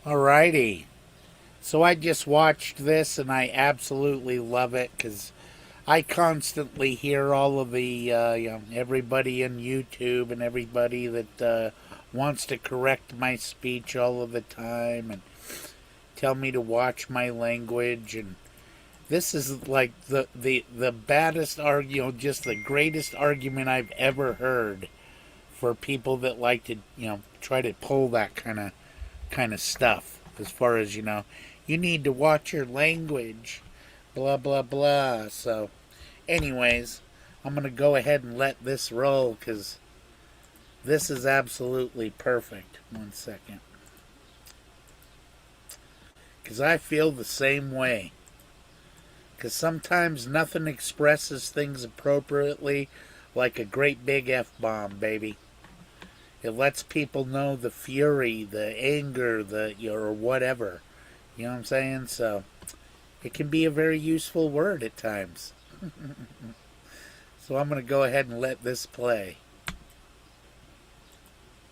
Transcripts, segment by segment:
Alrighty. So I just watched this and I absolutely love it because I constantly hear all of the, everybody in YouTube and everybody that wants to correct my speech all of the time and tell me to watch my language. And this is like the baddest argument, just the greatest argument I've ever heard for people that like to, try to pull that kind of stuff as far as you need to watch your language, blah blah blah. So anyways, I'm gonna go ahead and let this roll because this is absolutely perfect. 1 second, because I feel the same way, because sometimes nothing expresses things appropriately like a great big F-bomb, baby. It lets people know the fury, the anger, or whatever. You know what I'm saying? So it can be a very useful word at times. So I'm going to go ahead and let this play.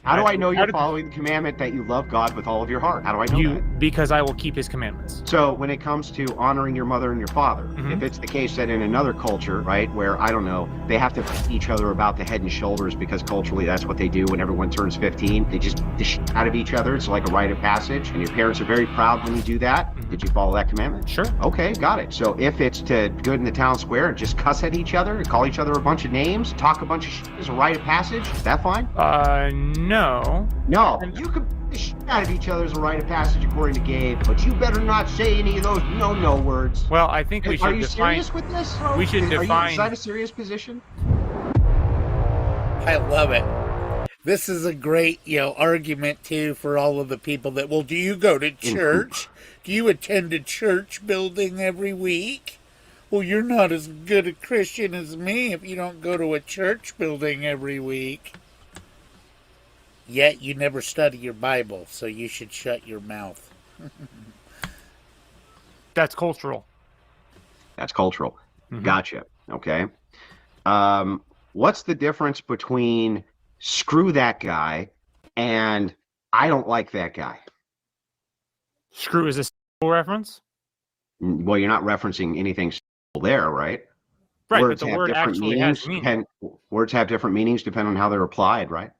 How do I know How you're did following the commandment that you love God with all of your heart? How do I know you? that? Because I will keep his commandments. So when it comes to honoring your mother and your father, if it's the case that in another culture, right, where, I don't know, they have to beat each other about the head and shoulders because culturally that's what they do when everyone turns 15. They just beat the shit out of each other. It's like a rite of passage. And your parents are very proud when you do that. Did you follow that commandment? Sure. Okay, got it. So if it's to go in the town square and just cuss at each other, call each other a bunch of names, talk a bunch of shit as a rite of passage, is that fine? No. No, you could beat the shit out of each other as a rite of passage according to Gabe, but you better not say any of those no words. Well, I think we should Are you define. serious with this? We should define. Is that a serious position? I love it. This is a great, argument too for all of the people that, well, do you go to church? Do you attend a church building every week? Well, you're not as good a Christian as me if you don't go to a church building every week. Yet you never study your Bible, so you should shut your mouth. That's cultural. That's cultural. Gotcha. Okay. What's the difference between screw that guy and I don't like that guy? Screw is a reference. Well, you're not referencing anything there, right? Right, Words but the have word different actually meanings. has meaning. Words have different meanings depending on how they're applied, right?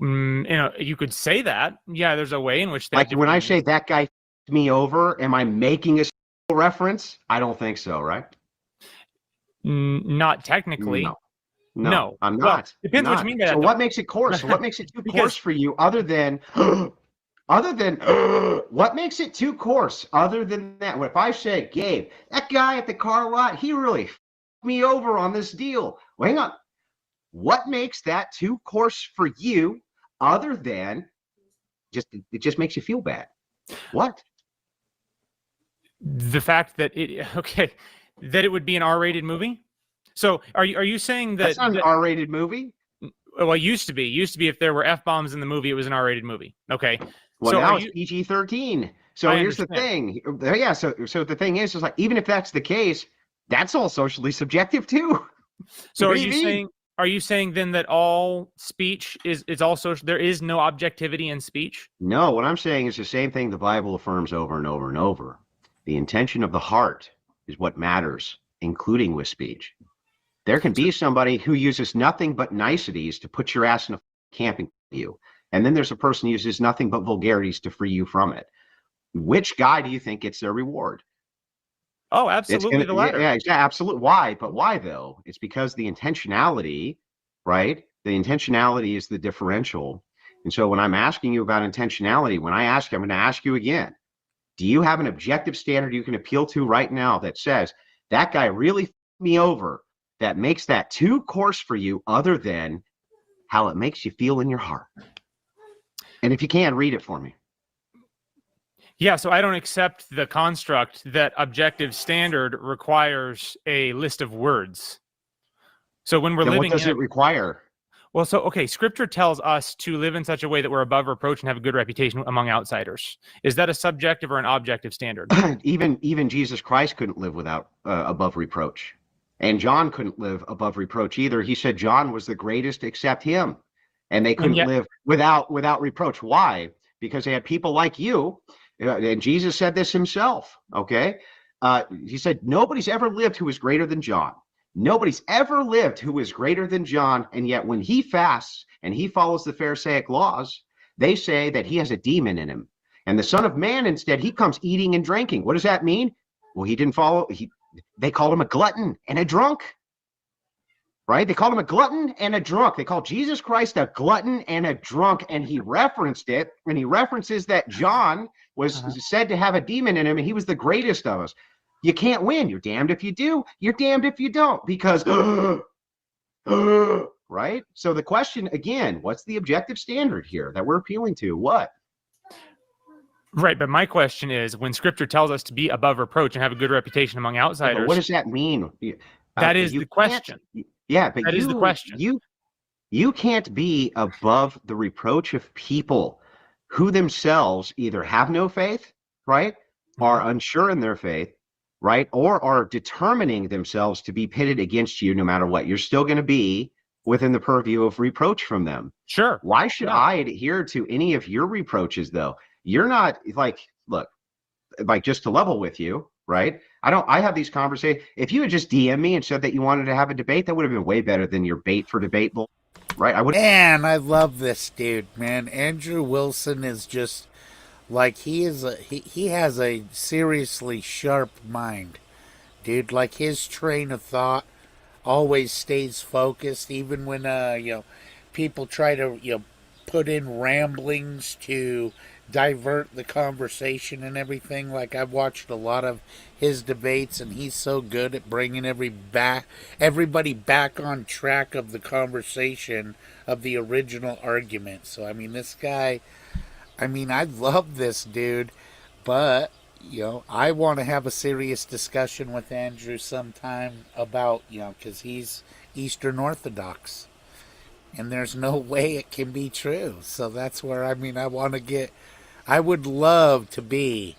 You could say that. Yeah, there's a way in which they Like when I say that guy f***ed me over, am I making a reference? I don't think so, right? Not technically. No, I'm not. Well, depends what you mean by that. So what makes it coarse? So what makes it too coarse for you other than what makes it too coarse other than that? If I say, Gabe, that guy at the car lot, he really f***ed me over on this deal. Well, hang on. What makes that too coarse for you other than it just makes you feel bad? What? The fact that that it would be an R-rated movie. So are you saying that That's not an R-rated movie? Well, it used to be if there were F-bombs in the movie, it was an R-rated movie. Okay. Well, so now it's PG-13. So here's the thing. Yeah. So the thing is like, even if that's the case, that's all socially subjective too. So are you saying then that all speech is all social? There is no objectivity in speech? No, what I'm saying is the same thing the Bible affirms over and over and over. The intention of the heart is what matters, including with speech. There can be somebody who uses nothing but niceties to put your ass in a camping you. And then there's a person who uses nothing but vulgarities to free you from it. Which guy do you think gets their reward? Oh, absolutely the latter. Yeah, absolutely. Why? But why though? It's because the intentionality, right? The intentionality is the differential. And so when I'm asking you about intentionality, when I ask you, I'm going to ask you again. Do you have an objective standard you can appeal to right now that says that guy really f***ed me over, that makes that too coarse for you other than how it makes you feel in your heart? And if you can, read it for me. Yeah, so I don't accept the construct that objective standard requires a list of words. So when we're then living, what does it require? Well, so okay, Scripture tells us to live in such a way that we're above reproach and have a good reputation among outsiders. Is that a subjective or an objective standard? Even Jesus Christ couldn't live without above reproach, and John couldn't live above reproach either. He said John was the greatest except him, and they couldn't live without reproach. Why? because they had people like you. And Jesus said this himself. Okay. He said, nobody's ever lived who is greater than John. Nobody's ever lived who is greater than John. And yet when he fasts and he follows the Pharisaic laws, they say that he has a demon in him. And the Son of Man, instead, he comes eating and drinking. What does that mean? Well, he didn't follow. They called him a glutton and a drunk. Right? They called him a glutton and a drunk. They called Jesus Christ a glutton and a drunk. And he referenced it. And he references that John was said to have a demon in him, and he was the greatest of us. You can't win. You're damned if you do. You're damned if you don't, because, right? So the question, again, what's the objective standard here that we're appealing to? What? Right. But my question is, when scripture tells us to be above reproach and have a good reputation among outsiders, What does that mean? That is the question. Yeah, but that is the question. You can't be above the reproach of people who themselves either have no faith, right, are unsure in their faith, right, or are determining themselves to be pitted against you no matter what. You're still going to be within the purview of reproach from them. Sure. Why should I adhere to any of your reproaches, though? You're not like, look, like, just to level with you, right? I have these conversations. If you had just DM me and said that you wanted to have a debate, that would have been way better than your bait for debate, right? Man, I love this dude, man. Andrew Wilson is just like, he has a seriously sharp mind, dude. Like, his train of thought always stays focused, even when people try to put in ramblings to divert the conversation and everything. Like, I've watched a lot of his debates, and he's so good at bringing everybody back on track of the conversation of the original argument. So I mean, this guy, I mean, I love this dude, but I want to have a serious discussion with Andrew sometime about, because he's Eastern Orthodox, and there's no way it can be true. So that's where, I mean, I would love to be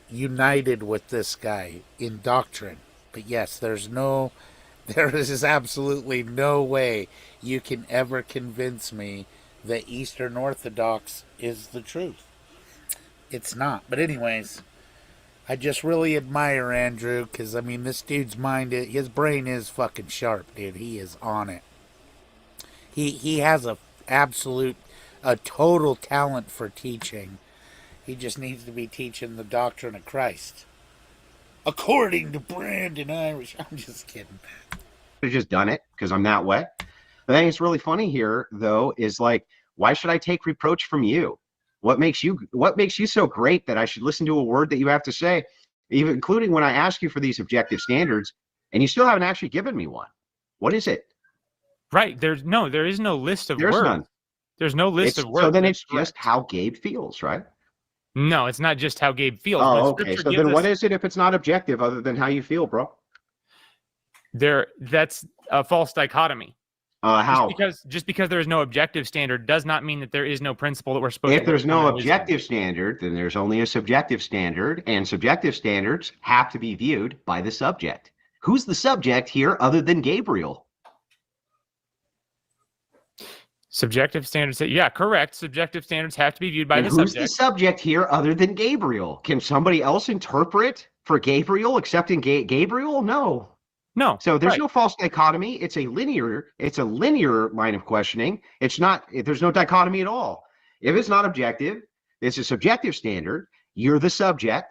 united with this guy in doctrine. But yes, there is absolutely no way you can ever convince me that Eastern Orthodox is the truth. It's not. But anyways, I just really admire Andrew, because I mean, this dude's mind, his brain is fucking sharp, dude. He is on it. He has a total talent for teaching. He just needs to be teaching the doctrine of Christ, according to Brandon Irish. I'm just kidding. I've just done it because I'm that way. The thing that's really funny here, though, is like, why should I take reproach from you? What makes you so great that I should listen to a word that you have to say, even including when I ask you for these objective standards, and you still haven't actually given me one? What is it? Right. There is no list of words. None. There's no list of words. So then it's just how Gabe feels, right? No, it's not just how Gabe feels. Oh, okay. So then what is it if it's not objective other than how you feel, bro? That's a false dichotomy. How? Just because there is no objective standard does not mean that there is no principle that we're supposed to. If there's no objective standard, then there's only a subjective standard, and subjective standards have to be viewed by the subject. Who's the subject here other than Gabriel? Subjective standards, yeah, correct. Subjective standards have to be viewed by the subject. Who's the subject here other than Gabriel? Can somebody else interpret for Gabriel except in Gabriel? No. No. So there's no false dichotomy. It's a linear line of questioning. There's no dichotomy at all. If it's not objective, it's a subjective standard. You're the subject,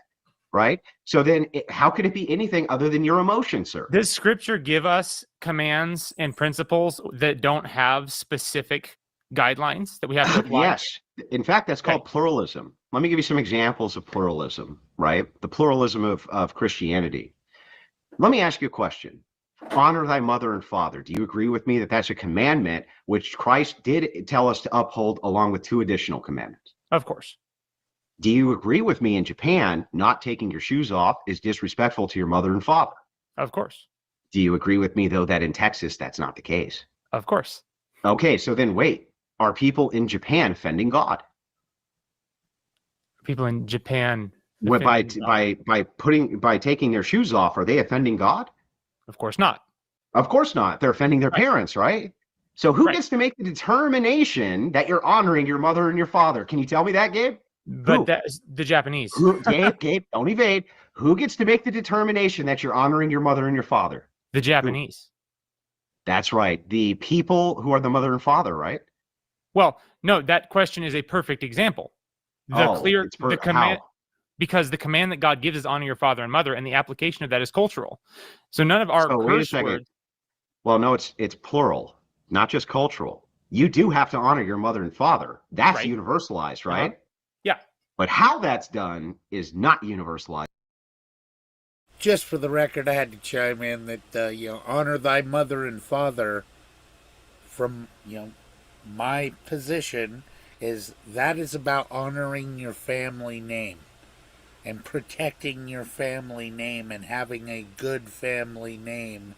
right? So then how could it be anything other than your emotion, sir? Does scripture give us commands and principles that don't have specific guidelines that we have to apply? Yes. In fact, that's called pluralism. Let me give you some examples of pluralism, right? The pluralism of Christianity. Let me ask you a question. Honor thy mother and father. Do you agree with me that that's a commandment which Christ did tell us to uphold along with 2 additional commandments? Of course. Do you agree with me in Japan, not taking your shoes off is disrespectful to your mother and father? Of course. Do you agree with me, though, that in Texas, that's not the case? Of course. Okay, so then wait. Are people in Japan offending God? People in Japan... By taking their shoes off, are they offending God? Of course not. Of course not. They're offending their parents, right? So who Right. gets to make the determination that you're honoring your mother and your father? Can you tell me that, Gabe? But Who? that's the Japanese. Gabe, don't evade. Who gets to make the determination that you're honoring your mother and your father? The Who? Japanese. That's right. The people who are the mother and father, right? Well, no, that question is a perfect example. The command, how? because the command that God gives is honor your father and mother, and the application of that is cultural. So none of our So wait a curse second. words. Well, no, it's plural, not just cultural. You do have to honor your mother and father. That's Right. universalized, right? Yeah. But how that's done is not universalized. Just for the record, I had to chime in that honor thy mother and father. From my position is about honoring your family name and protecting your family name and having a good family name.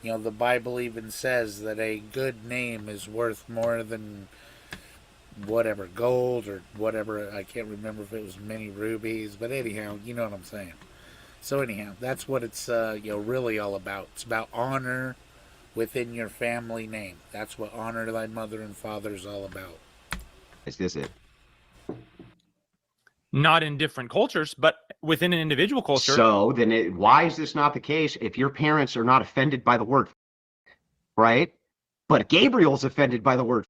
The Bible even says that a good name is worth more than whatever gold or whatever. I can't remember if it was many rubies, but anyhow, you know what I'm saying. So anyhow, that's what it's really all about. It's about honor within your family name. That's what honor thy mother and father is all about. Is this it? Not in different cultures, but within an individual culture. So then why is this not the case if your parents are not offended by the word, right? But Gabriel's offended by the word.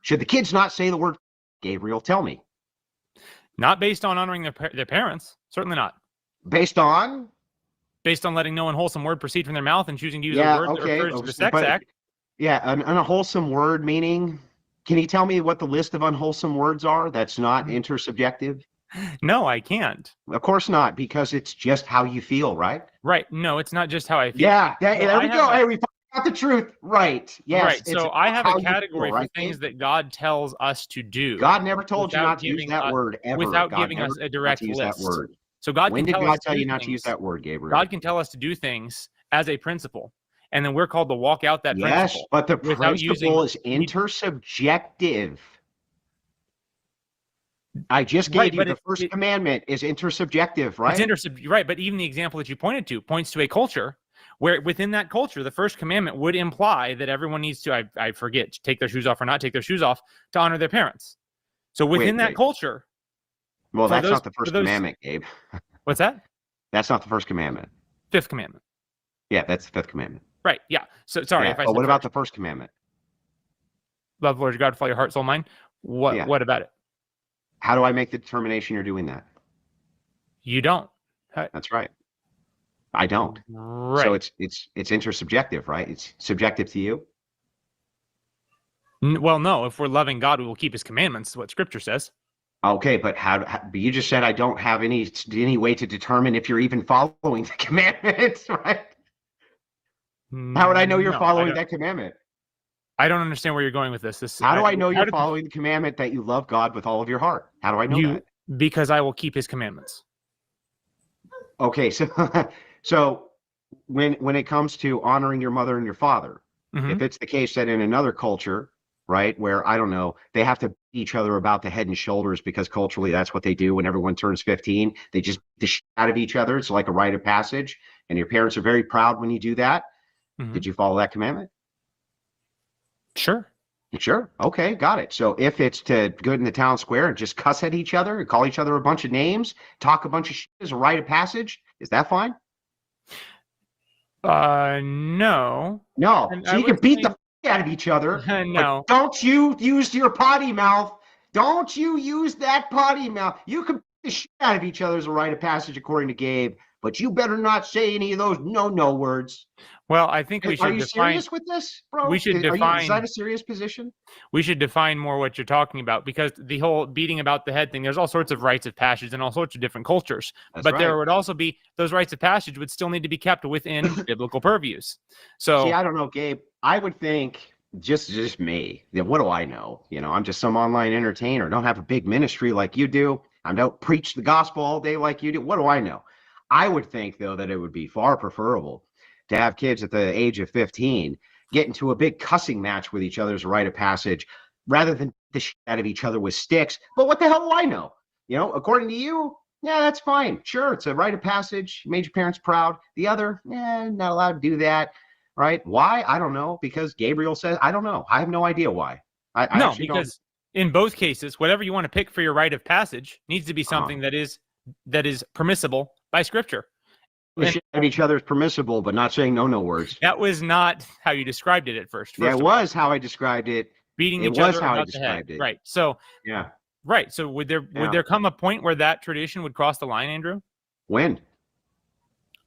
Should the kids not say the word, Gabriel? Tell me. Not based on honoring their parents. Certainly not. Based on? Based on letting no unwholesome word proceed from their mouth and choosing to use a Yeah, word that okay. refers to the sex act. Yeah, an unwholesome word meaning. Can you tell me what the list of unwholesome words are that's not intersubjective? No, I can't. Of course not, because it's just how you feel, right? Right. No, it's not just how I feel. Yeah, there we go. Hey, we found out the truth. Right. Yes. Right. So I have a category for right, things that God tells us to do. God never told you not to use that word ever. Without giving us a direct list. So God when can did tell God us tell you not things. to use that word, Gabriel? God can tell us to do things as a principle, and then we're called to walk out that yes, principle. but the without principle is intersubjective. I just gave you the first commandment is intersubjective, right? It's right, but even the example that you pointed to points to a culture where within that culture, the first commandment would imply that everyone needs to, I forget, take their shoes off or not take their shoes off to honor their parents. So within that culture. Well, that's not the first commandment, Gabe. What's that? That's not the first commandment. Fifth commandment. Yeah, that's the fifth commandment. Right. Yeah. So sorry if I said what about the first commandment? Love the Lord your God with all your heart, soul, mind. What about it? How do I make the determination you're doing that? You don't. That's right. I don't. Right. So it's intersubjective, right? It's subjective to you. Well, no. If we're loving God, we will keep His commandments. Is what Scripture says. Okay, but but you just said I don't have any way to determine if you're even following the commandments, right? How would I know you're following that commandment? I don't understand where you're going with this. How do I know you're following the commandment that you love God with all of your heart? How do I know that? Because I will keep His commandments. Okay, so when it comes to honoring your mother and your father, if it's the case that in another culture, right, where I don't know, they have to beat each other about the head and shoulders because culturally that's what they do when everyone turns 15. They just beat the shit out of each other. It's like a rite of passage, and your parents are very proud when you do that. Did you follow that commandment? Sure. Okay, got it. So if it's to go in the town square and just cuss at each other and call each other a bunch of names, talk a bunch of shit as a rite of passage, is that fine? No. No. So you can beat the out of each other. No. Don't you use your potty mouth. Don't you use that potty mouth. You can beat the shit out of each other as a rite of passage, according to Gabe, but you better not say any of those no words. Well, I think we should define. Are you serious with this, bro? We should define. Is that a serious position? We should define more what you're talking about, because the whole beating about the head thing, there's all sorts of rites of passage in all sorts of different cultures. But there would also be those rites of passage would still need to be kept within biblical purviews. So see, I don't know, Gabe. I would think just me. What do I know? I'm just some online entertainer. Don't have a big ministry like you do. I don't preach the gospel all day like you do. What do I know? I would think, though, that it would be far preferable to have kids at the age of 15 get into a big cussing match with each other as a rite of passage rather than the shit out of each other with sticks. But what the hell do I know? According to you, yeah, that's fine. Sure, it's a rite of passage. You made your parents proud. The other, not allowed to do that. right? Why? I don't know. Because Gabriel says, I don't know. I have no idea why. I No, actually don't. because in both cases, whatever you want to pick for your rite of passage needs to be something that is permissible by Scripture. The shit out of each other is permissible, but not saying no words. That was not how you described it at first. Yeah, it was how I described it. Beating It each was other how I about the head. described it. Right. So Yeah. right. So would there come a point where that tradition would cross the line, Andrew? When?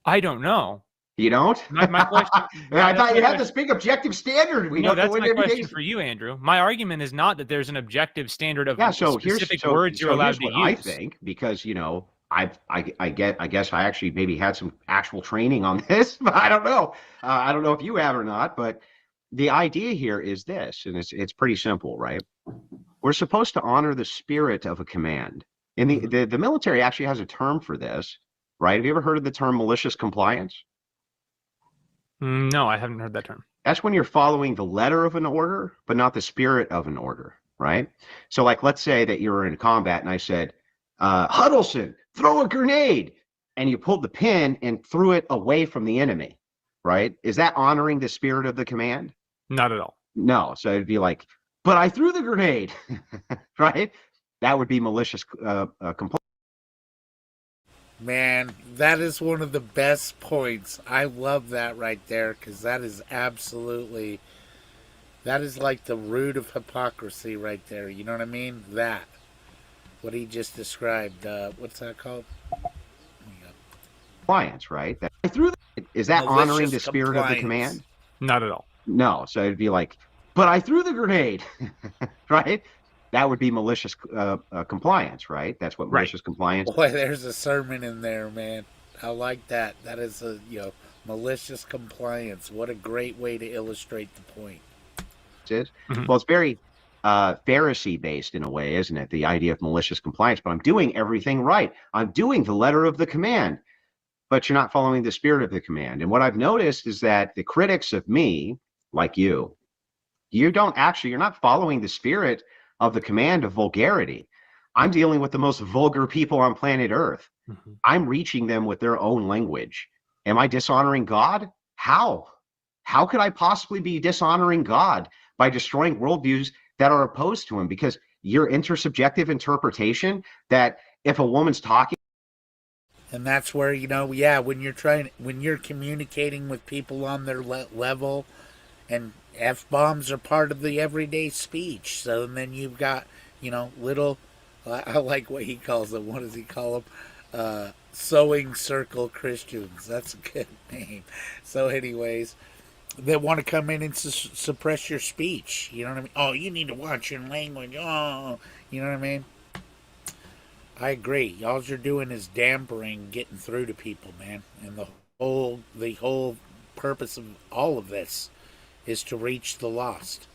I don't know. You don't? My question. I thought you had this big objective standard. We don't that's go my into question for you, Andrew. My argument is not that there's an objective standard of specific words you're allowed to use. I think, because I guess I actually maybe had some actual training on this, but I don't know. I don't know if you have or not, but the idea here is this, and it's pretty simple, right? We're supposed to honor the spirit of a command. And the military actually has a term for this, right? Have you ever heard of the term malicious compliance? No, I haven't heard that term. That's when you're following the letter of an order, but not the spirit of an order, right? So like, let's say that you were in combat and I said, Huddleston, throw a grenade. And you pulled the pin and threw it away from the enemy, right? Is that honoring the spirit of the command? Not at all. No. So it'd be like, but I threw the grenade, right? That would be malicious compliance. Man, that is one of the best points. I love that right there, because that is absolutely, that is like the root of hypocrisy right there. You know what I mean? That. What he just described. What's that called? Compliance, right? That I threw is that Malicious honoring the spirit compliance. of the command? Not at all. No. So it'd be like, but I threw the grenade, right? That would be malicious compliance, right? That's what malicious compliance. Boy, there's a sermon in there, man. I like that. That is a malicious compliance. What a great way to illustrate the point. Is. Well, it's very Pharisee based in a way, isn't it? The idea of malicious compliance. But I'm doing everything right. I'm doing the letter of the command, but you're not following the spirit of the command. And what I've noticed is that the critics of me, like you're not following the spirit of the command of vulgarity. I'm dealing with the most vulgar people on planet Earth. I'm reaching them with their own language. Am I dishonoring God? How? How could I possibly be dishonoring God by destroying worldviews that are opposed to him? Because your intersubjective interpretation that if a woman's talking, and that's where when you're communicating with people on their level, and F-bombs are part of the everyday speech. So then you've got, little, I like what he calls them. What does he call them? Sewing circle Christians. That's a good name. So anyways, they want to come in and suppress your speech. You know what I mean? Oh, you need to watch your language. Oh, you know what I mean? I agree. All you're doing is dampering getting through to people, man. And the whole purpose of all of this is to reach the lost.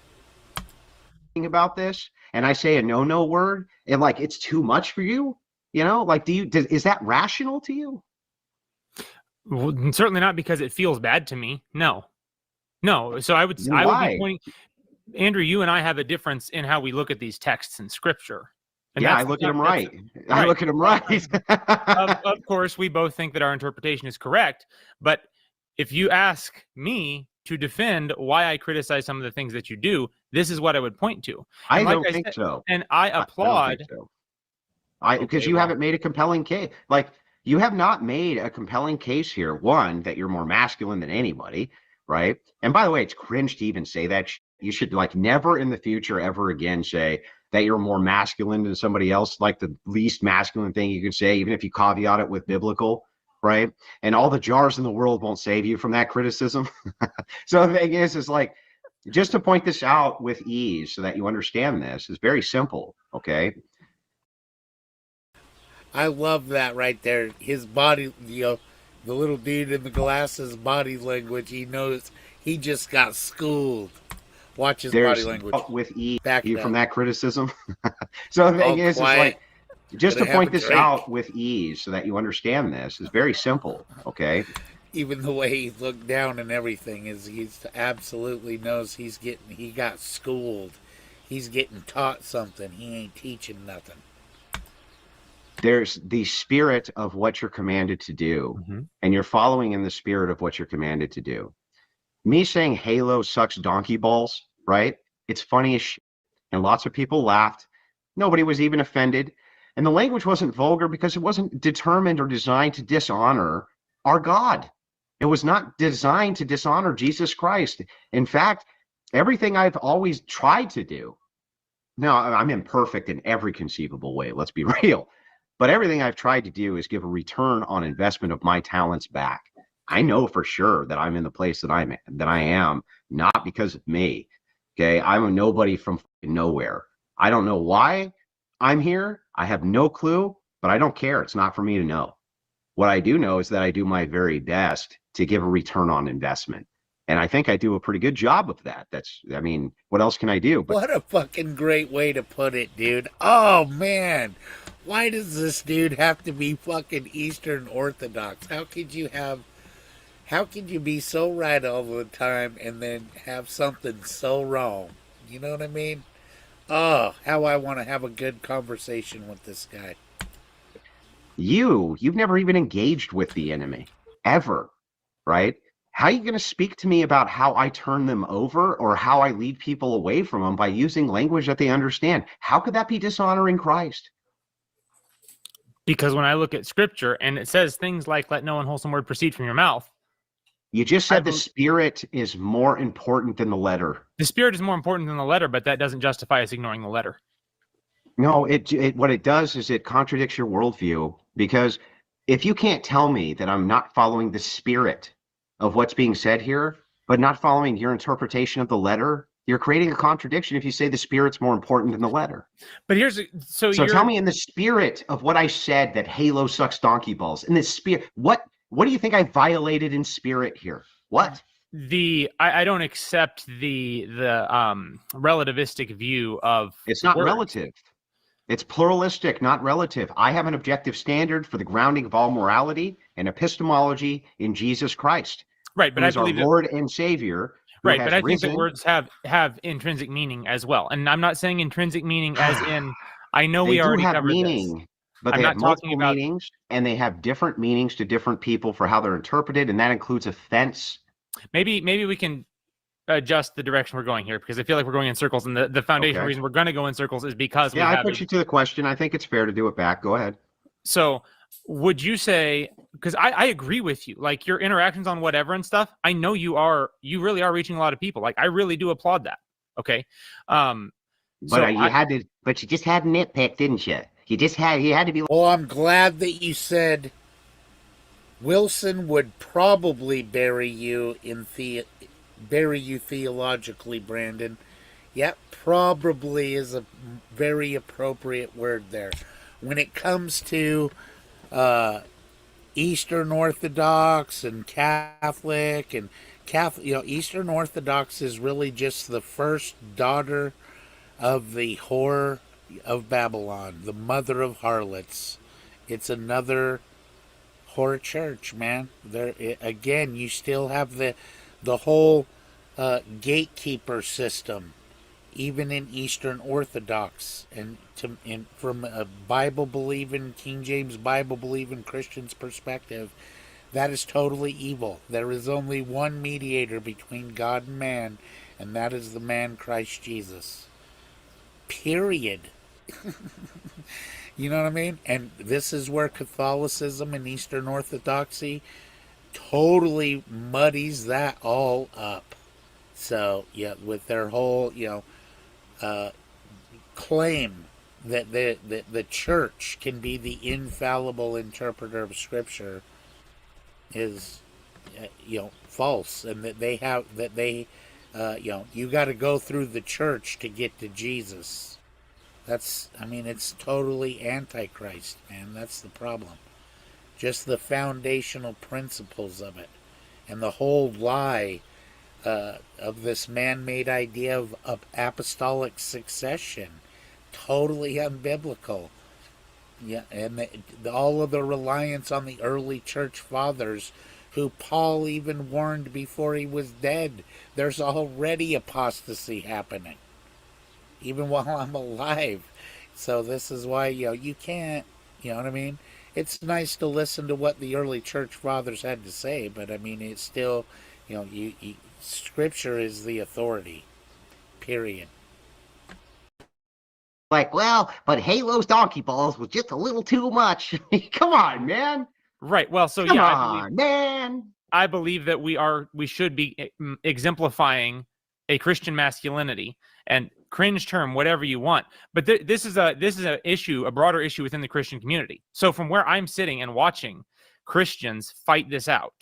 About this, and I say a no word, and like it's too much for you, like is that rational to you? Well, certainly not because it feels bad to me. No. So I would be pointing, Andrew, you and I have a difference in how we look at these texts in Scripture. And I look at them right. I look at them right. Of course, we both think that our interpretation is correct, but if you ask me to defend why I criticize some of the things that you do, this is what I would point to. I don't think so. And I applaud. Because you haven't made a compelling case. Like, you have not made a compelling case here. One, that you're more masculine than anybody, right? And by the way, it's cringe to even say that. You should never in the future ever again say that you're more masculine than somebody else. Like the least masculine thing you could say, even if you caveat it with biblical. Right. And all the jars in the world won't save you from that criticism. So the thing is like, just to point this out with ease so that you understand this is very simple. Okay. I love that right there. His body, the little dude in the glasses, body language, he knows he just got schooled. Watch his body language. With ease you from that criticism. So the thing is like, just to point this out with ease so that you understand this is very simple, okay? Even the way he looked down and everything he's absolutely knows he got schooled. He's getting taught something. He ain't teaching nothing. There's the spirit of what you're commanded to do, and you're following in the spirit of what you're commanded to do. Me saying Halo sucks donkey balls, right? It's funny as shit. And lots of people laughed. Nobody was even offended. And the language wasn't vulgar because it wasn't determined or designed to dishonor our God. It was not designed to dishonor Jesus Christ. In fact, everything I've always tried to do, now I'm imperfect in every conceivable way, let's be real. But everything I've tried to do is give a return on investment of my talents back. I know for sure that I'm in the place that I am, not because of me. Okay, I'm a nobody from nowhere. I don't know why I'm here. I have no clue, but I don't care. It's not for me to know. What I do know is that I do my very best to give a return on investment. And I think I do a pretty good job of that. I mean, what else can I do? But What a fucking great way to put it, dude. Oh, man. Why does this dude have to be fucking Eastern Orthodox? How could you be so right all the time and then have something so wrong? You know what I mean? Oh, how I want to have a good conversation with this guy. you've never even engaged with the enemy ever, right? How are you going to speak to me about how I turn them over or how I lead people away from them by using language that they understand? How could that be dishonoring Christ? Because when I look at scripture and it says things like, let no unwholesome word proceed from your mouth, You just I said the spirit is more important than the letter. the spirit is more important than the letter, but that doesn't justify us ignoring the letter. No, what it does is it contradicts your worldview because if you can't tell me that I'm not following the spirit of what's being said here, but not following your interpretation of the letter, you're creating a contradiction if you say the spirit's more important than the letter. But here's so So tell you're me in the spirit of what I said that Halo sucks donkey balls. In the spirit, what do you think I violated in spirit here? What? I don't accept the relativistic view of It's not words. relative. It's pluralistic, not relative. I have an objective standard for the grounding of all morality and epistemology in Jesus Christ, Right, but who I is our believe that Lord and Savior, who right, but has I think that risen. words have intrinsic meaning as well. And I'm not saying intrinsic meaning as in I know They we do already have covered this. meaning, but I'm they have not talking multiple about meanings, and they have different meanings to different people for how they're interpreted, and that includes offense. maybe we can adjust the direction we're going here because I feel like we're going in circles and the foundational Okay. reason we're going to go in circles is because we Yeah, I have a put you to the question. I think it's fair to do it back. Go ahead. so would you say because I agree with you like your interactions on whatever and stuff I know you really are reaching a lot of people like I really do applaud that okay um But so I but you just had a nitpick, didn't you? You had to be. Well, I'm glad that you said Wilson would probably bury you theologically, Brandon. Yep, probably is a very appropriate word there. When it comes to uh, Eastern Orthodox and Catholic, Eastern Orthodox is really just the first daughter of the whore of Babylon, the mother of harlots. It's another whore church, man. Again, you still have the whole gatekeeper system, even in Eastern Orthodox, and from a Bible believing King James Bible believing Christian's perspective, that is totally evil. There is only one mediator between God and man, and that is the man Christ Jesus. Period. You know what I mean? And this is where Catholicism and Eastern Orthodoxy totally muddies that all up. So, yeah, with their whole, uh, claim that the church can be the infallible interpreter of Scripture is, false, and that you got to go through the church to get to Jesus. I mean, it's totally antichrist, man. That's the problem. Just the foundational principles of it, and the whole lie of this man-made idea of apostolic succession, totally unbiblical. Yeah, and all of the reliance on the early church fathers, who Paul even warned before he was dead. There's already apostasy happening, even while I'm alive. So this is why you can't. You know what I mean? It's nice to listen to what the early church fathers had to say, but I mean it's still Scripture is the authority. Period. Like, well, but Halo's donkey balls was just a little too much. Come on, man. Right. Well, so Come yeah, on, man. I believe that we should be exemplifying a Christian masculinity, and cringe term whatever you want, but this is a issue, a broader issue within the Christian community. So from where I'm sitting and watching Christians fight this out,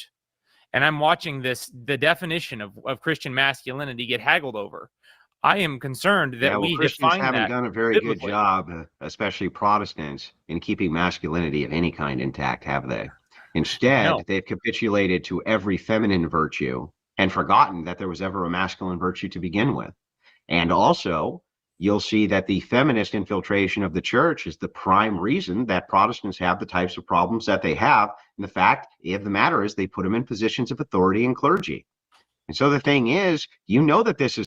and I'm watching the definition of Christian masculinity get haggled over, I am concerned that Yeah, well, we Christians define haven't that done a very good biblically. job, especially Protestants, in keeping masculinity of any kind intact, have they? Instead, No. they've capitulated to every feminine virtue and forgotten that there was ever a masculine virtue to begin with. And also, you'll see that the feminist infiltration of the church is the prime reason that Protestants have the types of problems that they have. And the fact of the matter is they put them in positions of authority and clergy. And so the thing is, that this is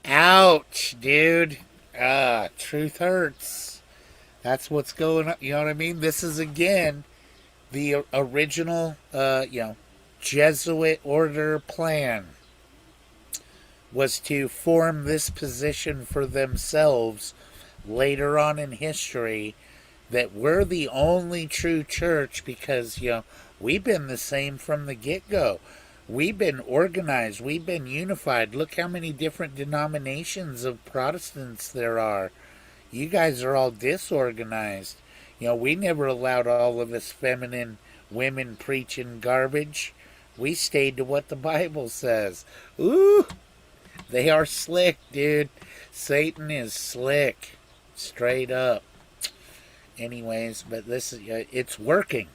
Ouch, dude. Truth hurts. That's what's going on. You know what I mean? This is again the original, Jesuit order plan was to form this position for themselves later on in history, that we're the only true church because, we've been the same from the get-go. We've been organized. We've been unified. Look how many different denominations of Protestants there are. You guys are all disorganized. We never allowed all of this feminine women preaching garbage. We stayed to what the Bible says. Ooh, they are slick, dude. Satan is slick. Straight up. Anyways, but it's working.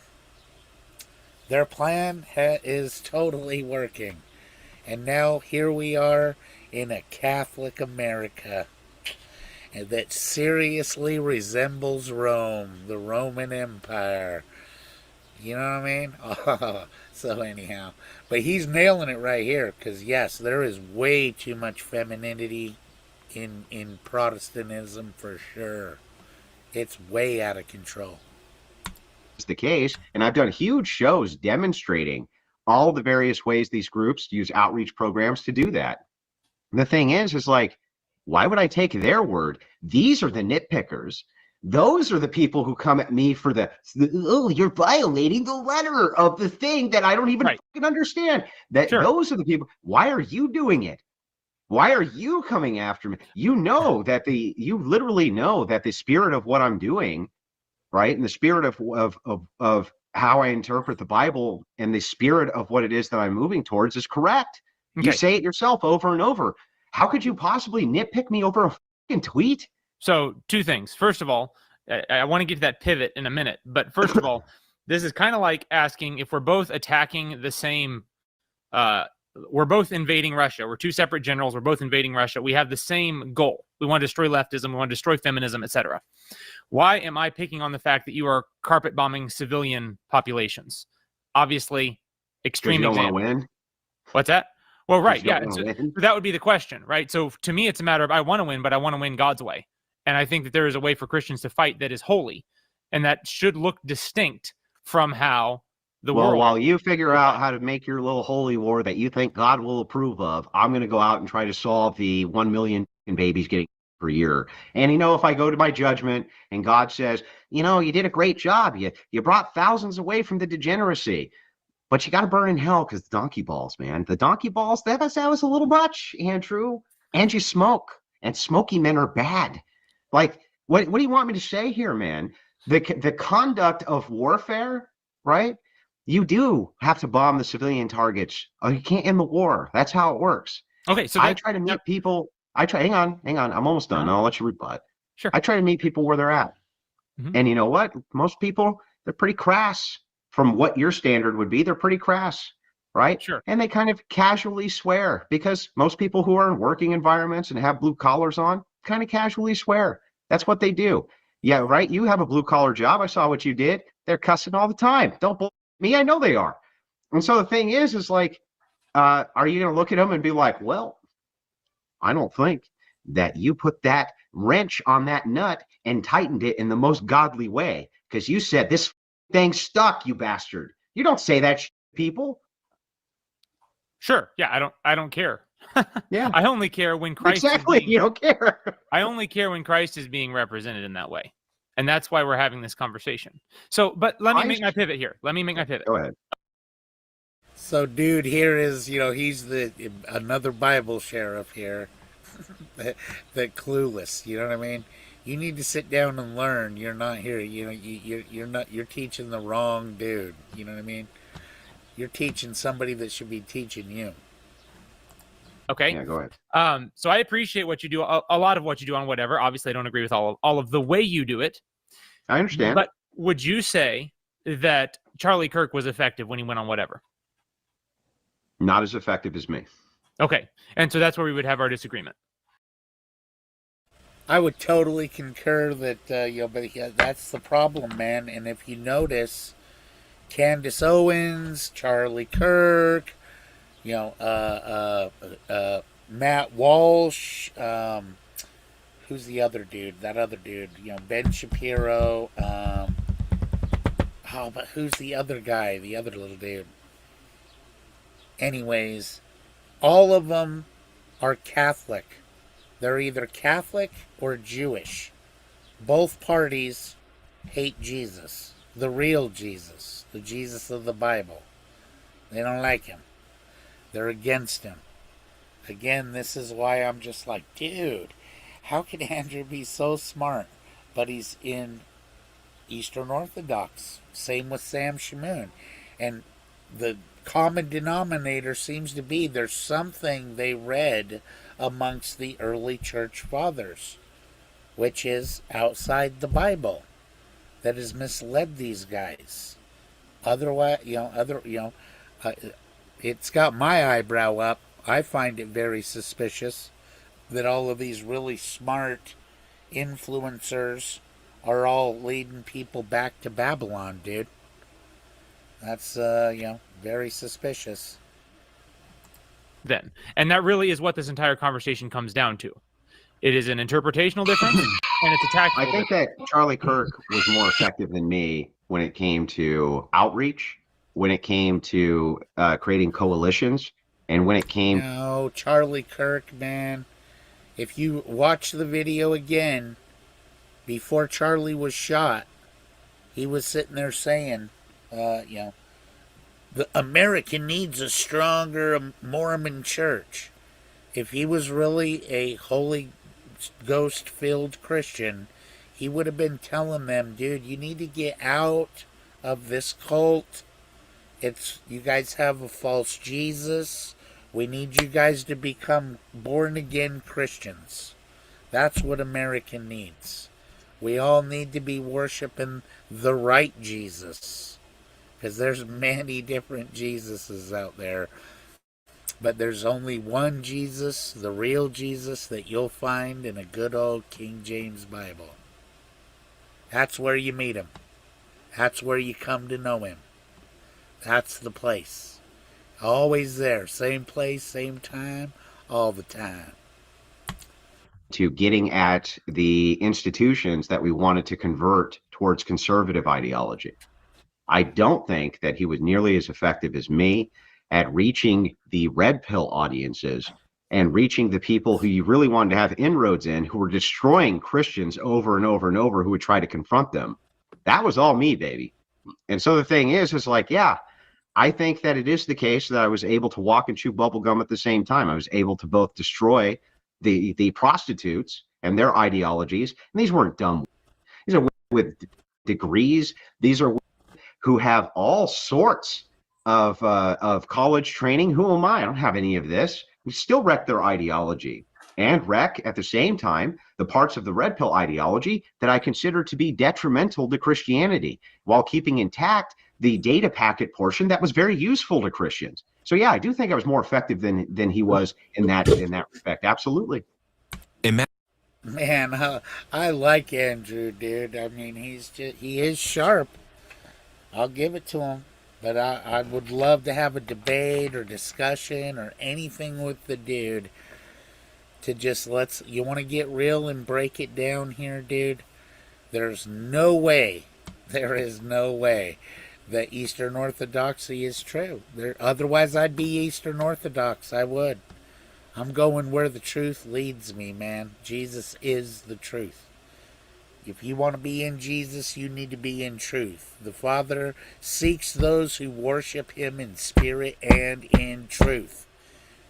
Their plan is totally working. And now here we are in a Catholic America that seriously resembles Rome, the Roman Empire. You know what I mean? So anyhow, but he's nailing it right here, because yes, there is way too much femininity in Protestantism for sure. It's way out of control. the case. And I've done huge shows demonstrating all the various ways these groups use outreach programs to do that. And the thing is like, why would I take their word? These are the nitpickers. Those are the people who come at me for you're violating the letter of the thing that I don't even fucking understand. Those are the people. Why are you doing it? Why are you coming after me? You literally know that the spirit of what I'm doing, right, and the spirit of how I interpret the Bible and the spirit of what it is that I'm moving towards is correct. Okay. You say it yourself over and over. How could you possibly nitpick me over a fucking tweet? So two things. First of all, I want to get to that pivot in a minute. But first of all, this is kind of like asking if we're both attacking the same, we're both invading Russia. We're two separate generals. We're both invading Russia. We have the same goal. We want to destroy leftism. We want to destroy feminism, etc. Why am I picking on the fact that you are carpet bombing civilian populations? Obviously, extreme example. You don't want to win? What's that? Well, right. Yeah. So that would be the question, right? So to me, it's a matter of I want to win, but I want to win God's way. And I think that there is a way for Christians to fight that is holy and that should look distinct from how the world. Well, while you figure out how to make your little holy war that you think God will approve of, I'm going to go out and try to solve the 1 million babies getting per year. And, if I go to my judgment and God says, you did a great job. You brought thousands away from the degeneracy. But you got to burn in hell because the donkey balls, man. The donkey balls, that was a little much, Andrew. And you smoke. And smoky men are bad. Like, what do you want me to say here, man? The conduct of warfare, right? You do have to bomb the civilian targets. You can't end the war. That's how it works. Okay, so I try to meet people. Hang on. I'm almost done. I'll let you rebut. Sure. I try to meet people where they're at. Mm-hmm. And you know what? Most people, they're pretty crass. From what your standard would be, they're pretty crass, right? Sure. And they kind of casually swear because most people who are in working environments and have blue collars on kind of casually swear. That's what they do. Yeah, right? You have a blue collar job. I saw what you did. They're cussing all the time. Don't believe me. I know they are. And so the thing is like, are you going to look at them and be like, well, I don't think that you put that wrench on that nut and tightened it in the most godly way because you said this thing stuck, you bastard. You don't say that, people. Sure. Yeah, I don't care. Yeah, I only care when Christ exactly. is being, You don't care. I only care when Christ is being represented in that way. And that's why we're having this conversation. So, but let me make my pivot here. Let me make my pivot. Go ahead. So, dude, here is, he's the another Bible sheriff here, that clueless. You know what I mean? You need to sit down and learn. You're not here. You're not. You're teaching the wrong dude. You know what I mean? You're teaching somebody that should be teaching you. Okay. Yeah, go ahead. So I appreciate what you do, a lot of what you do on whatever. Obviously, I don't agree with all of the way you do it. I understand. But would you say that Charlie Kirk was effective when he went on whatever? Not as effective as me. Okay. And so that's where we would have our disagreement. I would totally concur that, but that's the problem, man. And if you notice, Candace Owens, Charlie Kirk, Matt Walsh, who's the other dude? That other dude, Ben Shapiro. But who's the other guy? The other little dude. Anyways, all of them are Catholic. They're either Catholic or Jewish. Both parties hate Jesus, the real Jesus, the Jesus of the Bible. They don't like him. They're against him. Again, this is why I'm just like, dude, how can Andrew be so smart? But he's in Eastern Orthodox. Same with Sam Shamoon. And the common denominator seems to be there's something they read amongst the early church fathers, which is outside the Bible, that has misled these guys. Otherwise, it's got my eyebrow up. I find it very suspicious that all of these really smart influencers are all leading people back to Babylon, dude. That's, very suspicious. Then. And that really is what this entire conversation comes down to. It is an interpretational difference and it's a tactical I think difference. that Charlie Kirk was more effective than me when it came to outreach, when it came to creating coalitions, and when it came. No, Charlie Kirk, man. If you watch the video again, before Charlie was shot, he was sitting there saying, the America needs a stronger Mormon church. If he was really a Holy Ghost filled Christian, he would have been telling them, dude, you need to get out of this cult. You guys have a false Jesus. We need you guys to become born again Christians. That's what America needs. We all need to be worshiping the right Jesus. Because there's many different Jesuses out there. But there's only one Jesus, the real Jesus, that you'll find in a good old King James Bible. That's where you meet him. That's where you come to know him. That's the place. Always there. Same place, same time, all the time. To getting at the institutions that we wanted to convert towards conservative ideology. I don't think that he was nearly as effective as me at reaching the red pill audiences and reaching the people who you really wanted to have inroads in, who were destroying Christians over and over and over, who would try to confront them. That was all me, baby. And so the thing is like, yeah, I think that it is the case that I was able to walk and chew bubble gum at the same time. I was able to both destroy the prostitutes and their ideologies. And these weren't dumb. These are with degrees. These are who have all sorts of college training. Who am I? I don't have any of this. We still wreck their ideology and wreck at the same time the parts of the red pill ideology that I consider to be detrimental to Christianity, while keeping intact the data packet portion that was very useful to Christians. So yeah, I do think I was more effective than he was in that respect. Absolutely. Man, I like Andrew, dude. I mean, he is sharp. I'll give it to him. But I would love to have a debate or discussion or anything with the dude to just you want to get real and break it down here, dude? There is no way that Eastern Orthodoxy is true. Otherwise, I'd be Eastern Orthodox. I would. I'm going where the truth leads me, man. Jesus is the truth. If you want to be in Jesus, you need to be in truth. The Father seeks those who worship him in spirit and in truth.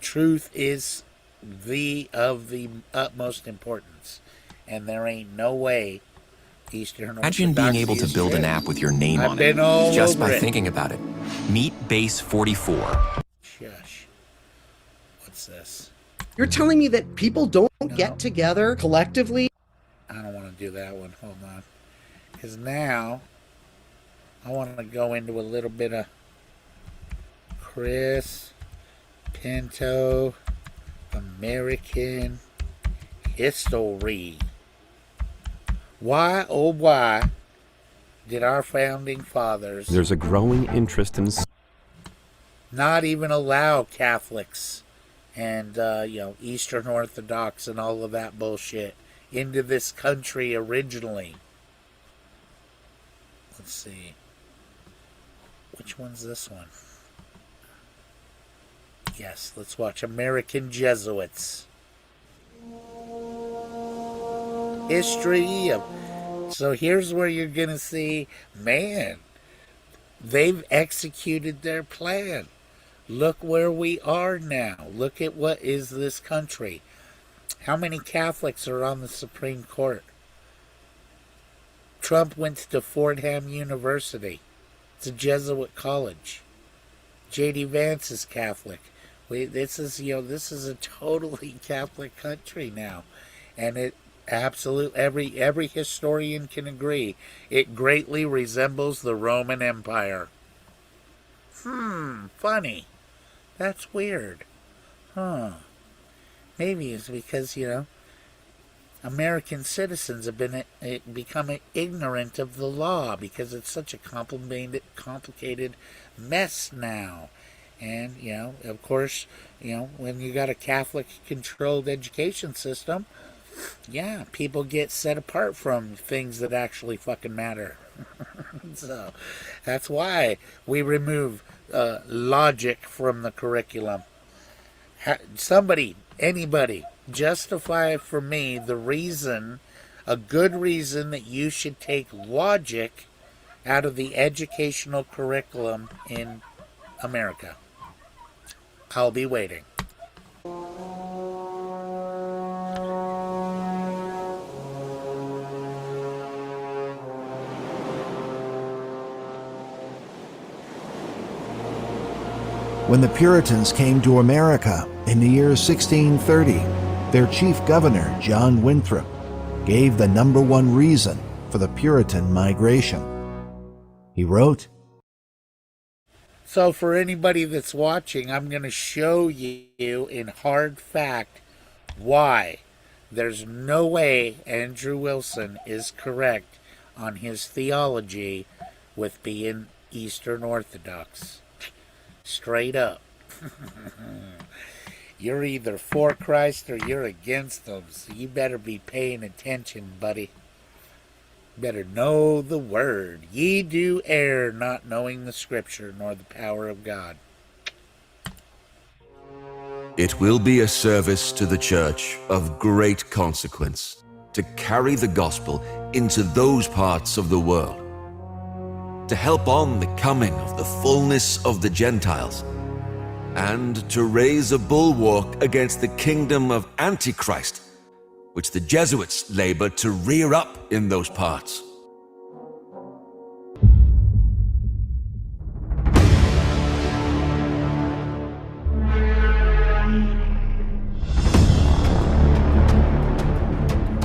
Truth is of the utmost importance. And there ain't no way Eastern Orthodoxy Imagine being able to is build true. an app with your name I've on been it all just over by it. thinking about it. Meet Base 44. Shush. What's this? You're telling me that people don't No. get together collectively? I don't want to do that one. Hold on. Because now I want to go into a little bit of Chris Pinto American history. Why, oh why, did our founding fathers There's a growing interest in not even allow Catholics and Eastern Orthodox and all of that bullshit into this country originally? Let's see. Which one's this one? Yes, let's watch American Jesuits. History of... So here's where you're going to see, man, they've executed their plan. Look where we are now. Look at what is this country. How many Catholics are on the Supreme Court? Trump went to Fordham University. It's a Jesuit college. J.D. Vance is Catholic. This is a totally Catholic country now, and it every historian can agree it greatly resembles the Roman Empire. Funny. That's weird. Huh. Maybe it's because, American citizens have become ignorant of the law because it's such a complicated mess now. And, of course, when you got a Catholic-controlled education system, yeah, people get set apart from things that actually fucking matter. So, that's why we remove logic from the curriculum. Anybody, justify for me a good reason that you should take logic out of the educational curriculum in America. I'll be waiting. When the Puritans came to America in the year 1630, their chief governor, John Winthrop, gave the number one reason for the Puritan migration. He wrote, So for anybody that's watching, I'm going to show you in hard fact why there's no way Andrew Wilson is correct on his theology with being Eastern Orthodox. Straight up. You're either for Christ or you're against him, so you better be paying attention, buddy. Better know the word. Ye do err, not knowing the scripture nor the power of God. It will be a service to the church of great consequence to carry the gospel into those parts of the world, to help on the coming of the fullness of the Gentiles, and to raise a bulwark against the kingdom of Antichrist, which the Jesuits labor to rear up in those parts.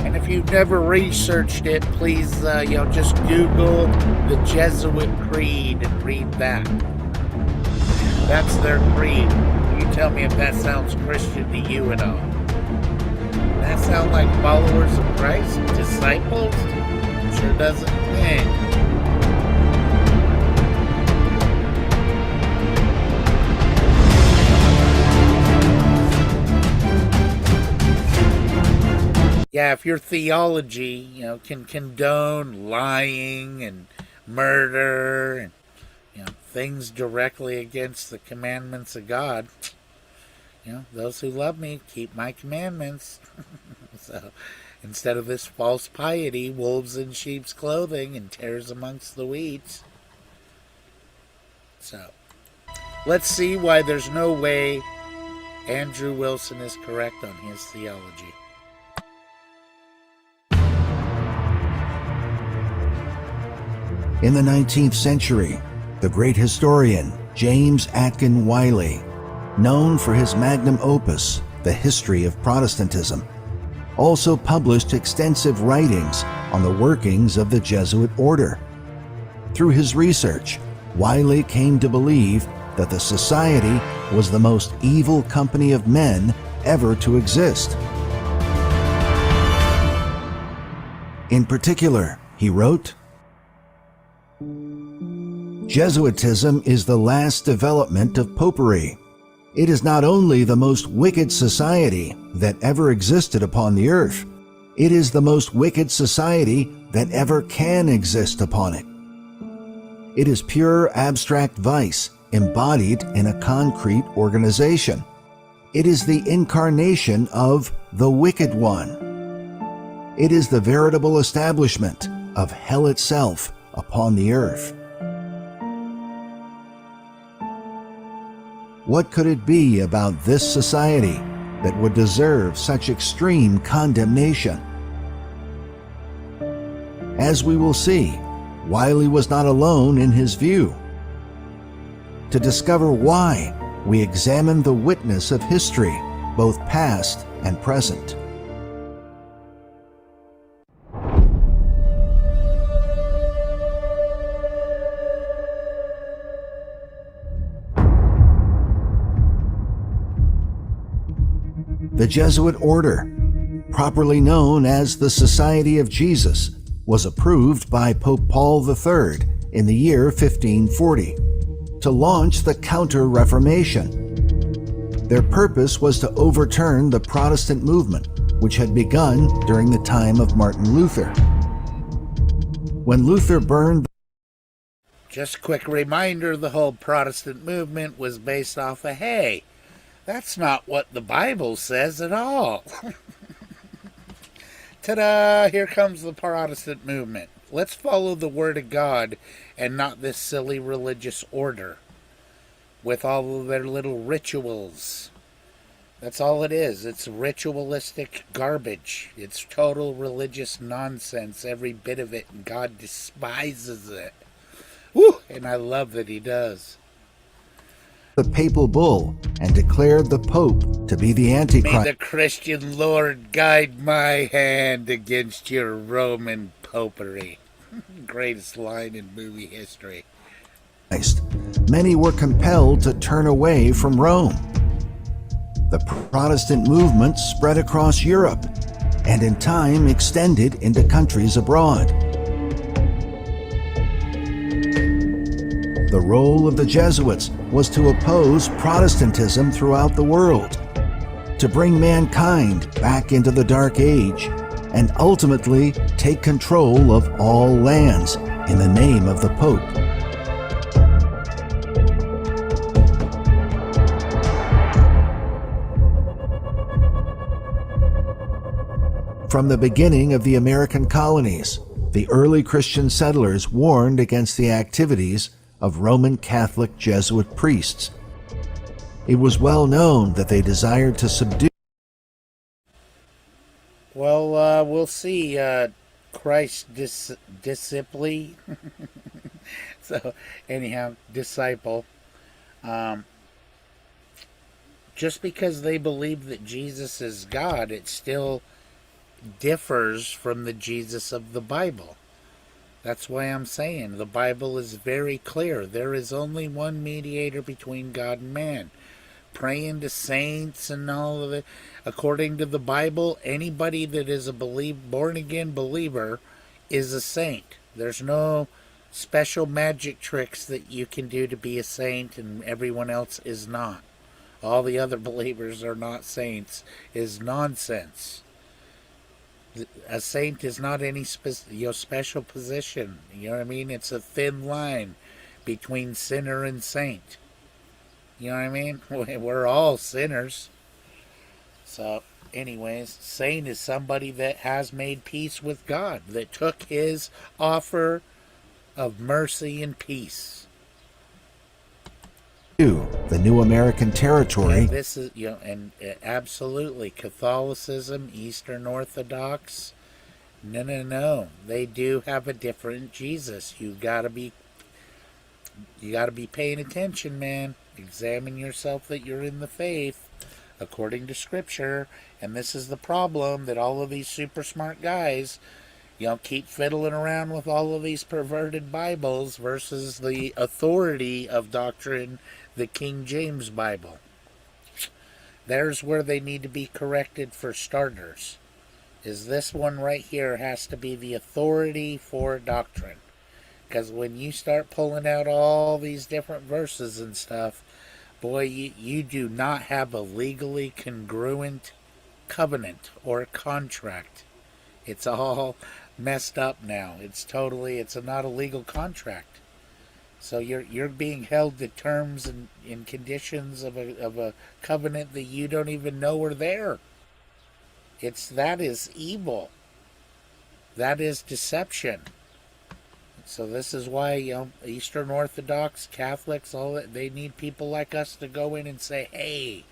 And if you've never researched it, please, just Google the Jesuit Creed and read that. That's their creed. You tell me if that sounds Christian to you at all. That sound like followers of Christ? Disciples? Sure doesn't think. Yeah, if your theology, can condone lying and murder and things directly against the commandments of God, those who love me keep my commandments. So instead of this false piety, wolves in sheep's clothing and tares amongst the weeds. So let's see why there's no way Andrew Wilson is correct on his theology. In the 19th century, the great historian James Atkin Wiley, known for his magnum opus, The History of Protestantism, also published extensive writings on the workings of the Jesuit order. Through his research, Wiley came to believe that the society was the most evil company of men ever to exist. In particular, he wrote, "Jesuitism is the last development of popery. It is not only the most wicked society that ever existed upon the earth, it is the most wicked society that ever can exist upon it. It is pure abstract vice embodied in a concrete organization. It is the incarnation of the wicked one. It is the veritable establishment of hell itself upon the earth." What could it be about this society that would deserve such extreme condemnation? As we will see, Wiley was not alone in his view. To discover why, we examine the witness of history, both past and present. The Jesuit order, properly known as the Society of Jesus, was approved by Pope Paul III in the year 1540 to launch the Counter-Reformation. Their purpose was to overturn the Protestant movement, which had begun during the time of Martin Luther. When Luther burned... Just a quick reminder, the whole Protestant movement was based off of, hey, that's not what the Bible says at all. Ta-da! Here comes the Protestant movement. Let's follow the Word of God and not this silly religious order with all of their little rituals. That's all it is. It's ritualistic garbage. It's total religious nonsense, every bit of it, and God despises it. Woo! And I love that he does. the papal bull and declared the Pope to be the Antichrist. May the Christian Lord guide my hand against your Roman popery. Greatest line in movie history. Many were compelled to turn away from Rome. The Protestant movement spread across Europe and in time extended into countries abroad. The role of the Jesuits was to oppose Protestantism throughout the world, to bring mankind back into the Dark Age, and ultimately take control of all lands in the name of the Pope. From the beginning of the American colonies, the early Christian settlers warned against the activities of Roman Catholic Jesuit priests. It was well known that they desired to subdue. Well, we'll see. Christ's disciple. So, anyhow, disciple. Just because they believe that Jesus is God, it still differs from the Jesus of the Bible. That's why I'm saying the Bible is very clear. There is only one mediator between God and man. Praying to saints and all of it. According to the Bible, anybody that is a born-again believer is a saint. There's no special magic tricks that you can do to be a saint and everyone else is not. All the other believers are not saints is nonsense. A saint is not any special position. You know what I mean? It's a thin line between sinner and saint. You know what I mean? We're all sinners. So, anyways, saint is somebody that has made peace with God, that took his offer of mercy and peace. The new American territory. And this is, and absolutely Catholicism, Eastern Orthodox. No. They do have a different Jesus. You gotta be paying attention, man. Examine yourself that you're in the faith according to Scripture. And this is the problem, that all of these super smart guys, keep fiddling around with all of these perverted Bibles versus the authority of doctrine, the King James Bible. There's where they need to be corrected for starters. Is this one right here has to be the authority for doctrine. Because when you start pulling out all these different verses and stuff, boy, you do not have a legally congruent covenant or contract. It's all messed up now. It's not a legal contract. So you're being held to terms and conditions of a covenant that you don't even know are there. That is evil. That is deception. So this is why Eastern Orthodox, Catholics, all that, they need people like us to go in and say, hey,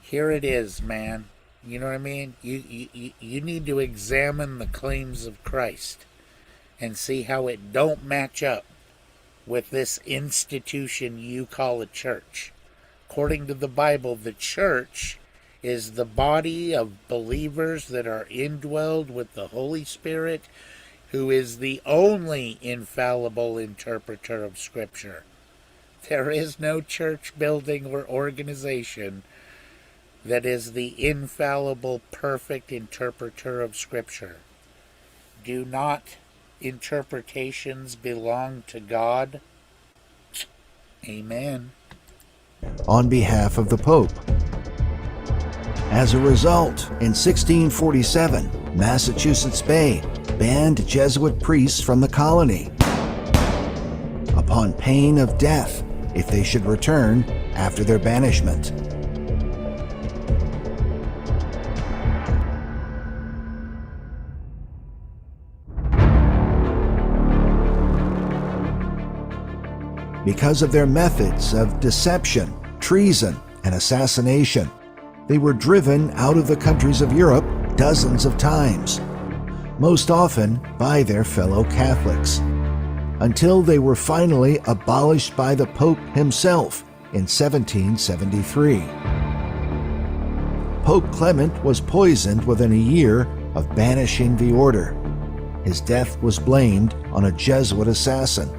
here it is, man. You know what I mean? You need to examine the claims of Christ and see how it don't match up with this institution you call a church. According to the Bible, the church is the body of believers that are indwelled with the Holy Spirit, who is the only infallible interpreter of Scripture. There is no church building or organization that is the infallible, perfect interpreter of Scripture. Do not interpretations belong to God? Amen. On behalf of the Pope. As a result, in 1647, Massachusetts Bay banned Jesuit priests from the colony, upon pain of death if they should return after their banishment. Because of their methods of deception, treason, and assassination, they were driven out of the countries of Europe dozens of times, most often by their fellow Catholics, until they were finally abolished by the Pope himself in 1773. Pope Clement was poisoned within a year of banishing the order. His death was blamed on a Jesuit assassin.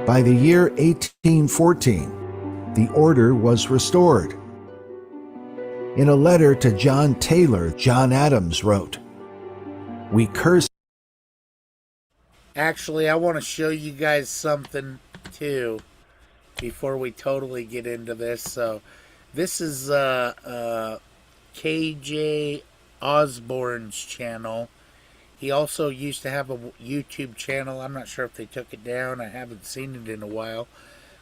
By the year 1814, the order was restored. In a letter to John Taylor, John Adams wrote, "We curse..." Actually, I want to show you guys something too before we totally get into this. So, this is KJ Osborne's channel. He also used to have a YouTube channel. I'm not sure if they took it down. I haven't seen it in a while.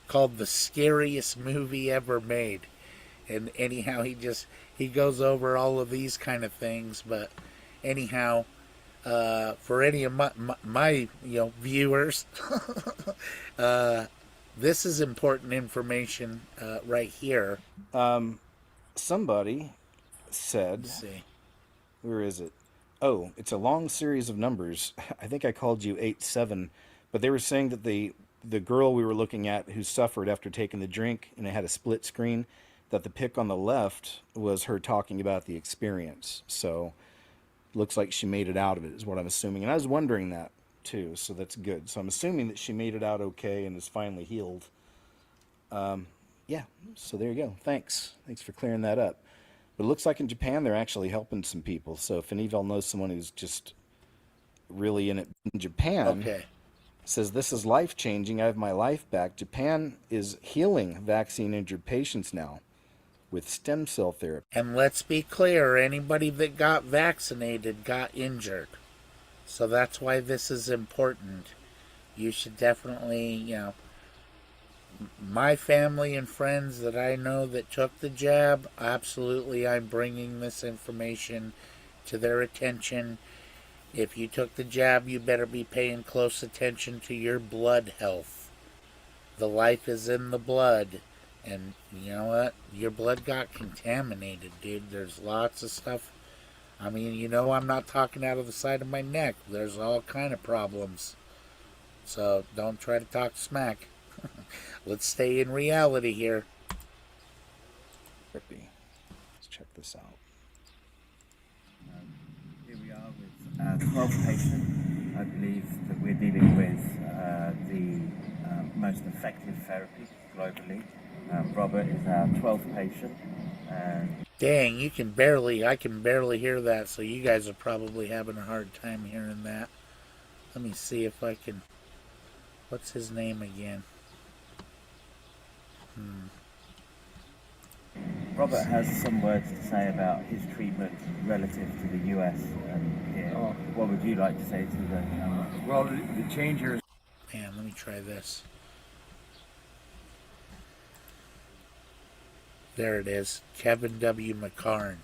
Called The Scariest Movie Ever Made. And anyhow, he goes over all of these kind of things. But anyhow, for any of my viewers, this is important information right here. Somebody said, Let's see. Where is it? Oh, it's a long series of numbers. I think I called you 8-7, but they were saying that the girl we were looking at who suffered after taking the drink and it had a split screen, that the pic on the left was her talking about the experience. So looks like she made it out of it is what I'm assuming. And I was wondering that too, so that's good. So I'm assuming that she made it out okay and is finally healed. Yeah, so there you go. Thanks for clearing that up. But it looks like in Japan they're actually helping some people. So if any of y'all know someone who's just really in it in Japan, Okay. says this is life-changing. I have my life back. Japan is healing vaccine-injured patients now with stem cell therapy. And let's be clear, anybody that got vaccinated got injured. So that's why this is important. You should definitely, my family and friends that I know that took the jab, absolutely, I'm bringing this information to their attention. If you took the jab, you better be paying close attention to your blood health. The life is in the blood. And you know what? Your blood got contaminated, dude. There's lots of stuff. I mean, I'm not talking out of the side of my neck. There's all kind of problems. So don't try to talk smack. Let's stay in reality here. Trippy. Let's check this out. Here we are with 12 patients. I believe that we're dealing with the most effective therapy globally. Robert is our 12th patient. Dang, I can barely hear that, so you guys are probably having a hard time hearing that. Let me see if I can. What's his name again? Robert has some words to say about his treatment relative to the US and here. What would you like to say to the... Well, the change here is... Man, let me try this. There it is. Kevin W. McCarn.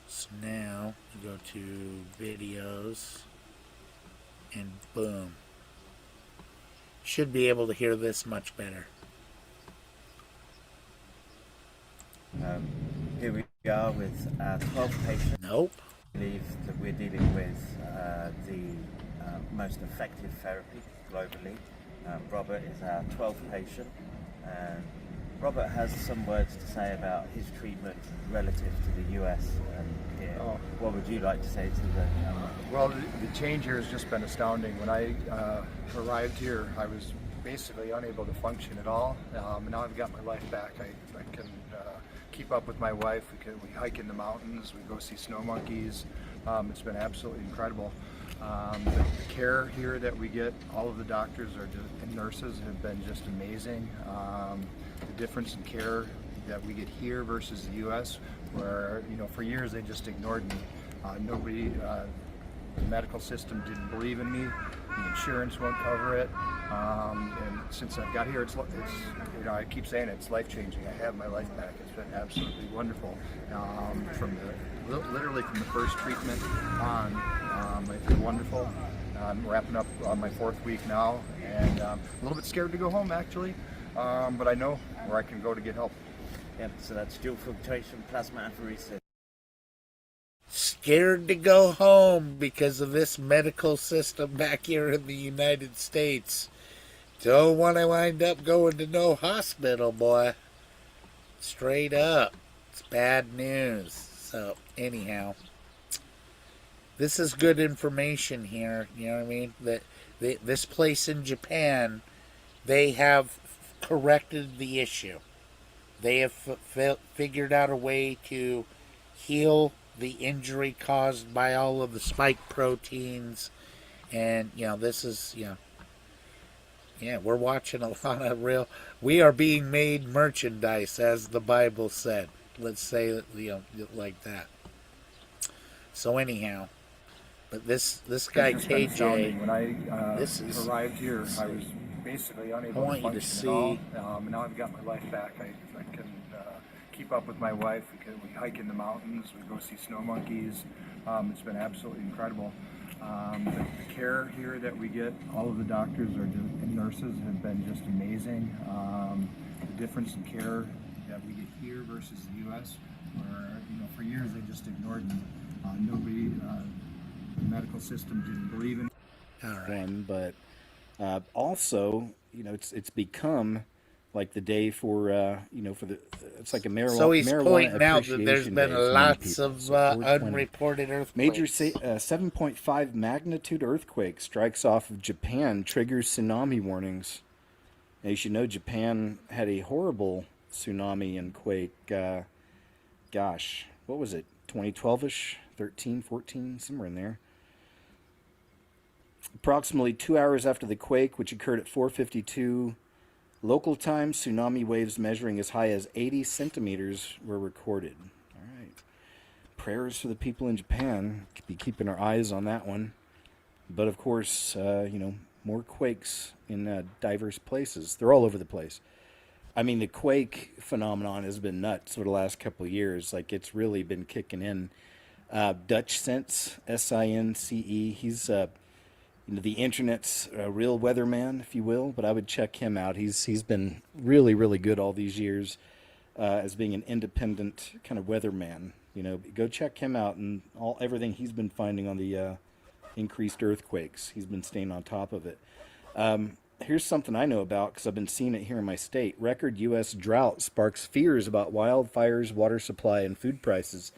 So now, you go to videos, and boom. Should be able to hear this much better. Here we are with 12 patients. Nope. I believe that we're dealing with the most effective therapy globally. Robert is our 12th patient. Robert has some words to say about his treatment relative to the US and here. What would you like to say to the... Well, the change here has just been astounding. When I arrived here, I was basically unable to function at all. Now I've got my life back. I can keep up with my wife. We hike in the mountains. We go see snow monkeys. It's been absolutely incredible. The care here that we get, all of the doctors and nurses have been just amazing. The difference in care that we get here versus the U.S., where for years they just ignored me. Nobody, the medical system didn't believe in me. The insurance won't cover it. And since I've got here, it's I keep saying it's life changing. I have my life back. It's been absolutely wonderful. Literally from the first treatment on, it's been wonderful. I'm wrapping up on my 4th week now, and I'm a little bit scared to go home actually, but I know where I can go to get help. Yep, so that's dual filtration plasma apheresis. Scared to go home because of this medical system back here in the United States. Don't want to wind up going to no hospital, boy. Straight up. It's bad news. So, anyhow. This is good information here. You know what I mean? This place in Japan, they have corrected the issue. They have figured out a way to heal the injury caused by all of the spike proteins. And, this is, we're watching a lot of real... We are being made merchandise, as the Bible said. Let's say it, like that. So anyhow, but this guy KJ... When I arrived here, I was basically unable to function at all. Now I've got my life back. I can keep up with my wife. We hike in the mountains. We go see snow monkeys. It's been absolutely incredible. The care here that we get, all of the doctors and nurses have been just amazing. The difference in care that we get here versus the U.S., where for years they just ignored me. Nobody, the medical system didn't believe in me. All right. But also, it's become like the day for it's like a marijuana. So he's pointing out that there's appreciation been day for many lots people. of So 420. unreported earthquakes. Major 7.5 magnitude earthquake strikes off of Japan, triggers tsunami warnings. Now, you should know Japan had a horrible tsunami and quake. Gosh, what was it? 2012ish, 13, 14, somewhere in there. Approximately 2 hours after the quake, which occurred at 4:52 local time, tsunami waves measuring as high as 80 centimeters were recorded. All right. prayers for the people in Japan. Be keeping our eyes on that one. But of course, more quakes in diverse places. They're all over the place. I mean, the quake phenomenon has been nuts for the last couple of years. Like, it's really been kicking in. Dutch Sense, S-I-N-C-E. He's the internet's real weatherman, if you will. But I would check him out. He's been really, really good all these years as being an independent kind of weatherman. Go check him out and everything he's been finding on the increased earthquakes. He's been staying on top of it. Here's something I know about because I've been seeing it here in my state. Record U.S. drought sparks fears about wildfires, water supply, and food prices.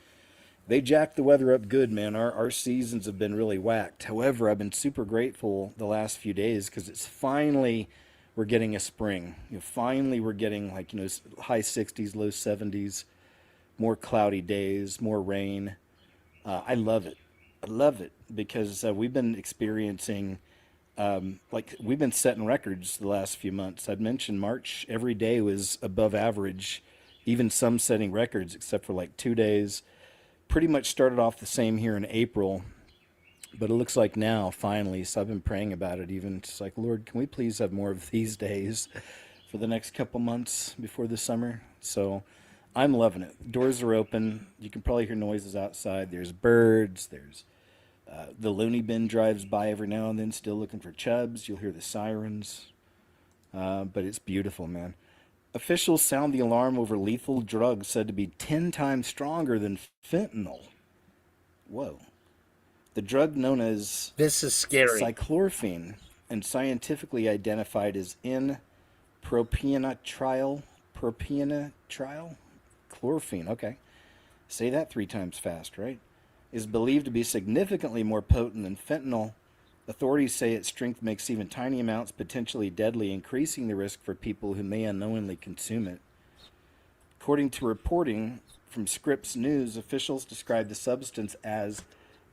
They jacked the weather up good, man. Our seasons have been really whacked. However, I've been super grateful the last few days because it's finally, we're getting a spring. Finally, we're getting high 60s, low 70s, more cloudy days, more rain. I love it. I love it because we've been experiencing, we've been setting records the last few months. I'd mentioned March, every day was above average, even some setting records, except for 2 days. Pretty much started off the same here in April, but it looks like now, finally, so I've been praying about it even. It's like, Lord, can we please have more of these days for the next couple months before the summer? So I'm loving it. Doors are open. You can probably hear noises outside. There's birds. There's the loony bin drives by every now and then, still looking for chubs. You'll hear the sirens. But it's beautiful, man. Officials sound the alarm over lethal drugs said to be 10 times stronger than fentanyl. Whoa. The drug known as This is scary. cyclorphine and scientifically identified as N-propionitril. Chlorphine, okay. Say that 3 times fast, right? Is believed to be significantly more potent than fentanyl. Authorities say its strength makes even tiny amounts potentially deadly, increasing the risk for people who may unknowingly consume it. According to reporting from Scripps News, officials described the substance as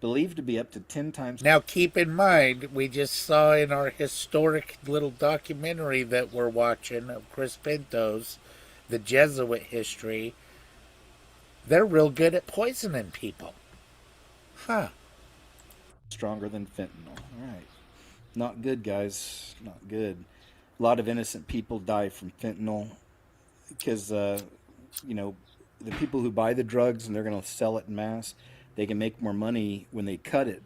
believed to be up to 10 times... Now keep in mind, we just saw in our historic little documentary that we're watching of Chris Pinto's, the Jesuit history, they're real good at poisoning people. Huh. Stronger than fentanyl. All right. Not good, guys. Not good. A lot of innocent people die from fentanyl because, the people who buy the drugs and they're going to sell it in mass, they can make more money when they cut it.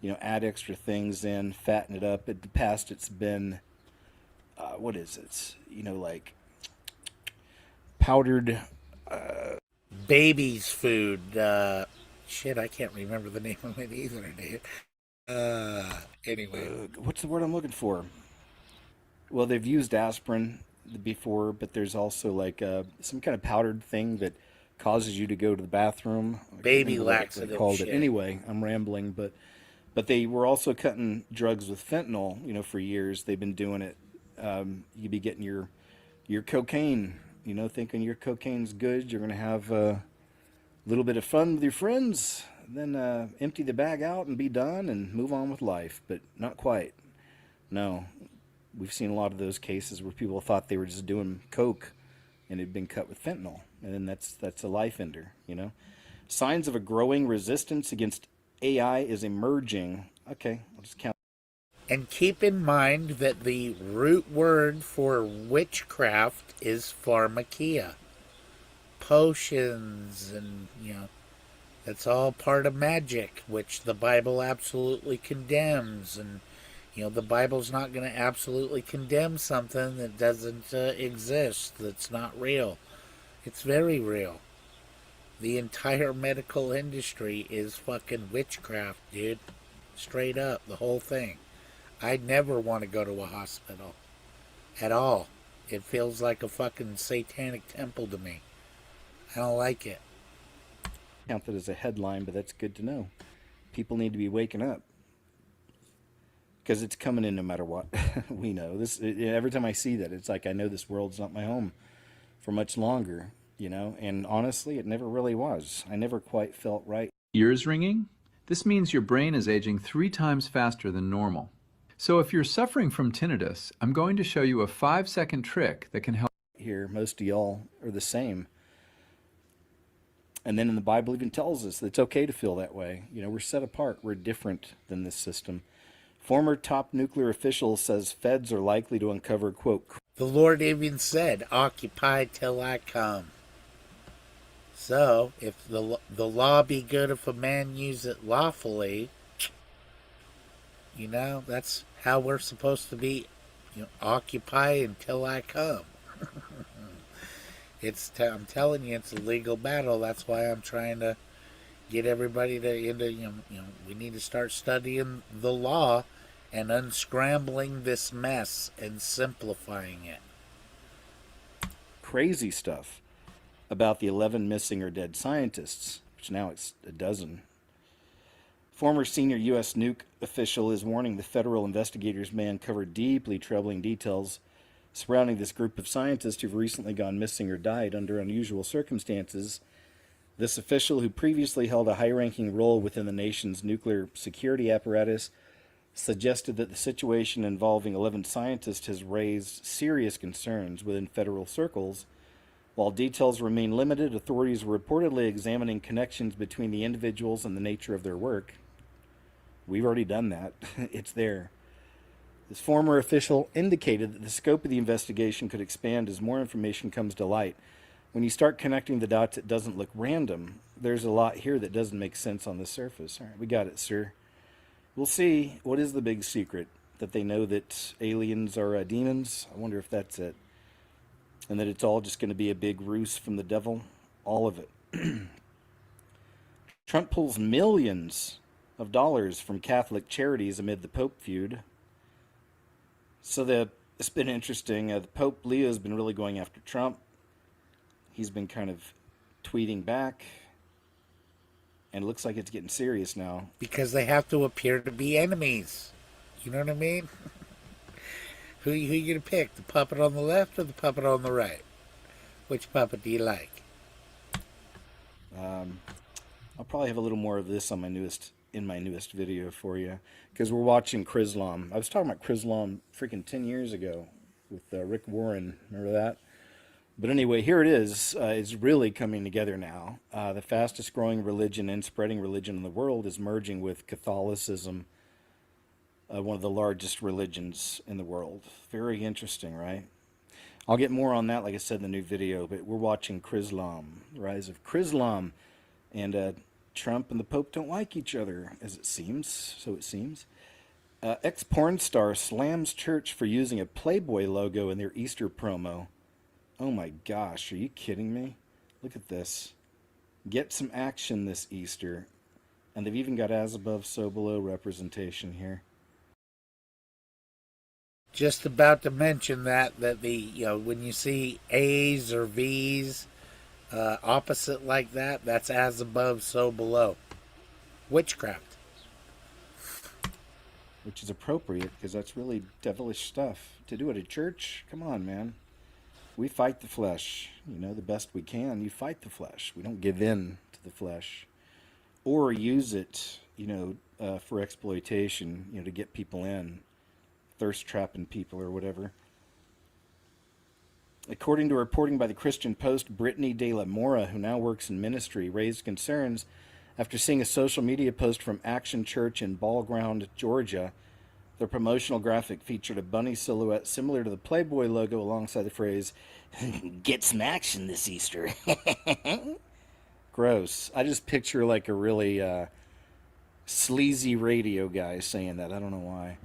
Add extra things in, fatten it up. In the past, it's been, what is it? Powdered... baby's food. Shit, I can't remember the name of it either, dude. Anyway. What's the word I'm looking for? Well, they've used aspirin before, but there's also some kind of powdered thing that causes you to go to the bathroom. Baby laxative called shit. it. Anyway, I'm rambling, but they were also cutting drugs with fentanyl, for years. They've been doing it. You'd be getting your cocaine, thinking your cocaine's good. You're going to have a little bit of fun with your friends, then empty the bag out and be done and move on with life. But not quite. No. We've seen a lot of those cases where people thought they were just doing coke and it had been cut with fentanyl. And then that's a life ender, Signs of a growing resistance against AI is emerging. Okay, I'll just count. And keep in mind that the root word for witchcraft is pharmakia. Potions and, that's all part of magic, which the Bible absolutely condemns. And, the Bible's not going to absolutely condemn something that doesn't exist, that's not real. It's very real. The entire medical industry is fucking witchcraft, dude. Straight up, the whole thing. I'd never want to go to a hospital. At all. It feels like a fucking satanic temple to me. I don't like it. Count that as a headline, but that's good to know. People need to be waking up. Because it's coming in no matter what. We know. Every time I see that, it's like I know this world's not my home for much longer, And honestly, it never really was. I never quite felt right. Ears ringing? This means your brain is aging 3 times faster than normal. So if you're suffering from tinnitus, I'm going to show you a 5-second trick that can help. Here, most of y'all are the same. And then in the Bible even tells us that it's okay to feel that way. We're set apart. We're different than this system. Former top nuclear official says feds are likely to uncover, quote, The Lord even said, occupy till I come. So, if the law be good if a man use it lawfully, that's how we're supposed to be, occupy until I come. I'm telling you, it's a legal battle. That's why I'm trying to get everybody we need to start studying the law and unscrambling this mess and simplifying it. crazy stuff about the 11 missing or dead scientists, which now it's a dozen. Former senior U.S. nuke official is warning the federal investigators may uncover deeply troubling details surrounding this group of scientists who've recently gone missing or died under unusual circumstances. This official, who previously held a high-ranking role within the nation's nuclear security apparatus, suggested that the situation involving 11 scientists has raised serious concerns within federal circles. While details remain limited, authorities are reportedly examining connections between the individuals and the nature of their work. We've already done that. It's there. This former official indicated that the scope of the investigation could expand as more information comes to light. When you start connecting the dots, it doesn't look random. There's a lot here that doesn't make sense on the surface. All right, we got it, sir. We'll see. What is the big secret? That they know that aliens are demons? I wonder if that's it. And that it's all just going to be a big ruse from the devil? All of it. Trump pulls millions of dollars from Catholic charities amid the Pope feud. So it's been interesting. The Pope Leo has been really going after Trump. He's been kind of tweeting back. And it looks like it's getting serious now. Because they have to appear to be enemies. You know what I mean? Who you going to pick? The puppet on the left or the puppet on the right? Which puppet do you like? I'll probably have a little more of this on my newest video for you. Because we're watching Chrislam. I was talking about Chrislam freaking 10 years ago with Rick Warren. Remember that? But anyway, here it is. It's really coming together now. The fastest growing religion and spreading religion in the world is merging with Catholicism, one of the largest religions in the world. Very interesting, right? I'll get more on that, like I said, in the new video, but we're watching Chrislam, the rise of Chrislam. And Trump and the Pope don't like each other, as it seems. So it seems. Ex-porn star slams church for using a Playboy logo in their Easter promo. Oh my gosh, are you kidding me? Look at this. Get some action this Easter. And they've even got as above, so below representation here. Just about to mention that when you see A's or V's opposite like that, that's as above, so below. Witchcraft. Which is appropriate, because that's really devilish stuff. To do it at church? Come on, man. We fight the flesh, the best we can. You fight the flesh. We don't give in to the flesh. Or use it, for exploitation, to get people in. Thirst trapping people or whatever. According to reporting by the Christian Post, Brittany De La Mora, who now works in ministry, raised concerns after seeing a social media post from Action Church in Ball Ground, Georgia. The promotional graphic featured a bunny silhouette similar to the Playboy logo alongside the phrase, "Get some action this Easter." Gross. I just picture like a really sleazy radio guy saying that. I don't know why.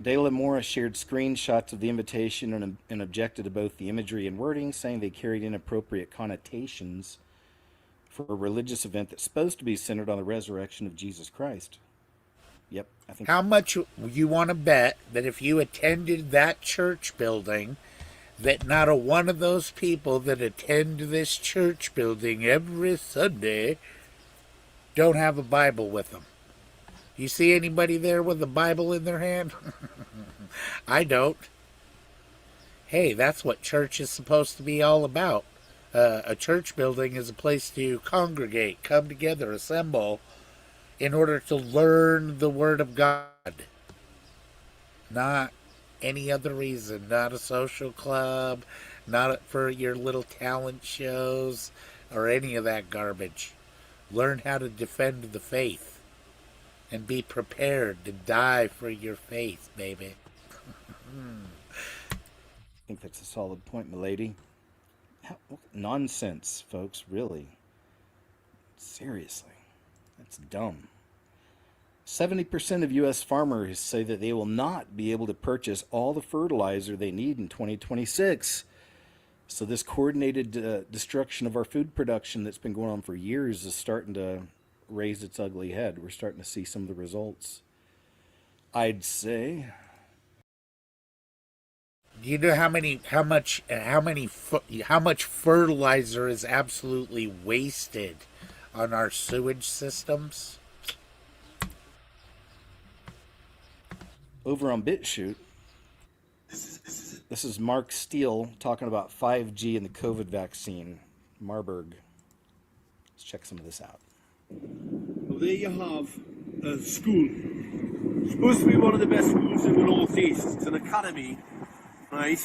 De La Mora shared screenshots of the invitation and objected to both the imagery and wording, saying they carried inappropriate connotations for a religious event that's supposed to be centered on the resurrection of Jesus Christ. Yep, I think. How much you want to bet that if you attended that church building, that not a one of those people that attend this church building every Sunday don't have a Bible with them? You see anybody there with a Bible in their hand? I don't. Hey, that's what church is supposed to be all about. A church building is a place to congregate, come together, assemble, in order to learn the Word of God. Not any other reason. Not a social club, not for your little talent shows, or any of that garbage. Learn how to defend the faith and be prepared to die for your faith, baby. I think that's a solid point, milady. Nonsense, folks, really. Seriously. That's dumb. 70% of U.S. farmers say that they will not be able to purchase all the fertilizer they need in 2026. So this coordinated destruction of our food production that's been going on for years is starting to raise its ugly head. We're starting to see some of the results. I'd say. Do you know how much fertilizer is absolutely wasted on our sewage systems? Over on BitChute, this is Mark Steele talking about 5G and the COVID vaccine. Marburg. Let's check some of this out. Well, there you have a school. It's supposed to be one of the best schools in the Northeast. It's an academy, right?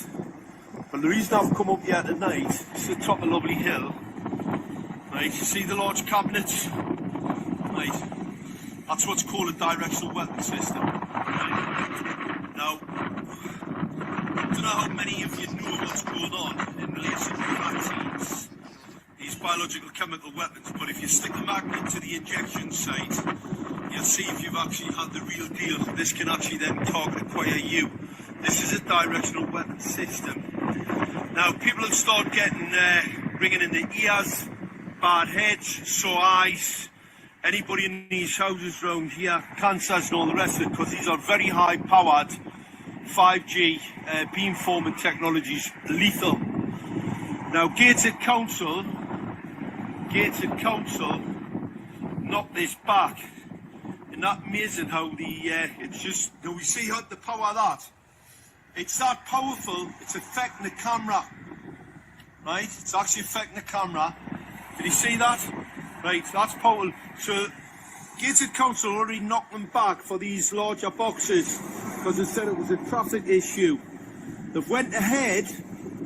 But the reason I've come up here tonight is the top of Lovely Hill. Right, you see the large cabinets? Right, that's what's called a directional weapon system. Right? Now, I don't know how many of you know what's going on in relation to vaccines, these biological chemical weapons, but if you stick a magnet to the injection site, you'll see if you've actually had the real deal. This can actually then target acquire you. This is a directional weapon system. Now, people will start getting, ringing in the ears, bad heads, sore eyes, anybody in these houses around here, cancers and all the rest of it, because these are very high powered 5G beamforming technologies, lethal. Now, Gated Council knocked this back. Isn't that amazing how it's just, do we see how the power of that? It's that powerful, it's affecting the camera, right? It's actually affecting the camera. Did you see that? Right, that's powerful. So, Gated Council already knocked them back for these larger boxes because they said it was a traffic issue. They've went ahead,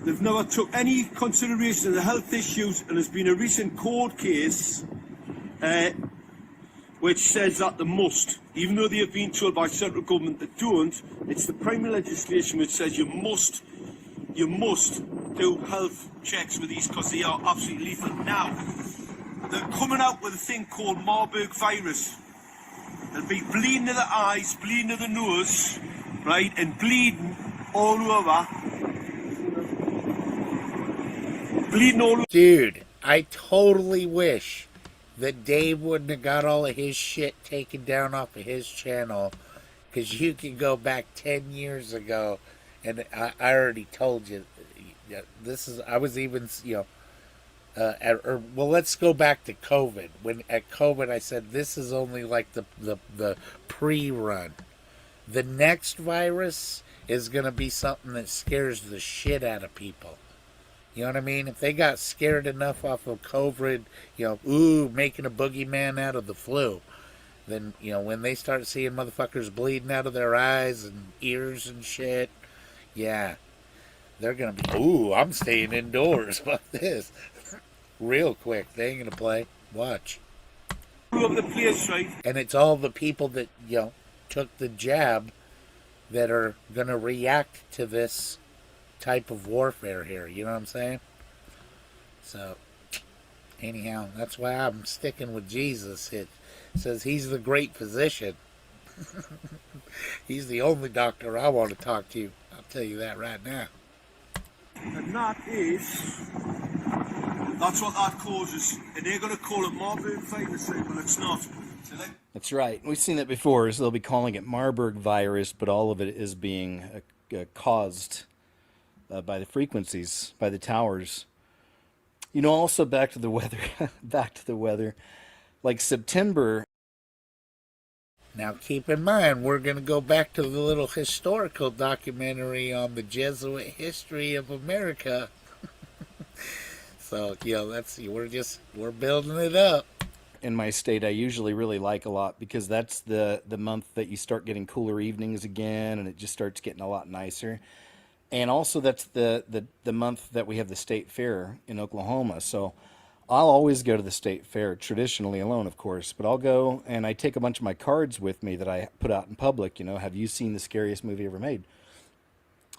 they've never took any consideration of the health issues, and there's been a recent court case which says that they must, even though they have been told by central government they don't. It's the primary legislation which says you must do health checks with these because they are absolutely lethal. Now, they're coming out with a thing called Marburg virus. They'll be bleeding to the eyes, bleeding to the nose, right, and bleeding all over. Bleeding all over. Dude, I totally wish that Dave wouldn't have got all of his shit taken down off of his channel, because you can go back 10 years ago, and I already told you, this is, I was even, well, let's go back to COVID. When at COVID, I said this is only like the pre-run. The next virus is going to be something that scares the shit out of people. You know what I mean? If they got scared enough off of COVID, making a boogeyman out of the flu, then, when they start seeing motherfuckers bleeding out of their eyes and ears and shit, yeah, they're going to be, I'm staying indoors. Fuck this. Real quick. They ain't going to play. Watch. All over the place, right? And it's all the people that, took the jab that are going to react to this type of warfare here. You know what I'm saying? So, anyhow, that's why I'm sticking with Jesus. It says he's the great physician. He's the only doctor I want to talk to. I'll tell you that right now. And that's what that causes. And they're going to call it Marburg virus. Well, it's not. That's right. We've seen that before, so they'll be calling it Marburg virus, but all of it is being caused by the frequencies, by the towers. Also back to the weather, like September. Now keep in mind, we're going to go back to the little historical documentary on the Jesuit history of America. So, we're building it up. In my state, I usually really like a lot because that's the month that you start getting cooler evenings again, and it just starts getting a lot nicer. And also that's the month that we have the state fair in Oklahoma. So I'll always go to the state fair, traditionally alone, of course, but I'll go and I take a bunch of my cards with me that I put out in public. Have you seen the scariest movie ever made?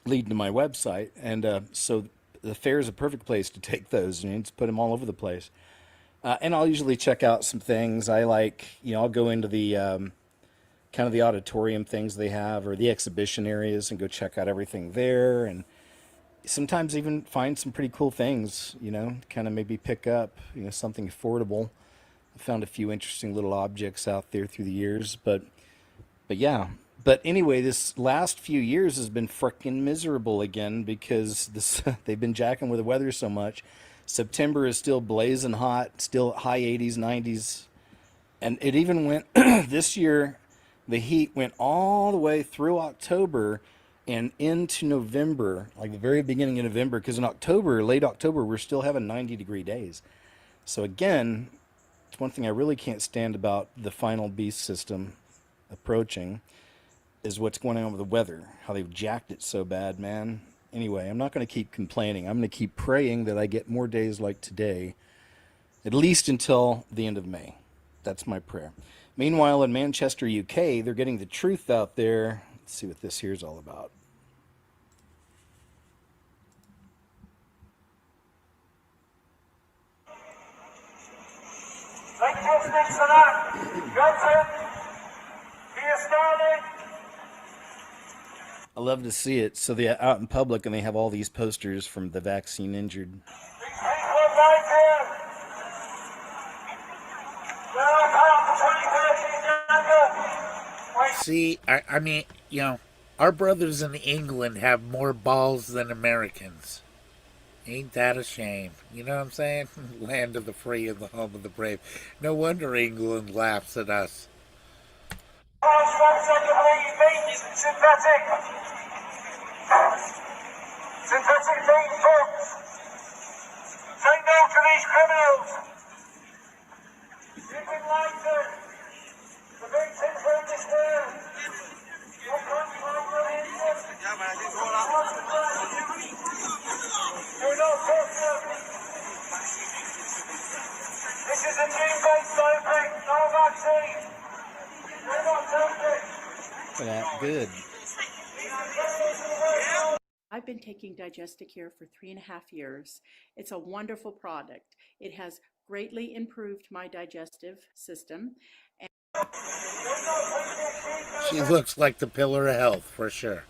Leading to my website. And so the fair is a perfect place to take those and just put them all over the place. And I'll usually check out some things I like. I'll go into the kind of the auditorium things they have or the exhibition areas and go check out everything there. And sometimes even find some pretty cool things, kind of maybe pick up, something affordable. I found a few interesting little objects out there through the years, but yeah. But anyway, this last few years has been frickin' miserable again because they've been jacking with the weather so much. September is still blazing hot, still high 80s, 90s. And it even went, this year, the heat went all the way through October and into November, like the very beginning of November, because in October, late October, we're still having 90-degree days. So again, it's one thing I really can't stand about the final beast system approaching is what's going on with the weather, how they've jacked it so bad, man. Anyway, I'm not going to keep complaining. I'm going to keep praying that I get more days like today, at least until the end of May. That's my prayer. Meanwhile, in Manchester, UK, they're getting the truth out there. Let's see what this here's all about. I love to see it. So they're out in public and they have all these posters from the vaccine injured. See, I mean, our brothers in England have more balls than Americans. Ain't that a shame? You know what I'm saying? Land of the free and the home of the brave. No wonder England laughs at us. Synthetic meat drugs. Say no to these criminals. You can like them. The victims will despair. You can't find the interest. Do not touch them. This is a gene-based doping, no vaccine. Do not touch it. Look at that, good. I've been taking Digesticare for 3.5 years. It's a wonderful product. It has greatly improved my digestive system. She looks like the pillar of health, for sure.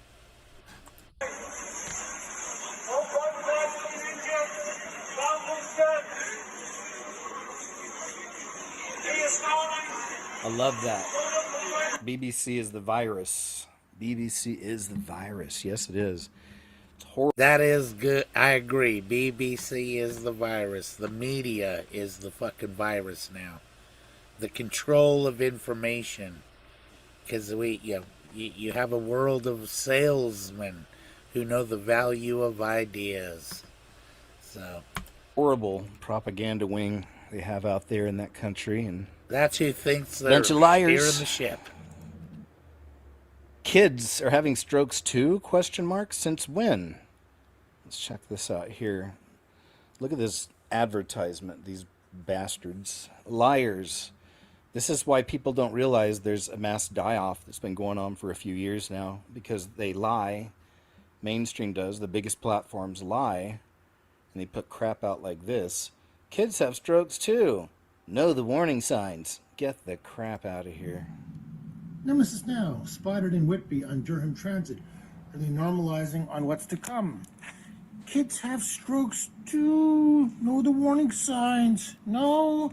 I love that. BBC is the virus. BBC is the virus. Yes, it is. It's horrible. That is good. I agree. BBC is the virus. The media is the fucking virus now. The control of information. Because you have a world of salesmen who know the value of ideas. So horrible propaganda wing they have out there in that country, and that's who thinks they're bunch of liars steering the ship. Kids are having strokes too? ? Since when? Let's check this out here. Look at this advertisement. These bastards, liars. This is why people don't realize there's a mass die-off that's been going on for a few years now, because they lie. Mainstream does. The biggest platforms lie, and they put crap out like this. Kids have strokes too. Know the warning signs. Get the crap out of here. Nemesis now, spotted in Whitby on Durham Transit. Are they normalizing on what's to come? Kids have strokes too. Know the warning signs. No,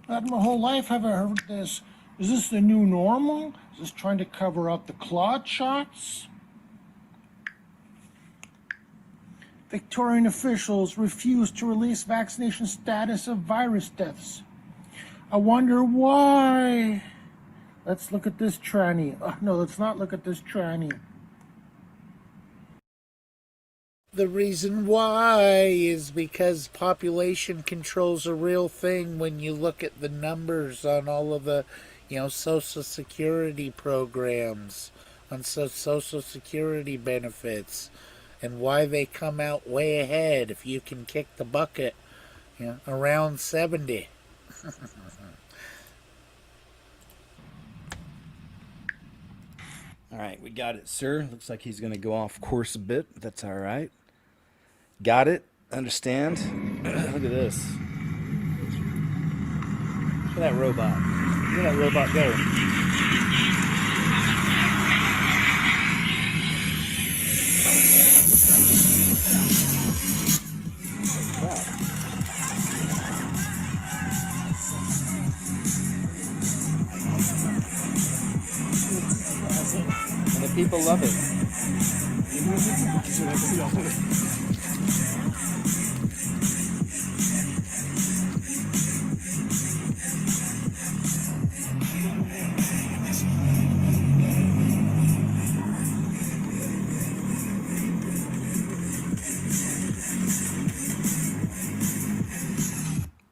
not my whole life have I heard this. Is this the new normal? Is this trying to cover up the clot shots? Victorian officials refuse to release vaccination status of virus deaths. I wonder why. Let's look at this tranny. No, let's not look at this tranny. The reason why is because population control's a real thing when you look at the numbers on all of the, Social Security programs, on Social Security benefits, and why they come out way ahead if you can kick the bucket, Yeah, around 70. All right, we got it, sir. Looks like he's going to go off course a bit. But that's all right. Got it. Understand. Look at this. Look at that robot. Look at that robot go. And the people love it.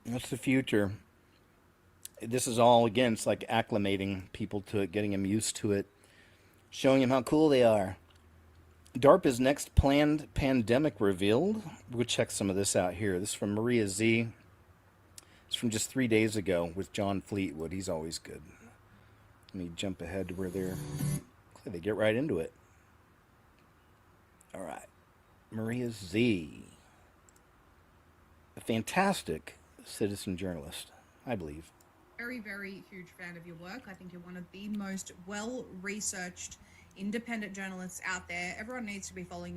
That's the future. This is all, again, it's like acclimating people to it, getting them used to it, showing them how cool they are. DARPA's next planned pandemic revealed. We'll check some of this out here. This is from Maria Z. It's from just 3 days ago with John Fleetwood. He's always good. Let me jump ahead to where they get right into it. All right. Maria Z. A fantastic citizen journalist, I believe. Very, very huge fan of your work. I think you're one of the most well-researched independent journalists out there. Everyone needs to be following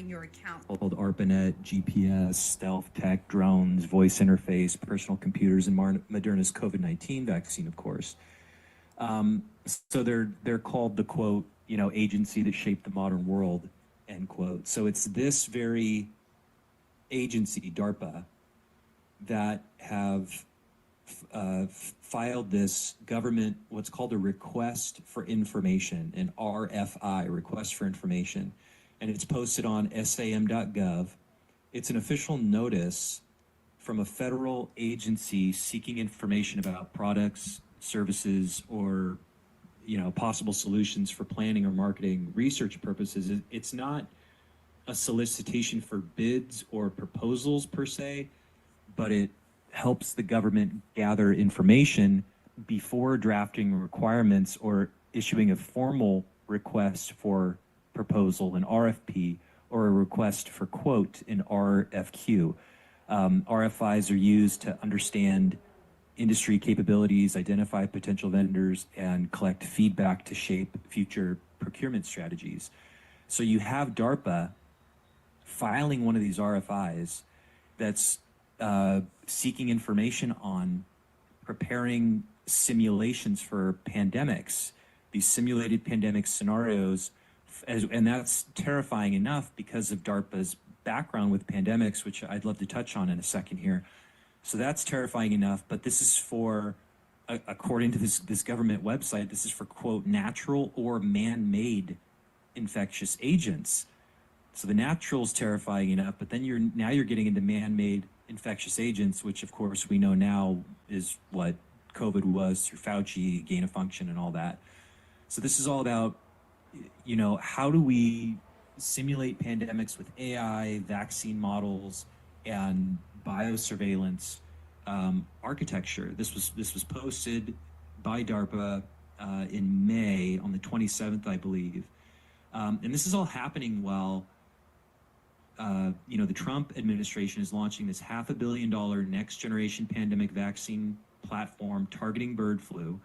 your account. Called ARPANET, GPS, stealth tech, drones, voice interface, personal computers, and Moderna's COVID-19 vaccine, of course. So they're called the quote, agency that shaped the modern world, end quote. So it's this very agency, DARPA, that have filed this government, what's called a request for information, an RFI, request for information, and it's posted on sam.gov. It's an official notice from a federal agency seeking information about products, services, or possible solutions for planning or marketing research purposes. It's not a solicitation for bids or proposals per se, but it helps the government gather information before drafting requirements or issuing a formal request for proposal, an RFP, or a request for quote, an RFQ. RFIs are used to understand industry capabilities, identify potential vendors, and collect feedback to shape future procurement strategies. So you have DARPA filing one of these RFIs that's seeking information on preparing simulations for pandemics, these simulated pandemic scenarios, and that's terrifying enough because of DARPA's background with pandemics, which I'd love to touch on in a second here. So that's terrifying enough, but this is for, according to this government website, this is for, quote, natural or man-made infectious agents. So the natural is terrifying enough, but then you're getting into man-made infectious agents, which of course we know now is what COVID was through Fauci, gain of function, and all that. So this is all about, how do we simulate pandemics with AI, vaccine models, and biosurveillance architecture. This was posted by DARPA in May on the 27th, I believe, and this is all happening while the Trump administration is launching this $500 million next generation pandemic vaccine platform targeting bird flu,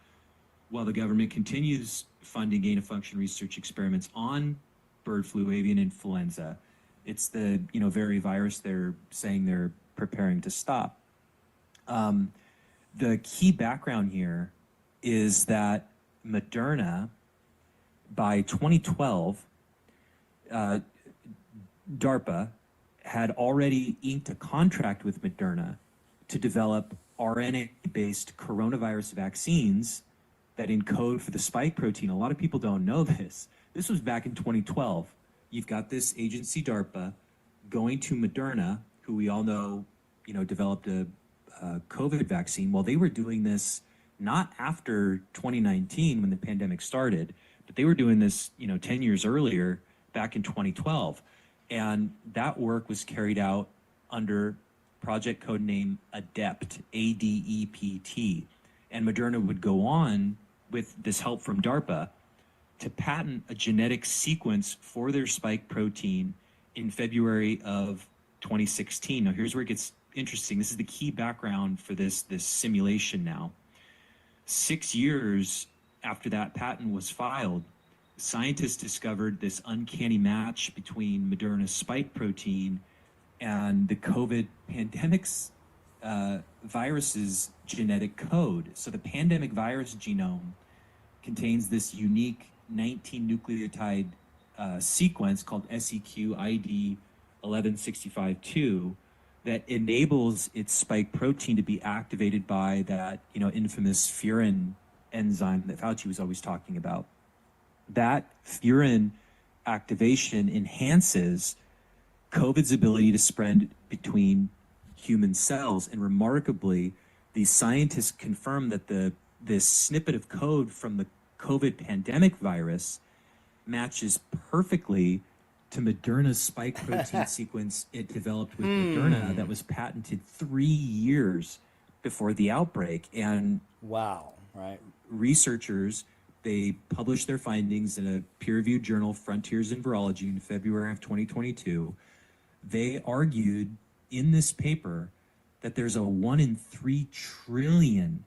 while the government continues funding gain of function research experiments on bird flu, avian influenza. It's the very virus they're saying they're preparing to stop. The key background here is that Moderna, by 2012, DARPA had already inked a contract with Moderna to develop RNA-based coronavirus vaccines that encode for the spike protein. A lot of people don't know this. This was back in 2012. You've got this agency, DARPA, going to Moderna, who we all know, developed a COVID vaccine. Well, they were doing this not after 2019 when the pandemic started, but they were doing this, 10 years earlier, back in 2012. And that work was carried out under project code name ADEPT, A-D-E-P-T. And Moderna would go on with this help from DARPA to patent a genetic sequence for their spike protein in February of 2016. Now, here's where it gets interesting. This is the key background for this simulation now. 6 years after that patent was filed, scientists discovered this uncanny match between Moderna's spike protein and the COVID pandemic's virus's genetic code. So the pandemic virus genome contains this unique 19 nucleotide sequence called SEQ-ID 1165-2 that enables its spike protein to be activated by that, infamous furin enzyme that Fauci was always talking about. That furin activation enhances COVID's ability to spread between human cells. And remarkably, these scientists confirm that this snippet of code from the COVID pandemic virus matches perfectly to Moderna's spike protein sequence it developed with Moderna that was patented 3 years before the outbreak. And wow, right? Researchers, they published their findings in a peer-reviewed journal, Frontiers in Virology, in February of 2022. They argued in this paper that there's a 1 in 3 trillion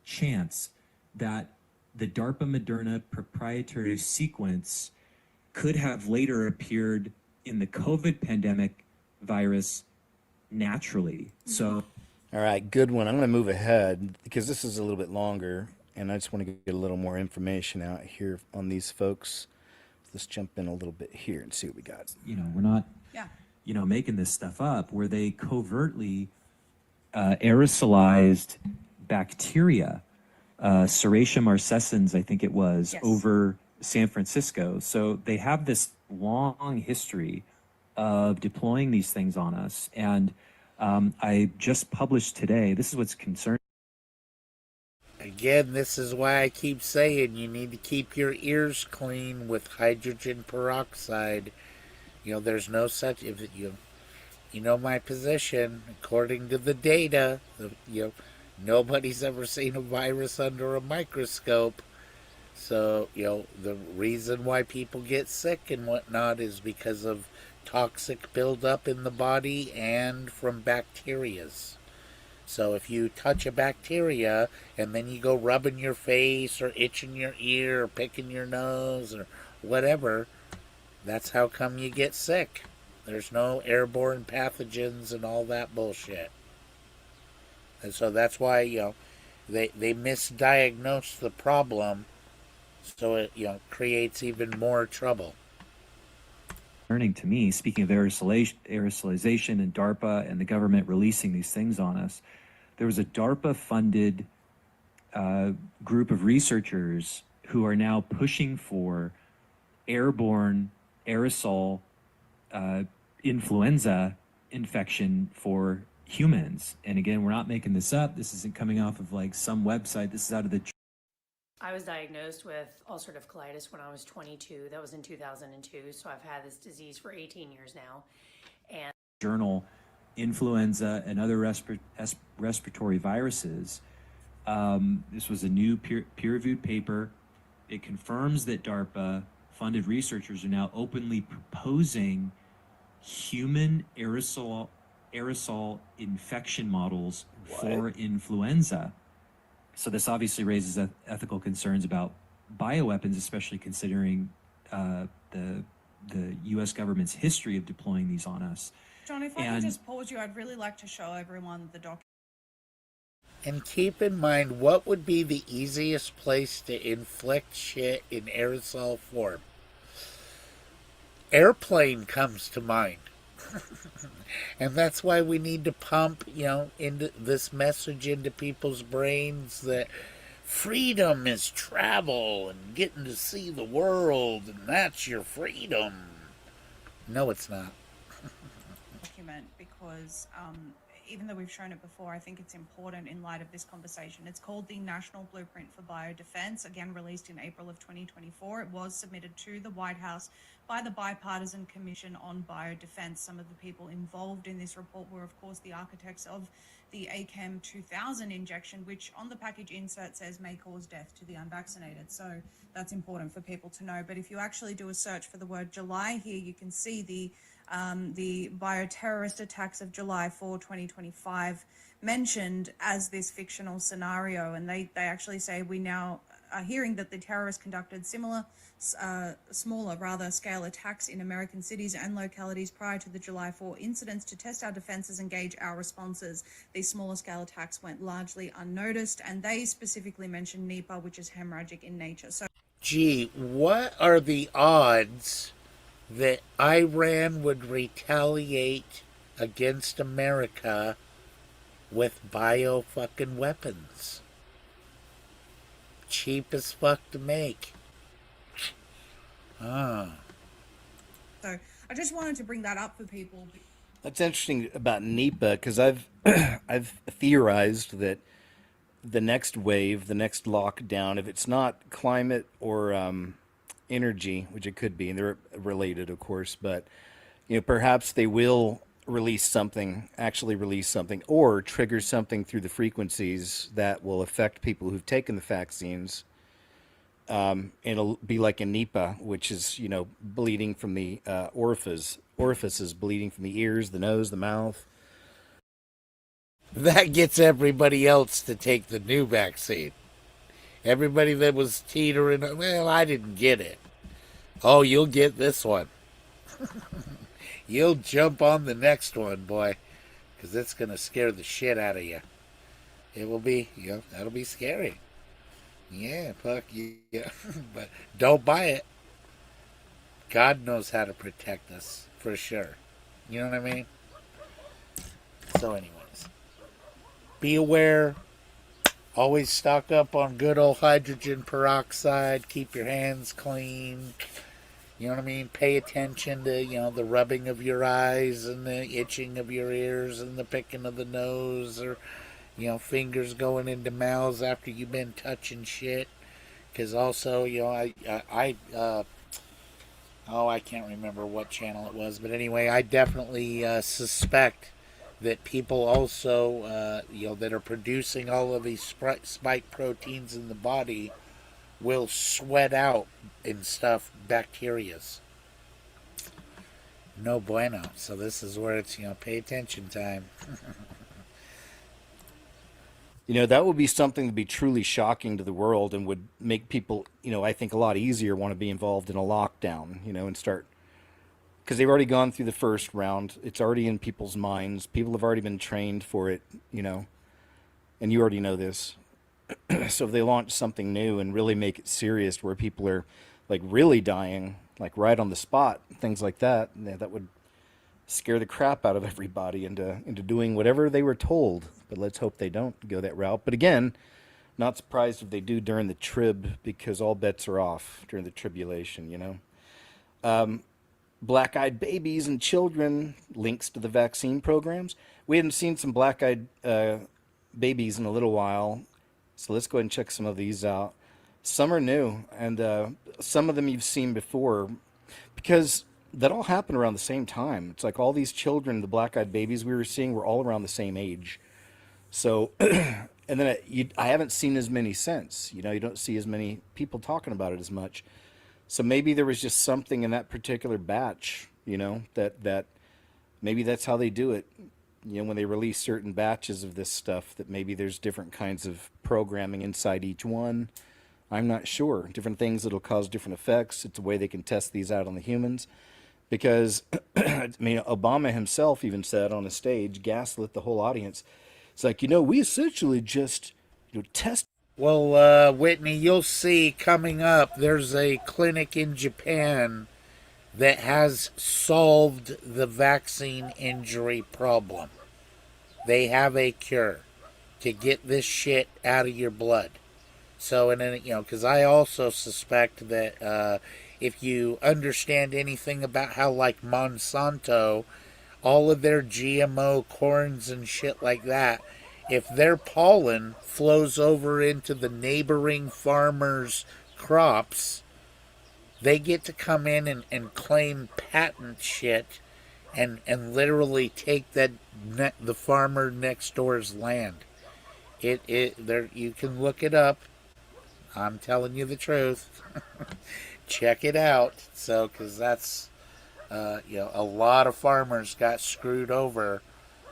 chance that the DARPA Moderna proprietary sequence could have later appeared in the COVID pandemic virus naturally. So, all right, good one. I'm going to move ahead because this is a little bit longer, and I just want to get a little more information out here on these folks. Let's jump in a little bit here and see what we got. We're not, making this stuff up, where they covertly aerosolized bacteria, Serratia marcescens, I think it was, over San Francisco. So they have this long history of deploying these things on us. And I just published today, this is what's concerning. Again, this is why I keep saying you need to keep your ears clean with hydrogen peroxide. There's no such, if you know my position, according to the data, nobody's ever seen a virus under a microscope. So, the reason why people get sick and whatnot is because of toxic buildup in the body and from bacterias. So if you touch a bacteria and then you go rubbing your face or itching your ear or picking your nose or whatever, that's how come you get sick. There's no airborne pathogens and all that bullshit. And so that's why, they misdiagnose the problem, so it, creates even more trouble. Learning to me, speaking of aerosolization and DARPA and the government releasing these things on us, there was a DARPA-funded group of researchers who are now pushing for airborne aerosol influenza infection for humans. And again, we're not making this up. This isn't coming off of like some website. This is out of the... I was diagnosed with ulcerative colitis when I was 22. That was in 2002. So I've had this disease for 18 years now. And journal, influenza and other respiratory viruses. This was a new peer-reviewed paper. It confirms that DARPA-funded researchers are now openly proposing human aerosol infection models for influenza. So this obviously raises ethical concerns about bioweapons, especially considering the U.S. government's history of deploying these on us. John, if I could just pause you, I'd really like to show everyone the document. And keep in mind, what would be the easiest place to inflict shit in aerosol form? Airplane comes to mind. And that's why we need to pump, into this message into people's brains that freedom is travel and getting to see the world, and that's your freedom. No, it's not. Document because even though we've shown it before, I think it's important in light of this conversation. It's called the National Blueprint for Biodefense, again released in April of 2024. It was submitted to the White House by the Bipartisan Commission on Biodefense. Some of the people involved in this report were, of course, the architects of the ACAM 2000 injection, which on the package insert says may cause death to the unvaccinated. So that's important for people to know. But if you actually do a search for the word July here, you can see the bioterrorist attacks of July 4, 2025 mentioned as this fictional scenario. And they actually say we now are hearing that the terrorists conducted similar, smaller scale attacks in American cities and localities prior to the July 4 incidents to test our defenses and gauge our responses. These smaller scale attacks went largely unnoticed, and they specifically mentioned Nipah, which is hemorrhagic in nature. So, gee, what are the odds that Iran would retaliate against America with bio-fucking weapons? Cheap as fuck to make. So I just wanted to bring that up for people. That's interesting about Nipah, because I've I've theorized that the next wave, the next lockdown, if it's not climate or energy, which it could be, and they're related, of course, but perhaps they will actually release something, or trigger something through the frequencies that will affect people who've taken the vaccines. And it'll be like a Nipah, which is, bleeding from the orifices, bleeding from the ears, the nose, the mouth. That gets everybody else to take the new vaccine. Everybody that was teetering, well, I didn't get it. Oh, you'll get this one. You'll jump on the next one, boy, because it's going to scare the shit out of you. It will be, that'll be scary. Yeah, fuck yeah. But don't buy it. God knows how to protect us, for sure. You know what I mean? So anyways, be aware. Always stock up on good old hydrogen peroxide. Keep your hands clean. You know what I mean? Pay attention to, the rubbing of your eyes and the itching of your ears and the picking of the nose, or, fingers going into mouths after you've been touching shit. Because also, I can't remember what channel it was, but anyway, I definitely suspect that people also, that are producing all of these spike proteins in the body will sweat out and stuff bacterias. No bueno. So this is where it's, pay attention time. That would be something to be truly shocking to the world, and would make people, I think a lot easier want to be involved in a lockdown, and start, because they've already gone through the first round. It's already in people's minds. People have already been trained for it, and you already know this. So if they launch something new and really make it serious, where people are like really dying, like right on the spot, things like that, that would scare the crap out of everybody into doing whatever they were told. But let's hope they don't go that route. But again, not surprised if they do during the trib, because all bets are off during the tribulation, Black-eyed babies and children, links to the vaccine programs. We hadn't seen some black-eyed babies in a little while, so let's go ahead and check some of these out. Some are new, and some of them you've seen before, because that all happened around the same time. It's like all these children, the black-eyed babies we were seeing, were all around the same age. So, and then I haven't seen as many since. You don't see as many people talking about it as much. So maybe there was just something in that particular batch, that maybe that's how they do it. When they release certain batches of this stuff, that maybe there's different kinds of programming inside each one. I'm not sure. Different things that'll cause different effects. It's a way they can test these out on the humans. Because, Obama himself even said on a stage, gaslit the whole audience. It's like, we essentially just test. Well, Whitney, you'll see coming up, there's a clinic in Japan that has solved the vaccine injury problem. They have a cure to get this shit out of your blood. So, and then, because I also suspect that if you understand anything about how, like, Monsanto all of their GMO corns and shit like that, if their pollen flows over into the neighboring farmers' crops, they get to come in and claim patent shit and literally take the farmer next door's land. It there, you can look it up. I'm telling you the truth. Check it out. So, because that's a lot of farmers got screwed over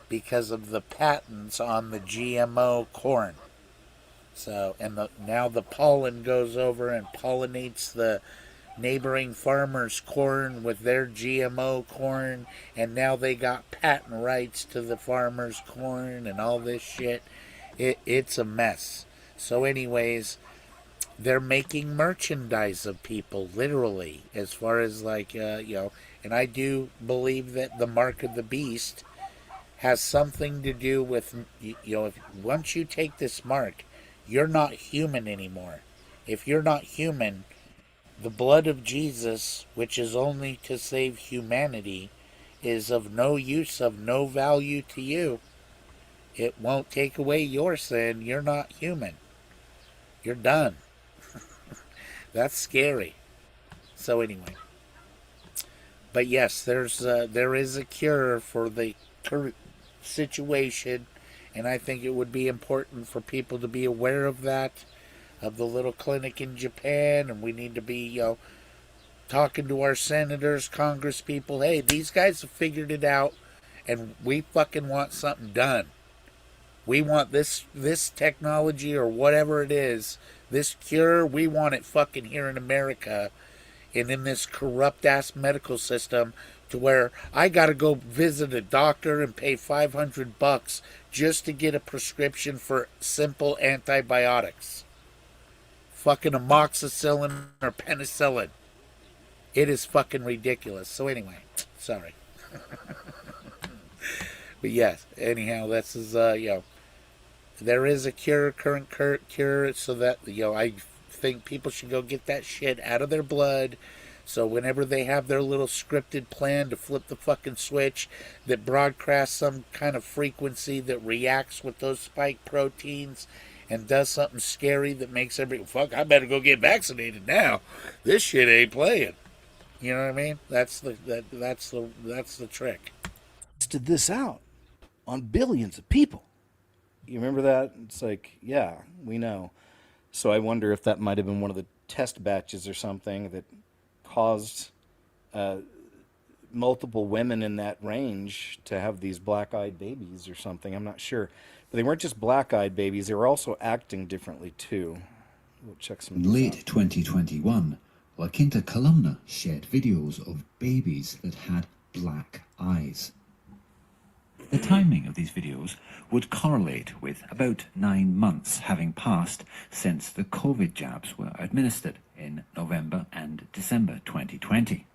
because of the patents on the GMO corn. So, and now the pollen goes over and pollinates the neighboring farmers' corn with their GMO corn, and now they got patent rights to the farmers' corn and all this shit. It's a mess. So, anyways, they're making merchandise of people, literally, as far as and I do believe that the mark of the beast has something to do with, once you take this mark, you're not human anymore. If you're not human, the blood of Jesus, which is only to save humanity, is of no use, of no value to you. It won't take away your sin. You're not human. You're done. That's scary. So anyway, but yes, there is a cure for the current situation, and I think it would be important for people to be aware of that, of the little clinic in Japan, and we need to be talking to our senators, congress people. Hey, these guys have figured it out, and we fucking want something done. We want this technology or whatever it is, this cure. We want it fucking here in America, and in this corrupt ass medical system, to where I gotta go visit a doctor and pay $500 just to get a prescription for simple antibiotics. Fucking amoxicillin or penicillin. It is fucking ridiculous. So anyway, sorry. But yes, anyhow, this is there is a current cure, so that I think people should go get that shit out of their blood. So whenever they have their little scripted plan to flip the fucking switch that broadcasts some kind of frequency that reacts with those spike proteins and does something scary that makes everybody, fuck, I better go get vaccinated now. This shit ain't playing. You know what I mean? That's the trick. Tested this out on billions of people. You remember that? It's like, yeah, we know. So I wonder if that might have been one of the test batches or something that caused multiple women in that range to have these black-eyed babies or something. I'm not sure. But they weren't just black-eyed babies. They were also acting differently, too. We'll check some of In these late out. 2021, La Quinta Columna shared videos of babies that had black eyes. The timing of these videos would correlate with about 9 months having passed since the COVID jabs were administered in November and December 2020.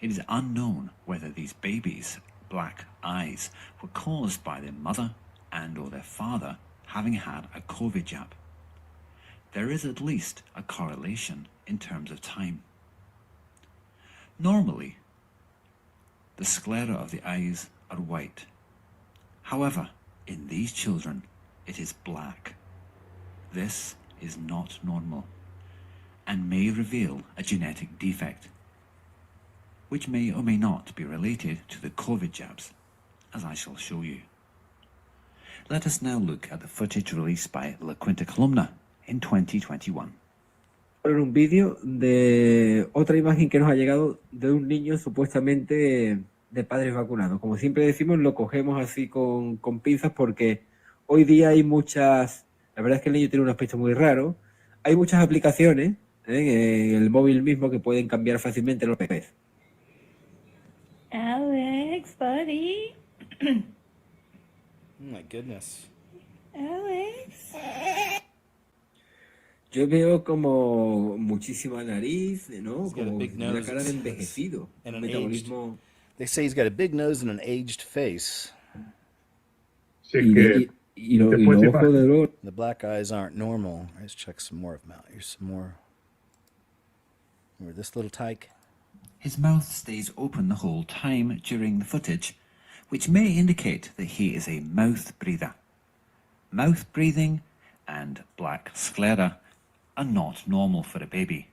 It is unknown whether these babies' black eyes were caused by their mother and or their father having had a COVID jab. There is at least a correlation in terms of time. Normally, the sclera of the eyes are white. However, in these children, it is black. This is not normal and may reveal a genetic defect, which may or may not be related to the COVID jabs, as I shall show you. Let us now look at the footage released by La Quinta Columna in 2021. Un vídeo de otra imagen que nos ha llegado de un niño supuestamente de padres vacunados. Como siempre decimos, lo cogemos así con pinzas porque hoy día hay muchas, la verdad es que el niño tiene un aspecto muy raro, hay muchas aplicaciones en el móvil mismo que pueden cambiar fácilmente los bebés. Alex, buddy. Oh my goodness. Alex. Yo veo como muchísima nariz, ¿no? He's got a Como big una nose cara de envejecido. and Un an aged. metabolismo. They say he's got a big nose and an aged face. Y los ojos de oro. The black eyes aren't normal. Let's check some more of them out. Here's some more. Remember this little tyke? His mouth stays open the whole time during the footage, which may indicate that he is a mouth breather. Mouth breathing and black sclera are not normal for a baby.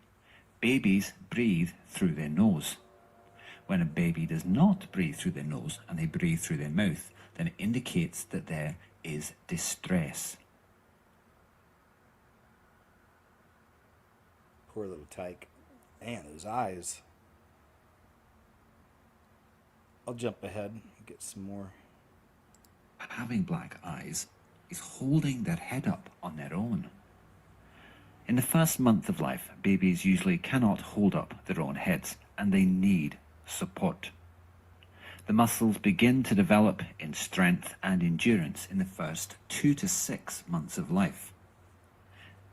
Babies breathe through their nose. When a baby does not breathe through their nose and they breathe through their mouth, then it indicates that there is distress. Poor little tyke. Man, those eyes. I'll jump ahead and get some more. Having black eyes is holding their head up on their own. In the first month of life, babies usually cannot hold up their own heads and they need support. The muscles begin to develop in strength and endurance in the first 2 to 6 months of life.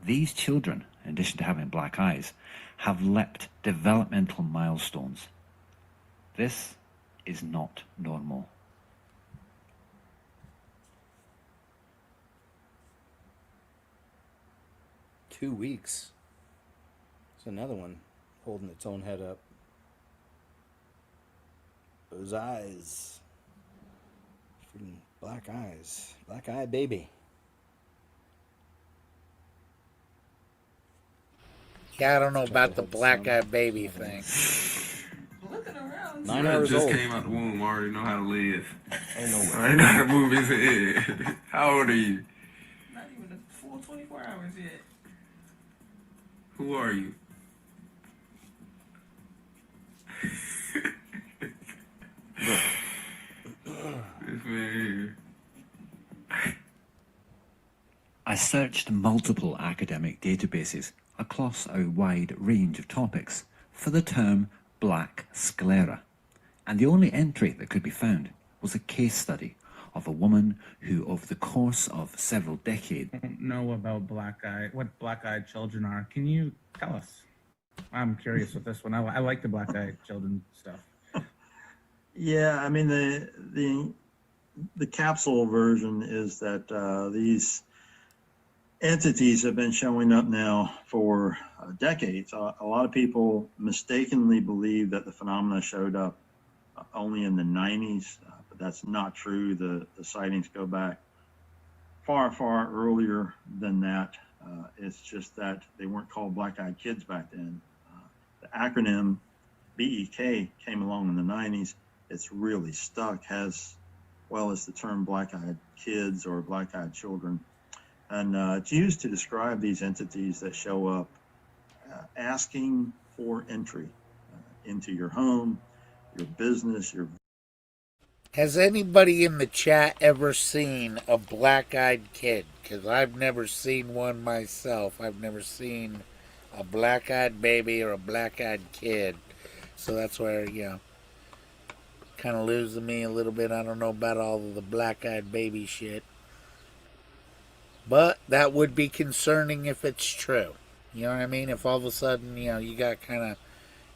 These children, in addition to having black eyes, have leapt developmental milestones. This is not normal. Two weeks. There's another one holding its own head up. Those eyes. Freaking black eyes. Black eye baby. Yeah, I don't know about the black-eyed baby thing. 9 hours just old. Came out the womb, already know how to live. I know. I know how to move his head. How old are you? Not even a full 24 hours yet. Who are you? This man here. I searched multiple academic databases across a wide range of topics for the term black sclera, and the only entry that could be found was a case study of a woman who, over the course of several decades, I don't know about what black-eyed children are. Can you tell us? I'm curious with this one. I like the black-eyed children stuff. Yeah, I mean the capsule version is that these entities have been showing up now for decades. A lot of people mistakenly believe that the phenomena showed up only in the 90s, but that's not true. The sightings go back far, far earlier than that. It's just that they weren't called black-eyed kids back then. The acronym BEK came along in the 90s. It's really stuck, as well as the term black-eyed kids or black-eyed children. And it's used to describe these entities that show up asking for entry into your home, your business, your... Has anybody in the chat ever seen a black-eyed kid? Because I've never seen one myself. I've never seen a black-eyed baby or a black-eyed kid. So that's where, kind of losing me a little bit. I don't know about all of the black-eyed baby shit. But that would be concerning if it's true. You know what I mean? If all of a sudden, you got kind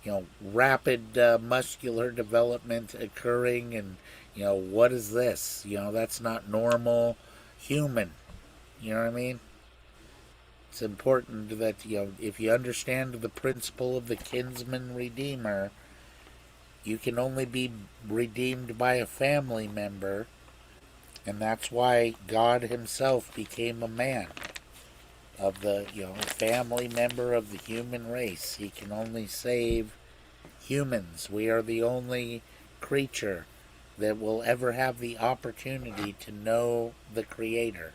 of, rapid muscular development occurring and, what is this? That's not normal human. You know what I mean? It's important that, if you understand the principle of the kinsman redeemer, you can only be redeemed by a family member. And that's why God himself became a man of the, family member of the human race. He can only save humans. We are the only creature that will ever have the opportunity to know the Creator.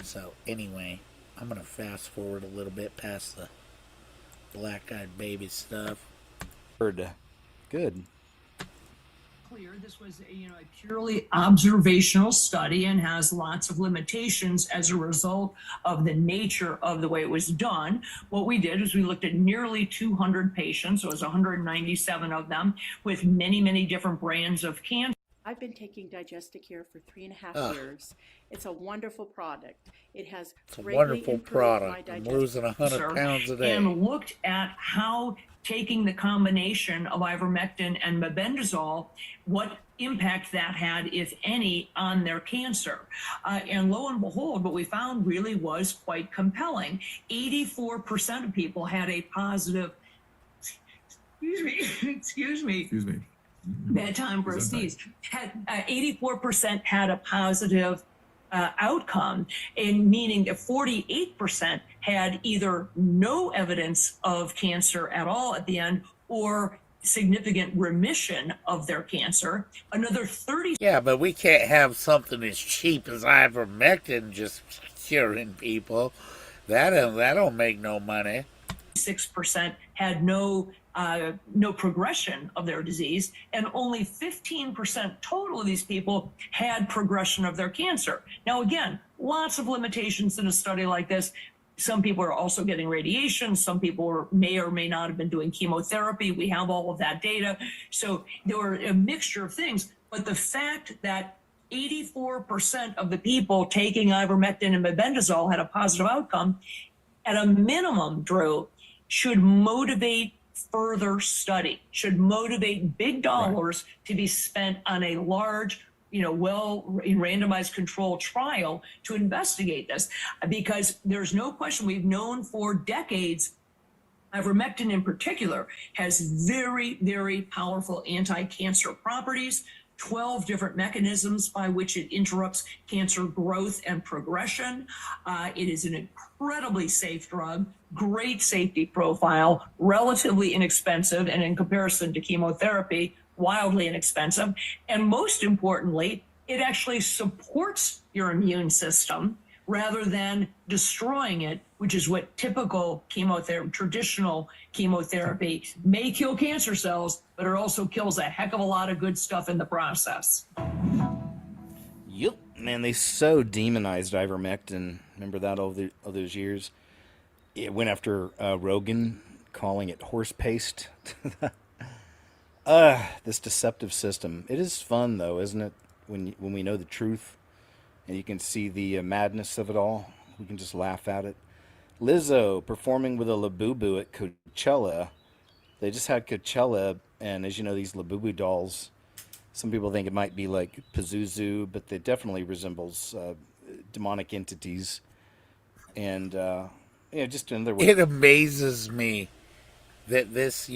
So, anyway, I'm going to fast forward a little bit past the black-eyed baby stuff. Good. Clear. This was a purely observational study and has lots of limitations as a result of the nature of the way it was done. What we did is we looked at nearly 200 patients, so it was 197 of them, with many, many different brands of cancer. I've been taking Digesticare for 3.5 years. It's a wonderful product. It has greatly improved my digestive. I'm losing 100 pounds a day. And looked at how taking the combination of ivermectin and mebendazole, what impact that had, if any, on their cancer. And lo and behold, what we found really was quite compelling. 84% of people had a positive excuse me, Excuse me. bedtime for Is that Steve's had 84% had a positive outcome, and meaning that 48% had either no evidence of cancer at all at the end or significant remission of their cancer. Another 30 Yeah, but we can't have something as cheap as ivermectin just curing people. That don't make no money. 6% had no progression of their disease, and only 15% total of these people had progression of their cancer. Now, again, lots of limitations in a study like this. Some people are also getting radiation. Some people may or may not have been doing chemotherapy. We have all of that data. So there were a mixture of things. But the fact that 84% of the people taking ivermectin and mebendazole had a positive outcome, at a minimum, Drew, should motivate further study, should motivate big dollars to be spent on a large, well randomized controlled trial to investigate this. Because there's no question, we've known for decades, ivermectin in particular has very, very powerful anti-cancer properties. 12 different mechanisms by which it interrupts cancer growth and progression. It is an incredibly safe drug, great safety profile, relatively inexpensive, and in comparison to chemotherapy, wildly inexpensive. And most importantly, it actually supports your immune system rather than destroying it, which is what typical chemotherapy, traditional chemotherapy, may kill cancer cells, but it also kills a heck of a lot of good stuff in the process. Yep, man, they so demonized ivermectin. Remember that all those years? It went after Rogan, calling it horse paste. This deceptive system. It is fun, though, isn't it? When we know the truth, and you can see the madness of it all. We can just laugh at it. Lizzo performing with a Labubu at Coachella. They just had Coachella, and as you know, these Labubu dolls, some people think it might be like Pazuzu, but it definitely resembles demonic entities. And, just another way. It amazes me that this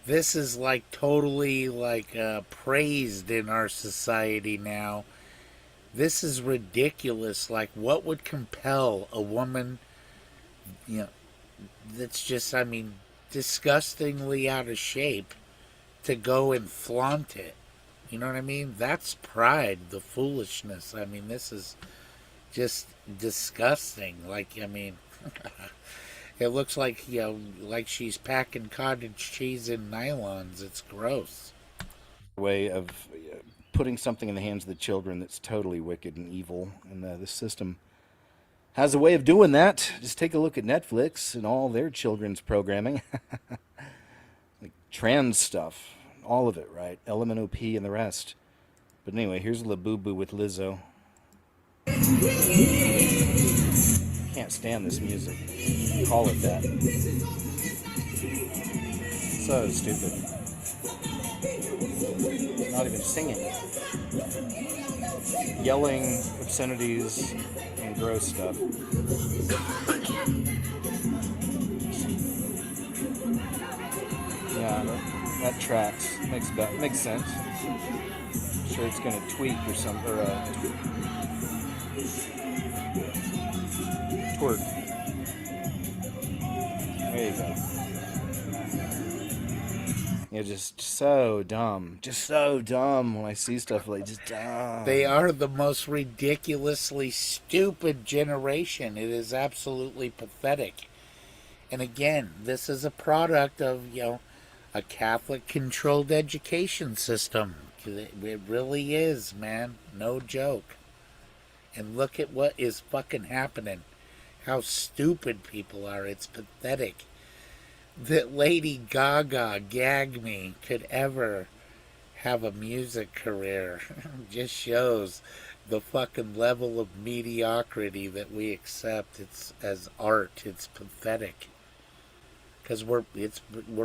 is like totally like praised in our society now. This is ridiculous. Like, what would compel a woman, that's just, disgustingly out of shape to go and flaunt it? You know what I mean? That's pride, the foolishness. This is just disgusting. It looks like, like she's packing cottage cheese in nylons. It's gross. Way of putting something in the hands of the children that's totally wicked and evil, and this system has a way of doing that. Just take a look at Netflix and all their children's programming. Like trans stuff, all of it, right? LMNOP and the rest. But anyway, here's Labubu with Lizzo. Can't stand this music. Call it that. So stupid. Not even singing. Yelling obscenities and gross stuff. Yeah, that tracks. Makes sense. I'm sure it's gonna tweak or something, or twerk. There you go. Yeah, just so dumb. Just so dumb when I see stuff like just dumb. They are the most ridiculously stupid generation. It is absolutely pathetic. And again, this is a product of, a Catholic-controlled education system. It really is, man. No joke. And look at what is fucking happening. How stupid people are. It's pathetic. That Lady Gaga, Gag Me, could ever have a music career just shows the fucking level of mediocrity that we accept as art. It's pathetic. Because we're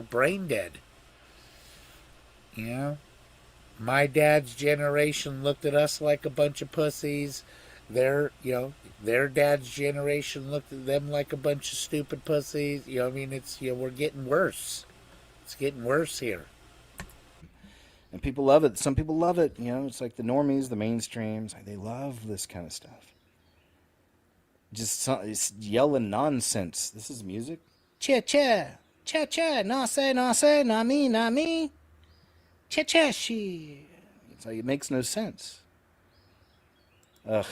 brain dead. My dad's generation looked at us like a bunch of pussies. Their dad's generation looked at them like a bunch of stupid pussies. It's, we're getting worse. It's getting worse here. And people love it. Some people love it. You know, it's like the normies, the mainstreams. They love this kind of stuff. It's yelling nonsense. This is music. Cha cha, cha cha, no say, na me, cha cha she. It's like it makes no sense. Ugh.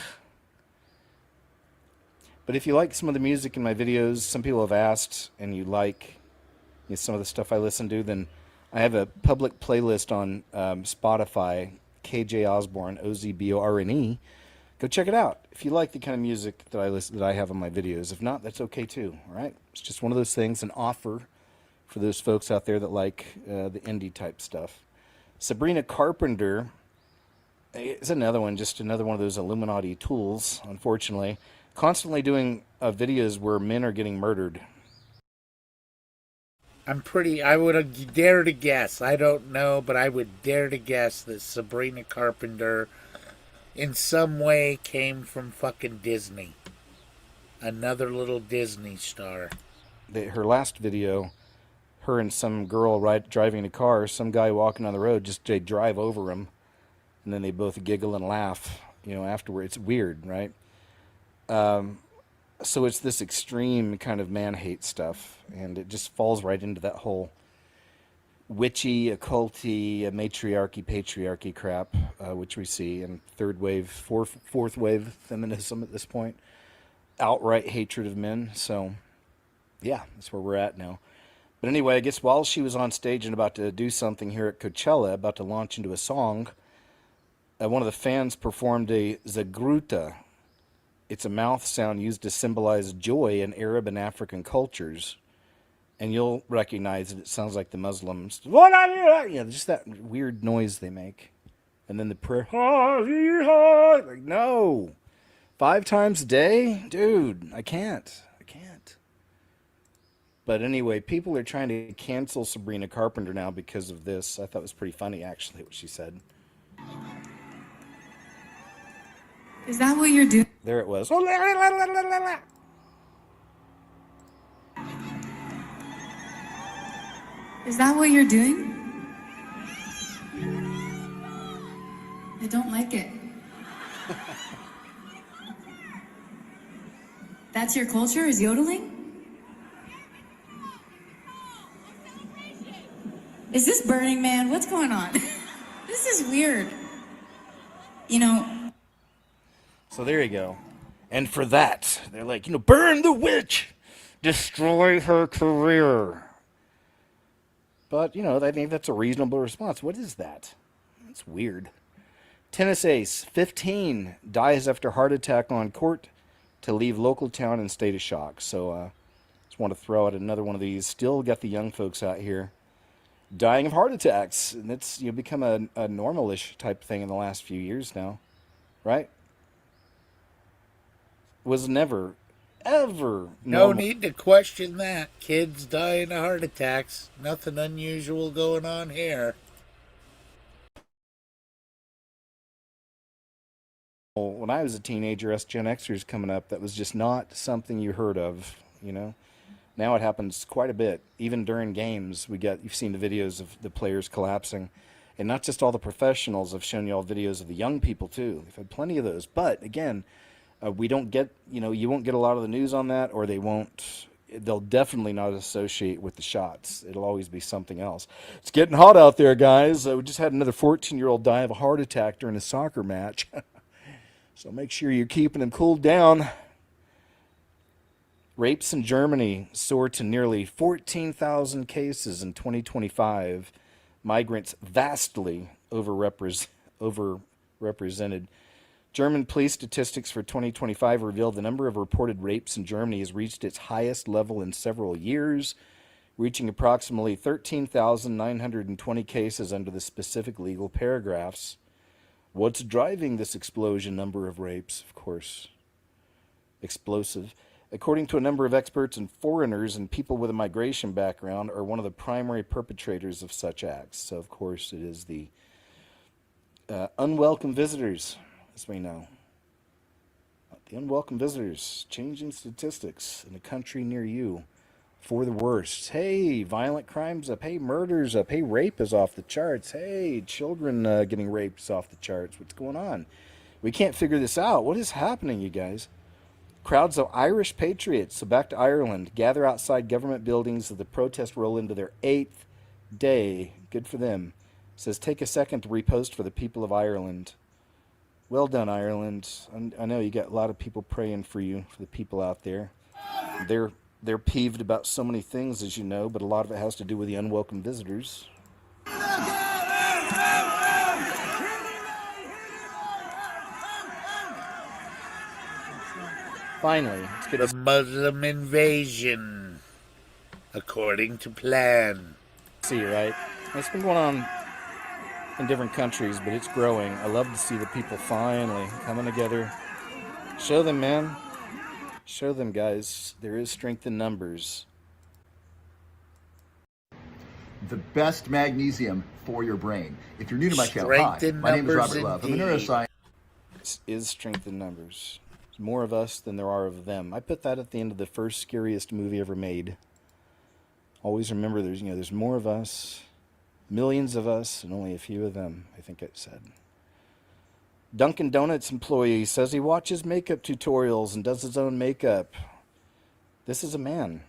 But if you like some of the music in my videos, some people have asked, and you like some of the stuff I listen to, then I have a public playlist on Spotify, KJ Osborne, Ozborne. Go check it out if you like the kind of music that I have on my videos. If not, that's okay too. All right, it's just one of those things, an offer for those folks out there that like the indie type stuff. Sabrina Carpenter is another one, just another one of those Illuminati tools. Unfortunately, constantly doing videos where men are getting murdered. I would dare to guess, I don't know, but I would dare to guess that Sabrina Carpenter in some way came from fucking Disney. Another little Disney star. Her last video, her and some girl driving a car, some guy walking on the road, just they drive over him, and then they both giggle and laugh, afterward. It's weird, right? So it's this extreme kind of man-hate stuff, and it just falls right into that whole witchy, occulty, matriarchy, patriarchy crap, which we see in third wave, fourth wave feminism at this point. Outright hatred of men. So, yeah, that's where we're at now. But anyway, I guess while she was on stage and about to do something here at Coachella, about to launch into a song, one of the fans performed a zagruta. It's a mouth sound used to symbolize joy in Arab and African cultures. And you'll recognize it. It sounds like the Muslims. Yeah, just that weird noise they make. And then the prayer. Like, no. 5 times a day? Dude, I can't. But anyway, people are trying to cancel Sabrina Carpenter now because of this. I thought it was pretty funny, actually, what she said. Is that what you're doing? There it was. Is that what you're doing? I don't like it. That's your culture, is yodeling? Is this Burning Man? What's going on? This is weird. So there you go. And for that, they're like, burn the witch! Destroy her career. But, I think that's a reasonable response. What is that? That's weird. Tennis ace, 15, dies after heart attack on court to leave local town in state of shock. So, just want to throw out another one of these. Still got the young folks out here dying of heart attacks. And it's become a normal-ish type thing in the last few years now. Right? Was never, ever normal. No need to question that. Kids dying of heart attacks. Nothing unusual going on here. When I was a teenager, us Gen Xers coming up, that was just not something you heard of, Now it happens quite a bit. Even during games, you've seen the videos of the players collapsing. And not just all the professionals. I've shown you all videos of the young people, too. We've had plenty of those. But, again, we don't get, you won't get a lot of the news on that, or they'll definitely not associate with the shots. It'll always be something else. It's getting hot out there, guys. We just had another 14-year-old die of a heart attack during a soccer match. So make sure you're keeping them cooled down. Rapes in Germany soar to nearly 14,000 cases in 2025. Migrants vastly overrepresented. German police statistics for 2025 reveal the number of reported rapes in Germany has reached its highest level in several years, reaching approximately 13,920 cases under the specific legal paragraphs. What's driving this explosion number of rapes? Of course, explosive. According to a number of experts, and foreigners and people with a migration background are one of the primary perpetrators of such acts. So, of course, it is the unwelcome visitors, as we know. The unwelcome visitors, changing statistics in a country near you. for the worst. Hey, violent crimes up. Hey, murders up. Hey, rape is off the charts. Hey, children getting raped is off the charts. What's going on? We can't figure this out. What is happening, you guys? Crowds of Irish patriots, so back to Ireland, gather outside government buildings as the protests roll into their 8th day. Good for them. It says, take a second to repost for the people of Ireland. Well done, Ireland. I know you got a lot of people praying for you, for the people out there. They're peeved about so many things, as you know, but a lot of it has to do with the unwelcome visitors. Finally, let's get the Muslim invasion, according to plan. See, right? It's been going on in different countries, but it's growing. I love to see the people finally coming together. Show them, man. Show them, guys. There is strength in numbers. The best magnesium for your brain. If you're new to my channel, hi, my name is Robert Love. I'm a neuroscientist. This is strength in numbers. There's more of us than there are of them. I put that at the end of the first scariest movie ever made. Always remember there's more of us, millions of us, and only a few of them, I think it said. Dunkin' Donuts employee says he watches makeup tutorials and does his own makeup. This is a man.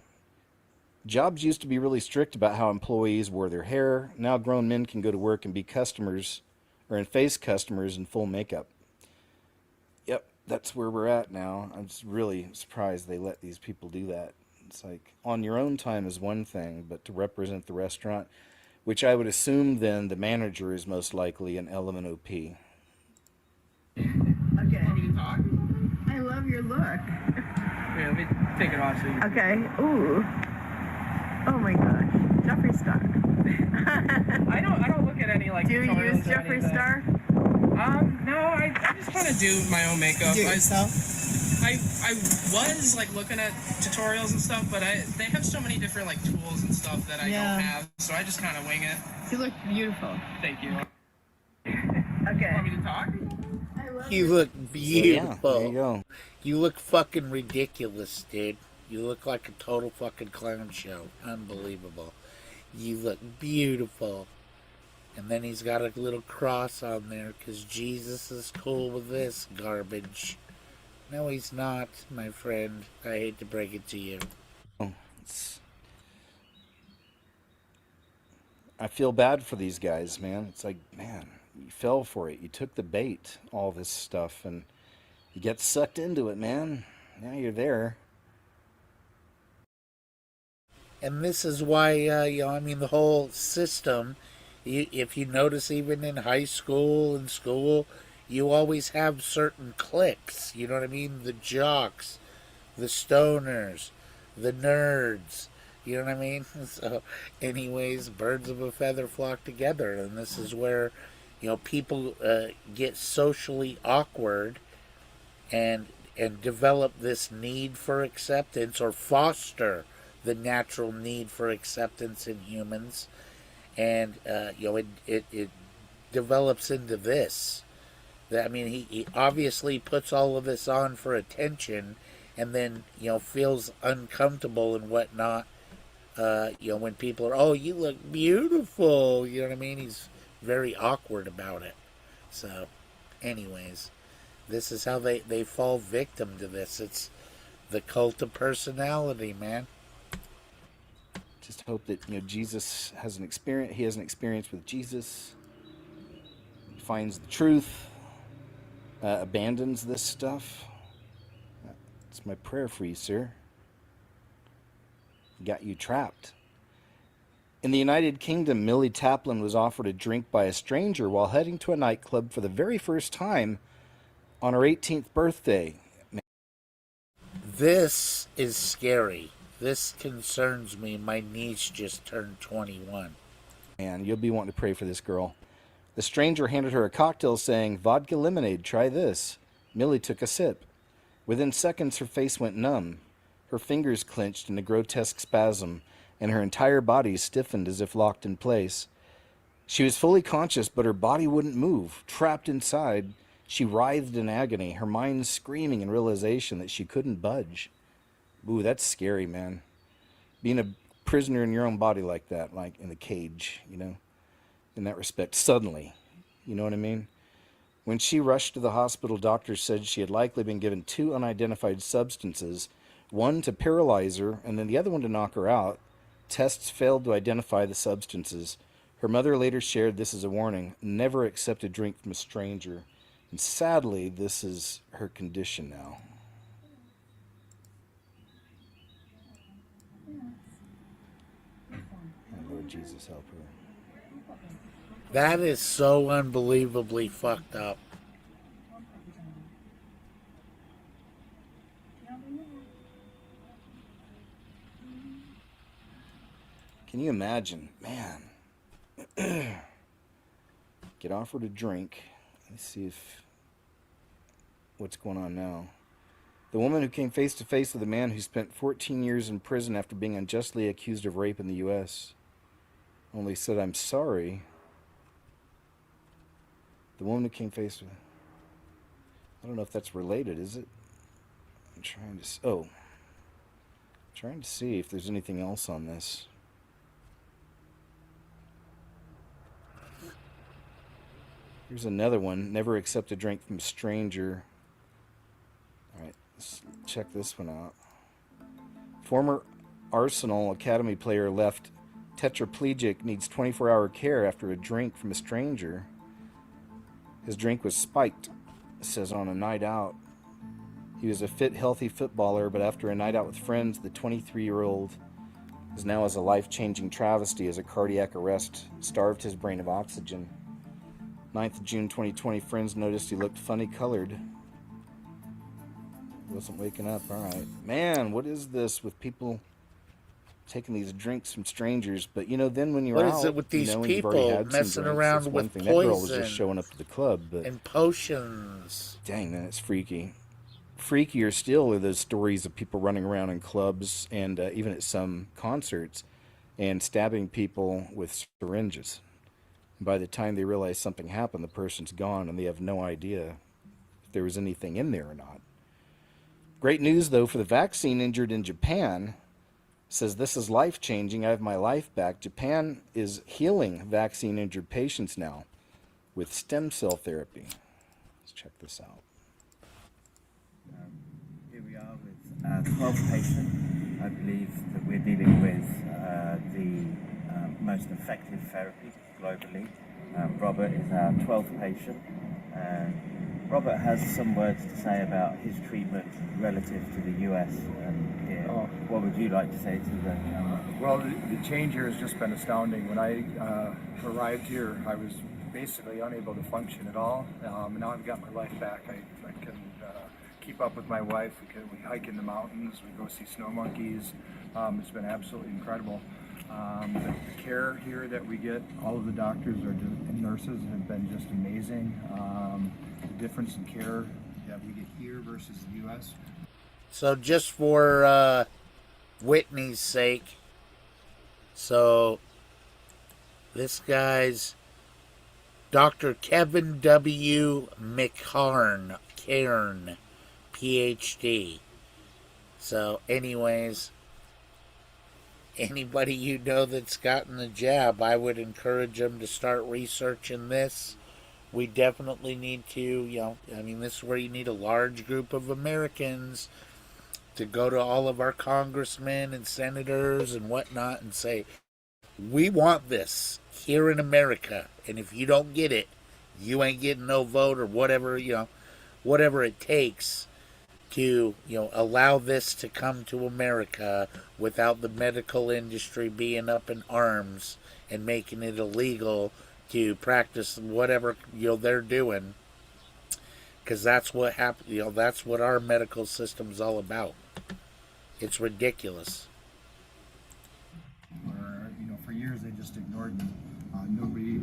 Jobs used to be really strict about how employees wore their hair. Now grown men can go to work and be customers, or face customers in full makeup. Yep, that's where we're at now. I'm just really surprised they let these people do that. It's like, on your own time is one thing, but to represent the restaurant, which I would assume then the manager is most likely an LMNOP. Okay. I love your look. Wait, let me take it off so you Okay. Ooh. Oh my gosh. Jeffree Star. I don't look at any like. Do you tutorials use or Jeffree anything. Star? No, I just kind of do my own makeup. You do it yourself? I was like looking at tutorials and stuff, but they have so many different like tools and stuff that I don't have, so I just kind of wing it. You look beautiful. Thank you. Okay. Want me to talk? You look beautiful. there you go. You look fucking ridiculous, dude. You look like a total fucking clown show. Unbelievable. You look beautiful. And then he's got a little cross on there because Jesus is cool with this garbage. No, he's not, my friend. I hate to break it to you. I feel bad for these guys, man. It's like, man, you fell for it. You took the bait, all this stuff, and you get sucked into it, man. Now you're there. And this is why, the whole system, if you notice, even in high school and school, you always have certain cliques. You know what I mean? The jocks, the stoners, the nerds. You know what I mean? So, anyways, birds of a feather flock together. And this is where, people get socially awkward and develop this need for acceptance, or foster the natural need for acceptance in humans, and it develops into this. He obviously puts all of this on for attention, and then feels uncomfortable and whatnot. When people are, oh, you look beautiful, you know what I mean? He's very awkward about it. So, anyways, this is how they fall victim to this. It's the cult of personality, man. Just hope that Jesus has an experience. He has an experience with Jesus. He finds the truth. Abandons this stuff. That's my prayer for you, sir. Got you trapped. In the United Kingdom, Millie Taplin was offered a drink by a stranger while heading to a nightclub for the very first time on her 18th birthday. This is scary. This concerns me. My niece just turned 21. Man, you'll be wanting to pray for this girl. The stranger handed her a cocktail saying, "Vodka lemonade, try this." Millie took a sip. Within seconds, her face went numb. Her fingers clenched in a grotesque spasm, and her entire body stiffened as if locked in place. She was fully conscious, but her body wouldn't move. Trapped inside, she writhed in agony, her mind screaming in realization that she couldn't budge. Ooh, that's scary, man. being a prisoner in your own body like that, like in the cage, you know, in that respect, suddenly, you know what I mean? When she rushed to the hospital, doctors said she had likely been given 2 unidentified substances, one to paralyze her and then the other one to knock her out. Tests failed to identify the substances. Her mother later shared this as a warning: never accept a drink from a stranger. And sadly, this is her condition now. And Lord Jesus, help her. That is so unbelievably fucked up. Can you imagine? Man. Get offered a drink. Let's see if... what's going on now. The woman who came face to face with a man who spent 14 years in prison after being unjustly accused of rape in the U.S. only said, "I'm sorry." The woman who came face with... I don't know if that's related, is it? I'm trying to... oh. I'm trying to see if there's anything else on this. Here's another one. Never accept a drink from a stranger. All right, let's check this one out. Former Arsenal Academy player left tetraplegic, needs 24-hour care after a drink from a stranger. His drink was spiked, it says, on a night out. He was a fit, healthy footballer, but after a night out with friends, the 23-year-old is now as a life-changing travesty as a cardiac arrest starved his brain of oxygen. 9th of June 2020, friends noticed he looked funny colored. He wasn't waking up. All right. Man, what is this with people taking these drinks from strangers? But, you know, then when you're what out, is it with these you know, and people you've already had messing some drinks, around it's one with thing. poison? That girl was just showing up to the club. But and potions. Dang, man, it's freaky. Freakier still are those stories of people running around in clubs and even at some concerts and stabbing people with syringes. By the time they realize something happened, the person's gone and they have no idea if there was anything in there or not. Great news, though, for the vaccine injured in Japan. It says, "This is life-changing. I have my life back." Japan is healing vaccine injured patients now with stem cell therapy. Let's check this out. Here we are with 12 patients. I believe that we're dealing with the most effective therapy globally. Robert is our 12th patient. Robert has some words to say about his treatment relative to the US and here. What would you like to say to them? Well, the change here has just been astounding. When I arrived here, I was basically unable to function at all. Now I've got my life back. I can keep up with my wife. We hike in the mountains. We go see snow monkeys. It's been absolutely incredible. The care here that we get, all of the doctors and nurses have been just amazing. The difference in care that we get here versus the U.S. So just for Whitney's sake, so this guy's Dr. Kevin W. McCarn, Cairn, PhD. So anyways, anybody you know that's gotten the jab, I would encourage them to start researching this. We definitely need to, this is where you need a large group of Americans to go to all of our congressmen and senators and whatnot and say, we want this here in America, and if you don't get it, you ain't getting no vote or whatever, whatever it takes to, allow this to come to America without the medical industry being up in arms and making it illegal to practice whatever, they're doing. Because that's what happened, that's what our medical system's all about. It's ridiculous. For years they just ignored me. Nobody...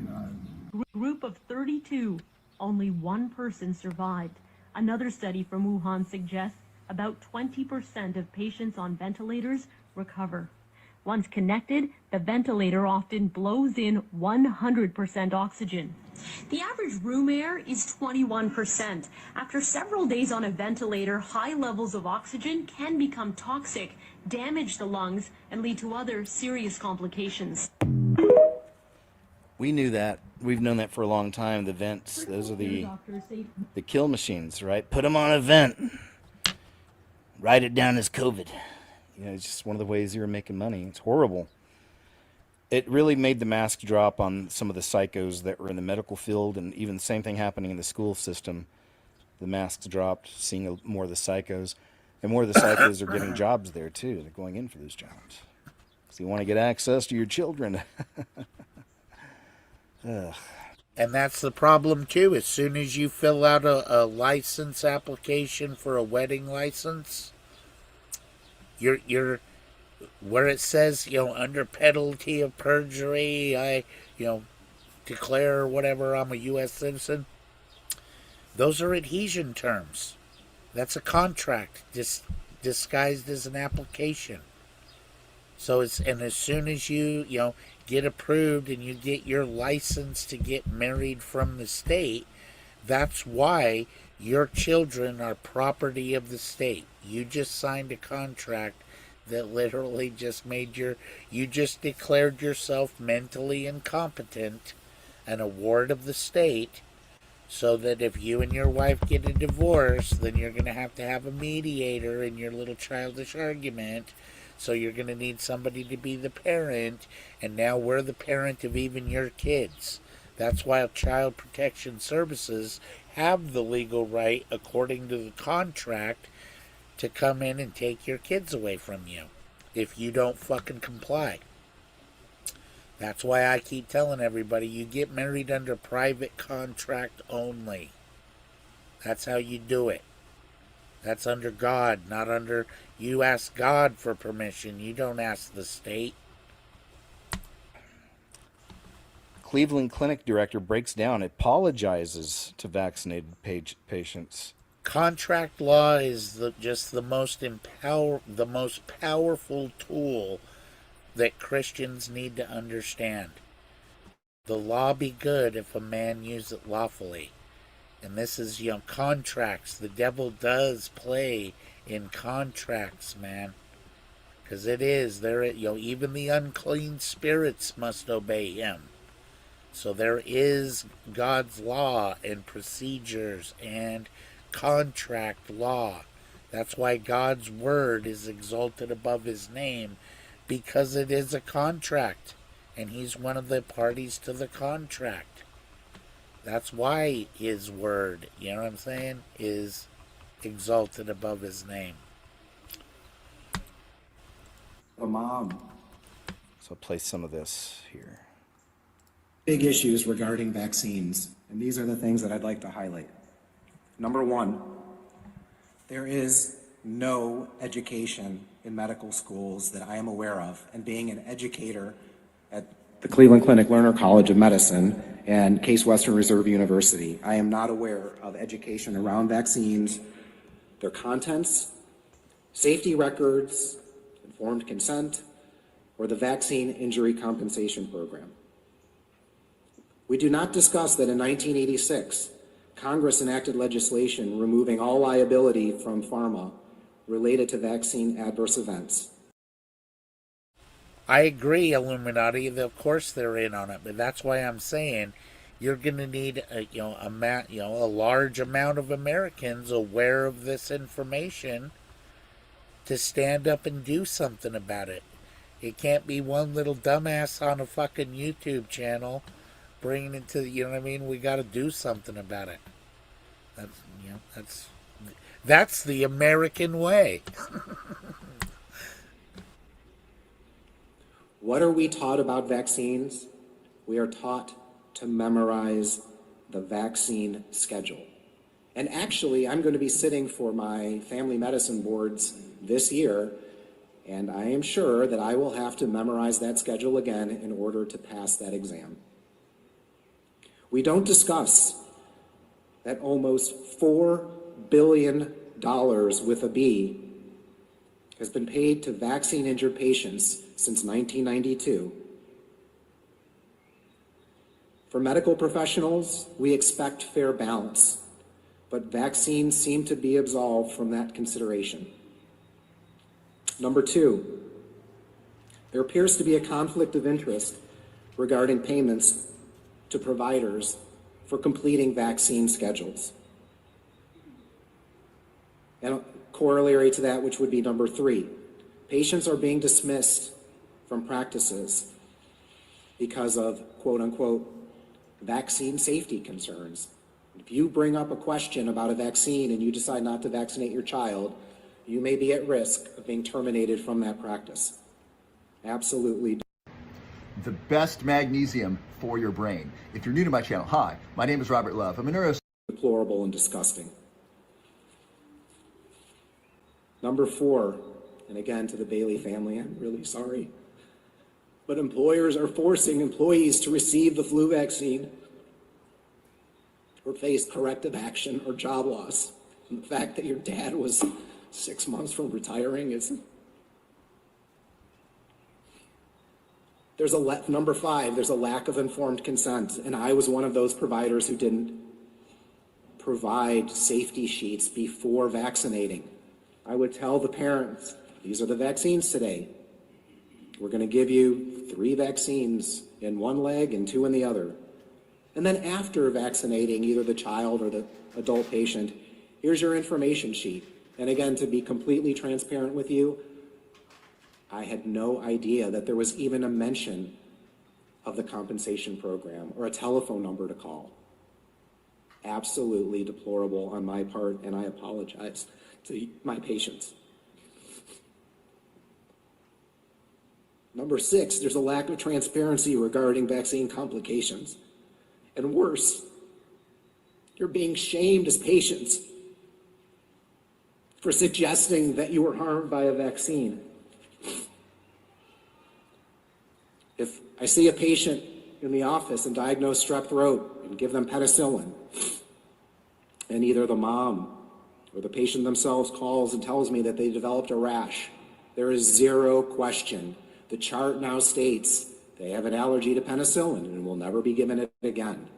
Group of 32, only one person survived. Another study from Wuhan suggests about 20% of patients on ventilators recover. Once connected, the ventilator often blows in 100% oxygen. The average room air is 21%. After several days on a ventilator, high levels of oxygen can become toxic, damage the lungs, and lead to other serious complications. We knew that. We've known that for a long time. The vents, those are the kill machines, right? Put them on a vent. Write it down as COVID. It's just one of the ways you're making money. It's horrible. It really made the mask drop on some of the psychos that were in the medical field, and even the same thing happening in the school system. The masks dropped, seeing more of the psychos. And more of the psychos are getting jobs there, too. They're going in for those jobs. So you want to get access to your children. And that's the problem, too. As soon as you fill out a license application for a wedding license, you're where it says, under penalty of perjury, I, declare or whatever I'm a U.S. citizen. Those are adhesion terms. That's a contract disguised as an application. So and as soon as you get approved and you get your license to get married from the state, that's why your children are property of the state. You just signed a contract that literally just you just declared yourself mentally incompetent, an award of the state, so that if you and your wife get a divorce, then you're going to have a mediator in your little childish argument. So you're going to need somebody to be the parent, and now we're the parent of even your kids. That's why Child Protection Services have the legal right, according to the contract, to come in and take your kids away from you if you don't fucking comply. That's why I keep telling everybody, you get married under private contract only. That's how you do it. That's under God, not under... You ask God for permission. You don't ask the state. Cleveland Clinic director breaks down, apologizes to vaccinated patients. Contract law is just the most powerful tool that Christians need to understand. The law be good if a man use it lawfully. And this is, contracts. The devil does play in contracts, man. Because it is. Even the unclean spirits must obey him. So there is God's law and procedures and contract law. That's why God's word is exalted above his name, because it is a contract. And he's one of the parties to the contract. That's why his word, you know what I'm saying, is exalted above his name. A mom. So I'll play some of this here. Big issues regarding vaccines, and these are the things that I'd like to highlight. Number one, there is no education in medical schools that I am aware of, and being an educator at the Cleveland Clinic Learner College of Medicine and Case Western Reserve University, I am not aware of education around vaccines, their contents, safety records, informed consent, or the Vaccine Injury Compensation Program. We do not discuss that in 1986, Congress enacted legislation removing all liability from pharma related to vaccine adverse events. I agree, Illuminati. Of course they're in on it, but that's why I'm saying you're going to need a large amount of Americans aware of this information to stand up and do something about it. It can't be one little dumbass on a fucking YouTube channel bringing it to, we got to do something about it. That's the American way. What are we taught about vaccines? We are taught to memorize the vaccine schedule. And actually, I'm going to be sitting for my family medicine boards this year, and I am sure that I will have to memorize that schedule again in order to pass that exam. We don't discuss that almost $4 billion with a B has been paid to vaccine-injured patients since 1992. For medical professionals, we expect fair balance, but vaccines seem to be absolved from that consideration. Number two, there appears to be a conflict of interest regarding payments to providers for completing vaccine schedules. And a corollary to that, which would be number three, patients are being dismissed from practices because of, quote unquote, vaccine safety concerns. If you bring up a question about a vaccine and you decide not to vaccinate your child, you may be at risk of being terminated from that practice. Absolutely. The best magnesium for your brain. If you're new to my channel, hi, my name is Robert Love. I'm a neurosurgeon. Deplorable and disgusting. Number four, and again to the Bailey family, I'm really sorry, but employers are forcing employees to receive the flu vaccine or face corrective action or job loss. And the fact that your dad was 6 months from retiring is... Number five, there's a lack of informed consent, and I was one of those providers who didn't provide safety sheets before vaccinating. I would tell the parents, these are the vaccines today. We're going to give you 3 vaccines in one leg and 2 in the other. And then after vaccinating either the child or the adult patient, here's your information sheet. And again, to be completely transparent with you, I had no idea that there was even a mention of the compensation program or a telephone number to call. Absolutely deplorable on my part, and I apologize to my patients. Number 6, there's a lack of transparency regarding vaccine complications. And worse, you're being shamed as patients for suggesting that you were harmed by a vaccine. If I see a patient in the office and diagnose strep throat and give them penicillin, and either the mom or the patient themselves calls and tells me that they developed a rash, there is zero question. The chart now states they have an allergy to penicillin and will never be given it again.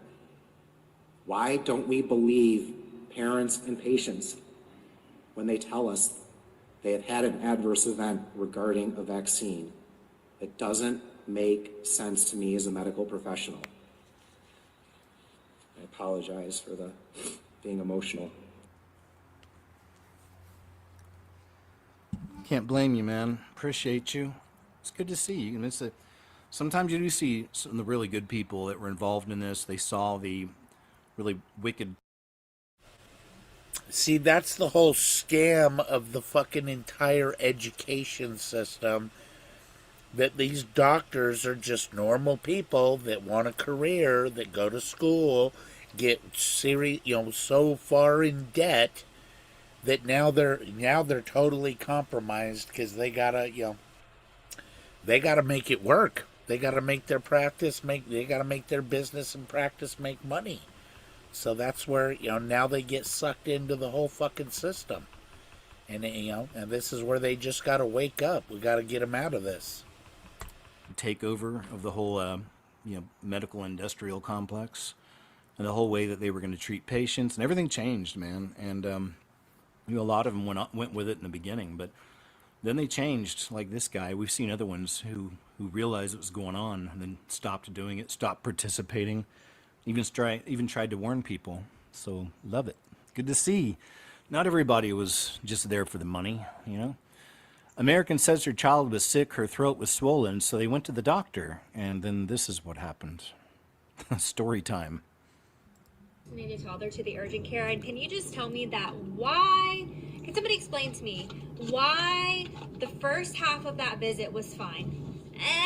Why don't we believe parents and patients when they tell us they have had an adverse event regarding a vaccine? It doesn't make sense to me as a medical professional. I apologize for being emotional. Can't blame you, man. Appreciate you. It's good to see you. Sometimes you do see some of the really good people that were involved in this. They saw the really wicked. See, that's the whole scam of the fucking entire education system. That these doctors are just normal people that want a career, that go to school, get so far in debt that now they're totally compromised because they gotta make it work. They gotta make their practice they gotta make their business and practice make money. So that's where now they get sucked into the whole fucking system, and and this is where they just gotta wake up. We gotta get them out of this. Takeover of the whole medical industrial complex and the whole way that they were going to treat patients, and everything changed, man. And a lot of them went with it in the beginning, but then they changed. Like this guy, we've seen other ones who realized what was going on and then stopped doing it, stopped participating, even tried to warn people. So love it. Good to see. Not everybody was just there for the money, American says her child was sick, her throat was swollen, so they went to the doctor, and then this is what happened. Story time. Need a toddler to the urgent care, and can you just tell me why? Can somebody explain to me why the first half of that visit was fine?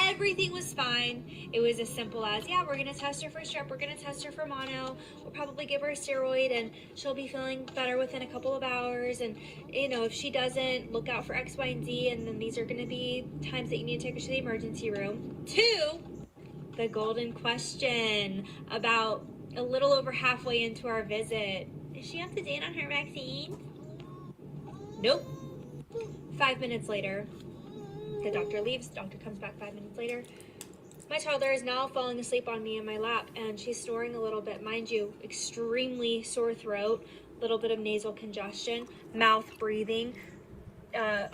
Everything was fine. It was as simple as, yeah, we're going to test her for strep, we're going to test her for mono, we'll probably give her a steroid, and she'll be feeling better within a couple of hours, and, if she doesn't, look out for X, Y, and Z, and then these are going to be times that you need to take her to the emergency room. 2, the golden question about a little over halfway into our visit. Is she up to date on her vaccine? Nope. 5 minutes later. The doctor leaves. The doctor comes back 5 minutes later. My toddler is now falling asleep on me in my lap, and she's snoring a little bit. Mind you, extremely sore throat, little bit of nasal congestion, mouth breathing,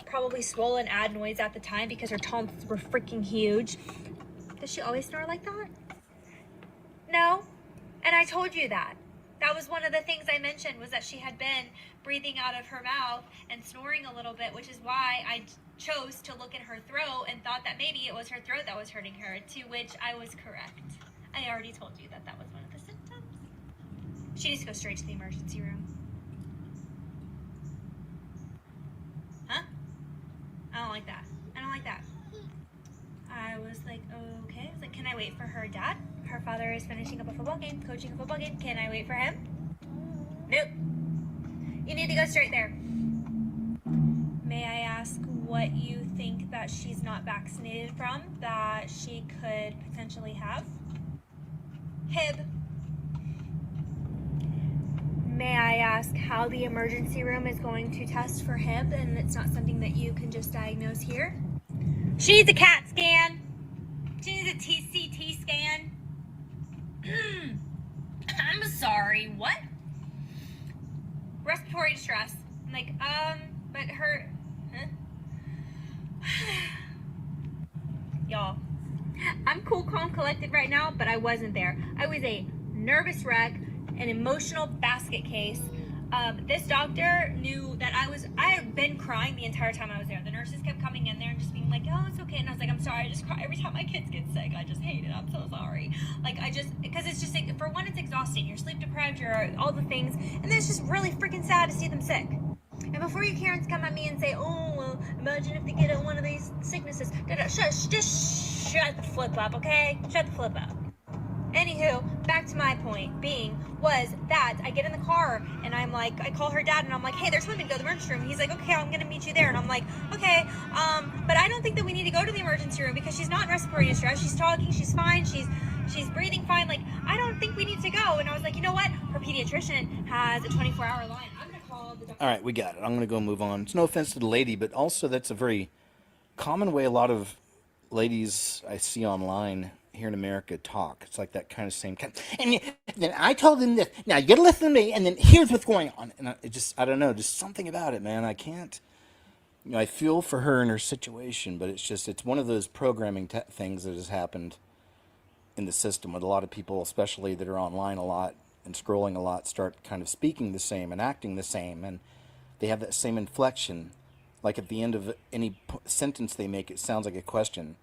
probably swollen adenoids at the time because her tonsils were freaking huge. Does she always snore like that? No. And I told you that. That was one of the things I mentioned, was that she had been breathing out of her mouth and snoring a little bit, which is why I chose to look at her throat and thought that maybe it was her throat that was hurting her, to which I was correct. I already told you that that was one of the symptoms. She needs to go straight to the emergency room. Huh? I don't like that. I don't like that. I was like, okay. I was like, can I wait for her dad? Her father is finishing up a football game, coaching a football game. Can I wait for him? Nope. You need to go straight there. May I ask what you think that she's not vaccinated from, that she could potentially have? Hib. May I ask how the emergency room is going to test for Hib, and it's not something that you can just diagnose here? She needs a CAT scan. She needs a TCT scan. I'm sorry, what? Respiratory distress. I'm like, but her, Y'all, I'm cool, calm, collected right now, but I wasn't there. I was a nervous wreck, an emotional basket case. This doctor knew that I had been crying the entire time I was there. The nurses kept coming in there and just being like, oh, it's okay. And I was like, I'm sorry, I just cry every time my kids get sick. I just hate it. I'm so sorry. Like, because it's just, like, for one, it's exhausting. You're sleep deprived, you're all the things. And then it's just really freaking sad to see them sick. And before you Karens come at me and say, oh, well, imagine if they get one of these sicknesses. Just shut the flip up, okay? Shut the flip up. Anywho, back to my point being was that I get in the car and I'm like, I call her dad and I'm like, hey, there's women to go to the emergency room. He's like, okay, I'm gonna meet you there. And I'm like, okay, but I don't think that we need to go to the emergency room because she's not in respiratory distress. She's talking, she's fine, she's breathing fine. Like, I don't think we need to go. And I was like, you know what? Her pediatrician has a 24-hour line. I'm gonna call the doctor. All right, we got it. I'm gonna go move on. It's no offense to the lady, but also that's a very common way a lot of ladies I see online here in America talk. It's like that kind of same kind. And then I told him this. Now you gotta listen to me. And then here's what's going on. And I don't know, just something about it, man. I can't. You know, I feel for her in her situation, but it's one of those programming things that has happened in the system with a lot of people, especially that are online a lot and scrolling a lot, start kind of speaking the same and acting the same, and they have that same inflection. Like at the end of any sentence they make, it sounds like a question.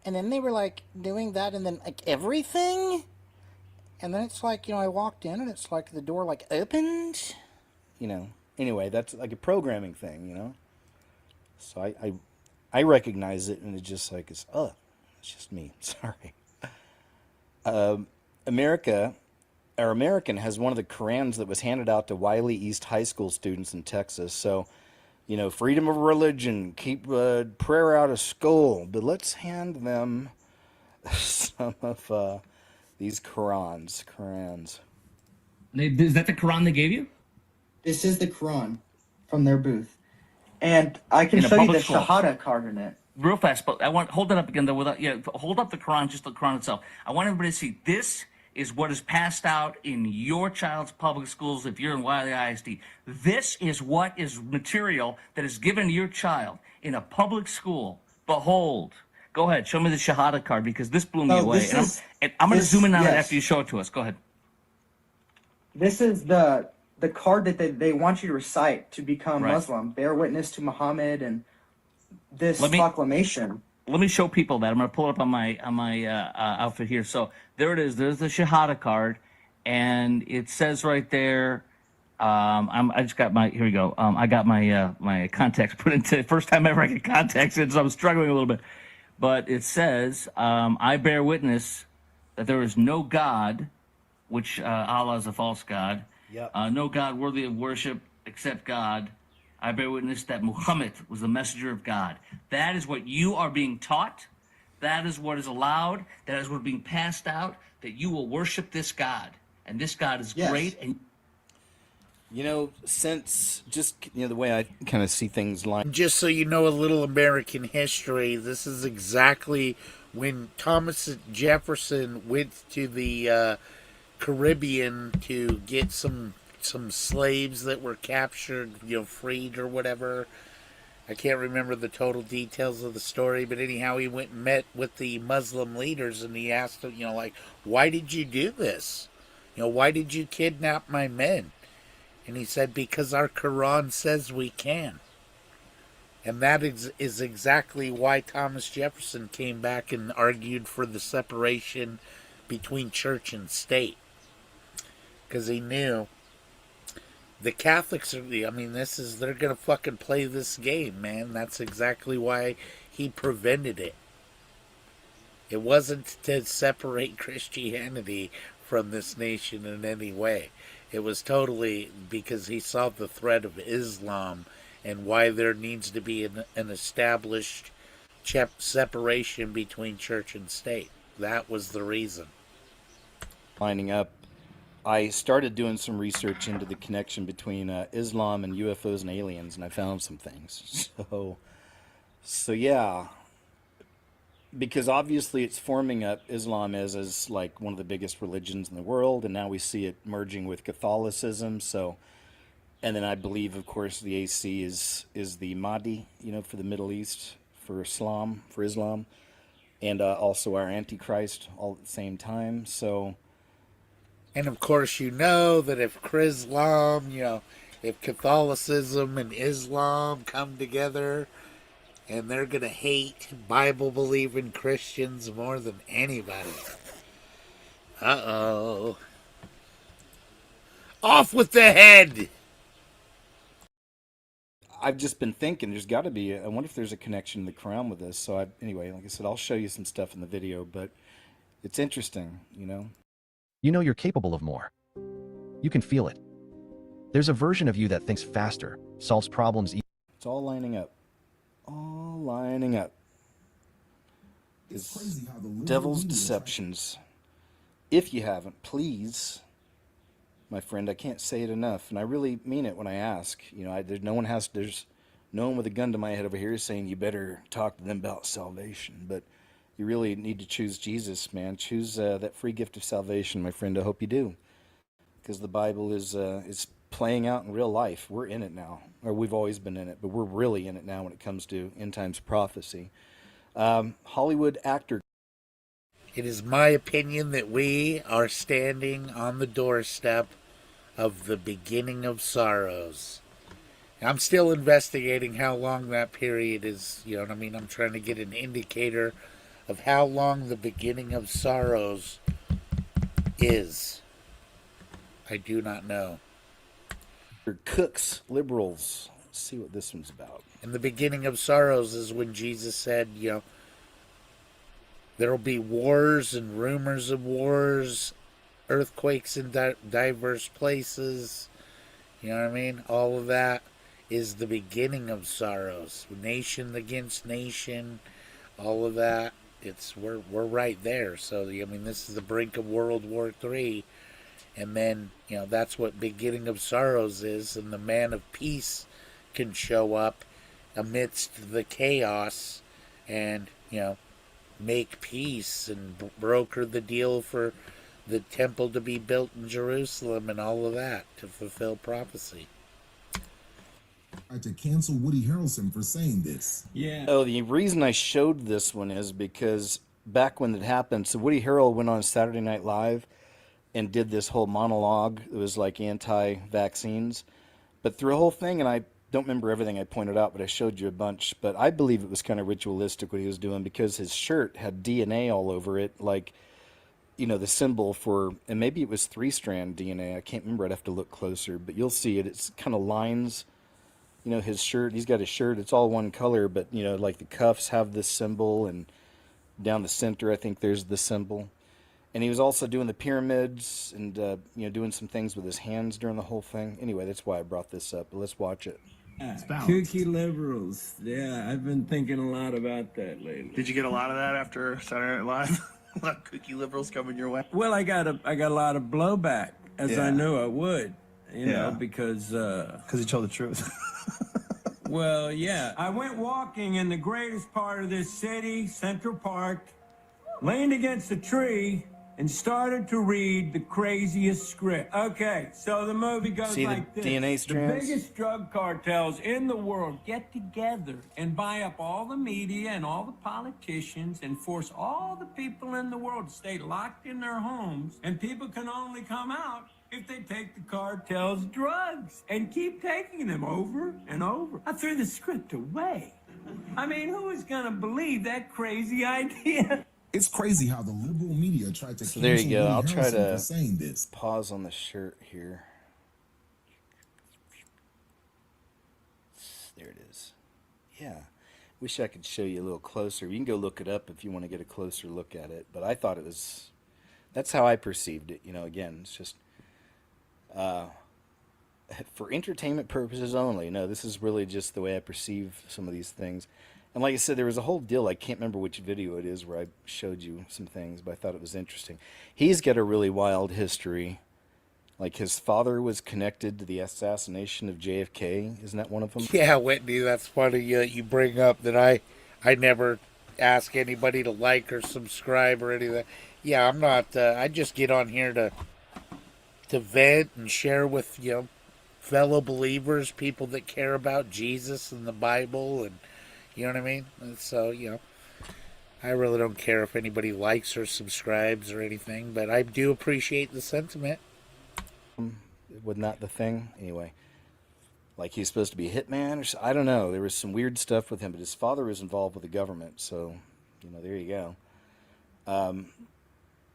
And then they were like doing that, and then like everything, and then it's like, you know, I walked in and it's like the door like opened, you know. Anyway, that's like a programming thing, you know. So I recognize it, and it's just like it's just me. Sorry. American has one of the Korans that was handed out to Wiley East High School students in Texas. So, you know, freedom of religion, keep prayer out of school. But let's hand them some of these Korans. Is that the Quran they gave you? This is the Quran from their booth. And I can show you the Shahada card in it. Real fast, but I want hold it up again though. Hold up the Quran, just the Quran itself. I want everybody to see this is what is passed out in your child's public schools if you're in Wiley ISD. This is what is material that is given to your child in a public school. Behold. Go ahead, show me the Shahada card because this blew me away. And I'm going to zoom in on it after you show it to us. Go ahead. This is the card that they want you to recite to become Muslim. Bear witness to Muhammad and this proclamation. Let me show people that. I'm going to pull it up on my outfit here. So there it is. There's the Shahada card, and it says right there. I just got my. Here we go. I got my my contacts put into. First time ever I get contacts in, so I'm struggling a little bit. But it says, "I bear witness that there is no God, which Allah is a false god. Yep. No God worthy of worship except God. I bear witness that Muhammad was the messenger of God." That is what you are being taught. That is what is allowed. That is what is being passed out, that you will worship this God. And this God is great. And You know, since just, you know, the way I kind of see things line. Just so you know a little American history, this is exactly when Thomas Jefferson went to the Caribbean to get some slaves that were captured, you know, freed or whatever. I can't remember the total details of the story, but anyhow, he went and met with the Muslim leaders, and he asked them, you know, like, why did you do this? You know, why did you kidnap my men? And he said, because our Quran says we can. And that is exactly why Thomas Jefferson came back and argued for the separation between church and state. Because he knew the Catholics are, I mean, they're going to fucking play this game, man. That's exactly why he prevented it. It wasn't to separate Christianity from this nation in any way. It was totally because he saw the threat of Islam and why there needs to be an established separation between church and state. That was the reason. Lining up, I started doing some research into the connection between Islam and UFOs and aliens, and I found some things. So yeah, because obviously it's forming up Islam as like one of the biggest religions in the world, and now we see it merging with Catholicism. So, and then I believe, of course, the AC is the Mahdi, you know, for the Middle East, for Islam, and also our Antichrist all at the same time. So, and of course, you know that if Chrislam, you know, if Catholicism and Islam come together, and they're going to hate Bible-believing Christians more than anybody. Uh-oh. Off with the head! I've just been thinking there's got to be, I wonder if there's a connection in the Quran with this. So anyway, like I said, I'll show you some stuff in the video, but it's interesting, you know? You know you're capable of more. You can feel it. There's a version of you that thinks faster, solves problems. It's all lining up. All lining up. It's devil's deceptions. If you haven't, please, my friend, I can't say it enough, and I really mean it when I ask. You know, there's no one with a gun to my head over here saying you better talk to them about salvation, but you really need to choose Jesus, man. Choose that free gift of salvation, my friend. I hope you do, because the Bible is playing out in real life. We're in it now, or we've always been in it, but we're really in it now when it comes to end times prophecy. Hollywood actor. It is my opinion that we are standing on the doorstep of the beginning of sorrows. I'm still investigating how long that period is, you know what I mean? I'm trying to get an indicator of how long the beginning of sorrows is. I do not know. Cooks, liberals. Let's see what this one's about. And the beginning of sorrows is when Jesus said, you know, there will be wars and rumors of wars, earthquakes in diverse places. You know what I mean? All of that is the beginning of sorrows. Nation against nation, all of that. We're right there. So I mean, this is the brink of World War III. And then, you know, that's what beginning of sorrows is, and the man of peace can show up amidst the chaos and, you know, make peace and broker the deal for the temple to be built in Jerusalem and all of that to fulfill prophecy. To cancel Woody Harrelson for saying this. Yeah. Oh, the reason I showed this one is because back when it happened, so Woody Harrelson went on Saturday Night Live and did this whole monologue. It was like anti-vaccines. But through the whole thing, and I don't remember everything I pointed out, but I showed you a bunch. But I believe it was kind of ritualistic what he was doing because his shirt had DNA all over it, like, you know, the symbol for, and maybe it was 3-strand DNA. I can't remember. I'd have to look closer. But you'll see it. It's kind of lines, you know, his shirt. He's got a shirt. It's all one color, but, you know, like the cuffs have this symbol, and down the center, I think there's the symbol. And he was also doing the pyramids and, you know, doing some things with his hands during the whole thing. Anyway, that's why I brought this up. But let's watch it. Kooky liberals. Yeah, I've been thinking a lot about that lately. Did you get a lot of that after Saturday Night Live? A lot of kooky liberals coming your way? Well, I got a lot of blowback, as I knew I would. you know, because he told the truth. Well, yeah. I went walking in the greatest part of this city, Central Park, leaned against a tree, and started to read the craziest script. Okay, so the movie goes See like the this. DNA strands? The biggest drug cartels in the world get together and buy up all the media and all the politicians and force all the people in the world to stay locked in their homes, and people can only come out if they take the cartel's drugs and keep taking them over and over. I threw the script away. I mean, who is gonna believe that crazy idea? It's crazy how the liberal media tried to So cancel there you go. Woody I'll try Harrelson for to saying this. pause on the shirt here. There it is. Yeah. Wish I could show you a little closer. You can go look it up if you want to get a closer look at it. But I thought it was... That's how I perceived it. You know, again, it's just... for entertainment purposes only. No, this is really just the way I perceive some of these things. And like I said, there was a whole deal. I can't remember which video it is where I showed you some things, but I thought it was interesting. He's got a really wild history. Like his father was connected to the assassination of JFK. Isn't that one of them? Yeah, Whitney, that's funny you bring up that I never ask anybody to like or subscribe or anything. Yeah, I'm not. I just get on here to vent and share with fellow believers, people that care about Jesus and the Bible, and you know what I mean. And so I really don't care if anybody likes or subscribes or anything, but I do appreciate the sentiment. Wasn't that the thing? Anyway, like he's supposed to be a hitman or so, I don't know. There was some weird stuff with him, but his father was involved with the government, so there you go.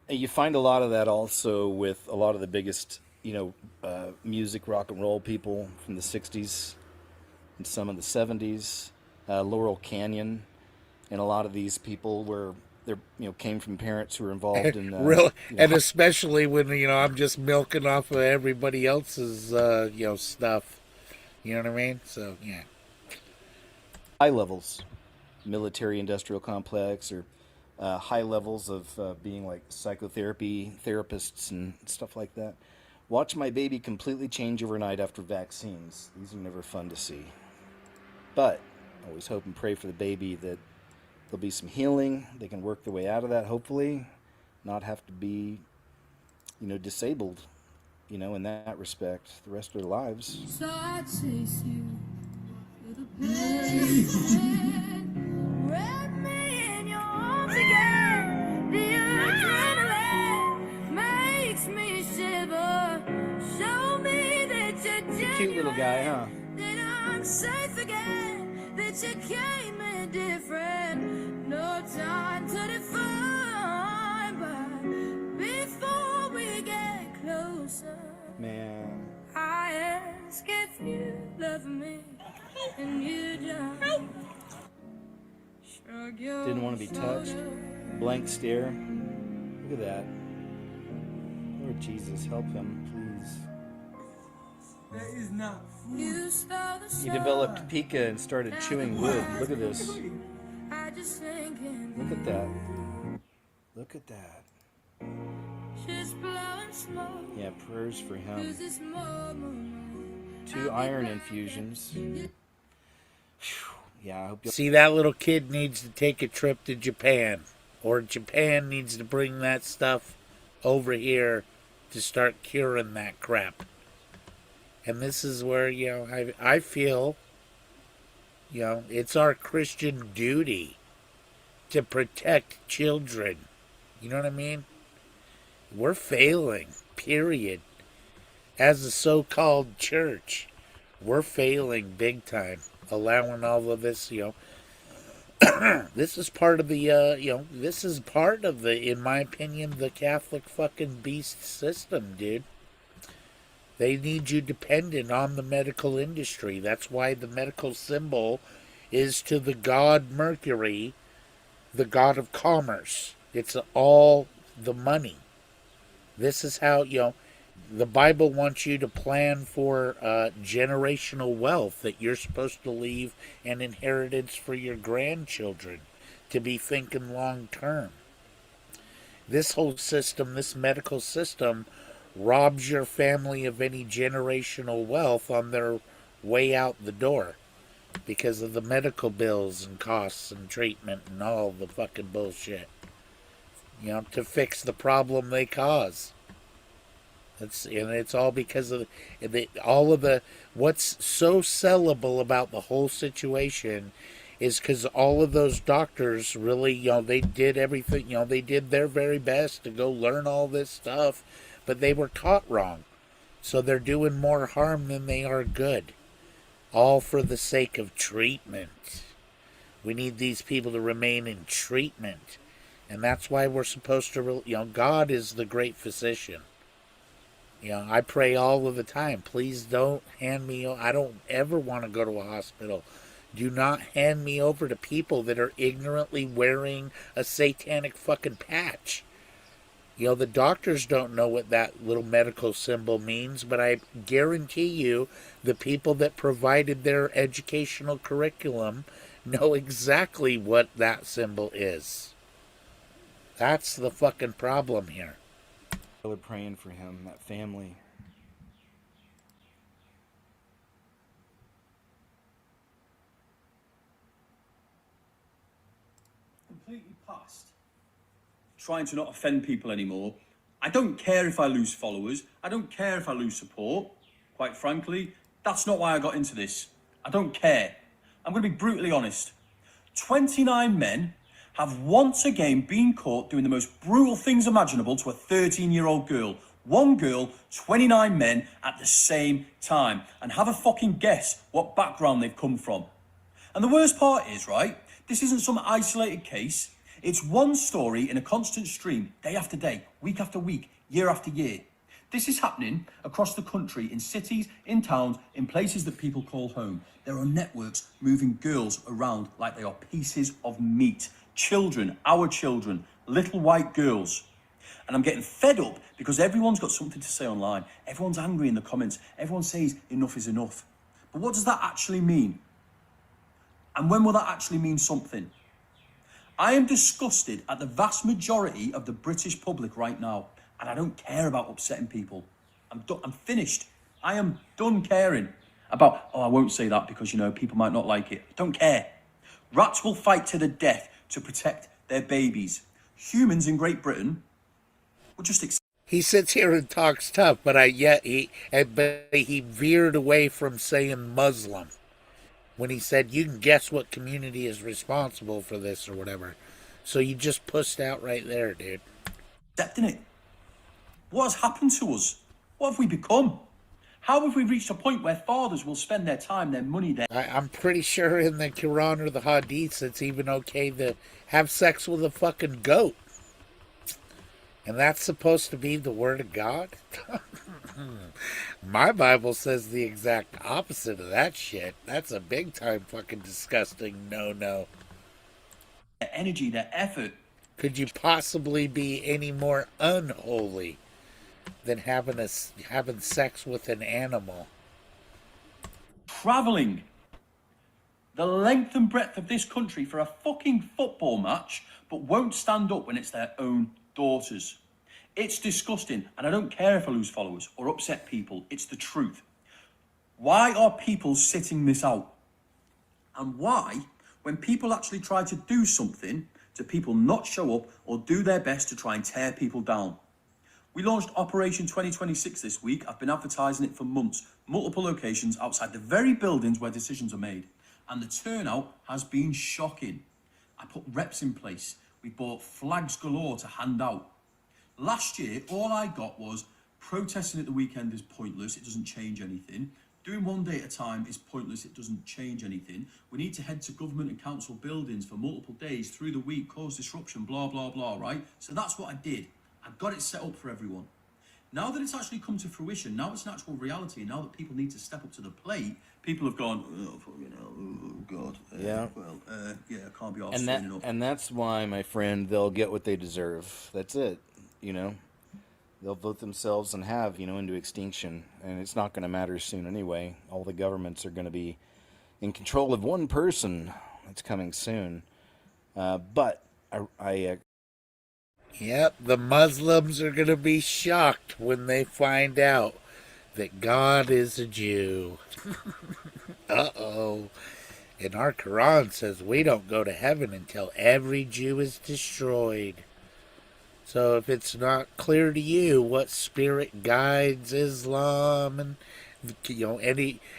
You find a lot of that also with a lot of the biggest music, rock and roll people from the 60s and some of the 70s, Laurel Canyon, and a lot of these people were came from parents who were involved in really, and especially when I'm just milking off of everybody else's stuff. You know what I mean? So yeah, high levels, military industrial complex, or high levels of being like psychotherapy therapists and stuff like that. Watch my baby completely change overnight after vaccines. These are never fun to see, but always hope and pray for the baby that there'll be some healing. They can work their way out of that, hopefully, not have to be, disabled, in that respect, the rest of their lives. So I chase you to the pain. Wrap me in your arms again. The adrenaline makes me shiver. Show me that you're genuine. Cute little guy, huh? That I'm safe again. That you came in different. No time to define, but before we get closer, man, I ask if you love me, and you don't. Shrug your Didn't want to be touched. Blank stare. Look at that. Lord Jesus, help him, please. That is not food. He developed pica and started chewing wood. Look at this. Look at that. Look at that. Yeah, prayers for him. 2 iron infusions. Whew. Yeah, I hope you'll... See, that little kid needs to take a trip to Japan. Or Japan needs to bring that stuff over here to start curing that crap. And this is where, I feel, it's our Christian duty to protect children. You know what I mean? We're failing, period. As a so-called church, we're failing big time, allowing all of this, this is part of the, this is part of the, in my opinion, the Catholic fucking beast system, dude. They need you dependent on the medical industry. That's why the medical symbol is to the god Mercury, the god of commerce. It's all the money. This is how, the Bible wants you to plan for generational wealth, that you're supposed to leave an inheritance for your grandchildren, to be thinking long term. This whole system, this medical system, robs your family of any generational wealth on their way out the door because of the medical bills and costs and treatment and all the fucking bullshit. To fix the problem they cause. It's all because of all of the what's so sellable about the whole situation is because all of those doctors really, they did everything, they did their very best to go learn all this stuff, but they were taught wrong. So they're doing more harm than they are good. All for the sake of treatment. We need these people to remain in treatment. And that's why we're supposed to, God is the great physician. I pray all of the time. Please don't hand me, I don't ever want to go to a hospital. Do not hand me over to people that are ignorantly wearing a satanic fucking patch. The doctors don't know what that little medical symbol means, but I guarantee you the people that provided their educational curriculum know exactly what that symbol is. That's the fucking problem here. We're praying for him, that family. Completely past trying to not offend people anymore. I don't care if I lose followers. I don't care if I lose support. Quite frankly, that's not why I got into this. I don't care. I'm going to be brutally honest. 29 men have once again been caught doing the most brutal things imaginable to a 13-year-old girl. One girl, 29 men at the same time. And have a fucking guess what background they've come from. And the worst part is, right, this isn't some isolated case. It's one story in a constant stream, day after day, week after week, year after year. This is happening across the country, in cities, in towns, in places that people call home. There are networks moving girls around like they are pieces of meat. Children, our children, little white girls. And I'm getting fed up because everyone's got something to say online. Everyone's angry in the comments. Everyone says enough is enough. But what does that actually mean? And when will that actually mean something? I am disgusted at the vast majority of the British public right now, and I don't care about upsetting people. I'm finished. I am done caring about, I won't say that because, people might not like it. I don't care. Rats will fight to the death to protect their babies. Humans in Great Britain will just he sits here and talks tough, but he veered away from saying Muslim. When he said, you can guess what community is responsible for this or whatever. So you just pussed out right there, dude. Accepting it. What has happened to us? What have we become? How have we reached a point where fathers will spend their time, their money, I'm pretty sure in the Quran or the Hadiths it's even okay to have sex with a fucking goat. And that's supposed to be the word of God? My Bible says the exact opposite of that shit. That's a big time fucking disgusting no. Their energy, their effort. Could you possibly be any more unholy than having sex with an animal? Travelling the length and breadth of this country for a fucking football match, but won't stand up when it's their own daughters. It's disgusting, and I don't care if I lose followers or upset people. It's the truth. Why are people sitting this out? And why, when people actually try to do something, do people not show up or do their best to try and tear people down? We launched Operation 2026 this week. I've been advertising it for months, multiple locations outside the very buildings where decisions are made. And the turnout has been shocking. I put reps in place. We bought flags galore to hand out. Last year, all I got was protesting at the weekend is pointless. It doesn't change anything. Doing one day at a time is pointless. It doesn't change anything. We need to head to government and council buildings for multiple days through the week, cause disruption, blah, blah, blah, right? So that's what I did. I got it set up for everyone. Now that it's actually come to fruition, now it's an actual reality, and now that people need to step up to the plate, people have gone, oh, fucking hell, oh, God. Yeah. Yeah, I can't be arsed. And that's why, my friend, they'll get what they deserve. That's it. They'll vote themselves and have, into extinction. And it's not going to matter soon anyway. All the governments are going to be in control of one person. That's coming soon. But I Yep, the Muslims are going to be shocked when they find out that God is a Jew. Uh-oh. And our Quran says we don't go to heaven until every Jew is destroyed. So if it's not clear to you what spirit guides Islam and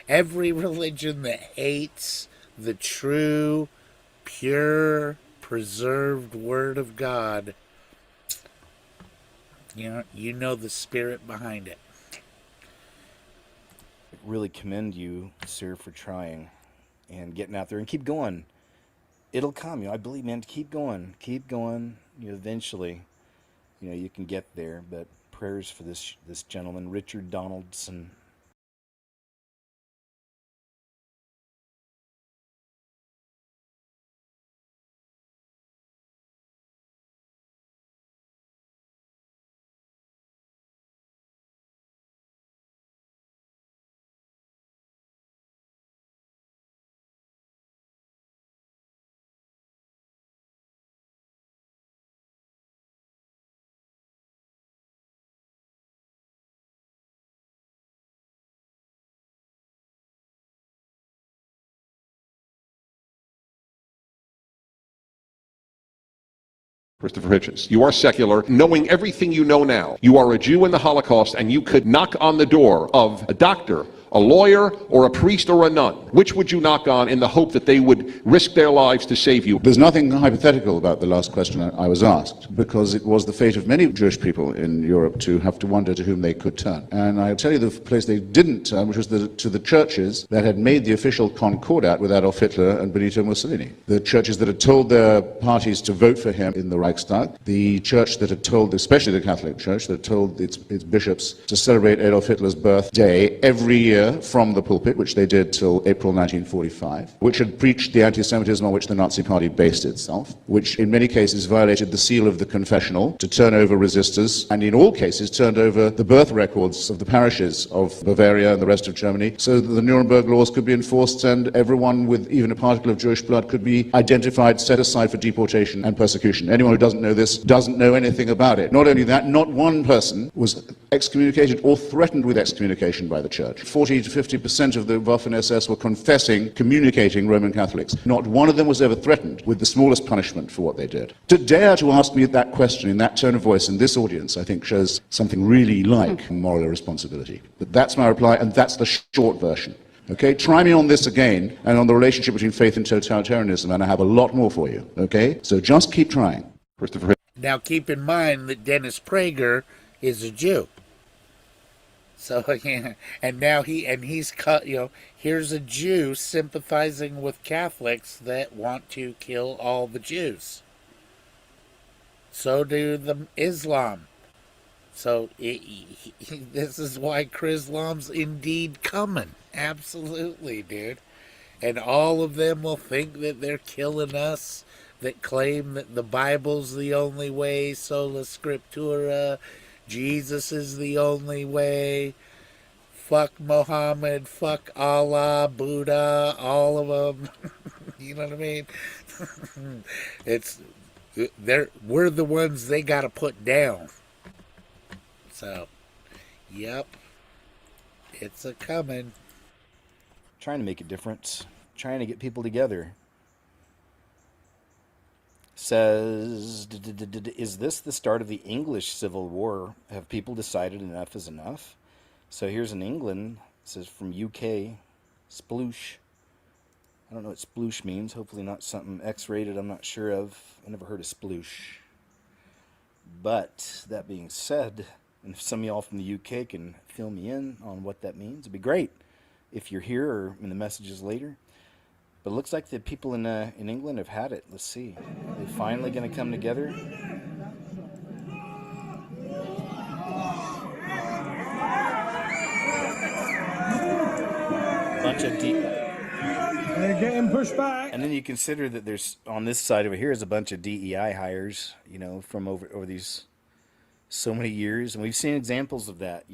every religion that hates the true, pure, preserved word of God, you know the spirit behind it. Really commend you, sir, for trying and getting out there and keep going. It'll come. I believe, man. Keep going. Keep going. Eventually, you can get there. But prayers for this gentleman, Richard Donaldson. Christopher Hitchens. You are secular, knowing everything you know now. You are a Jew in the Holocaust, and you could knock on the door of a doctor, a lawyer, or a priest, or a nun. Which would you knock on in the hope that they would risk their lives to save you? There's nothing hypothetical about the last question I was asked, because it was the fate of many Jewish people in Europe to have to wonder to whom they could turn. And I'll tell you the place they didn't turn, which was to the churches that had made the official concordat with Adolf Hitler and Benito Mussolini. The churches that had told their parties to vote for him in the Reichstag. The church that had told, especially the Catholic Church, that had told its bishops to celebrate Adolf Hitler's birthday every year from the pulpit, which they did till April 1945, which had preached the anti-Semitism on which the Nazi Party based itself, which in many cases violated the seal of the confessional to turn over resistors, and in all cases turned over the birth records of the parishes of Bavaria and the rest of Germany, so that the Nuremberg laws could be enforced and everyone with even a particle of Jewish blood could be identified, set aside for deportation and persecution. Anyone who doesn't know this doesn't know anything about it. Not only that, not one person was excommunicated or threatened with excommunication by the church. 40 to 50% of the Waffen-SS were confessing, communicating Roman Catholics. Not one of them was ever threatened with the smallest punishment for what they did. To dare to ask me that question in that tone of voice in this audience, I think shows something really like moral irresponsibility. But that's my reply, and that's the short version. Okay, try me on this again, and on the relationship between faith and totalitarianism, and I have a lot more for you. Okay, so just keep trying. Christopher. Now keep in mind that Dennis Prager is a Jew. So yeah, and now he's cut. Here's a Jew sympathizing with Catholics that want to kill all the Jews. So do the Islam. So this is why Chrislam's indeed coming. Absolutely, dude. And all of them will think that they're killing us, that claim that the Bible's the only way, sola scriptura, Jesus is the only way, fuck Muhammad, fuck Allah, Buddha, all of them. You know what I mean? We're the ones they gotta put down. So, yep, it's a coming. Trying to make a difference, trying to get people together. Says, is this the start of the English Civil War? Have people decided enough is enough? So here's in England, it says from UK, sploosh. I don't know what sploosh means. Hopefully not something X-rated I'm not sure of. I never heard of sploosh. But that being said, and if some of y'all from the UK can fill me in on what that means, it'd be great if you're here or in the messages later. But it looks like the people in England have had it. Let's see. Are they finally going to come together? Bunch of They're getting pushed back. And then you consider that there's on this side over here is a bunch of DEI hires, from over these so many years, and we've seen examples of that.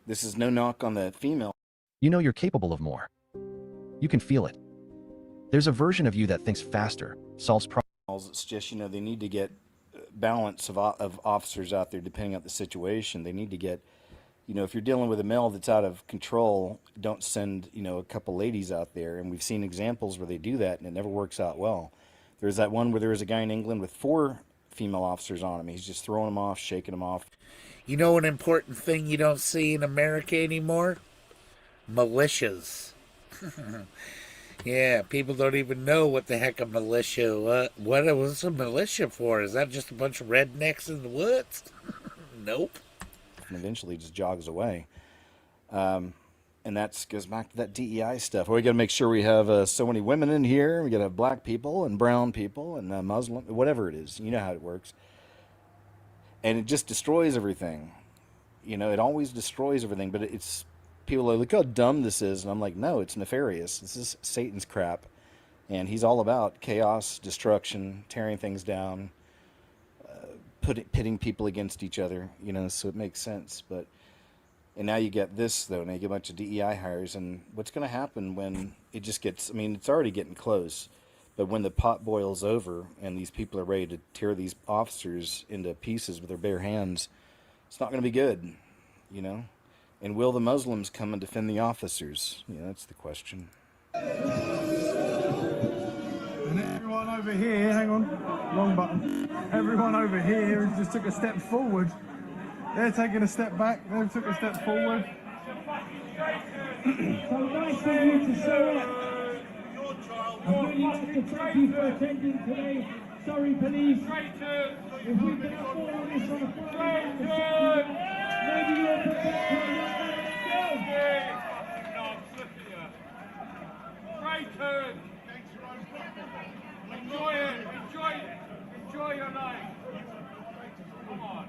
This is no knock on the female. You know you're capable of more. You can feel it. There's a version of you that thinks faster, solves problems. It's just, they need to get balance of officers out there depending on the situation. They need to get, if you're dealing with a male that's out of control, don't send, a couple ladies out there. And we've seen examples where they do that and it never works out well. There's that one where there was a guy in England with 4 female officers on him. He's just throwing them off, shaking them off. You know an important thing you don't see in America anymore? Militias. Yeah, people don't even know what the heck a militia. What was a militia for? Is that just a bunch of rednecks in the woods? Nope. And eventually just jogs away. And that goes back to that DEI stuff. We got to make sure we have so many women in here. We got to have black people and brown people and Muslim, whatever it is. You know how it works. And it just destroys everything. It always destroys everything. But it's people are like, look how dumb this is. And I'm like, no, it's nefarious. This is Satan's crap. And he's all about chaos, destruction, tearing things down, pitting people against each other, so it makes sense. And now you get this, though. Now you get a bunch of DEI hires. And what's going to happen when it just gets, it's already getting close. But when the pot boils over and these people are ready to tear these officers into pieces with their bare hands, it's not going to be good, And will the Muslims come and defend the officers? That's the question. And everyone over here, hang on, wrong button. Everyone over here just took a step forward. They're taking a step back, they took a step forward. So nice of you to show up. I'd really like to thank you for attending today. Sorry, police. If we can have more of this on a Friday, maybe you'll protect her. Traitors! Enjoy it! Enjoy your life! Come on!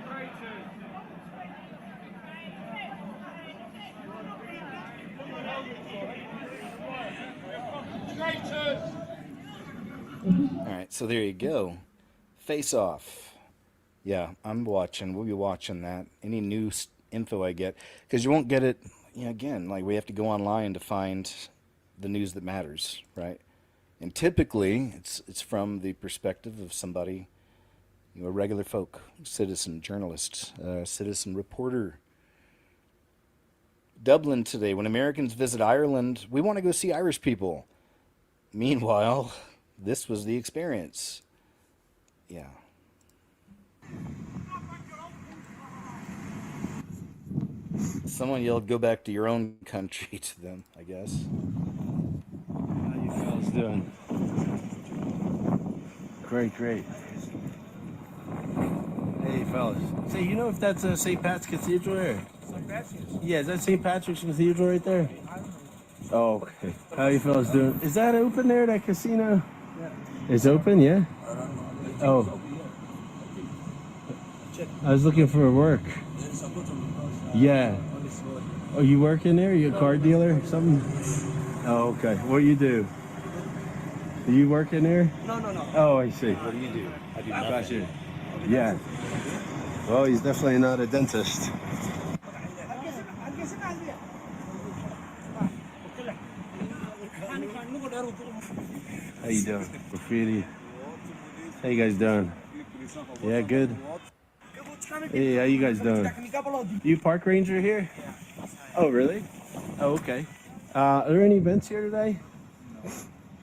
Traitors! Traitors! All right, so there you go. Face Off. Yeah, I'm watching. We'll be watching that. Any new info I get, because you won't get it. Again, like we have to go online to find the news that matters, right? And typically, it's from the perspective of somebody, a regular folk, citizen, journalist, citizen reporter. Dublin today. When Americans visit Ireland, we want to go see Irish people. Meanwhile, this was the experience. Yeah. Someone yelled, "Go back to your own country," to them, I guess. How you fellas doing? Great. Hey, fellas. Say, if that's St. Pat's Cathedral there? St. Patrick's? Yeah, is that St. Patrick's Cathedral right there? I don't know. Oh, okay. How you fellas doing? Is that open there, that casino? Yeah. It's open, yeah? Oh. I was looking for work. Yeah. Oh, you work in there? You a car dealer or something? Oh, okay. What do you do? Do you work in there? No. Oh, I see. What do you do? I do nothing. Gotcha. Yeah. Well, he's definitely not a dentist. How you doing? Graffiti. How you guys doing? Yeah, good. Hey, how you guys doing? You park ranger here? Oh, really? Oh, okay. Are there any events here today?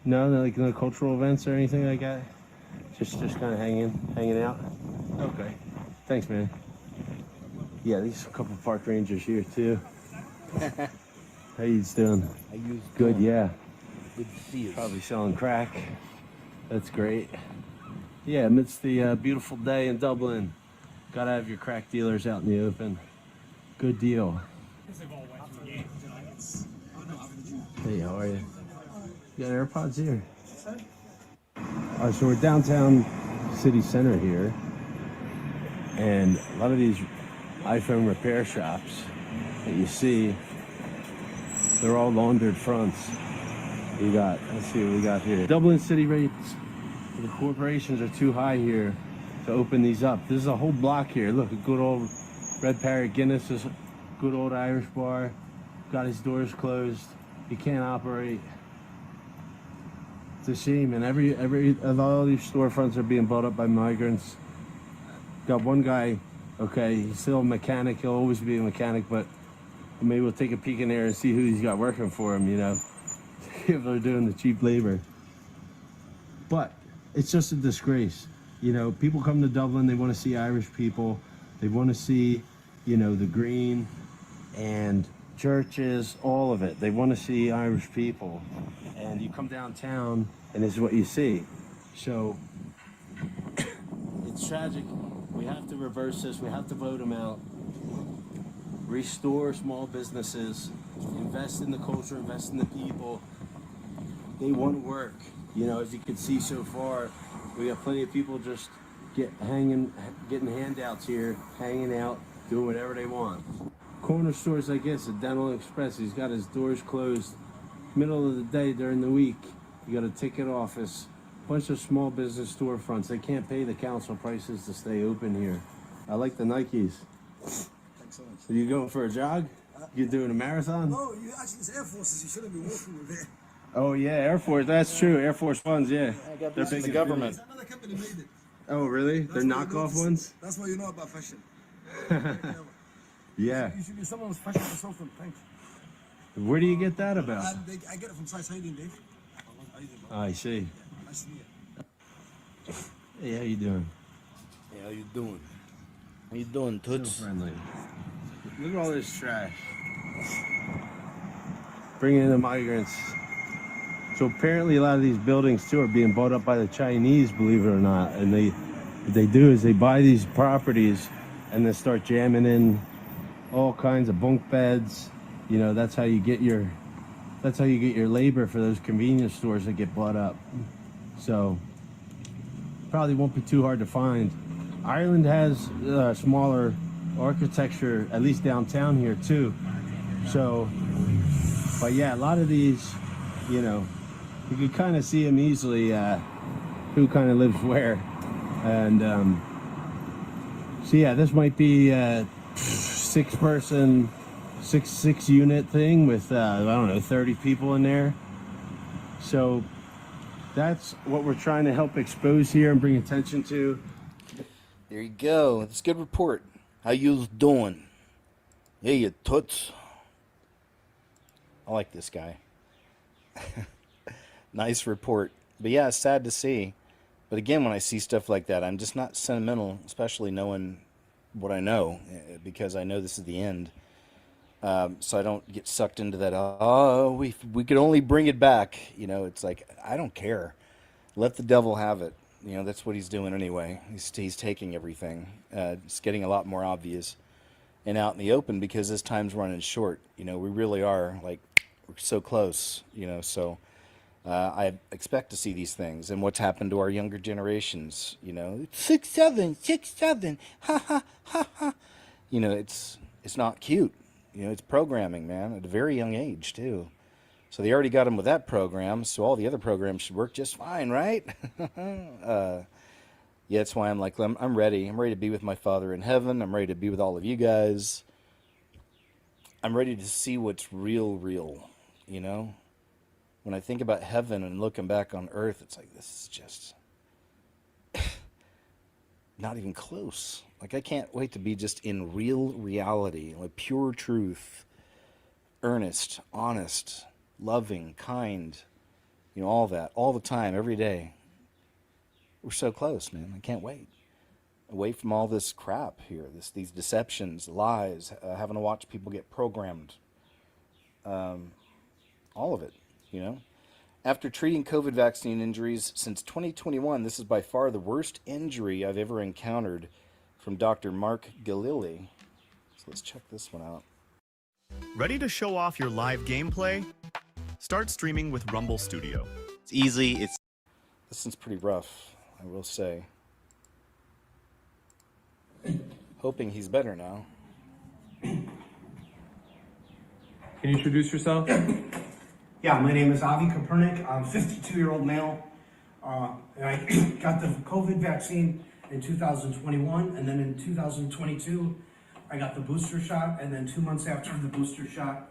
No, like no cultural events or anything like that? Just kind of hanging out? Okay. Thanks, man. Yeah, there's a couple park rangers here, too. How you doing? Good, yeah. Good to see you. Probably selling crack. That's great. Yeah, amidst the beautiful day in Dublin. Gotta have your crack dealers out in the open. Good deal. Hey, how are you? You got AirPods here? So we're downtown city center here. And a lot of these iPhone repair shops that you see, they're all laundered fronts. Let's see what we got here. Dublin city rates for the corporations are too high here to open these up. This is a whole block here. Look, a good old Red Parrot Guinness is a good old Irish bar. Got his doors closed. He can't operate. It's a shame, and all these storefronts are being bought up by migrants. Got one guy, okay, he's still a mechanic. He'll always be a mechanic, but maybe we'll take a peek in there and see who he's got working for him, you know, if they're doing the cheap labor. But it's just a disgrace. You know, people come to Dublin, they want to see Irish people. They want to see, you know, the green and churches, all of it. They want to see Irish people. And you come downtown and this is what you see. So it's tragic. We have to reverse this. We have to vote them out. Restore small businesses. Invest in the culture, invest in the people. They want to work. You know, as you can see so far, we got plenty of people just getting handouts here, hanging out, doing whatever they want. Corner stores like this, a Dental Express, he's got his doors closed. Middle of the day during the week, you got a ticket office, bunch of small business storefronts. They can't pay the council prices to stay open here. I like the Nikes. Thanks so much. Are you going for a jog? You doing a marathon? No, you actually, it's Air Forces. You shouldn't be walking with it. Oh yeah, Air Force. That's true. Air Force Ones. Yeah, they're big in the government. Another company made it. Oh really? That's They're knockoff ones. That's why you know about fashion. Yeah. You should be someone's fashion consultant. Thanks. Where do you get that about? I get it from Size Hiding, Dave. Oh, I see. Nice to meet you. Hey, how you doing? Hey, how you doing? How you doing, Toots? So friendly. Look at all this trash. Bring in the migrants. So apparently a lot of these buildings too are being bought up by the Chinese, believe it or not. And what they do is they buy these properties and then start jamming in all kinds of bunk beds. You know, that's how you get your labor for those convenience stores that get bought up. So probably won't be too hard to find. Ireland has smaller architecture, at least downtown here too. So, but yeah, a lot of these, you know, you can kind of see them easily, who kind of lives where. And so yeah, this might be a six unit thing with, I don't know, 30 people in there. So that's what we're trying to help expose here and bring attention to. There you go. It's a good report. How you doing? Yeah, you toots. I like this guy. Nice report. But yeah, it's sad to see. But again, when I see stuff like that, I'm just not sentimental, especially knowing what I know, because I know this is the end. So I don't get sucked into that, oh, we could only bring it back. You know, it's like, I don't care. Let the devil have it. You know, that's what he's doing anyway. He's taking everything. It's getting a lot more obvious and out in the open because this time's running short. You know, we really are, like, we're so close, you know, so I expect to see these things. And what's happened to our younger generations, you know, 6'7", ha, ha, ha, ha. You know, it's not cute. You know, it's programming, man, at a very young age, too. So they already got him with that program, so all the other programs should work just fine, right? Yeah, that's why I'm like, I'm ready. I'm ready to be with my Father in heaven. I'm ready to be with all of you guys. I'm ready to see what's real, you know? When I think about heaven and looking back on earth, it's like, this is just not even close. Like, I can't wait to be just in real reality, like pure truth, earnest, honest, loving, kind, you know, all that, all the time, every day. We're so close, man. I can't wait. Away from all this crap here, these deceptions, lies, having to watch people get programmed. All of it, you know. After treating COVID vaccine injuries since 2021, this is by far the worst injury I've ever encountered, from Dr. Mark Galili. So let's check this one out. Ready to show off your live gameplay? Start streaming with Rumble Studio. It's easy. This one's pretty rough, I will say. Hoping he's better now. Can you introduce yourself? Yeah, my name is Avi Kapernik. I'm a 52-year-old male. And I got the COVID vaccine in 2021, and then in 2022, I got the booster shot, and then 2 months after the booster shot,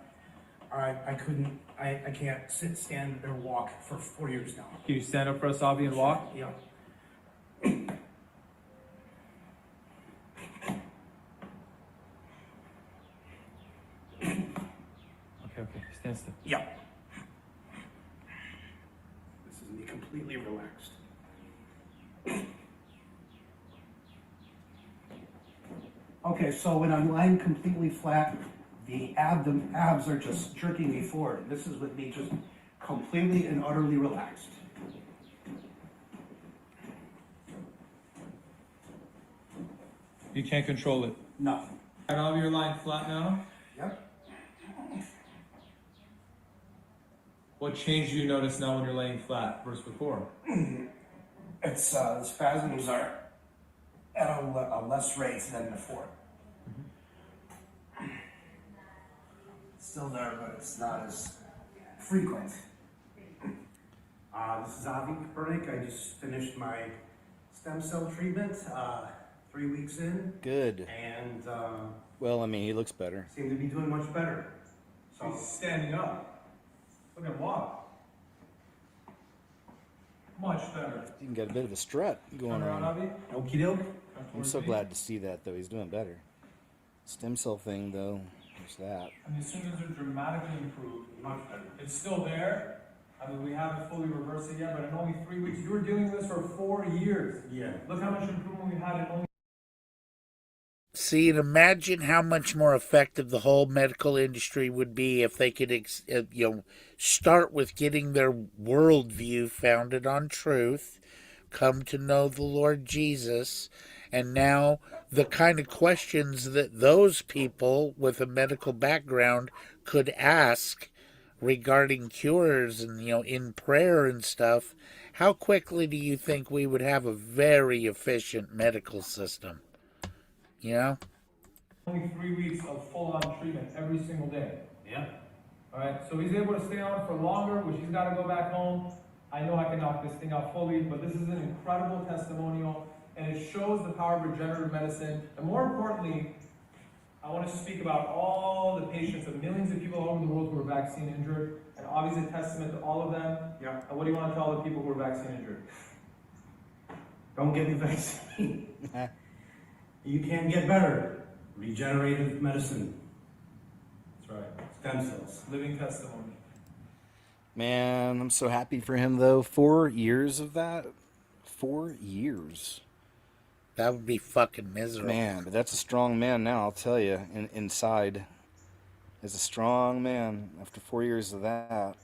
I couldn't, I can't sit, stand, or walk for 4 years now. Can you stand up for us, Avi, and walk? Yeah. Okay, stand still. Yeah. This is me completely relaxed. Okay, so when I'm lying completely flat, the abs are just jerking me forward. This is with me just completely and utterly relaxed. You can't control it. No. And Avi, you're lying flat now. Yep. What change do you notice now when you're laying flat versus before? It's the spasms are at a less rate than before. Still there, but it's not as frequent. This is Avi Kopernik. I just finished my stem cell treatment 3 weeks in. Good. And well, I mean, he looks better. seem to be doing much better. So He's standing up. Look at him walk. Much better. Even got a bit of a strut going Turn around, on. Avi. okie doke. I'm so glad to see that, though. He's doing better. Stem cell thing, though, there's that. I mean, as soon as they're dramatically improved, much better. It's still there. I mean, we haven't fully reversed it yet, but in only 3 weeks, you were doing this for 4 years. Yeah. Look how much improvement we had in only. See, and imagine how much more effective the whole medical industry would be if they could, start with getting their worldview founded on truth, come to know the Lord Jesus, and now the kind of questions that those people with a medical background could ask regarding cures and, in prayer and stuff. How quickly do you think we would have a very efficient medical system? Only 3 weeks of full-on treatment every single day. Yeah. All right, so he's able to stay on for longer, which he's got to go back home. I know I can knock this thing out fully, but this is an incredible testimonial, and it shows the power of regenerative medicine. And more importantly, I want to speak about all the patients, the millions of people all over the world who are vaccine injured, and obviously a testament to all of them. Yeah. And what do you want to tell the people who are vaccine injured? Don't get the vaccine. You can get better. Regenerative medicine. That's right. Stem cells. Living testimony. Man, I'm so happy for him, though. 4 years of that? 4 years. That would be fucking miserable. Man, but that's a strong man now, I'll tell you. Inside is a strong man after 4 years of that.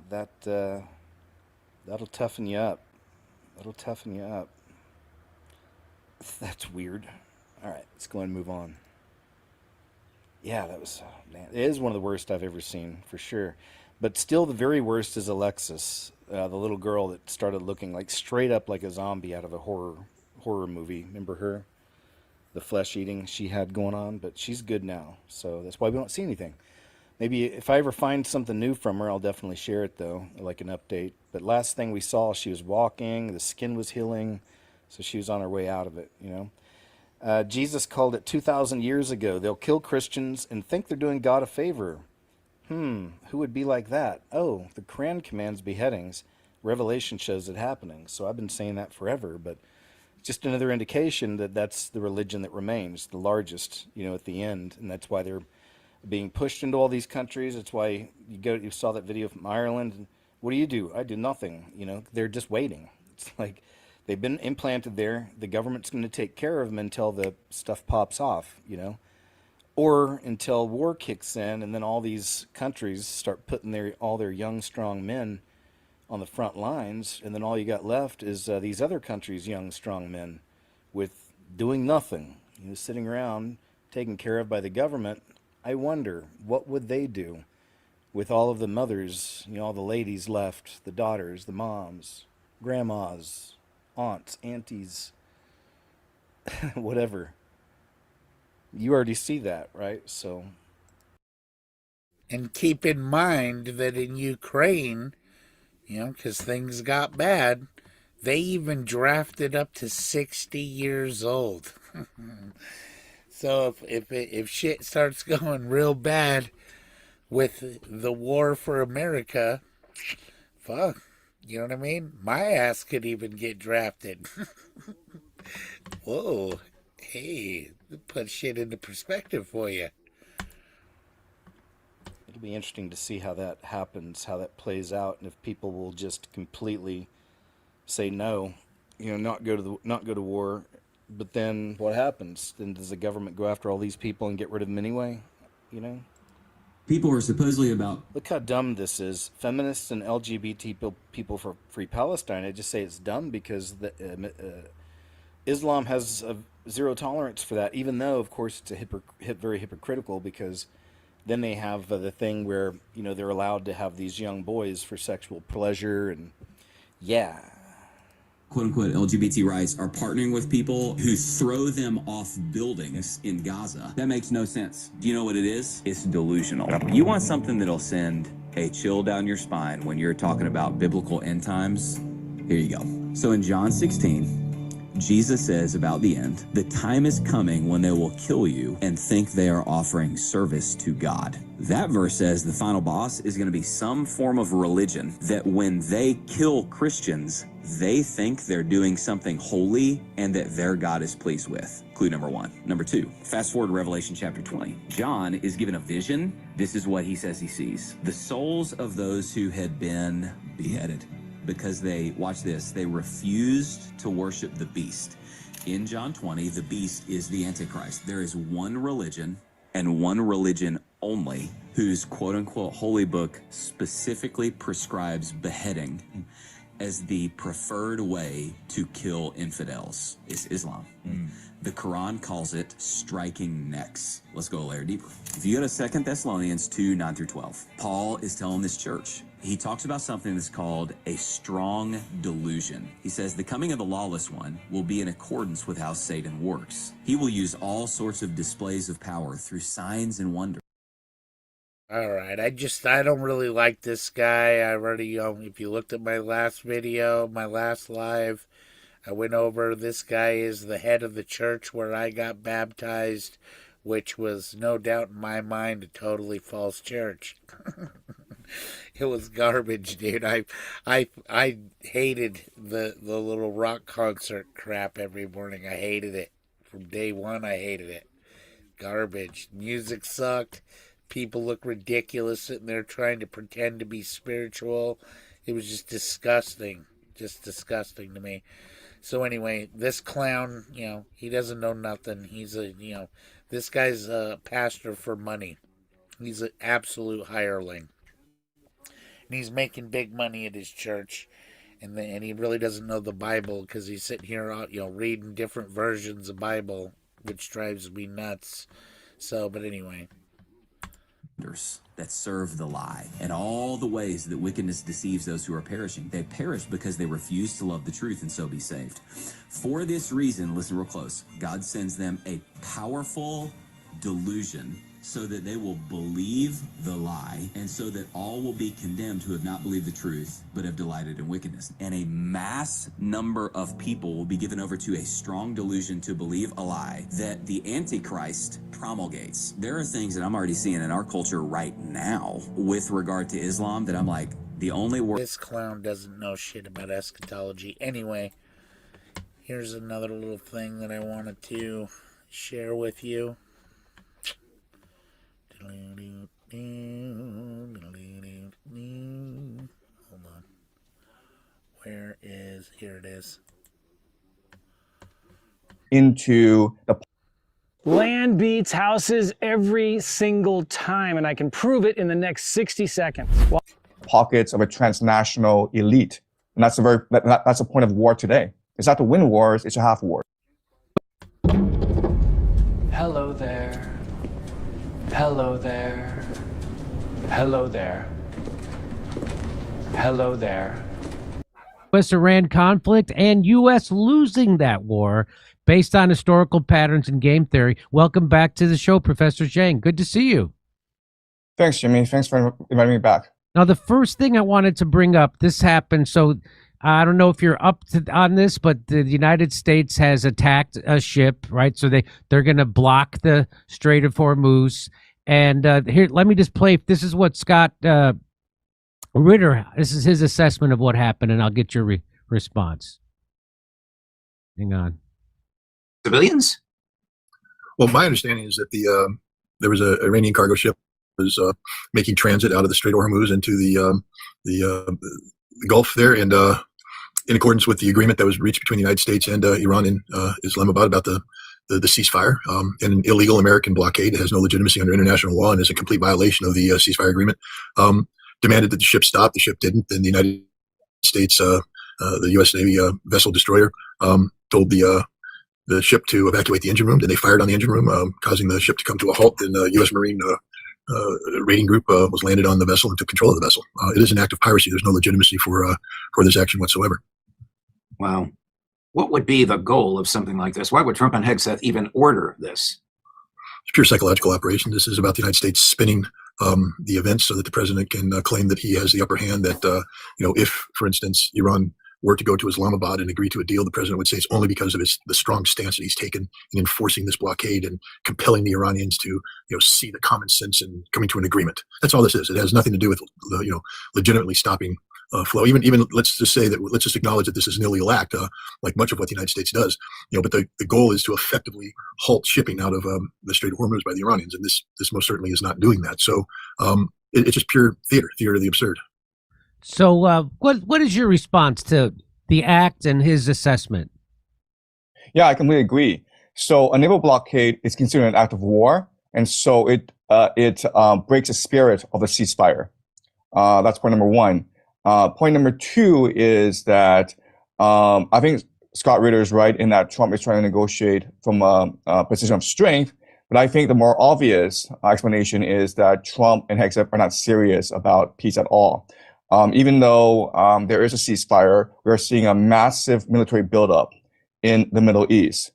That'll toughen you up. That'll toughen you up. That's weird. All right, let's go and move on. Yeah, that was, man, it is one of the worst I've ever seen, for sure. But still, the very worst is Alexis, the little girl that started looking like straight up like a zombie out of a horror movie. Remember her? The flesh eating she had going on, but she's good now, so that's why we don't see anything. Maybe if I ever find something new from her, I'll definitely share it, though, like an update. But last thing we saw, she was walking, the skin was healing, so she was on her way out of it, Jesus called it 2,000 years ago. They'll kill Christians and think they're doing God a favor. Who would be like that? Oh, the Quran commands beheadings. Revelation shows it happening. So I've been saying that forever, but just another indication that that's the religion that remains, the largest, at the end. And that's why they're being pushed into all these countries. That's why you saw that video from Ireland. And what do? I do nothing. They're just waiting. It's like they've been implanted there. The government's going to take care of them until the stuff pops off, or until war kicks in, and then all these countries start putting all their young, strong men on the front lines, and then all you got left is these other countries' young, strong men with doing nothing, sitting around taken care of by the government. I wonder, what would they do with all of the mothers, all the ladies left, the daughters, the moms, grandmas, aunts, aunties, whatever. You already see that, right? So. And keep in mind that in Ukraine, because things got bad, they even drafted up to 60 years old. So if shit starts going real bad, with the war for America, fuck, you know what I mean? My ass could even get drafted. Whoa, hey, put shit into perspective for you. It'll be interesting to see how that happens, how that plays out, and if people will just completely say no, not go to war. But then what happens? Then does the government go after all these people and get rid of them anyway? People are supposedly about... Look how dumb this is. Feminists and LGBT people for Free Palestine, I just say it's dumb because Islam has a zero tolerance for that, even though, of course, it's very hypocritical because then they have the thing where, they're allowed to have these young boys for sexual pleasure and, yeah. quote-unquote LGBT rights are partnering with people who throw them off buildings in Gaza. That makes no sense. Do you know what it is? It's delusional. You want something that'll send a chill down your spine when you're talking about biblical end times? Here you go. So in John 16, Jesus says about the end, the time is coming when they will kill you and think they are offering service to God. That verse says the final boss is going to be some form of religion that when they kill Christians, they think they're doing something holy and that their God is pleased with. Clue number one. Number two, fast forward to Revelation chapter 20. John is given a vision. This is what he says he sees. The souls of those who had been beheaded because they, watch this, they refused to worship the beast. In John 20, the beast is the Antichrist. There is one religion and one religion only whose quote-unquote holy book specifically prescribes beheading as the preferred way to kill infidels. Is Islam. The Quran calls it striking necks. Let's go a layer deeper. If you go to 2 Thessalonians 2, 9 through 12, Paul is telling this church, he talks about something that's called a strong delusion. He says the coming of the lawless one will be in accordance with how Satan works. He will use all sorts of displays of power through signs and wonders. All right, I don't really like this guy. I already, if you looked at my last video, my last live, I went over, this guy is the head of the church where I got baptized, which was no doubt in my mind a totally false church. It was garbage, dude. I hated the little rock concert crap every morning. I hated it. From day one, I hated it. Garbage. Music sucked. People look ridiculous sitting there trying to pretend to be spiritual. It was just disgusting. Just disgusting to me. So anyway, this clown, he doesn't know nothing. He's this guy's a pastor for money. He's an absolute hireling. And he's making big money at his church. And he really doesn't know the Bible because he's sitting here, reading different versions of Bible, which drives me nuts. So, but anyway. That serve the lie and all the ways that wickedness deceives those who are perishing. They perish because they refuse to love the truth and so be saved. For this reason, listen real close, God sends them a powerful delusion so that they will believe the lie and so that all will be condemned who have not believed the truth but have delighted in wickedness. And a mass number of people will be given over to a strong delusion to believe a lie that the Antichrist promulgates. There are things that I'm already seeing in our culture right now with regard to Islam that I'm like, the only word... This clown doesn't know shit about eschatology. Anyway, here's another little thing that I wanted to share with you. Hold on. Here it is. Into the land beats houses every single time, and I can prove it in the next 60 seconds. Pockets of a transnational elite. And that's a point of war today. It's not to win wars, it's to have wars. Hello there. Hello there. Hello there. Hello there. U.S.-Iran conflict and U.S. losing that war based on historical patterns and game theory. Welcome back to the show, Professor Zhang. Good to see you. Thanks, Jimmy. Thanks for inviting me back. Now, the first thing I wanted to bring up, this happened, so I don't know if you're up on this, but the United States has attacked a ship, right? So they're going to block the Strait of Hormuz, And here, let me just play. This is what Scott Ritter. This is his assessment of what happened, and I'll get your response. Hang on. Civilians? Well, my understanding is that there was a Iranian cargo ship was making transit out of the Strait of Hormuz into the Gulf there, and in accordance with the agreement that was reached between the United States and Iran in Islamabad about the ceasefire, and an illegal American blockade that has no legitimacy under international law and is a complete violation of the ceasefire agreement, demanded that the ship stop. The ship didn't. Then the United States, the U.S. Navy vessel destroyer, told the ship to evacuate the engine room. Then they fired on the engine room, causing the ship to come to a halt. And the U.S. Marine raiding group was landed on the vessel and took control of the vessel. It is an act of piracy. There's no legitimacy for this action whatsoever. Wow. What would be the goal of something like this? Why would Trump and Hegseth even order this? It's pure psychological operation. This is about the United States spinning the events so that the president can claim that he has the upper hand. That if, for instance, Iran were to go to Islamabad and agree to a deal, the president would say it's only because of the strong stance that he's taken in enforcing this blockade and compelling the Iranians to see the common sense and coming to an agreement. That's all this is. It has nothing to do with legitimately stopping flow. Even let's just say that let's just acknowledge that this is an illegal act, like much of what the United States does. But the goal is to effectively halt shipping out of the Strait of Hormuz by the Iranians, and this most certainly is not doing that. So it's just pure theater of the absurd. So what is your response to the act and his assessment? Yeah, I completely agree. So a naval blockade is considered an act of war, and so it breaks the spirit of the ceasefire. That's point number one. Point number two is that I think Scott Ritter is right in that Trump is trying to negotiate from a position of strength. But I think the more obvious explanation is that Trump and Hegseth are not serious about peace at all. Even though there is a ceasefire, we're seeing a massive military buildup in the Middle East.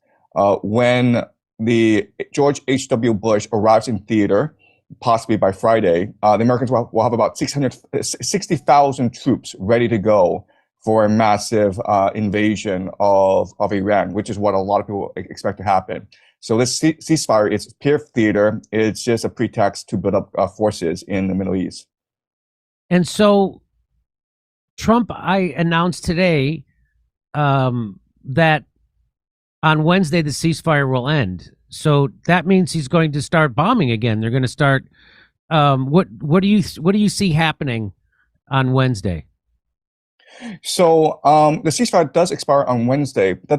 When the George H.W. Bush arrives in theater, possibly by Friday, the Americans will have about 60,000 troops ready to go for a massive invasion of Iran, which is what a lot of people expect to happen. So this ceasefire is pure theater. It's just a pretext to build up forces in the Middle East. And so Trump, I announced today that on Wednesday the ceasefire will end. So that means he's going to start bombing again. They're going to start. What do you see happening on Wednesday? So the ceasefire does expire on Wednesday. That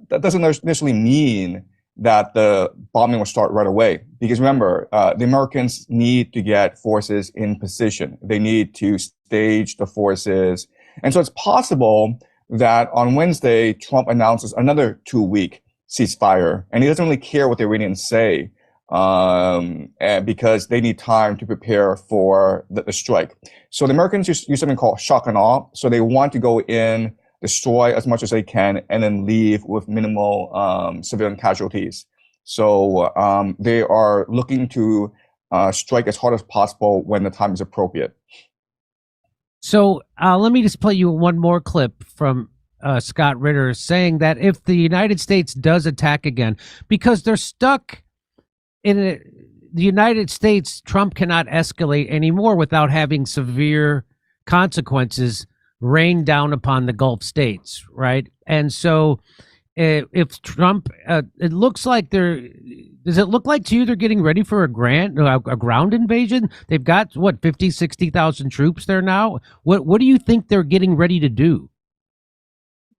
doesn't necessarily mean that the bombing will start right away. Because remember, the Americans need to get forces in position. They need to stage the forces. And so it's possible that on Wednesday, Trump announces another 2-week ceasefire. And he doesn't really care what the Iranians say because they need time to prepare for the strike. So the Americans use something called shock and awe. So they want to go in, destroy as much as they can, and then leave with minimal civilian casualties. So they are looking to strike as hard as possible when the time is appropriate. So let me just play you one more clip from Scott Ritter saying that if the United States does attack again, because they're stuck in the United States, Trump cannot escalate anymore without having severe consequences rain down upon the Gulf states, right? And so if Trump, it looks like does it look like to you they're getting ready for a ground invasion? They've got, 50, 60,000 troops there now? What do you think they're getting ready to do?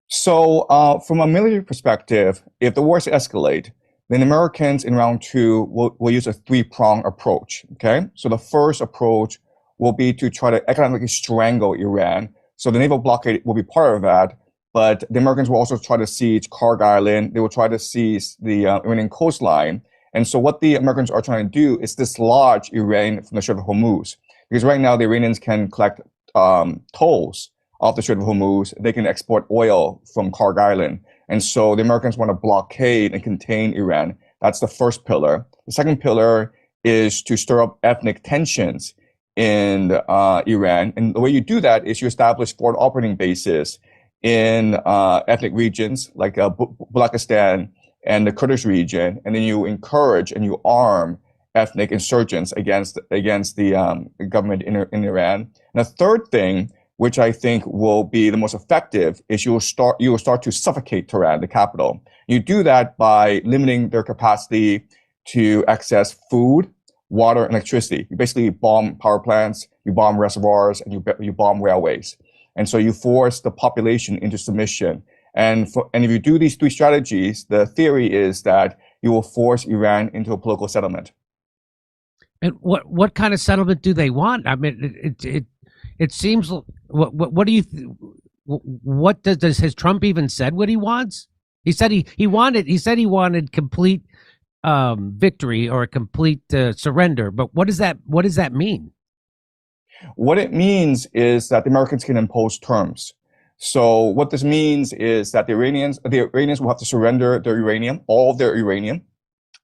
So from a military perspective, if the wars escalate, then Americans in round two will use a 3-prong approach, okay? So the first approach will be to try to economically strangle Iran. So the naval blockade will be part of that, but the Americans will also try to siege Kharg Island. They will try to seize the Iranian coastline. And so what the Americans are trying to do is dislodge Iran from the Strait of Hormuz. Because right now the Iranians can collect tolls off the Strait of Hormuz. They can export oil from Kharg Island. And so the Americans want to blockade and contain Iran. That's the first pillar. The second pillar is to stir up ethnic tensions in Iran. And the way you do that is you establish forward operating bases in ethnic regions like Balochistan and the Kurdish region. And then you encourage and you arm ethnic insurgents against the government in Iran. And the third thing, which I think will be the most effective, is you will start to suffocate Tehran, the capital. You do that by limiting their capacity to access food, water, and electricity. You basically bomb power plants, you bomb reservoirs, and you bomb railways. And so you force the population into submission. And if you do these three strategies, the theory is that you will force Iran into a political settlement. And what kind of settlement do they want? I mean, it seems. What do you? What has Trump even said what he wants? He said he wanted complete victory or a complete surrender. But what does that mean? What it means is that the Americans can impose terms. So what this means is that the Iranians will have to surrender their uranium, all of their uranium.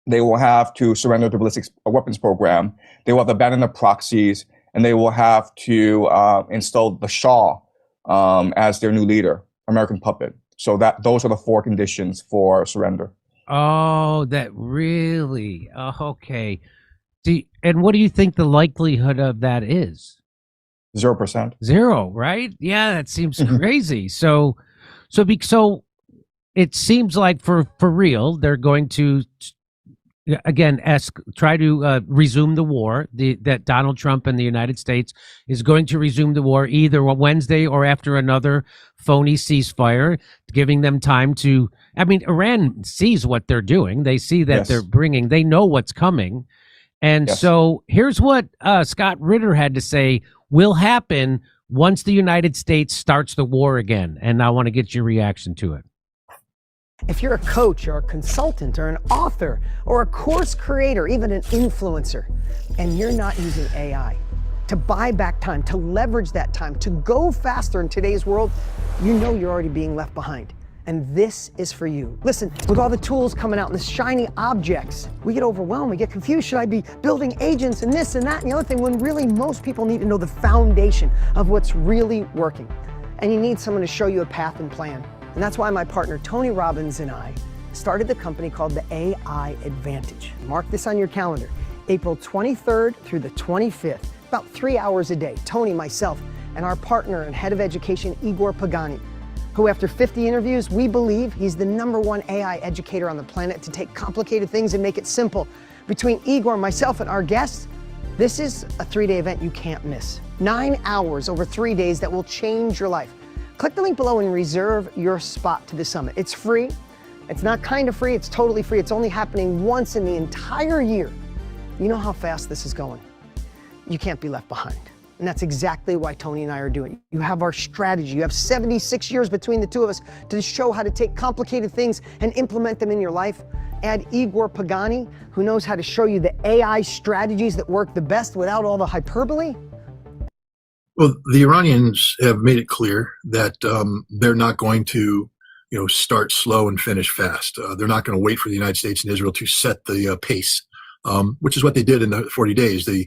They will have to surrender the ballistic weapons program. They will have to abandon the proxies, and they will have to install the Shah as their new leader, American puppet. So those are the four conditions for surrender. Oh, that really? Oh, okay. And what do you think the likelihood of that is? 0%. Zero, right? Yeah, that seems crazy. So it seems like for real, they're going to again try to resume the war. That Donald Trump and the United States is going to resume the war either Wednesday or after another phony ceasefire, giving them time to. I mean, Iran sees what they're doing. They see that they know what's coming. And so here's what Scott Ritter had to say will happen once the United States starts the war again. And I want to get your reaction to it. If you're a coach or a consultant or an author or a course creator, even an influencer, and you're not using AI to buy back time, to leverage that time, to go faster in today's world, you know you're already being left behind. And this is for you. Listen, with all the tools coming out and the shiny objects, we get overwhelmed, we get confused. Should I be building agents and this and that and the other thing, when really most people need to know the foundation of what's really working. And you need someone to show you a path and plan. And that's why my partner Tony Robbins and I started the company called the AI Advantage. Mark this on your calendar. April 23rd through the 25th, about 3 hours a day. Tony, myself, and our partner and head of education, Igor Pagani, who after 50 interviews, we believe he's the #1 AI educator on the planet to take complicated things and make it simple. Between Igor, myself, and our guests, this is a 3-day event you can't miss. 9 hours over 3 days that will change your life. Click the link below and reserve your spot to the summit. It's free. It's not kind of free, it's totally free. It's only happening once in the entire year. You know how fast this is going. You can't be left behind. And that's exactly why Tony and I are doing it. You have our strategy. You have 76 years between the two of us to show how to take complicated things and implement them in your life. Add Igor Pagani, who knows how to show you the AI strategies that work the best without all the hyperbole. Well, the Iranians have made it clear that they're not going to, start slow and finish fast. They're not going to wait for the United States and Israel to set the pace, which is what they did in the 40 days. The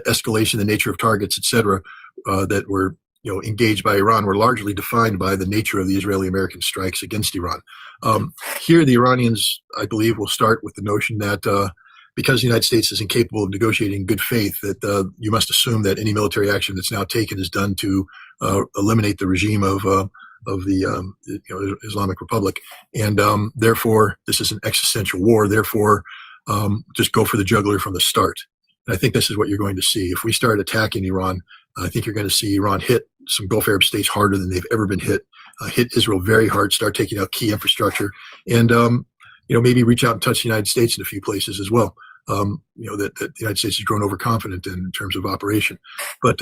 escalation, the nature of targets, et cetera, that were engaged by Iran were largely defined by the nature of the Israeli-American strikes against Iran. Here, the Iranians, I believe, will start with the notion that because the United States is incapable of negotiating in good faith, that you must assume that any military action that's now taken is done to eliminate the regime of the Islamic Republic, and therefore this is an existential war. Therefore, just go for the jugular from the start. And I think this is what you're going to see. If we start attacking Iran, I think you're going to see Iran hit some Gulf Arab states harder than they've ever been hit Israel very hard, start taking out key infrastructure, and maybe reach out and touch the United States in a few places as well. That the United States has grown overconfident in terms of operation. But,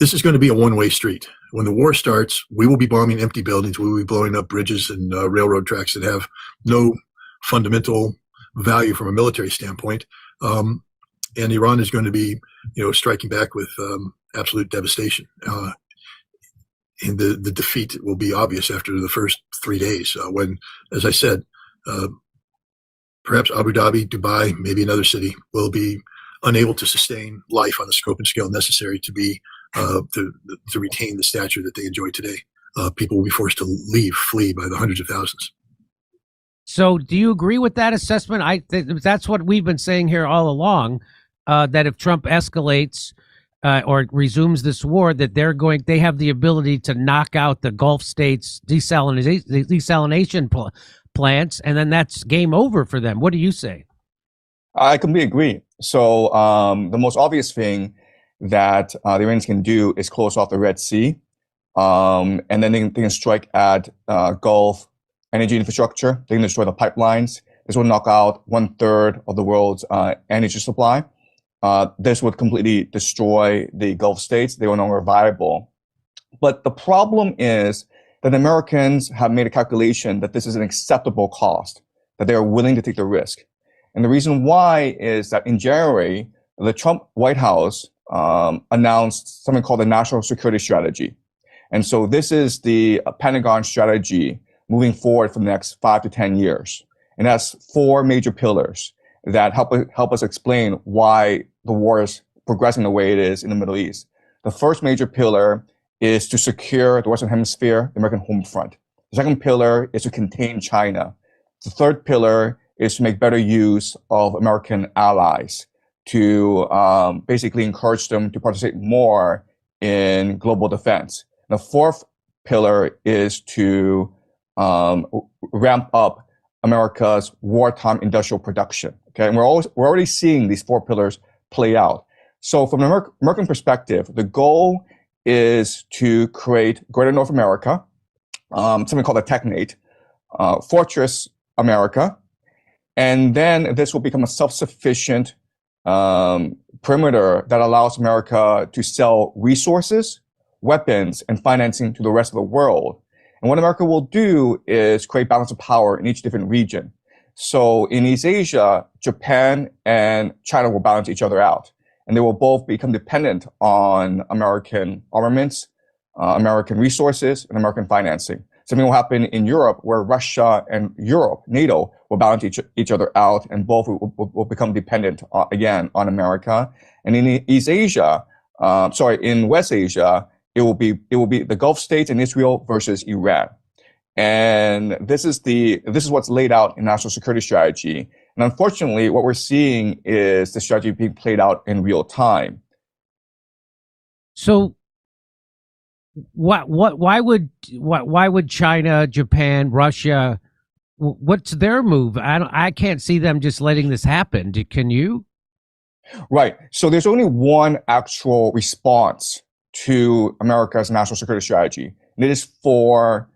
this is going to be a one-way street. When the war starts, we will be bombing empty buildings. We will be blowing up bridges and railroad tracks that have no fundamental value from a military standpoint. And Iran is going to be, striking back with absolute devastation. And the defeat will be obvious after the first 3 days when, as I said, perhaps Abu Dhabi, Dubai, maybe another city will be unable to sustain life on the scope and scale necessary to be to retain the stature that they enjoy today. People will be forced to flee by the hundreds of thousands. So, do you agree with that assessment? That's what we've been saying here all along. That if Trump escalates or resumes this war, that they have the ability to knock out the Gulf states' desalination plants, and then that's game over for them. What do you say? I completely agree. So the most obvious thing that the Iranians can do is close off the Red Sea, and then they can strike at Gulf energy infrastructure. They can destroy the pipelines. This will knock out 1/3 of the world's energy supply. This would completely destroy the Gulf states. They were no longer viable. But the problem is that the Americans have made a calculation that this is an acceptable cost, that they are willing to take the risk. And the reason why is that in January, the Trump White House announced something called the National Security Strategy. And so this is the Pentagon strategy moving forward for the next 5 to 10 years. And that's 4 major pillars that help us explain why the war is progressing the way it is in the Middle East. The first major pillar is to secure the Western Hemisphere, the American home front. The second pillar is to contain China. The third pillar is to make better use of American allies, to basically encourage them to participate more in global defense. The fourth pillar is to ramp up America's wartime industrial production. Okay, and we're already seeing these 4 pillars play out. So from an American perspective, the goal is to create Greater North America, something called a Technate, Fortress America, and then this will become a self-sufficient perimeter that allows America to sell resources, weapons, and financing to the rest of the world. And what America will do is create balance of power in each different region. So in East Asia, Japan and China will balance each other out, and they will both become dependent on American armaments, American resources, and American financing. Something will happen in Europe where Russia and Europe, NATO, will balance each other out, and both will become dependent again on America. And in East Asia, in West Asia, it will be the Gulf states and Israel versus Iran. And this is what's laid out in national security strategy. And unfortunately, what we're seeing is the strategy being played out in real time. So why would China, Japan, Russia, what's their move? I can't see them just letting this happen. Can you? Right. So there's only one actual response to America's national security strategy, and it is for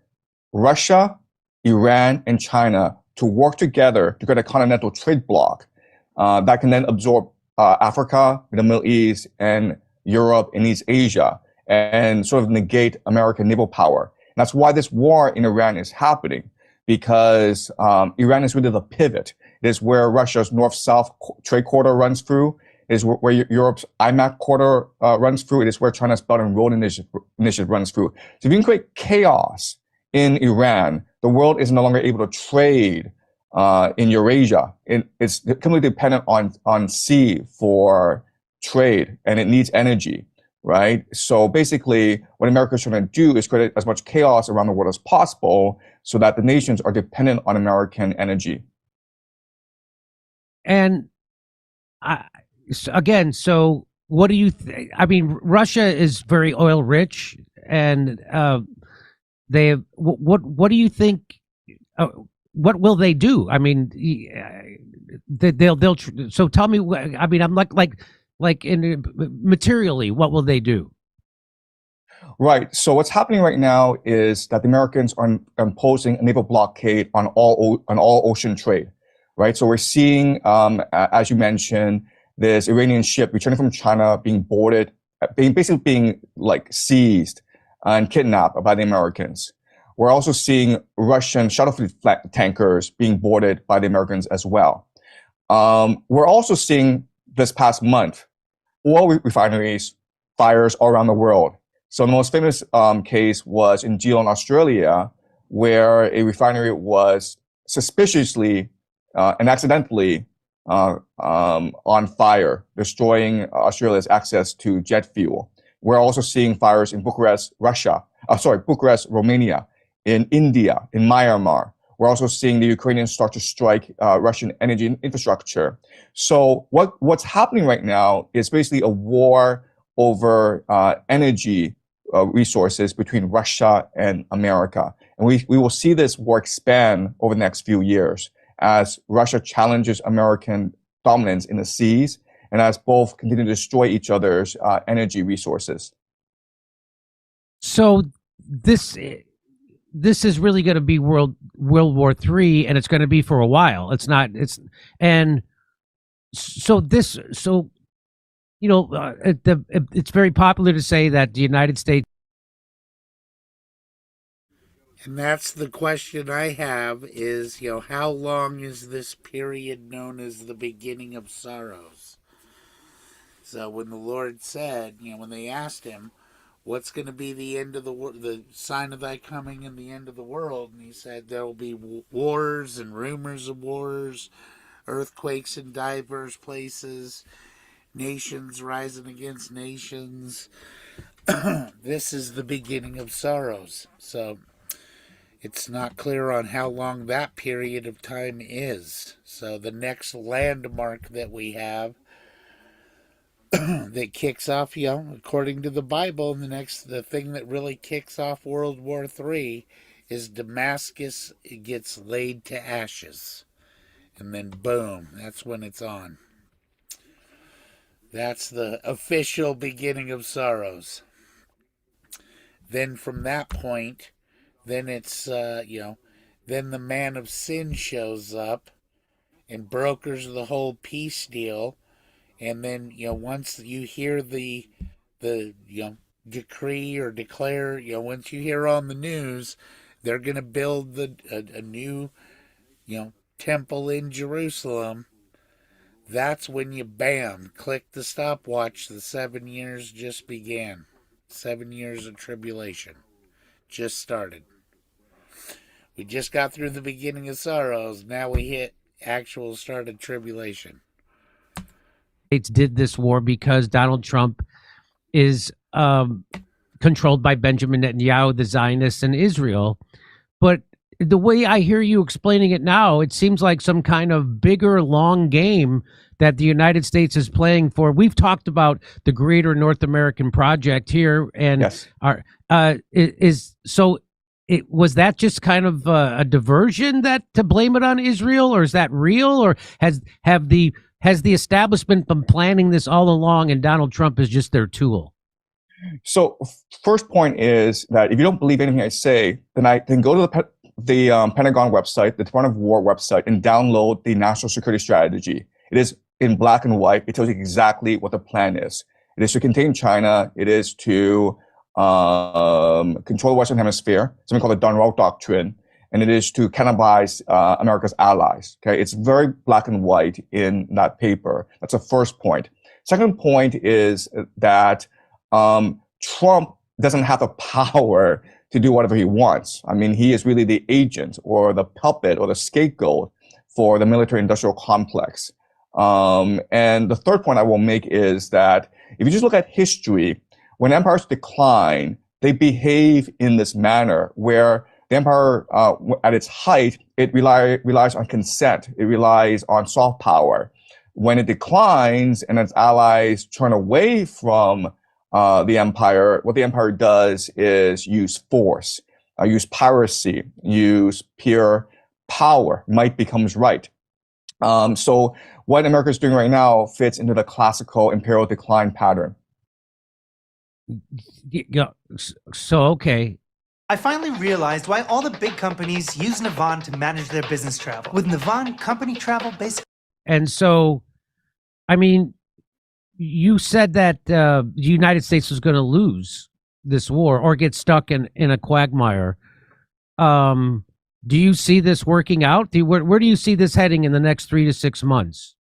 Russia, Iran, and China to work together to create a continental trade bloc that can then absorb Africa, the Middle East, and Europe and East Asia, and sort of negate American naval power. And that's why this war in Iran is happening, because Iran is really the pivot. It is where Russia's north-south trade corridor runs through. It is where Europe's IMAC corridor runs through. It is where China's Belt and Road Initiative runs through. So if you can create chaos in Iran, the world is no longer able to trade in Eurasia. It's completely dependent on sea for trade, and it needs energy, right? So basically, what America is trying to do is create as much chaos around the world as possible so that the nations are dependent on American energy. And again, so what do you think? I mean, Russia is very oil rich, and what do you think? What will they do? I mean, they'll. So tell me. I mean, I'm like in materially, what will they do? Right. So what's happening right now is that the Americans are imposing a naval blockade on all ocean trade. Right. So we're seeing, as you mentioned, this Iranian ship returning from China being boarded, being like seized and kidnapped by the Americans. We're also seeing Russian shuttle fleet tankers being boarded by the Americans as well. We're also seeing this past month oil refineries fires all around the world. So the most famous case was in Geelong, Australia, where a refinery was suspiciously and accidentally on fire, destroying Australia's access to jet fuel. We're also seeing fires in Bucharest, Romania, in India, in Myanmar. We're also seeing the Ukrainians start to strike Russian energy infrastructure. So what's happening right now is basically a war over energy resources between Russia and America. And we will see this war expand over the next few years as Russia challenges American dominance in the seas and as both continue to destroy each other's energy resources. So this is really going to be World War III, and it's going to be for a while. It's not. It's and so this. So you know, it's very popular to say that the United States. And that's the question I have is, you know, how long is this period known as the beginning of sorrows? So when the Lord said, you know, when they asked him, what's going to be the end of the sign of thy coming and the end of the world? And he said, there will be wars and rumors of wars, earthquakes in diverse places, nations rising against nations. This is the beginning of sorrows. So it's not clear on how long that period of time is. So the next landmark that we have that kicks off, you know, according to the Bible, the thing that really kicks off World War III is Damascus gets laid to ashes. And then boom, that's when it's on. That's the official beginning of sorrows. Then from that point, then it's, then the man of sin shows up and brokers the whole peace deal. And then, you know, once you hear the decree or declare, you know, once you hear on the news, they're going to build a new, temple in Jerusalem. That's when you, bam, click the stopwatch. The 7 years just began. 7 years of tribulation just started. We just got through the beginning of sorrows. Now we hit actual started tribulation. States did this war because Donald Trump is controlled by Benjamin Netanyahu, the Zionists, and Israel. But the way I hear you explaining it now, it seems like some kind of bigger, long game that the United States is playing for. We've talked about the Greater North American Project here, and yes. Was that just kind of a diversion that to blame it on Israel, or is that real, or has the establishment been planning this all along, and Donald Trump is just their tool? So, first point is that if you don't believe anything I say, then go to the Pentagon website, the Department of War website, and download the National Security Strategy. It is in black and white. It tells you exactly what the plan is. It is to contain China. It is to control the Western Hemisphere, something called the Dunrock Doctrine, and it is to cannibalize America's allies. Okay, it's very black and white in that paper. That's the first point. Second point is that Trump doesn't have the power to do whatever he wants. I mean, he is really the agent or the puppet or the scapegoat for the military-industrial complex. And the third point I will make is that if you just look at history, when empires decline, they behave in this manner where the empire, at its height, it relies on consent. It relies on soft power. When it declines and its allies turn away from the empire, what the empire does is use force, use piracy, use pure power. Might becomes right. So what America is doing right now fits into the classical imperial decline pattern. Yeah. So, okay. I finally realized why all the big companies use Navan to manage their business travel. With Navan, company travel basically... And so, I mean, you said that the United States was going to lose this war or get stuck in a quagmire. Do you see this working out? Where do you see this heading in the next 3 to 6 months?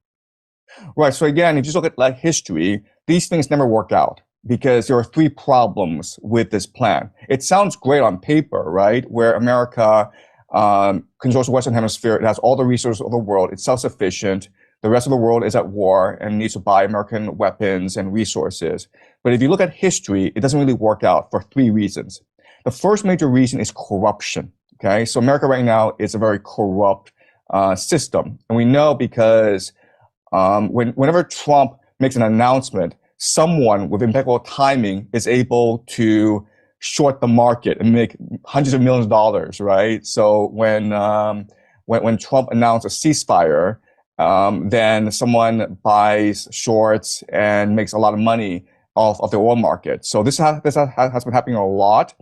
Right. So again, if you just look at like history, these things never work out because there are 3 problems with this plan. It sounds great on paper, right? Where America controls the Western Hemisphere, it has all the resources of the world, it's self-sufficient. The rest of the world is at war and needs to buy American weapons and resources. But if you look at history, it doesn't really work out for 3 reasons. The first major reason is corruption. Okay, so America right now is a very corrupt system, and we know because whenever Trump makes an announcement, someone with impeccable timing is able to short the market and make hundreds of millions of dollars, right? So when Trump announced a ceasefire, then someone buys shorts and makes a lot of money off of the oil market. So this has been happening a lot.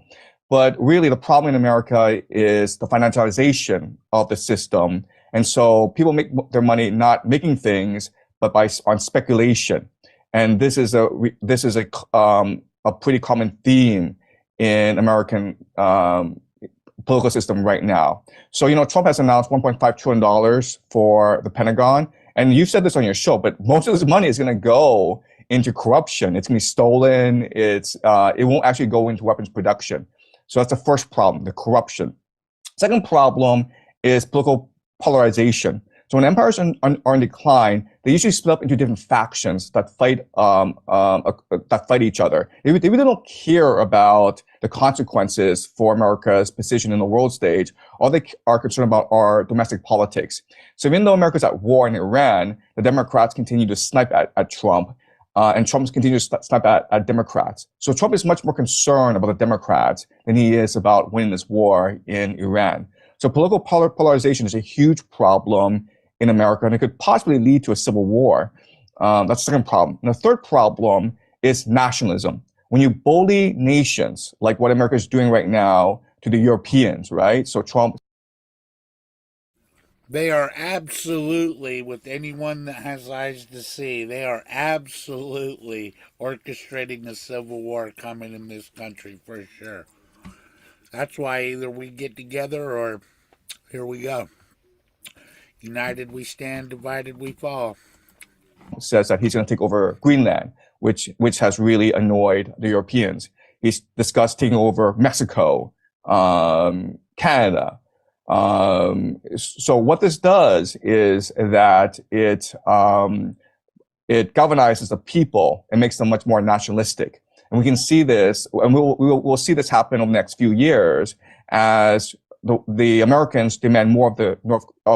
But really, the problem in America is the financialization of the system. And so people make their money not making things, but on speculation. And this is a pretty common theme in American political system right now. So, Trump has announced $1.5 trillion for the Pentagon. And you've said this on your show, but most of this money is going to go into corruption. It's going to be stolen. It won't actually go into weapons production. So that's the first problem, the corruption. Second problem is political polarization. So when empires are in decline, they usually split up into different factions that fight each other. They really don't care about the consequences for America's position in the world stage. All they are concerned about are domestic politics. So even though America's at war in Iran, the Democrats continue to snipe at Trump. And Trump continues to snipe at Democrats. So Trump is much more concerned about the Democrats than he is about winning this war in Iran. So political polarization is a huge problem in America, and it could possibly lead to a civil war. That's the second problem. And the third problem is nationalism. When you bully nations, like what America is doing right now to the Europeans, right? So Trump. They are absolutely, with anyone that has eyes to see, they are absolutely orchestrating a civil war coming in this country for sure. That's why either we get together or here we go. United we stand, divided we fall. Says that he's going to take over Greenland, which has really annoyed the Europeans. He's discussed taking over Mexico, Canada. So what this does is that it galvanizes the people and makes them much more nationalistic. And we can see this, and we'll see this happen over the next few years as the Americans demand more of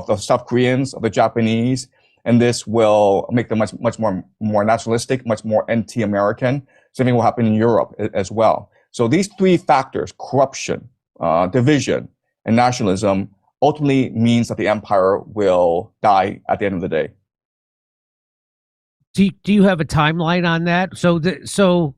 the South Koreans, of the Japanese, and this will make them much more nationalistic, much more anti-American. Same thing will happen in Europe as well. So these three factors, corruption, division, and nationalism, ultimately means that the empire will die at the end of the day. Do you have a timeline on that? So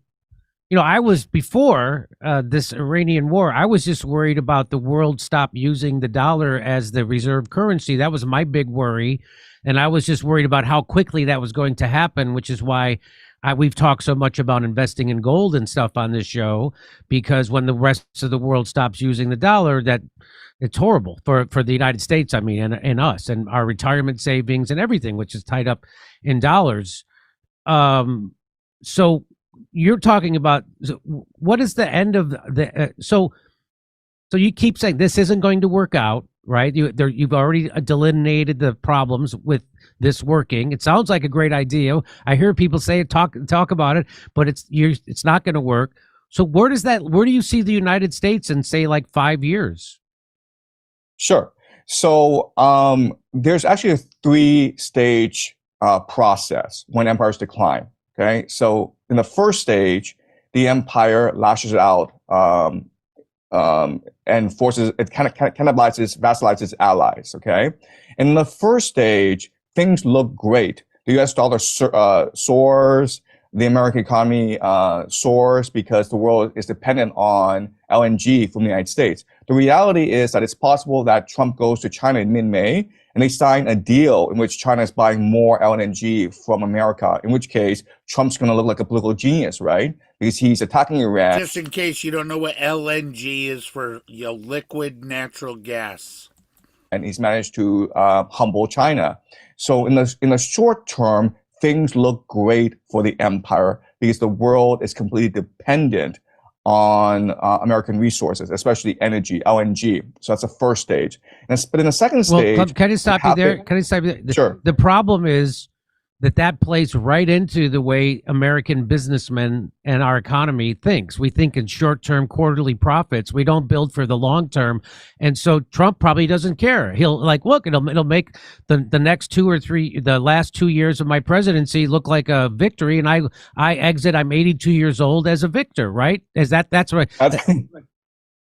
I was before this Iranian war, I was just worried about the world stop using the dollar as the reserve currency. That was my big worry. And I was just worried about how quickly that was going to happen, which is why we've talked so much about investing in gold and stuff on this show, because when the rest of the world stops using the dollar, that it's horrible for the United States, and us and our retirement savings and everything, which is tied up in dollars. So you're talking about what is the end of the so you keep saying this isn't going to work out, right? You've already delineated the problems with this working. It sounds like a great idea. I hear people say it, talk about it, but it's not going to work. So where do you see the United States in, say, like 5 years? Sure. So there's actually a 3-stage process when empires decline. Okay. So in the first stage, the empire lashes out and forces it kind of cannibalizes, vassalizes allies. Okay. And in the first stage, things look great. The U.S. dollar soars. The American economy soars because the world is dependent on LNG from the United States. The reality is that it's possible that Trump goes to China in mid-May and they sign a deal in which China is buying more LNG from America, in which case Trump's going to look like a political genius, right? Because he's attacking Iran. Just in case you don't know what LNG is, for liquid natural gas. And he's managed to humble China. So in the short term, things look great for the empire because the world is completely dependent on American resources, especially energy, LNG. So that's the first stage. But in the second stage, can I stop you there? Can I stop you there? Sure. The problem is that plays right into the way American businessmen and our economy thinks. We think in short-term quarterly profits. We don't build for the long term. And so Trump probably doesn't care. He'll like, look, it'll make the next the last 2 years of my presidency look like a victory. And I exit, I'm 82 years old as a victor, right? That's right.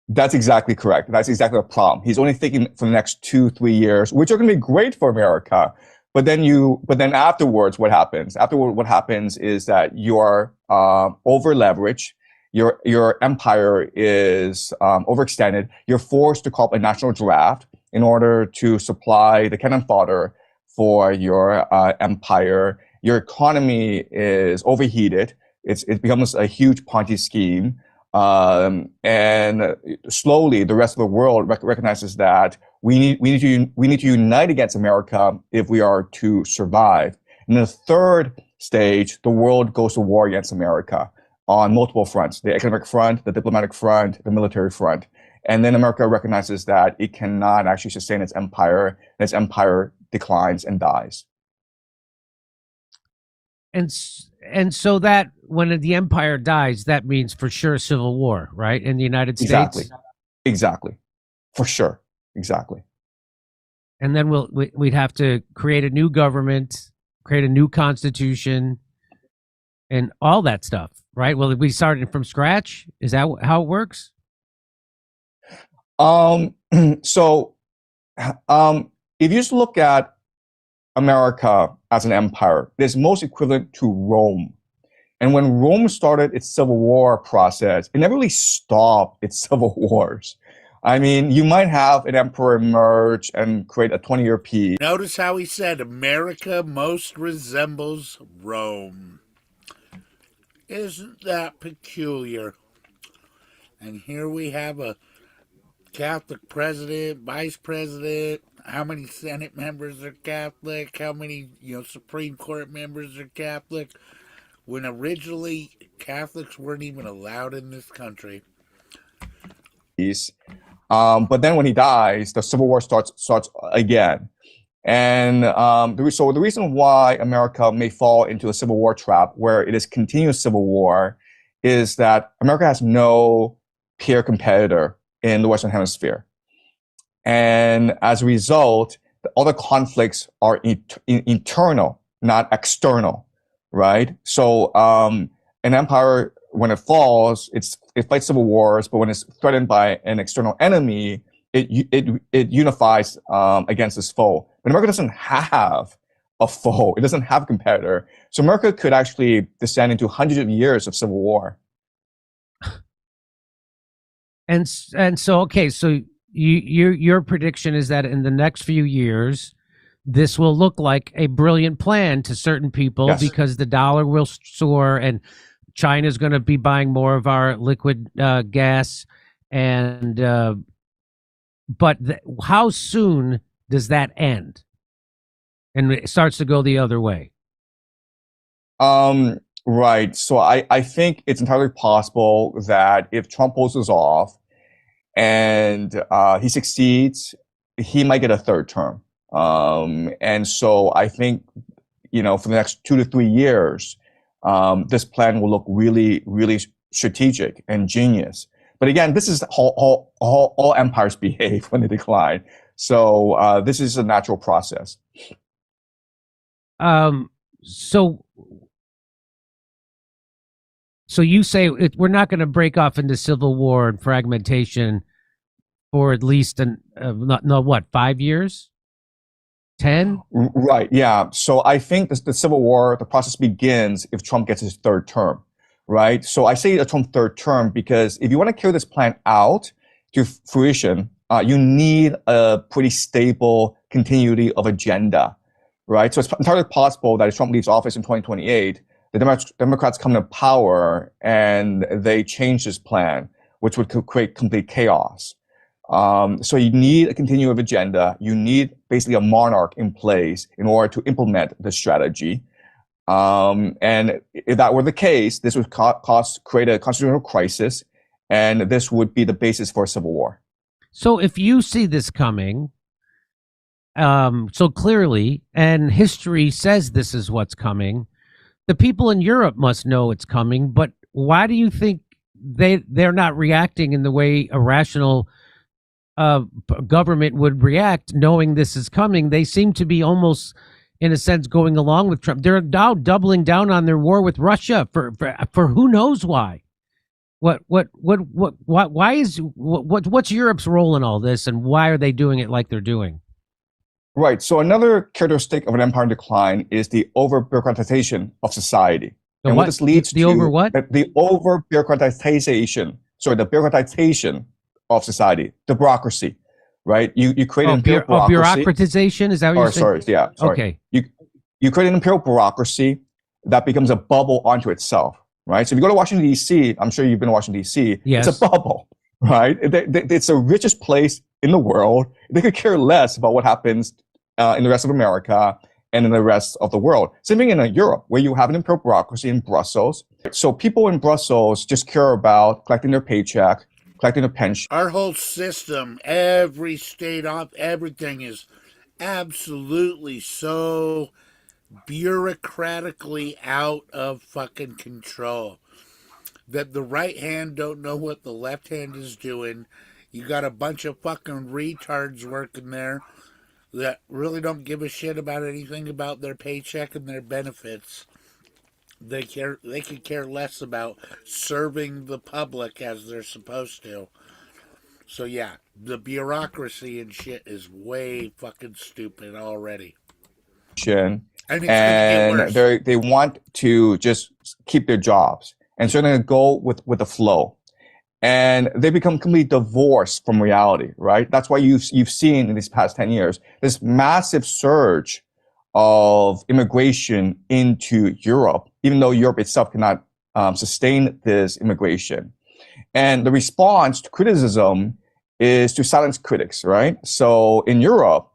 That's exactly correct. That's exactly the problem. He's only thinking for the next 2-3 years, which are going to be great for America. But then afterwards, what happens? What happens is that you are over leveraged. Your empire is overextended. You're forced to call up a national draft in order to supply the cannon fodder for your empire. Your economy is overheated. It becomes a huge Ponzi scheme. And slowly, the rest of the world recognizes that we need to unite against America if we are to survive. In the third stage, the world goes to war against America on multiple fronts: the economic front, the diplomatic front, the military front. And then America recognizes that it cannot actually sustain its empire, and its empire declines and dies. And so that when the empire dies, that means for sure civil war, right? In the United States. Exactly, for sure, exactly. And then we'd have to create a new government, create a new constitution, and all that stuff, right? Well, we started from scratch. Is that how it works? So, if you just look at America as an empire, it is most equivalent to Rome. And when Rome started its civil war process, it never really stopped its civil wars. I mean, you might have an emperor emerge and create a 20-year peace. Notice how he said America most resembles Rome. Isn't that peculiar? And here we have a Catholic president, vice president. How many Senate members are Catholic? How many, Supreme Court members are Catholic? When originally Catholics weren't even allowed in this country. But then when he dies, the Civil War starts again. And so the reason why America may fall into a Civil War trap, where it is continuous Civil War, is that America has no peer competitor in the Western Hemisphere. And as a result, all the conflicts are internal, not external, right? So an empire, when it falls, it fights civil wars, but when it's threatened by an external enemy, it unifies against its foe. But America doesn't have a foe. It doesn't have a competitor. So America could actually descend into hundreds of years of civil war. And so, okay, so your prediction is that in the next few years, this will look like a brilliant plan to certain people. Yes. Because the dollar will soar and China's going to be buying more of our liquid gas. And but how soon does that end? And it starts to go the other way. Right. So I think it's entirely possible that if Trump pulls this off and he succeeds, he might get a third term. And so I think, for the next 2 to 3 years, this plan will look really, really strategic and genius. But again, this is how all empires behave when they decline. So this is a natural process. So you say we're not going to break off into civil war and fragmentation for at least 5 years? 10? Right, yeah. So I think the civil war, the process begins if Trump gets his third term, right? So I say a Trump third term because if you want to carry this plan out to fruition, you need a pretty stable continuity of agenda, right? So it's entirely possible that if Trump leaves office in 2028, the Democrats come to power and they change this plan, which would create complete chaos. So you need a continuous agenda. You need basically a monarch in place in order to implement the strategy. And if that were the case, this would create a constitutional crisis, and this would be the basis for a civil war. So if you see this coming, so clearly, and history says this is what's coming. The people in Europe must know it's coming, but why do you think they're not reacting in the way a rational government would react, knowing this is coming? They seem to be almost, in a sense, going along with Trump. They're now doubling down on their war with Russia for who knows why. What's Europe's role in all this, and why are they doing it like they're doing? Right. So another characteristic of an empire in decline is the over-bureaucratization of society. And what this leads to... The over what? The over-bureaucratization. Sorry, the bureaucratization of society, the bureaucracy, right? You create an imperial bureaucracy. Bureaucratization? Is that what you're saying? Sorry. Okay. You create an imperial bureaucracy that becomes a bubble onto itself, right? So if you go to Washington, D.C., I'm sure you've been to Washington, D.C., yes. It's a bubble, right? It's the richest place in the world. They could care less about what happens in the rest of America and in the rest of the world. Same thing in Europe, where you have an imperial bureaucracy in Brussels. So people in Brussels just care about collecting their paycheck, collecting their pension. Our whole system, every state, everything is absolutely so bureaucratically out of fucking control that the right hand don't know what the left hand is doing. You got a bunch of fucking retards working there that really don't give a shit about anything about their paycheck and their benefits. They could care less about serving the public as they're supposed to. So yeah, the bureaucracy and shit is way fucking stupid already. And they want to just keep their jobs, and so they're going to go with the flow, and they become completely divorced from reality, right? That's why you've seen in these past 10 years this massive surge of immigration into Europe, even though Europe itself cannot sustain this immigration. And the response to criticism is to silence critics, right? So in Europe,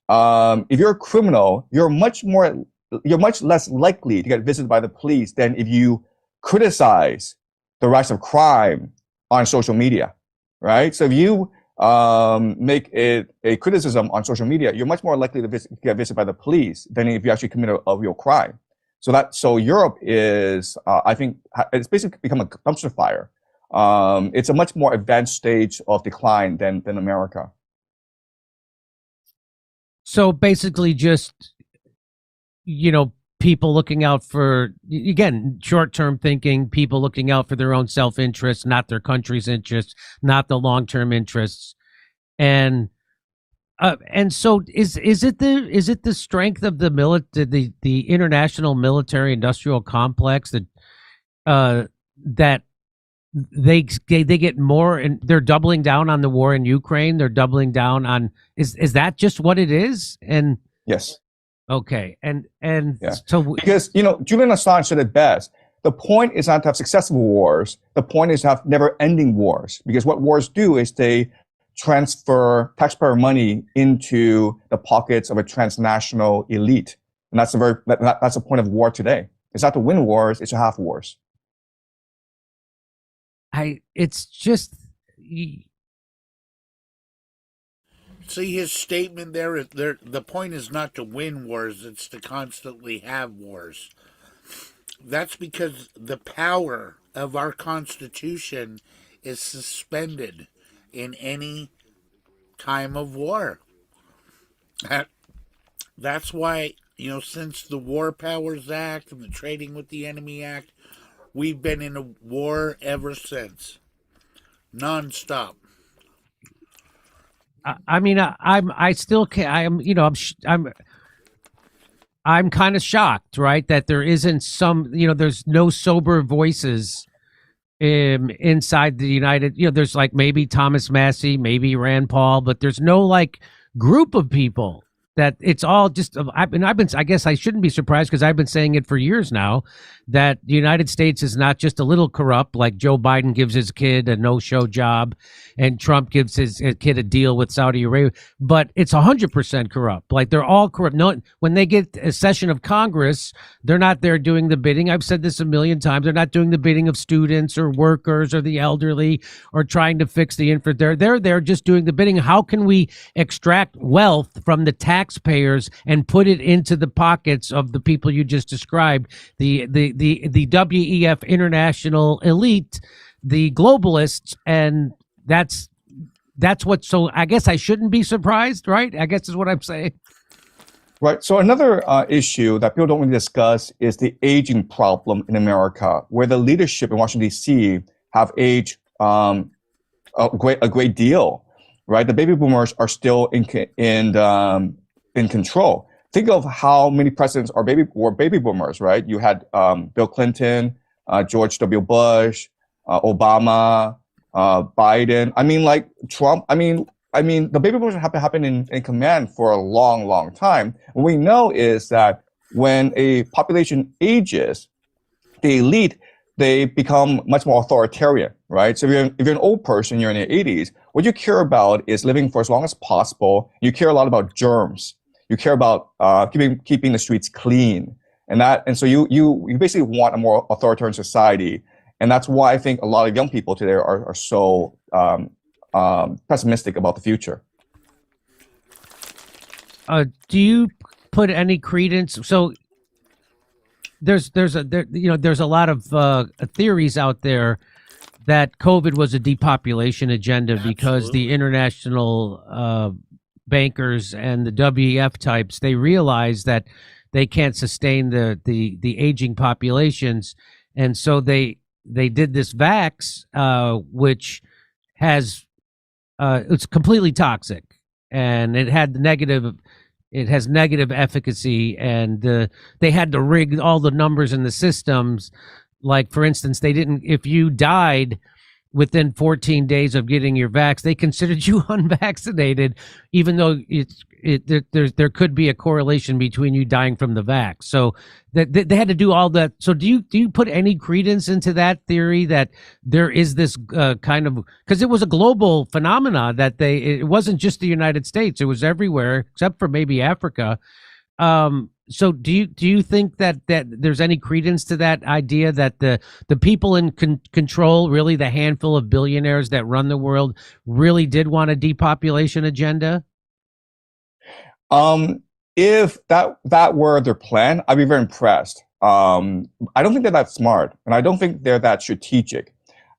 if you're a criminal, you're much less likely to get visited by the police than if you criticize the rise of crime on social media, right? So if you make a criticism on social media, you're much more likely to get visited by the police than if you actually commit a real crime. So Europe is, I think, it's basically become a dumpster fire. It's a much more advanced stage of decline than America. So basically just, people looking out for, again, short-term thinking, people looking out for their own self-interest, not their country's interests, not the long-term interests. And so is it the strength of the international military industrial complex that they get more, and they're doubling down on the war in Ukraine. They're doubling down on, is that just what it is? And yes. Okay. And yeah. So because, Julian Assange said it best. The point is not to have successful wars. The point is to have never ending wars, because what wars do is they transfer taxpayer money into the pockets of a transnational elite. And that's the point of war today. It's not to win wars, it's to have wars. It's just, see his statement there. The point is not to win wars; it's to constantly have wars. That's because the power of our Constitution is suspended in any time of war. That's why, since the War Powers Act and the Trading with the Enemy Act, we've been in a war ever since, nonstop. I mean, I still can't. I'm kind of shocked, right, that there isn't some, there's no sober voices inside the United. There's like maybe Thomas Massey, maybe Rand Paul, but there's no like group of people that it's all just I guess I shouldn't be surprised because I've been saying it for years now that the United States is not just a little corrupt, like Joe Biden gives his kid a no-show job and Trump gives his kid a deal with Saudi Arabia, but it's 100% corrupt. Like they're all corrupt. No, when they get a session of Congress, they're not there doing the bidding. I've said this a million times. They're not doing the bidding of students or workers or the elderly or trying to fix the infra. They're there just doing the bidding. How can we extract wealth from the taxpayers and put it into the pockets of the people you just described, the WEF international elite, the globalists, and that's what. So I guess I shouldn't be surprised, right? I guess is what I'm saying. Right. So another issue that people don't really discuss is the aging problem in America, where the leadership in Washington D.C. have aged a great deal. Right. The baby boomers are still in control. Think of how many presidents were baby boomers. Right. You had Bill Clinton, George W. Bush, Obama, Biden. I mean, like Trump. I mean, the baby boomers have been happening in command for a long, long time. What we know is that when a population ages, the elite, they become much more authoritarian, right? So if you're an old person, you're in your 80s, what you care about is living for as long as possible. You care a lot about germs. You care about keeping the streets clean, and so you basically want a more authoritarian society, and that's why I think a lot of young people today are so pessimistic about the future. Do you put any credence? So there's a lot of theories out there that COVID was a depopulation agenda because the international bankers and the WEF types, they realized that they can't sustain the aging populations, and so they did this vax, which has it's completely toxic, and it has negative efficacy, and they had to rig all the numbers in the systems. Like, for instance, if you died within 14 days of getting your vax, they considered you unvaccinated, even though there could be a correlation between you dying from the vax. So they had to do all that. So do you put any credence into that theory that there is this kind of, because it was a global phenomena that it wasn't just the United States, it was everywhere except for maybe Africa. So do you think that there's any credence to that idea that the people in control, really the handful of billionaires that run the world, really did want a depopulation agenda? If that were their plan, I'd be very impressed. I don't think they're that smart, and I don't think they're that strategic.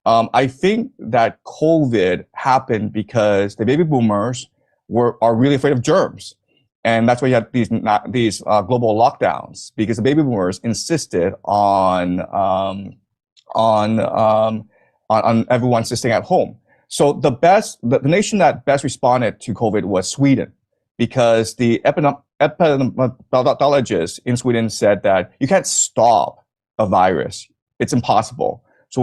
I think that COVID happened because the baby boomers are really afraid of germs. And that's why you had these global lockdowns, because the baby boomers insisted on everyone staying at home. So the nation that best responded to COVID was Sweden, because the epidemiologists in Sweden said that you can't stop a virus; it's impossible. So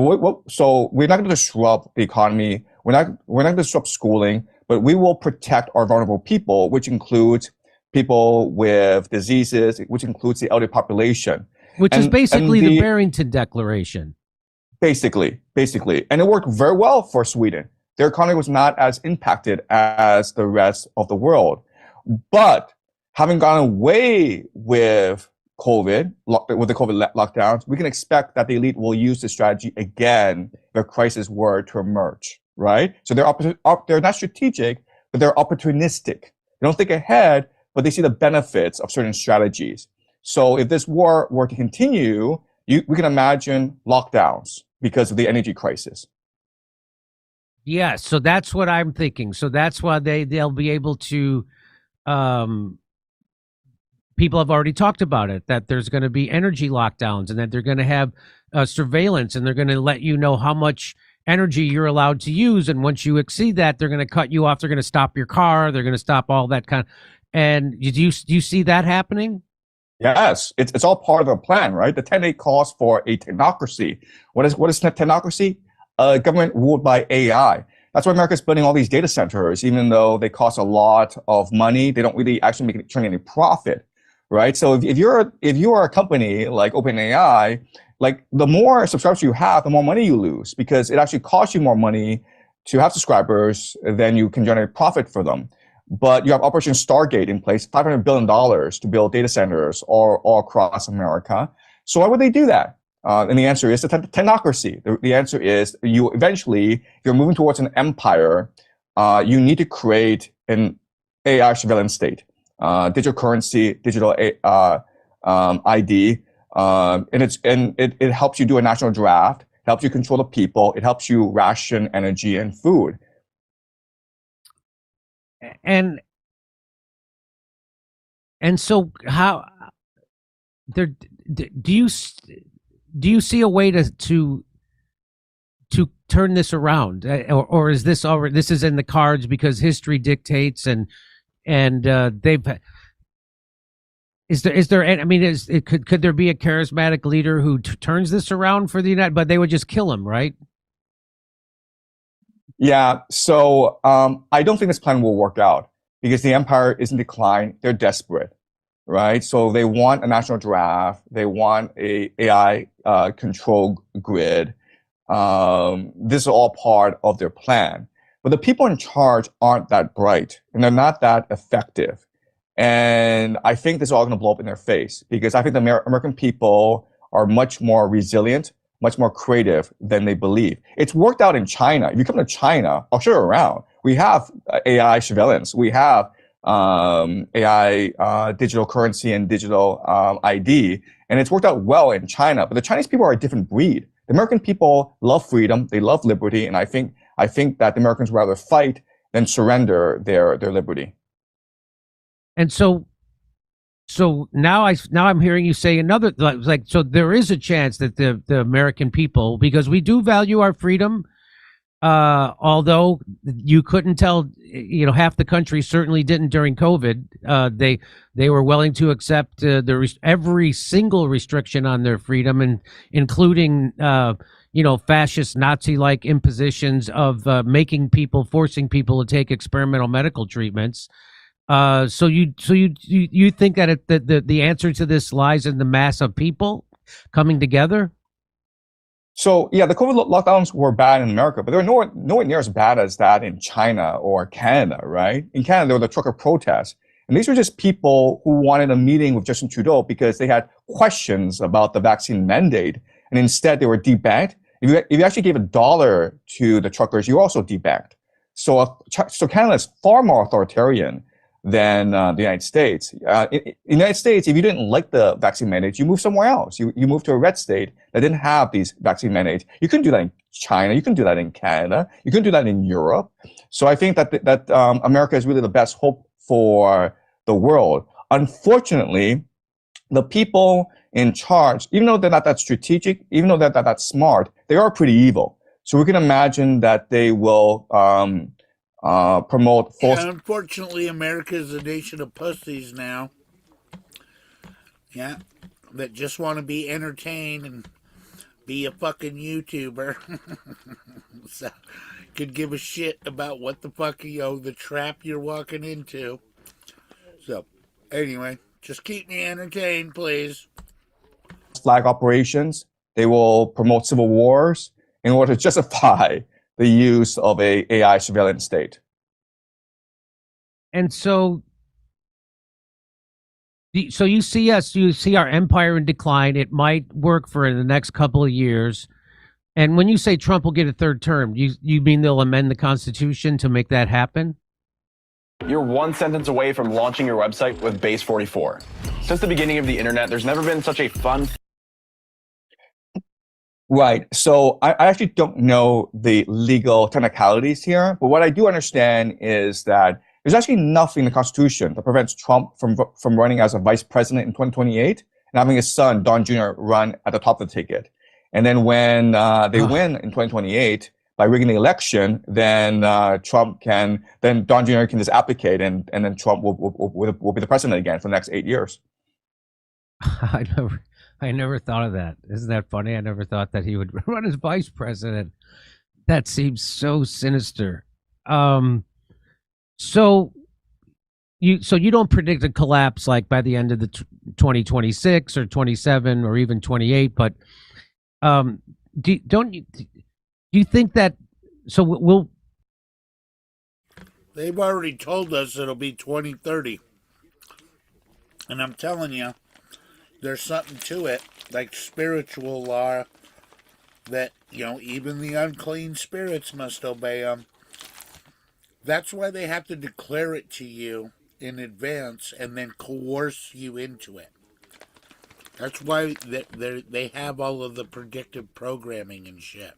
we're not going to disrupt the economy. We're not going to disrupt schooling, but we will protect our vulnerable people, which includes people with diseases, which includes the elderly population. Which is basically the Barrington Declaration. Basically. And it worked very well for Sweden. Their economy was not as impacted as the rest of the world. But having gone away with COVID, with the COVID lockdowns, we can expect that the elite will use this strategy again if a crisis were to emerge, right? So they're not strategic, but they're opportunistic. They don't think ahead, but they see the benefits of certain strategies. So if this war were to continue, we can imagine lockdowns because of the energy crisis. Yeah, so that's what I'm thinking. So that's why they'll be able to, people have already talked about it, that there's going to be energy lockdowns and that they're going to have surveillance, and they're going to let you know how much energy you're allowed to use. And once you exceed that, they're going to cut you off. They're going to stop your car. They're going to stop all that kind of. And do you see that happening? Yes, it's all part of the plan, right? The 10-day calls for a technocracy. What is technocracy? A government ruled by AI. That's why America's building all these data centers, even though they cost a lot of money. They don't really actually turn any profit, right? So if you are a company like OpenAI, like the more subscribers you have, the more money you lose, because it actually costs you more money to have subscribers than you can generate profit for them. But you have Operation Stargate in place, $500 billion to build data centers all across America. So why would they do that? And the answer is the technocracy. The answer is you eventually, if you're moving towards an empire, you need to create an AI surveillance state, digital currency, digital ID, and it helps you do a national draft, helps you control the people, it helps you ration energy and food. And so how there do you see a way to turn this around, or is this already, this is in the cards because history dictates and they've, is there I mean, could there be a charismatic leader who turns this around for the United, but they would just kill him, right? Yeah, so I don't think this plan will work out because the empire is in decline. They're desperate, right? So they want a national draft. They want a AI control grid. This is all part of their plan. But the people in charge aren't that bright and they're not that effective. And I think this is all going to blow up in their face because I think the American people are much more resilient, much more creative than they believe. It's worked out in China. If you come to China, I'll show you around. We have AI surveillance. We have AI digital currency and digital ID, and it's worked out well in China. But the Chinese people are a different breed. The American people love freedom. They love liberty, and I think that the Americans would rather fight than surrender their liberty. And so now I'm hearing you say another, like, so there is a chance that the American people, because we do value our freedom, although you couldn't tell, half the country certainly didn't during COVID. They were willing to accept every single restriction on their freedom, and including fascist Nazi-like impositions of forcing people to take experimental medical treatments. So you think that the answer to this lies in the mass of people coming together? So yeah, the COVID lockdowns were bad in America, but they were nowhere near as bad as that in China or Canada, right? In Canada, there were the trucker protests, and these were just people who wanted a meeting with Justin Trudeau because they had questions about the vaccine mandate, and instead they were debanked. If you actually gave $1 to the truckers, you also debanked. So Canada is far more authoritarian than the United States. In the United States, if you didn't like the vaccine mandate, you moved somewhere else. You moved to a red state that didn't have these vaccine mandates. You couldn't do that in China. You couldn't do that in Canada. You couldn't do that in Europe. So I think that America is really the best hope for the world. Unfortunately, the people in charge, even though they're not that strategic, even though they're not that smart, they are pretty evil. So we can imagine that they will promote false. Yeah, unfortunately, America is a nation of pussies now. Yeah, that just want to be entertained and be a fucking YouTuber. So, could give a shit about what the fuck, the trap you're walking into. So, anyway, just keep me entertained, please. Flag operations. They will promote civil wars in order to justify the use of a AI surveillance state. And so you see our empire in decline. It might work for the next couple of years. And when you say Trump will get a third term, you mean they'll amend the Constitution to make that happen? You're one sentence away from launching your website with Base 44. Since the beginning of the internet, there's never been such a fun. Right. So I actually don't know the legal technicalities here, but what I do understand is that there's actually nothing in the Constitution that prevents Trump from running as a vice president in 2028 and having his son, Don Jr., run at the top of the ticket. And then when they win in 2028 by rigging the election, then Don Jr. can just abdicate, and then Trump will be the president again for the next 8 years. I never thought of that. Isn't that funny? I never thought that he would run as vice president. That seems so sinister. So you don't predict a collapse like by the end of the 2026 or 27 or even 28, but do you think that so we'll They've already told us it'll be 2030. And I'm telling you, there's something to it, like spiritual law, that, even the unclean spirits must obey them. That's why they have to declare it to you in advance and then coerce you into it. That's why they have all of the predictive programming and shit.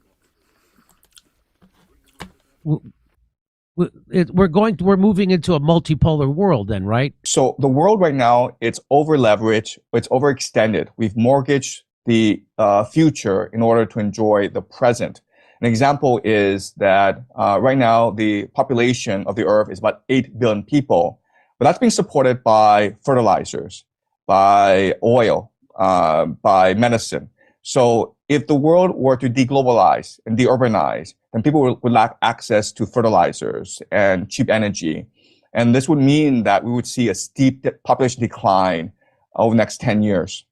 we're moving into a multipolar world then, right? So the world right now, it's over leveraged, it's overextended. We've mortgaged the future in order to enjoy the present. An example is that right now the population of the earth is about 8 billion people, but that's being supported by fertilizers, by oil, by medicine. So if the world were to deglobalize and deurbanize, then people would lack access to fertilizers and cheap energy. And this would mean that we would see a steep population decline over the next 10 years.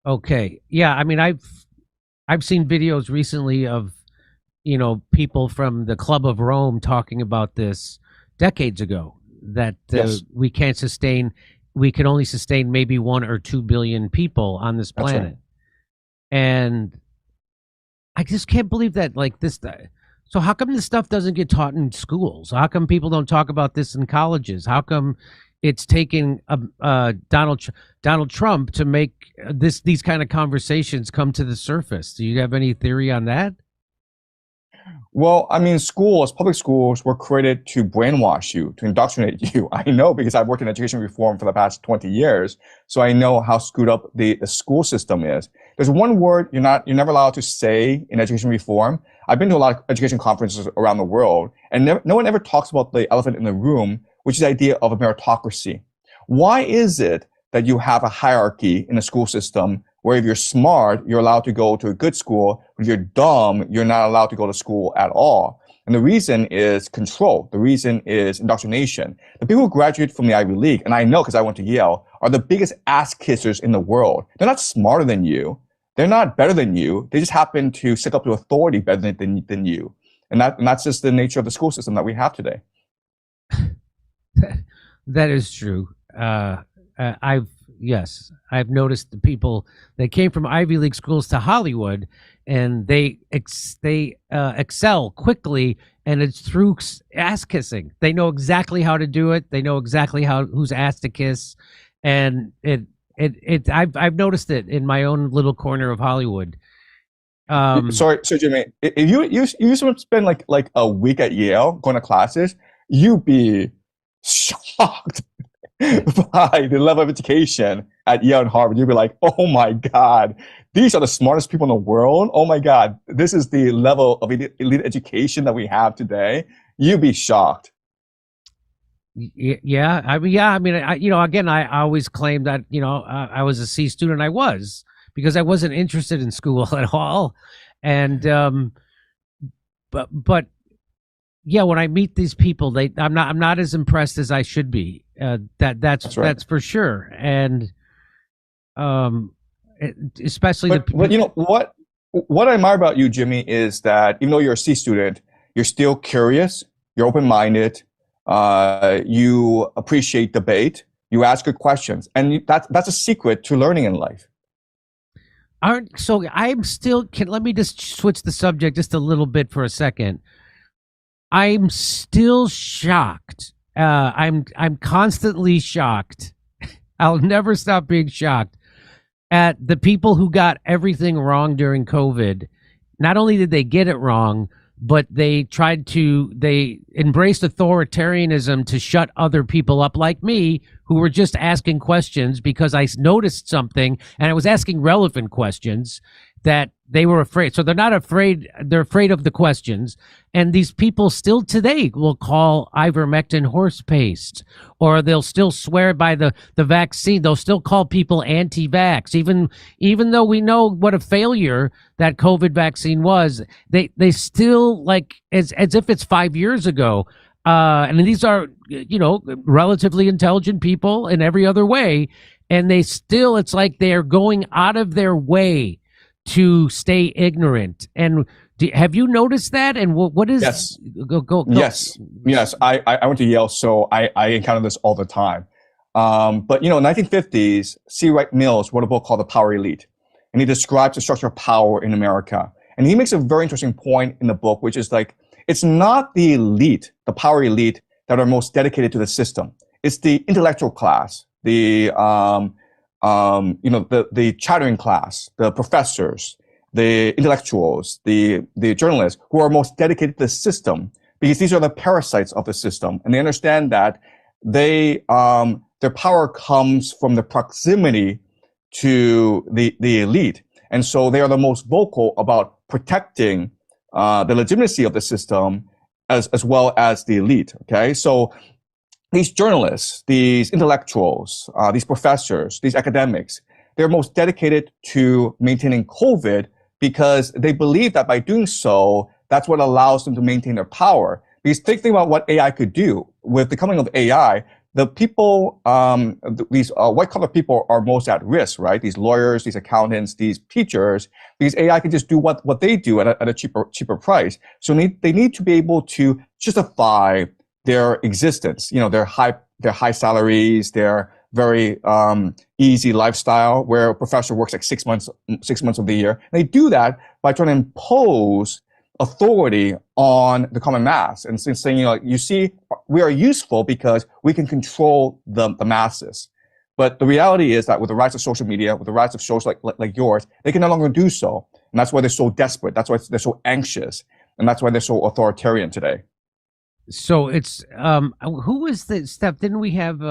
Okay. Yeah, I mean I've seen videos recently of people from the Club of Rome talking about this decades ago, that Yes. we can only sustain maybe 1 or 2 billion people on this That's planet. right. And I just can't believe that, like, this. So how come this stuff doesn't get taught in schools? How come people don't talk about this in colleges? How come it's taking Donald Trump to make these kind of conversations come to the surface? Do you have any theory on that? Well, I mean, public schools were created to brainwash you, to indoctrinate you. I know because I've worked in education reform for the past 20 years, so I know how screwed up the school system is. There's one word you're never allowed to say in education reform. I've been to a lot of education conferences around the world, and no one ever talks about the elephant in the room, which is the idea of a meritocracy. Why is it that you have a hierarchy in a school system where if you're smart, you're allowed to go to a good school, but if you're dumb, you're not allowed to go to school at all? And the reason is control. The reason is indoctrination. The people who graduate from the Ivy League, and I know because I went to Yale, are the biggest ass kissers in the world. They're not smarter than you. They're not better than you. They just happen to stick up to authority better than you. And that's just the nature of the school system that we have today. That is true. I've noticed the people that came from Ivy League schools to Hollywood, and they excel quickly, and it's through ass kissing. They know exactly how to do it. They know exactly whose ass to kiss, and I've noticed it in my own little corner of Hollywood. Sorry, Jimmy. If you spend like a week at Yale going to classes, you'd be shocked by the level of education at Yale and Harvard. You'd be like, oh my God, these are the smartest people in the world. Oh my God, this is the level of elite education that we have today. You'd be shocked. Yeah. I mean, again, I always claimed that, I was a C student. I was, because I wasn't interested in school at all. And, but yeah, when I meet these people, I'm not as impressed as I should be. That's right. That's for sure. And, especially but you know what I admire about you, Jimmy, is that even though you're a C student, you're still curious, you're open-minded, you appreciate debate, you ask good questions, and that's a secret to learning in life. I'm still. Let me just switch the subject just a little bit for a second. I'm still shocked. I'm constantly shocked. I'll never stop being shocked at the people who got everything wrong during COVID. Not only did they get it wrong, but they embraced authoritarianism to shut other people up like me, who were just asking questions because I noticed something and I was asking relevant questions. that they were afraid. So they're not afraid. They're afraid of the questions. And these people still today will call ivermectin horse paste, or they'll still swear by the vaccine. They'll still call people anti-vax, even though we know what a failure that COVID vaccine was. They still, like, as if it's 5 years ago. And these are, relatively intelligent people in every other way. And they still, it's like they're going out of their way to stay ignorant. And have you noticed that? And what is? Yes. Go. Yes. I went to Yale, so I encounter this all the time. But in the 1950s, C. Wright Mills wrote a book called The Power Elite, and he describes the structure of power in America. And he makes a very interesting point in the book, which is like, it's not the elite, the power elite, that are most dedicated to the system. It's the intellectual class, the chattering class, the professors, the intellectuals, the journalists who are most dedicated to the system, because these are the parasites of the system, and they understand that their power comes from the proximity to the elite, and so they are the most vocal about protecting the legitimacy of the system as well as the elite. Okay, so these journalists, these intellectuals, these professors, these academics, they're most dedicated to maintaining COVID because they believe that by doing so, that's what allows them to maintain their power. Because think about what AI could do. With the coming of AI, the people, these white-collar people are most at risk, right? These lawyers, these accountants, these teachers, because AI can just do what they do at a cheaper price. So they need to be able to justify their existence, their high salaries, their very easy lifestyle, where a professor works like 6 months of the year. And they do that by trying to impose authority on the common mass and saying, you see, we are useful because we can control the masses. But the reality is that with the rise of social media, with the rise of shows like yours, they can no longer do so. And that's why they're so desperate. That's why they're so anxious. And that's why they're so authoritarian today. So it's who was the Steph? Didn't we have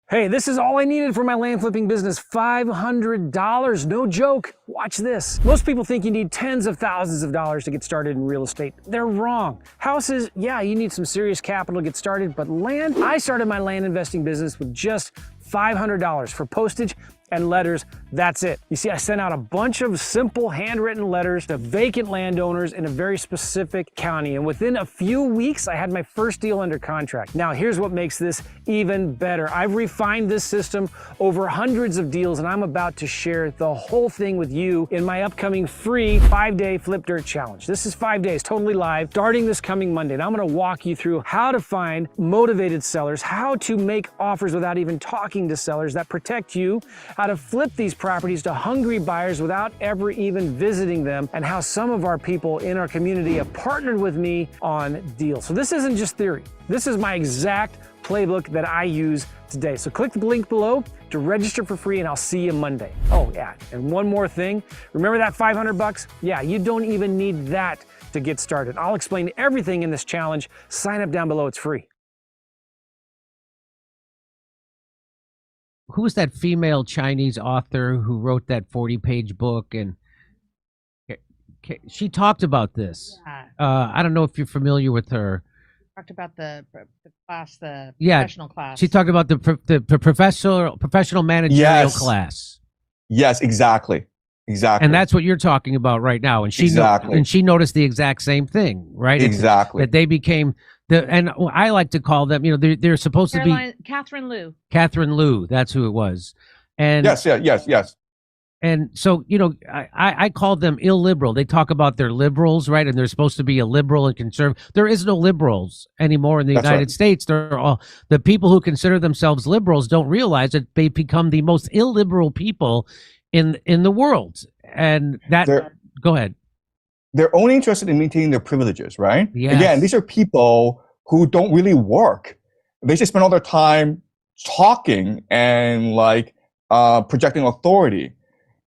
Hey, this is all I needed for my land flipping business, $500, no joke. Watch this. Most people think you need tens of thousands of dollars to get started in real estate. They're wrong. Houses, yeah, you need some serious capital to get started, but land, I started my land investing business with just $500 for postage and letters. That's it. You see, I sent out a bunch of simple handwritten letters to vacant landowners in a very specific county. And within a few weeks, I had my first deal under contract. Now, here's what makes this even better. I've refined this system over hundreds of deals, and I'm about to share the whole thing with you in my upcoming free 5-day Flip Dirt Challenge. This is 5 days, totally live, starting this coming Monday. And I'm gonna walk you through how to find motivated sellers, how to make offers without even talking to sellers that protect you, how to flip these properties to hungry buyers without ever even visiting them, and how some of our people in our community have partnered with me on deals. So this isn't just theory. This is my exact playbook that I use today. So click the link below to register for free, and I'll see you Monday. Oh yeah, and one more thing. Remember that $500? Yeah, you don't even need that to get started. I'll explain everything in this challenge. Sign up down below, it's free. who was that female Chinese author who wrote that 40-page book? And she talked about this. I don't know if you're familiar with her. Talked about the class, the Yeah, professional class. she talked about the professional managerial class. Yes, exactly. Exactly. And that's what you're talking about right now. And she Exactly. and she noticed the exact same thing, right? Exactly. That they became and I like to call them, they're supposed to be Catherine Liu. Catherine Liu. That's who it was. And yes. And so, I call them illiberal. They talk about they're liberals, right? And they're supposed to be a liberal and conservative. There is no liberals anymore in the That's United right. States. They're all the people who consider themselves liberals don't realize that they become the most illiberal people in the world. And that go ahead. They're only interested in maintaining their privileges, right? Yes. Again, these are people who don't really work. They just spend all their time talking and projecting authority.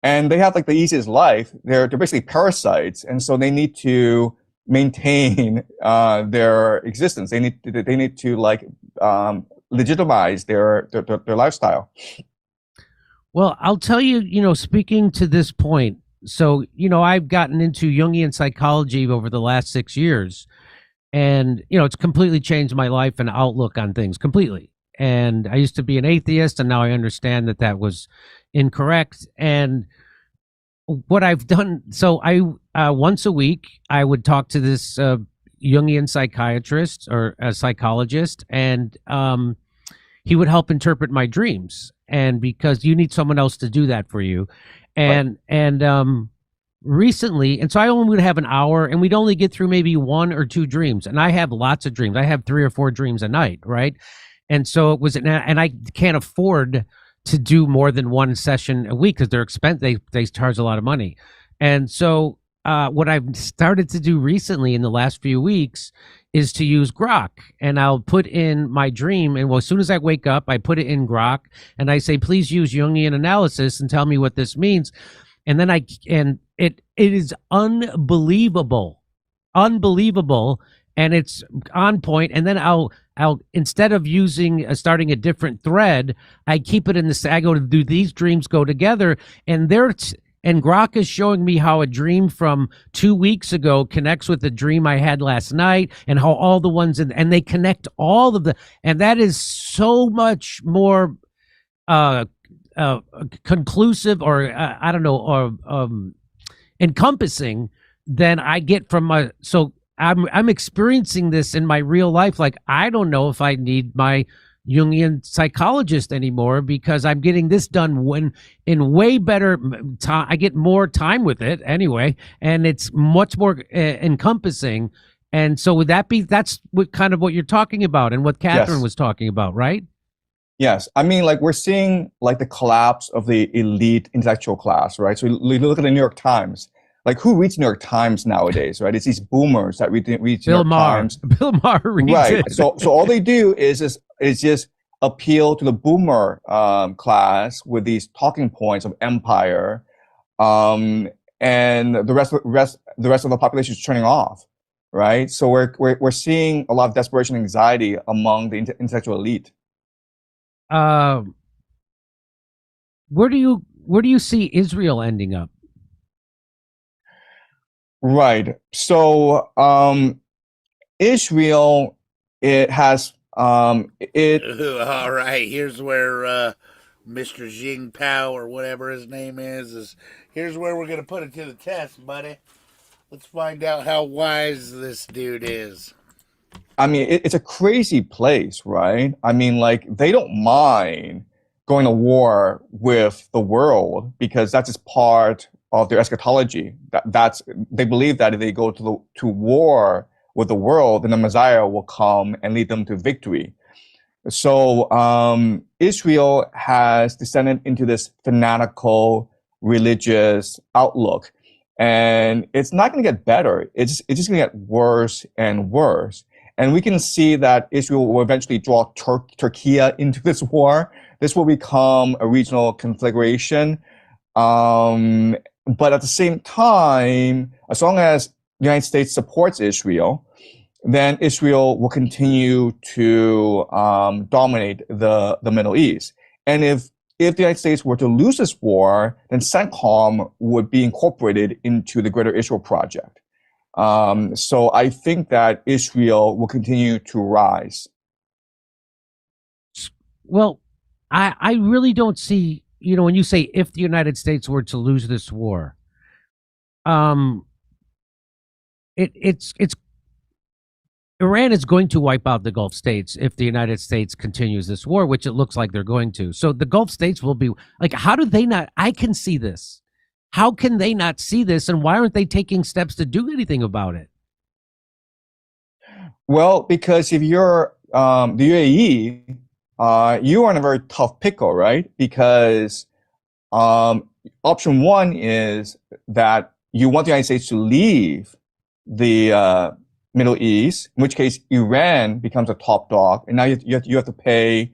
And they have the easiest life. They're basically parasites, and so they need to maintain their existence. They need to legitimize their lifestyle. Well, I'll tell you, speaking to this point, so, I've gotten into Jungian psychology over the last 6 years, and, it's completely changed my life and outlook on things completely. And I used to be an atheist, and now I understand that that was incorrect. And what I've done, so once a week, I would talk to this Jungian psychiatrist or a psychologist, and he would help interpret my dreams. And because you need someone else to do that for you, and recently, and so I only would have an hour, and we'd only get through maybe 1 or 2 dreams. And I have lots of dreams. I have 3 or 4 dreams a night, right? And so it was, and I can't afford to do more than 1 session a week because they're expensive. They charge a lot of money. And so what I've started to do recently in the last few weeks is to use Grok, and I'll put in my dream, and as soon as I wake up, I put it in Grok, and I say, please use Jungian analysis and tell me what this means. And then it is unbelievable, and it's on point. And then I'll instead of starting a different thread, I keep it in the, I go to do these dreams go together, and Grok is showing me how a dream from 2 weeks ago connects with the dream I had last night, and how all the ones and they connect all of the, and that is so much more conclusive, or I don't know, or encompassing than I get from my. So I'm experiencing this in my real life. Like, I don't know if I need my Jungian psychologist anymore, because I'm getting this done in way better time. I get more time with it anyway, and it's much more encompassing. And so that's what you're talking about, and what Catherine was talking about, right? Yes. I mean, like, we're seeing like the collapse of the elite intellectual class, right? So you look at the New York Times. Like, who reads New York Times nowadays, right? It's these boomers that read New York Times. Bill Maher reads right. it. So all they do is just appeal to the boomer class with these talking points of empire, and the rest of the population is turning off, right? So we're seeing a lot of desperation and anxiety among the intellectual elite. Where do you see Israel ending up? Right. So Israel, it has All right, here's where Mr. Jing Pao, or whatever his name is here's where we're gonna put it to the test, buddy. Let's find out how wise this dude is. I mean, it's a crazy place, right? I mean, like, they don't mind going to war with the world, because that's just part of their eschatology. They believe that if they go to war with the world, then the Messiah will come and lead them to victory. So Israel has descended into this fanatical religious outlook, and it's not going to get better. It's just going to get worse and worse. And we can see that Israel will eventually draw Turkey into this war. This will become a regional conflagration. But at the same time, as long as the United States supports Israel, then Israel will continue to dominate the Middle East. And if the United States were to lose this war, then CENTCOM would be incorporated into the Greater Israel Project. So I think that Israel will continue to rise. Well, I really don't see, when you say if the United States were to lose this war, it's Iran is going to wipe out the Gulf states if the United States continues this war, which it looks like they're going to. So the Gulf states will be like, how do they not? I can see this. How can they not see this? And why aren't they taking steps to do anything about it? Well, because if you're the UAE, you are in a very tough pickle, right? Because option one is that you want the United States to leave the Middle East, in which case Iran becomes a top dog, and now you have to pay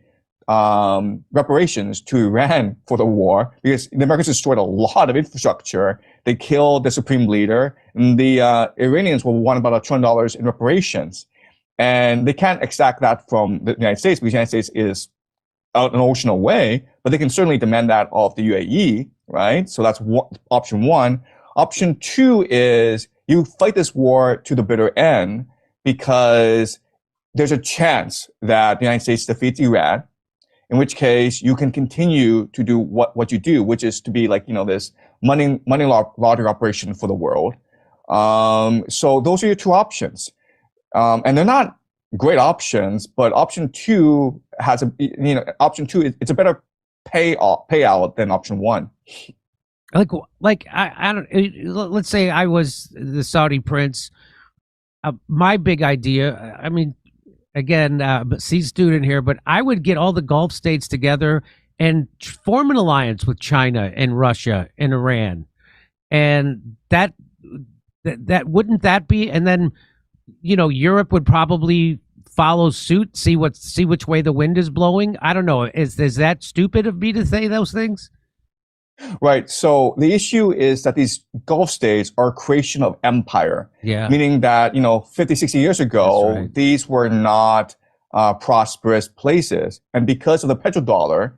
reparations to Iran for the war, because the Americans destroyed a lot of infrastructure. They killed the supreme leader, and the Iranians will want about $1 trillion in reparations. And they can't exact that from the United States, because the United States is out an ocean away, but they can certainly demand that of the UAE, right? So that's option one. Option two is you fight this war to the bitter end because there's a chance that the United States defeats Iran, in which case you can continue to do what you do, which is to be like, this money laundering operation for the world. So those are your two options. And they're not great options, but option two has it's a better payout than option one. Like I don't, let's say I was the Saudi prince. My big idea, I mean, again, C student here, but I would get all the Gulf states together and form an alliance with China and Russia and Iran. And that wouldn't that be, and then, Europe would probably follow suit, see which way the wind is blowing. I don't know. Is that stupid of me to say those things? Right. So the issue is that these Gulf states are a creation of empire. Yeah. Meaning that, 50, 60 years ago, right. These were not prosperous places. And because of the petrodollar,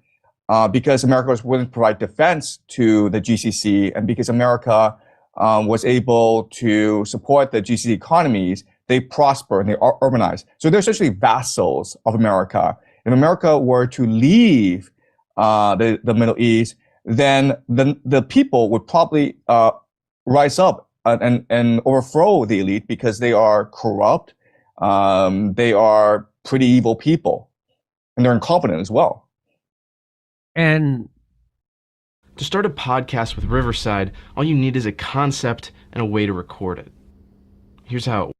because America was willing to provide defense to the GCC, and because America was able to support the GCC economies, they prosper and they urbanize. So they're essentially vassals of America. If America were to leave the Middle East, then the people would probably rise up and overthrow the elite because they are corrupt, they are pretty evil people, and they're incompetent as well. And to start a podcast with Riverside, all you need is a concept and a way to record it. Here's how.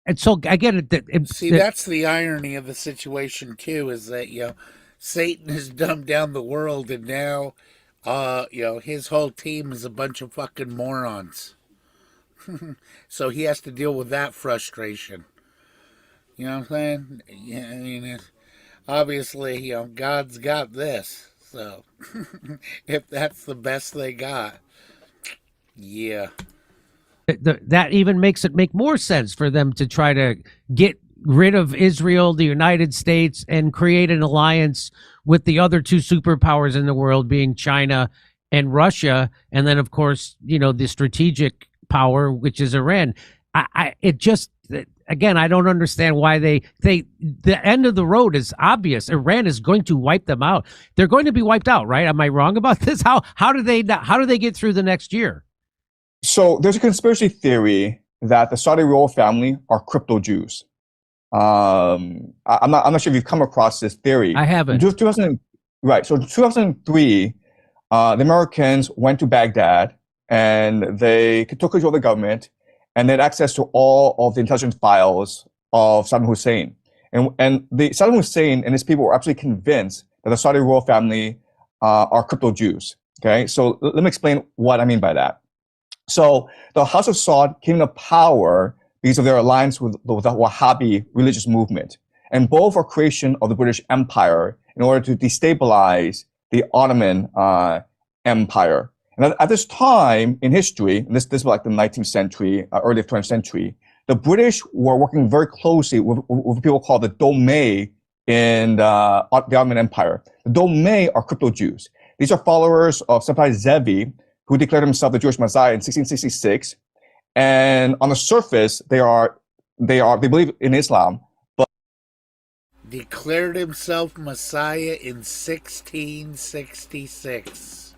And so I get it. See, that's the irony of the situation too, is that Satan has dumbed down the world, and now, his whole team is a bunch of fucking morons. So he has to deal with that frustration. You know what I'm saying? Yeah, I mean, obviously, God's got this. So if that's the best they got, yeah. That even makes it make more sense for them to try to get rid of Israel, the United States, and create an alliance with the other two superpowers in the world, being China and Russia, and then of course, the strategic power, which is Iran. Again, I don't understand why the end of the road is obvious. Iran is going to wipe them out. They're going to be wiped out, right? Am I wrong about this? How do they get through the next year? So there's a conspiracy theory that the Saudi royal family are crypto Jews. I'm not sure if you've come across this theory. I haven't. Right. So in 2003, the Americans went to Baghdad and they took control of the government, and they had access to all of the intelligence files of Saddam Hussein. And the Saddam Hussein and his people were absolutely convinced that the Saudi royal family are crypto Jews. Okay. So let me explain what I mean by that. So the House of Saud came to power because of their alliance with the Wahhabi religious movement. And both are creation of the British Empire in order to destabilize the Ottoman Empire. And at this time in history, and this was like the 19th century, early 20th century, the British were working very closely with people called the Dome in the Ottoman Empire. The Dome are crypto Jews. These are followers of Sepai Zevi, who declared himself the Jewish Messiah in 1666. And on the surface, they believe in Islam, but declared himself Messiah in 1666.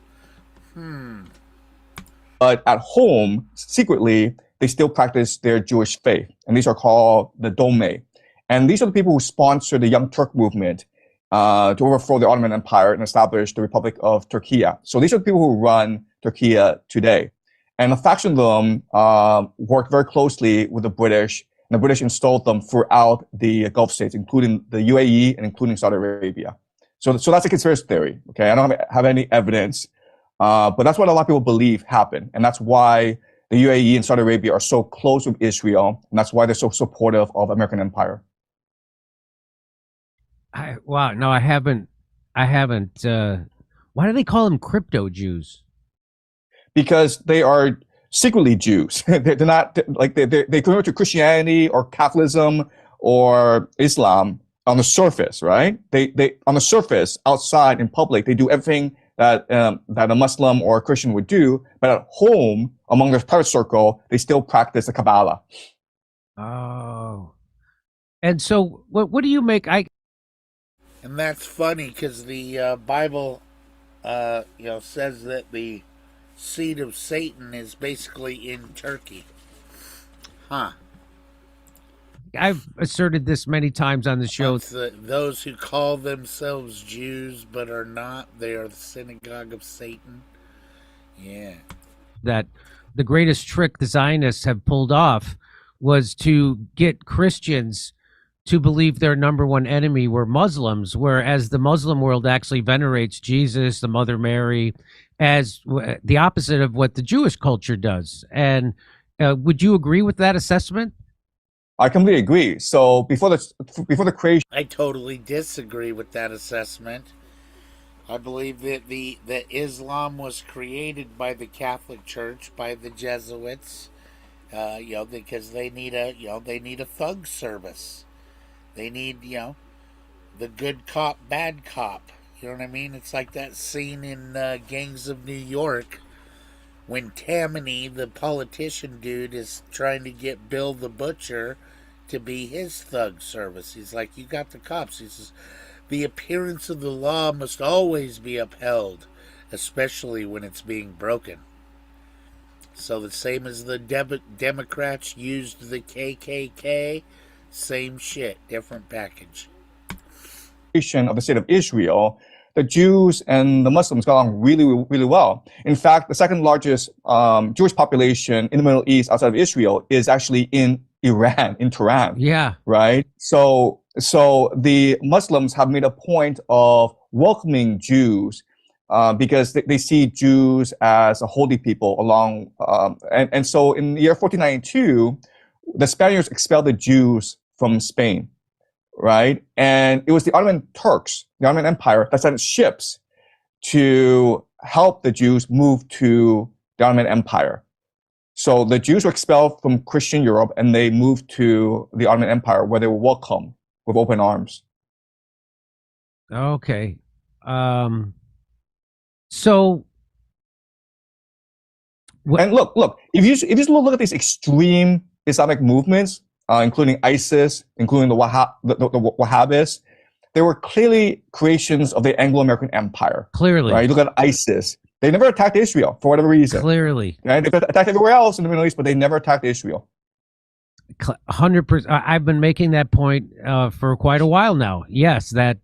But at home, secretly, they still practice their Jewish faith. And these are called the Dome. And these are the people who sponsored the Young Turk movement to overthrow the Ottoman Empire and establish the Republic of Turkey. So these are the people who run Turkey today. And a faction of them worked very closely with the British, and the British installed them throughout the Gulf states, including the UAE and including Saudi Arabia. So that's a conspiracy theory. Okay, I don't have any evidence, but that's what a lot of people believe happened, and that's why the UAE and Saudi Arabia are so close with Israel, and that's why they're so supportive of American empire. I haven't. Why do they call them crypto Jews? Because they are secretly Jews. They're not like they convert to Christianity or Catholicism or Islam on the surface, right? They on the surface, outside in public, they do everything that that a Muslim or a Christian would do, but at home, among their private circle, they still practice the Kabbalah. Oh. And so, what do you make? And that's funny because the Bible, says that the seed of Satan is basically in Turkey. Huh. I've asserted this many times on the show. Those who call themselves Jews but are not, they are the synagogue of Satan. Yeah. That the greatest trick the Zionists have pulled off was to get Christians to believe their number one enemy were Muslims, whereas the Muslim world actually venerates Jesus, the Mother Mary, as the opposite of what the Jewish culture does. And would you agree with that assessment? I completely agree. So before the creation, I totally disagree with that assessment. I believe that that Islam was created by the Catholic Church, by the Jesuits, because they need a thug service. They need, the good cop, bad cop. You know what I mean? It's like that scene in Gangs of New York when Tammany, the politician dude, is trying to get Bill the Butcher to be his thug service. He's like, you got the cops. He says, the appearance of the law must always be upheld, especially when it's being broken. So the same as the Democrats used the KKK, same shit, different package. Of the state of Israel, the Jews and the Muslims got along really, really well. In fact, the second largest Jewish population in the Middle East outside of Israel is actually in Iran, in Tehran. Yeah. Right? So the Muslims have made a point of welcoming Jews because they see Jews as a holy people along. And so in the year 1492, the Spaniards expelled the Jews from Spain. Right? And it was the Ottoman Turks, the Ottoman Empire, that sent ships to help the Jews move to the Ottoman Empire. So the Jews were expelled from Christian Europe and they moved to the Ottoman Empire where they were welcomed with open arms. Okay. So and look, if you just look at these extreme Islamic movements, including ISIS, including the Wahhabis, they were clearly creations of the Anglo-American Empire. Clearly. Right? You look at ISIS. They never attacked Israel for whatever reason. Clearly. Right? They attacked everywhere else in the Middle East, but they never attacked Israel. 100%. I've been making that point for quite a while now. Yes, that.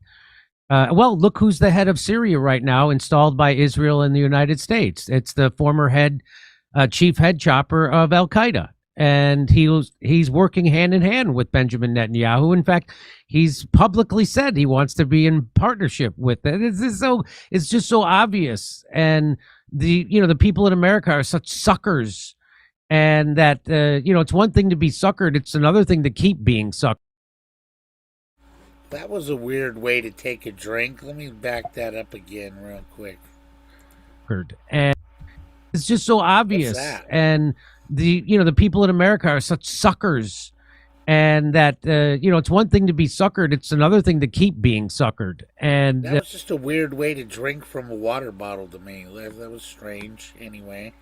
Well, look who's the head of Syria right now, installed by Israel and the United States. It's the former chief head chopper of Al Qaeda. And he's working hand in hand with Benjamin Netanyahu. In fact, he's publicly said he wants to be in partnership with it. It's just so obvious. And the people in America are such suckers. And that it's one thing to be suckered; it's another thing to keep being suckered. That was a weird way to take a drink. Let me back that up again real quick. And it's just so obvious. What's that? And the people in America are such suckers, and that it's one thing to be suckered; it's another thing to keep being suckered. And that was just a weird way to drink from a water bottle to me. That was strange. Anyway.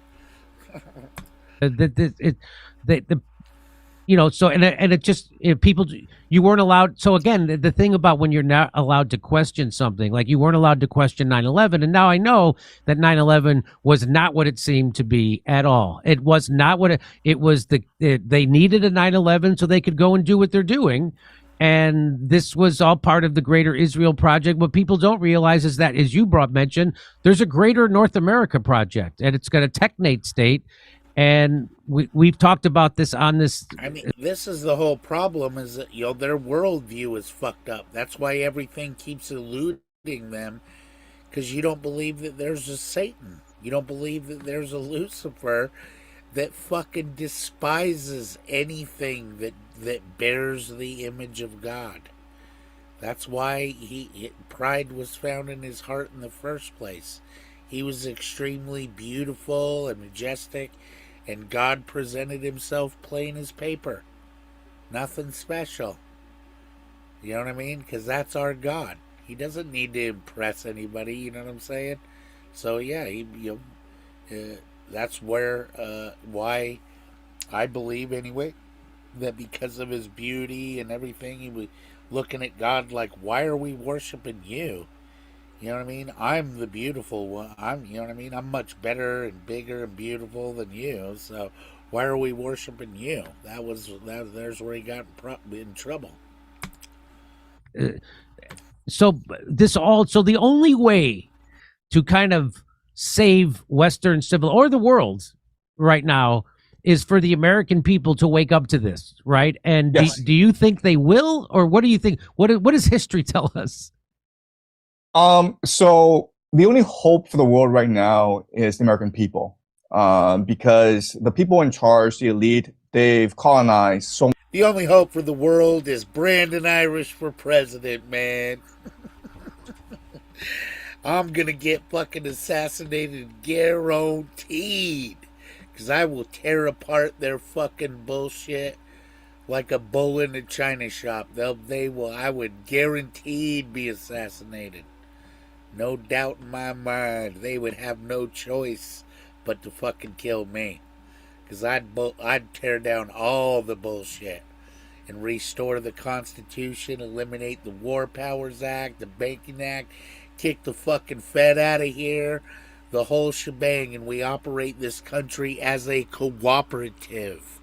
People, you weren't allowed. So again, the thing about when you're not allowed to question something, like you weren't allowed to question 9/11, and now I know that 9/11 was not what it seemed to be at all. It was not what it was. They needed a 9/11 so they could go and do what they're doing. And this was all part of the greater Israel project. What people don't realize is that, as you mentioned, there's a greater North America project, and it's got a technate state. And we've talked about this on this. I mean, this is the whole problem: is that their worldview is fucked up. That's why everything keeps eluding them, because you don't believe that there's a Satan. You don't believe that there's a Lucifer that fucking despises anything that bears the image of God. That's why pride was found in his heart in the first place. He was extremely beautiful and majestic. And God presented himself plain as paper. Nothing special. You know what I mean? Because that's our God. He doesn't need to impress anybody. You know what I'm saying? So yeah, that's where why I believe anyway that because of his beauty and everything, he was looking at God like, why are we worshiping you? You know what I mean? I'm the beautiful one. You know what I mean? I'm much better and bigger and beautiful than you. So why are we worshiping you? There's where he got in trouble. So so the only way to kind of save Western civil or the world right now is for the American people to wake up to this, right? And Yes. do you think they will, or what do you think? What does history tell us? So the only hope for the world right now is the American people, because the people in charge, the elite, they've colonized so. The only hope for the world is Brandon Irish for president, man. I'm gonna get fucking assassinated, guaranteed. Because I will tear apart their fucking bullshit like a bull in a china shop. I would guaranteed be assassinated. No doubt in my mind. They would have no choice but to fucking kill me. Because I'd tear down all the bullshit and restore the Constitution, eliminate the War Powers Act, the Banking Act, kick the fucking Fed out of here, the whole shebang, and we operate this country as a cooperative.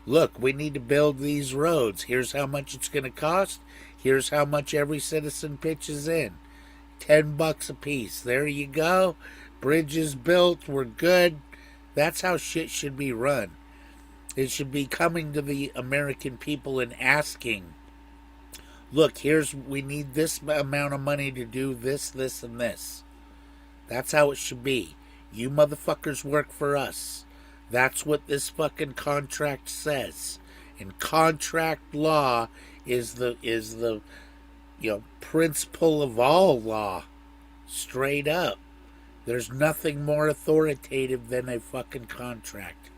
Look, we need to build these roads. Here's how much it's going to cost. Here's how much every citizen pitches in. $10 a piece. There you go. Bridges built. We're good. That's how shit should be run. It should be coming to the American people and asking, look, we need this amount of money to do this, this, and this. That's how it should be. You motherfuckers work for us. That's what this fucking contract says. And contract law is the principle of all law. Straight up. There's nothing more authoritative than a fucking contract.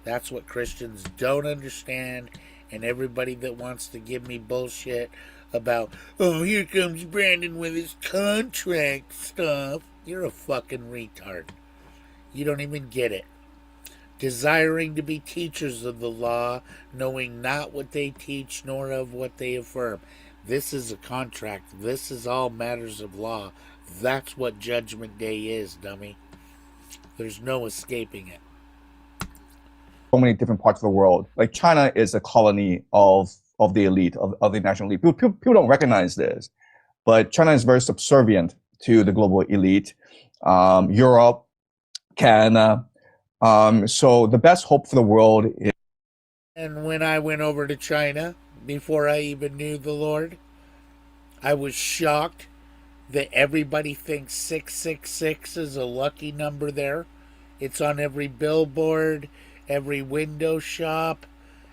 That's what Christians don't understand, and everybody that wants to give me bullshit about, oh, here comes Brandon with his contract stuff. You're a fucking retard. You don't even get it. Desiring to be teachers of the law, knowing not what they teach nor of what they affirm. This is a contract. This is all matters of law. That's what Judgment Day is, dummy. There's no escaping it. So many different parts of the world. Like China is a colony of the elite, of the national elite. People don't recognize this, but China is very subservient to the global elite. Europe, Canada. So the best hope for the world is. And when I went over to China, before I even knew the Lord, I was shocked that everybody thinks 666 is a lucky number there. It's on every billboard, every window shop,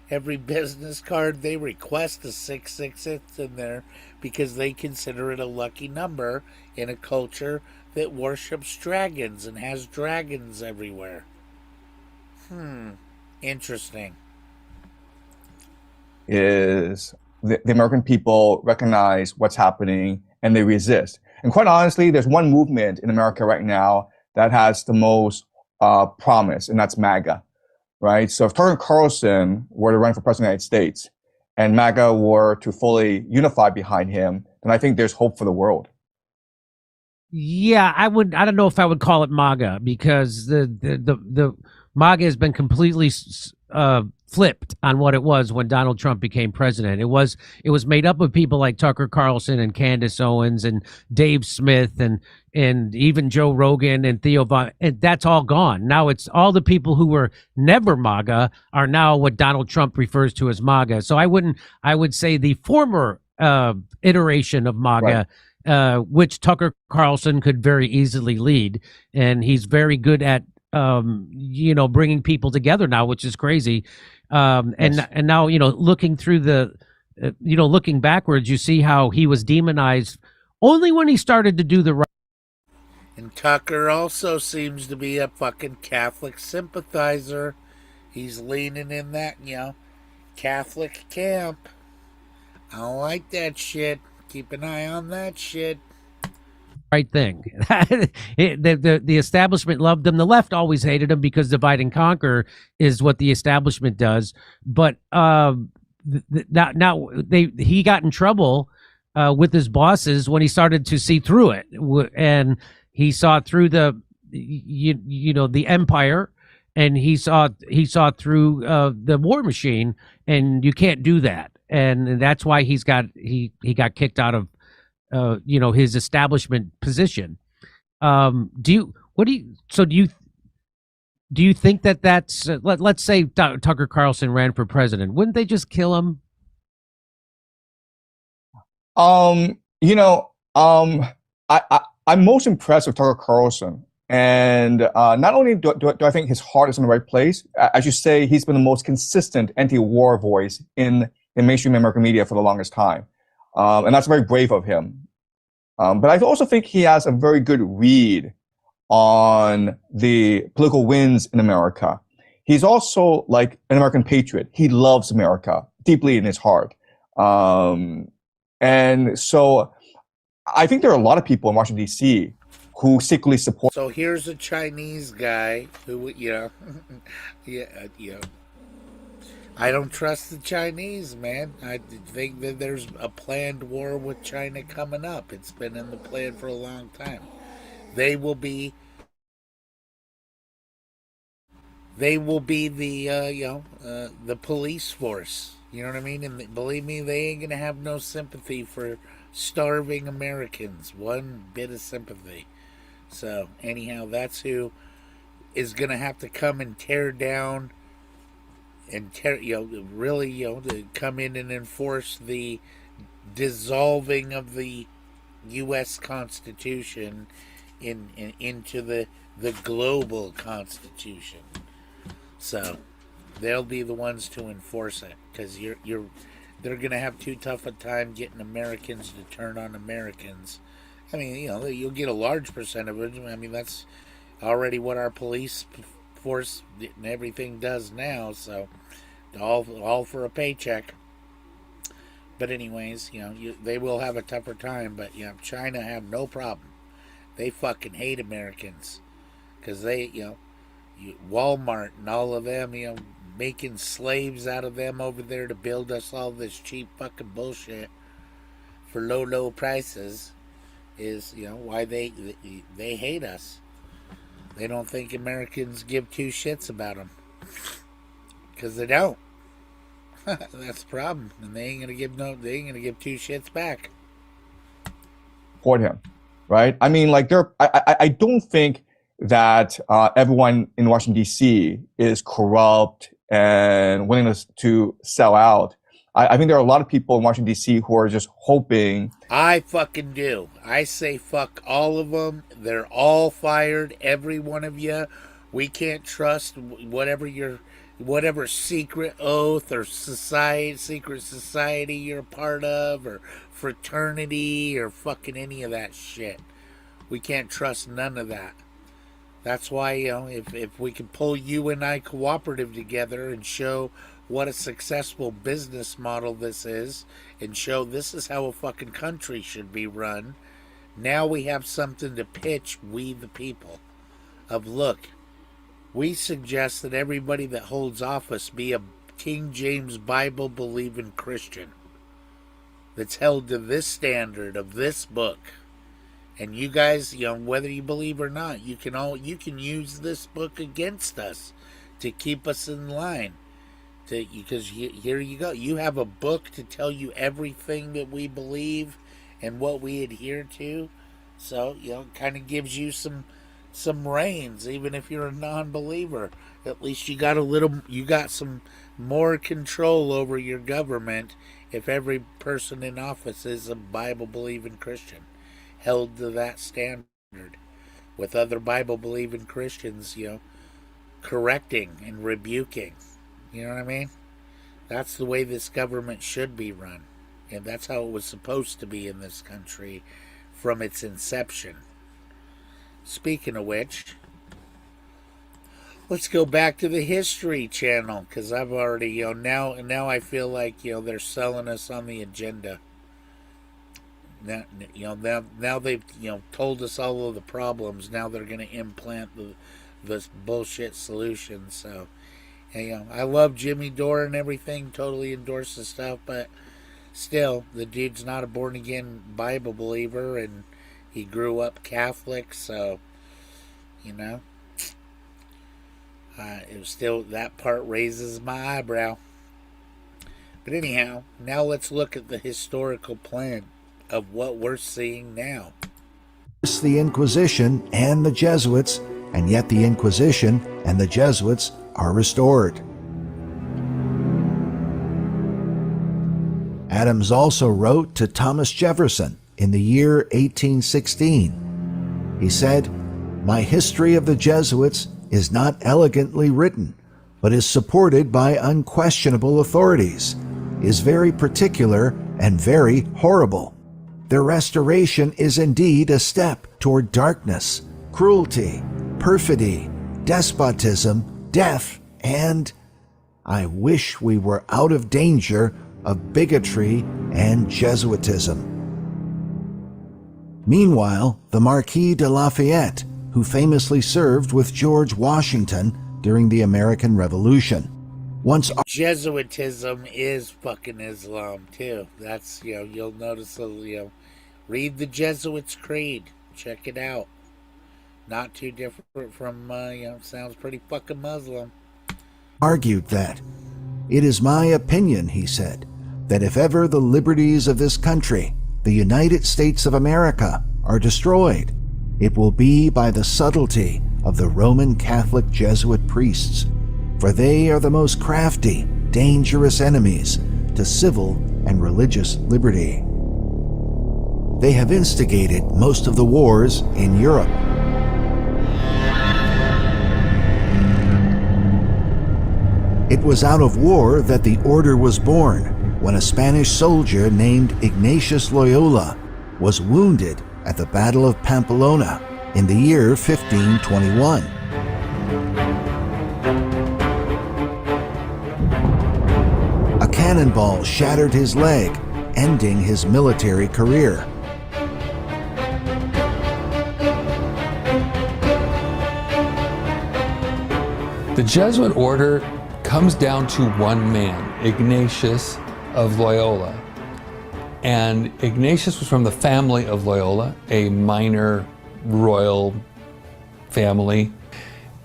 every business card. They request a 666 in there because they consider it a lucky number in a culture that worships dragons and has dragons everywhere. Interesting. Is the American people recognize what's happening and they resist. And quite honestly, there's one movement in America right now that has the most promise, and that's MAGA, right? So if Tucker Carlson were to run for president of the United States and MAGA were to fully unify behind him, then I think there's hope for the world. Yeah, I don't know if I would call it MAGA, because the MAGA has been completely flipped on what it was when Donald Trump became president. It was made up of people like Tucker Carlson and Candace Owens and Dave Smith and even Joe Rogan and Theo Von, and that's all gone. Now it's all the people who were never MAGA are now what Donald Trump refers to as MAGA. So I would say the former iteration of MAGA, right, which Tucker Carlson could very easily lead, and he's very good at bringing people together now, which is crazy. And now, looking through looking backwards, you see how he was demonized only when he started to do the right. And Tucker also seems to be a fucking Catholic sympathizer. He's leaning in that, Catholic camp. I don't like that shit. Keep an eye on that shit. Right thing. The establishment loved him. The left always hated him because divide and conquer is what the establishment does. But now he got in trouble with his bosses when he started to see through it, and he saw through the the empire, and he saw through the war machine, and you can't do that, and that's why he got kicked out of his establishment position. Do you think that that's let's say Tucker Carlson ran for president? Wouldn't they just kill him? I'm most impressed with Tucker Carlson. And not only do I think his heart is in the right place, as you say, he's been the most consistent anti-war voice in the mainstream American media for the longest time. And that's very brave of him. But I also think he has a very good read on the political winds in America. He's also like an American patriot. He loves America deeply in his heart. And so I think there are a lot of people in Washington, D.C. who secretly support. So here's a Chinese guy who, yeah, I don't trust the Chinese, man. I think that there's a planned war with China coming up. It's been in the plan for a long time. They will be the police force. You know what I mean? And believe me, they ain't gonna have no sympathy for starving Americans. One bit of sympathy. So anyhow, that's who is gonna have to come and tear down and really, to come in and enforce the dissolving of the U.S. Constitution into the global Constitution. So they'll be the ones to enforce it, because they're gonna have too tough a time getting Americans to turn on Americans. I mean, you'll get a large percentage. I mean, that's already what our police force and everything does now. So all for a paycheck. But anyways, they will have a tougher time. But China have no problem. They fucking hate Americans, because they, Walmart and all of them, making slaves out of them over there to build us all this cheap fucking bullshit for low prices is, why they hate us. They don't think Americans give two shits about them, because they don't. That's the problem, and they ain't gonna give two shits back. Support him, right? I mean, like I don't think that everyone in Washington D.C. is corrupt and willing to sell out. I think there are a lot of people in Washington D.C. who are just hoping. I fucking do. I say fuck all of them. They're all fired, every one of you. We can't trust whatever secret oath or secret society you're a part of, or fraternity, or fucking any of that shit. We can't trust none of that. That's why, if we can pull U.N.I. cooperative together and show what a successful business model this is, and show this is how a fucking country should be run, now we have something to pitch, we the people. Look, we suggest that everybody that holds office be a King James Bible believing Christian that's held to this standard of this book. And you guys, whether you believe or not, you can use this book against us to keep us in line. Because here you go. You have a book to tell you everything that we believe and what we adhere to. So, it kind of gives you some reins, even if you're a non-believer. At least you got some more control over your government if every person in office is a Bible-believing Christian, held to that standard, with other Bible-believing Christians, correcting and rebuking. You know what I mean? That's the way this government should be run. And that's how it was supposed to be in this country from its inception. Speaking of which, let's go back to the History Channel, because I've already, now I feel like, they're selling us on the agenda. Now they've, told us all of the problems. Now they're going to implant this bullshit solution. So, I love Jimmy Dore and everything, totally endorse the stuff, but still, the dude's not a born again Bible believer, and he grew up Catholic, so, it was still, that part raises my eyebrow. But anyhow, now let's look at the historical plan of what we're seeing now. The Inquisition and the Jesuits, and yet the Inquisition and the Jesuits are restored. Adams also wrote to Thomas Jefferson in the year 1816. He said, "My history of the Jesuits is not elegantly written, but is supported by unquestionable authorities, is very particular and very horrible. Their restoration is indeed a step toward darkness, cruelty, perfidy, despotism, death, and I wish we were out of danger of bigotry and Jesuitism." Meanwhile, the Marquis de Lafayette, who famously served with George Washington during the American Revolution, once Jesuitism is fucking Islam too. That's, you'll notice, read the Jesuits' creed. Check it out. Not too different from, sounds pretty fucking Muslim. argued that, "It is my opinion," he said, "that if ever the liberties of this country, the United States of America, are destroyed, it will be by the subtlety of the Roman Catholic Jesuit priests, for they are the most crafty, dangerous enemies to civil and religious liberty. They have instigated most of the wars in Europe." It was out of war that the order was born, when a Spanish soldier named Ignatius Loyola was wounded at the Battle of Pamplona in the year 1521. A cannonball shattered his leg, ending his military career. The Jesuit order comes down to one man, Ignatius of Loyola. And Ignatius was from the family of Loyola, a minor royal family.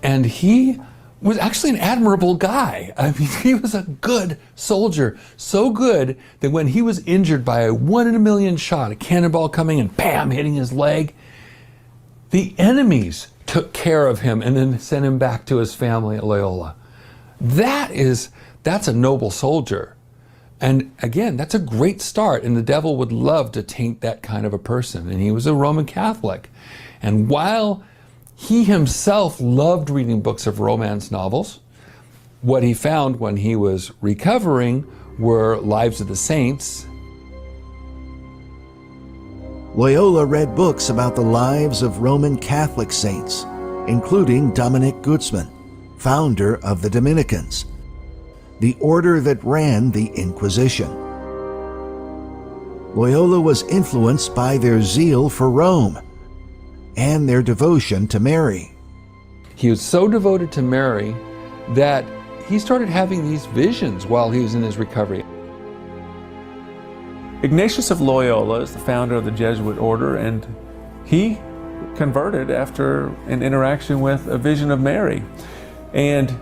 And he was actually an admirable guy. I mean, he was a good soldier, so good that when he was injured by a 1 in a million shot, a cannonball coming and bam, hitting his leg, the enemies took care of him and then sent him back to his family at Loyola. That's a noble soldier. And again, that's a great start, and the devil would love to taint that kind of a person. And he was a Roman Catholic. And while he himself loved reading books of romance novels, what he found when he was recovering were Lives of the Saints. Loyola read books about the lives of Roman Catholic saints, including Dominic Guzman, founder of the Dominicans, the order that ran the Inquisition. Loyola was influenced by their zeal for Rome and their devotion to Mary. He was so devoted to Mary that he started having these visions while he was in his recovery. Ignatius of Loyola is the founder of the Jesuit order, and he converted after an interaction with a vision of Mary. And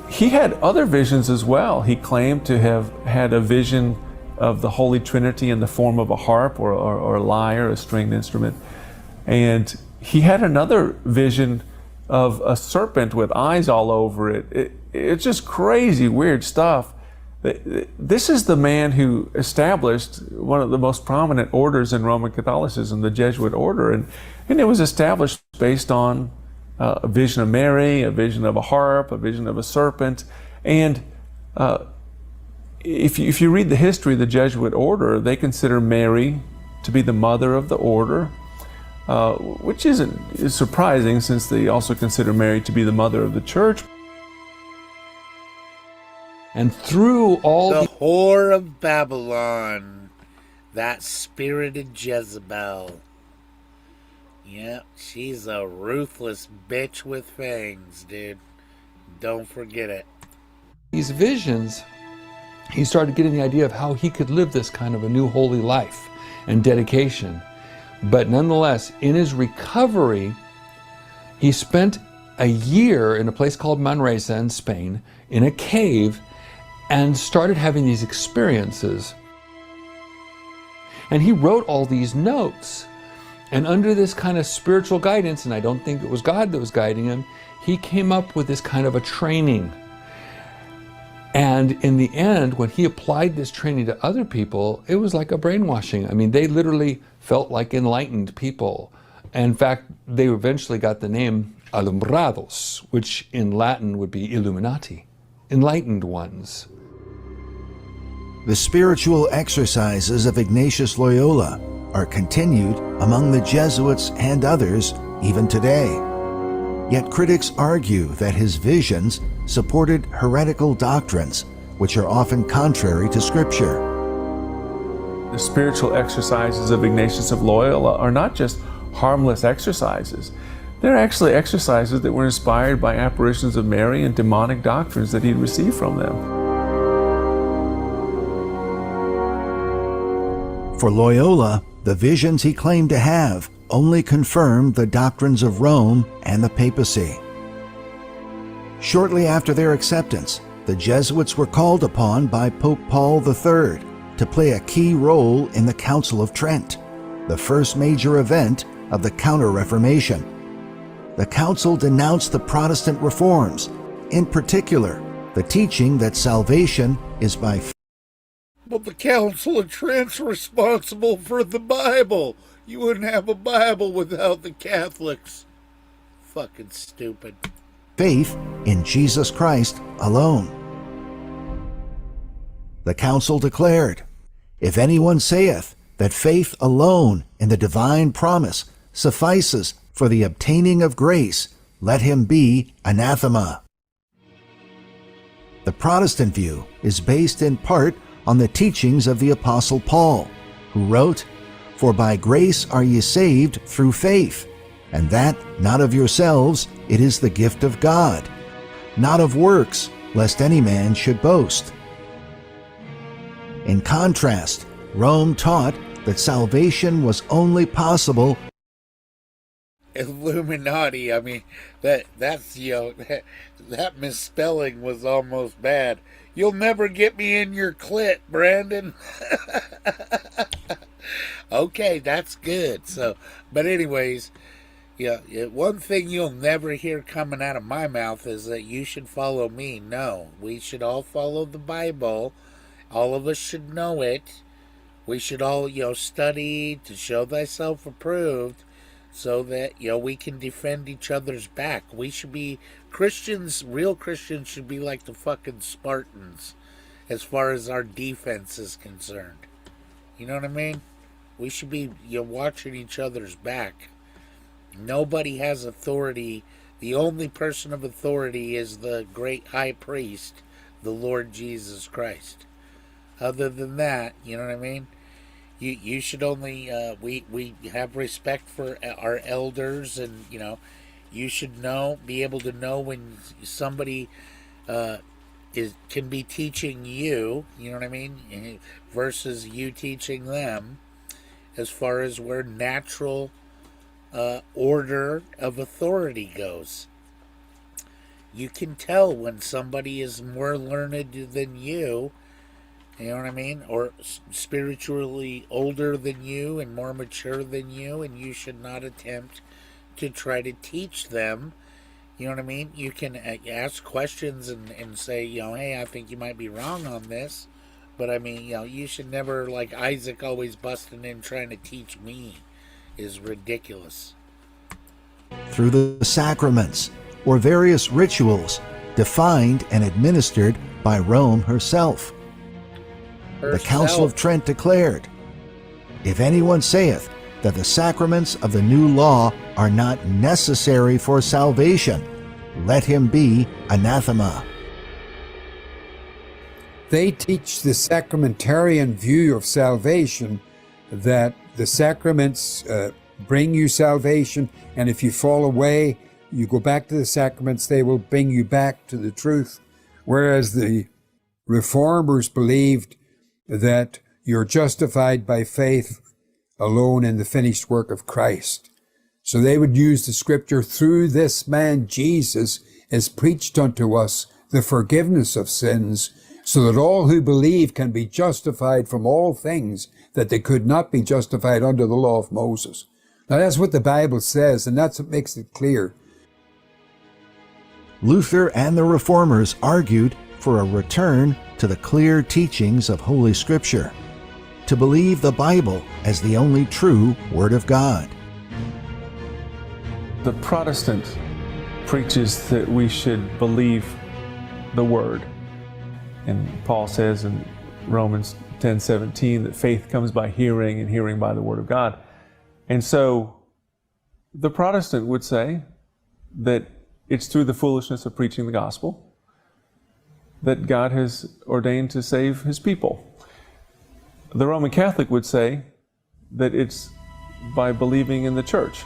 he had other visions as well. He claimed to have had a vision of the Holy Trinity in the form of a harp or a lyre, a stringed instrument. And he had another vision of a serpent with eyes all over it. It's just crazy, weird stuff. This is the man who established one of the most prominent orders in Roman Catholicism, the Jesuit order. And it was established based on a vision of Mary, a vision of a harp, a vision of a serpent. And if you read the history of the Jesuit order, they consider Mary to be the mother of the order. which is surprising since they also consider Mary to be the mother of the church. And through all the whore of Babylon, that spirited Jezebel. Yep, she's a ruthless bitch with fangs, dude. Don't forget it. These visions, he started getting the idea of how he could live this kind of a new holy life and dedication. But nonetheless, in his recovery, he spent a year in a place called Manresa in Spain, in a cave, and started having these experiences. And he wrote all these notes. And under this kind of spiritual guidance, and I don't think it was God that was guiding him, he came up with this kind of a training. And in the end, when he applied this training to other people, it was like a brainwashing. I mean, they literally felt like enlightened people. In fact, they eventually got the name Alumbrados, which in Latin would be Illuminati, enlightened ones. The spiritual exercises of Ignatius Loyola are continued among the Jesuits and others even today. Yet critics argue that his visions supported heretical doctrines, which are often contrary to Scripture. The spiritual exercises of Ignatius of Loyola are not just harmless exercises. They're actually exercises that were inspired by apparitions of Mary and demonic doctrines that he'd received from them. For Loyola, the visions he claimed to have only confirmed the doctrines of Rome and the papacy. Shortly after their acceptance, the Jesuits were called upon by Pope Paul III to play a key role in the Council of Trent, the first major event of the Counter-Reformation. The council denounced the Protestant reforms, in particular, the teaching that salvation is by faith. But the Council of Trent's responsible for the Bible. You wouldn't have a Bible without the Catholics. Fucking stupid. Faith in Jesus Christ alone. The council declared, "If anyone saith that faith alone in the divine promise suffices for the obtaining of grace, let him be anathema." The Protestant view is based in part on the teachings of the Apostle Paul, who wrote, "For by grace are ye saved through faith, and that not of yourselves, it is the gift of God, not of works, lest any man should boast." In contrast, Rome taught that salvation was only possible. Illuminati, I mean, that's that misspelling was almost bad. You'll never get me in your clit, Brandon. Okay, that's good. So, but anyways, one thing you'll never hear coming out of my mouth is that you should follow me. No, we should all follow the Bible. All of us should know it. We should all, study to show thyself approved, so that, we can defend each other's back. We should be Christians. Real Christians should be like the fucking Spartans as far as our defense is concerned. You know what I mean? We should be watching each other's back. Nobody has authority. The only person of authority is the great high priest, the Lord Jesus Christ. Other than that, you know what I mean? You should only, we have respect for our elders, and, you should be able to know when somebody can be teaching you, you know what I mean, versus you teaching them, as far as where natural order of authority goes. You can tell when somebody is more learned than you. You know what I mean? Or spiritually older than you and more mature than you, and you should not attempt to try to teach them. You know what I mean? You can ask questions and say, hey, I think you might be wrong on this. But I mean, you should never, like Isaac always busting in trying to teach me, is ridiculous. Through the sacraments or various rituals defined and administered by Rome herself. The Council of Trent declared, "If anyone saith that the sacraments of the new law are not necessary for salvation. Let him be anathema. They teach the sacramentarian view of salvation, that the sacraments bring you salvation, and if you fall away, you go back to the sacraments, they will bring you back to the truth. Whereas the reformers believed that you're justified by faith alone in the finished work of Christ. So they would use the scripture, through this man Jesus is preached unto us the forgiveness of sins, so that all who believe can be justified from all things that they could not be justified under the law of Moses. Now that's what the Bible says, and that's what makes it clear. Luther and the Reformers argued for a return to the clear teachings of Holy Scripture, to believe the Bible as the only true Word of God. The Protestant preaches that we should believe the Word. And Paul says in Romans 10:17 that faith comes by hearing and hearing by the Word of God. And so the Protestant would say that it's through the foolishness of preaching the gospel that God has ordained to save his people. The Roman Catholic would say that it's by believing in the church.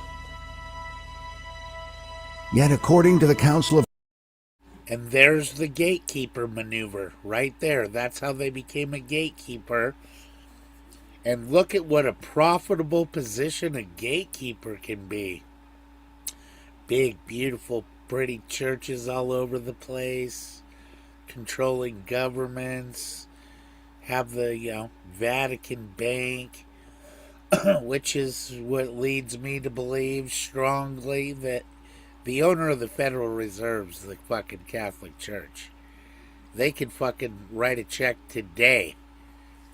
Yet according to the Council of... And there's the gatekeeper maneuver right there. That's how they became a gatekeeper. And look at what a profitable position a gatekeeper can be. Big, beautiful, pretty churches all over the place, controlling governments, have the Vatican Bank, which is what leads me to believe strongly that the owner of the Federal Reserve's the fucking Catholic Church. They could fucking write a check today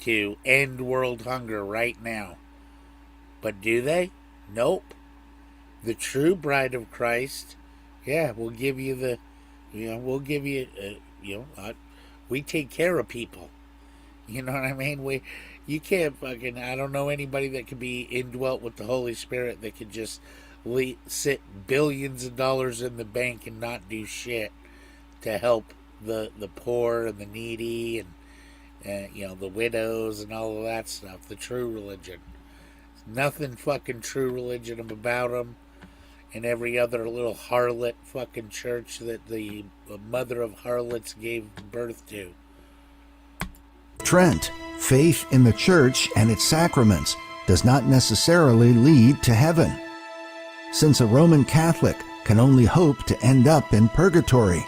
to end world hunger right now. But do they? Nope. The true bride of Christ, yeah, we'll give you the, we'll give you, we take care of people. You know what I mean? You can't fucking, I don't know anybody that could be indwelt with the Holy Spirit that could just sit billions of dollars in the bank and not do shit to help the poor and the needy and the widows and all of that stuff. The true religion. Nothing fucking true religion about them. And every other little harlot fucking church that the mother of harlots gave birth to. Trent, faith in the church and its sacraments does not necessarily lead to heaven, since a Roman Catholic can only hope to end up in purgatory,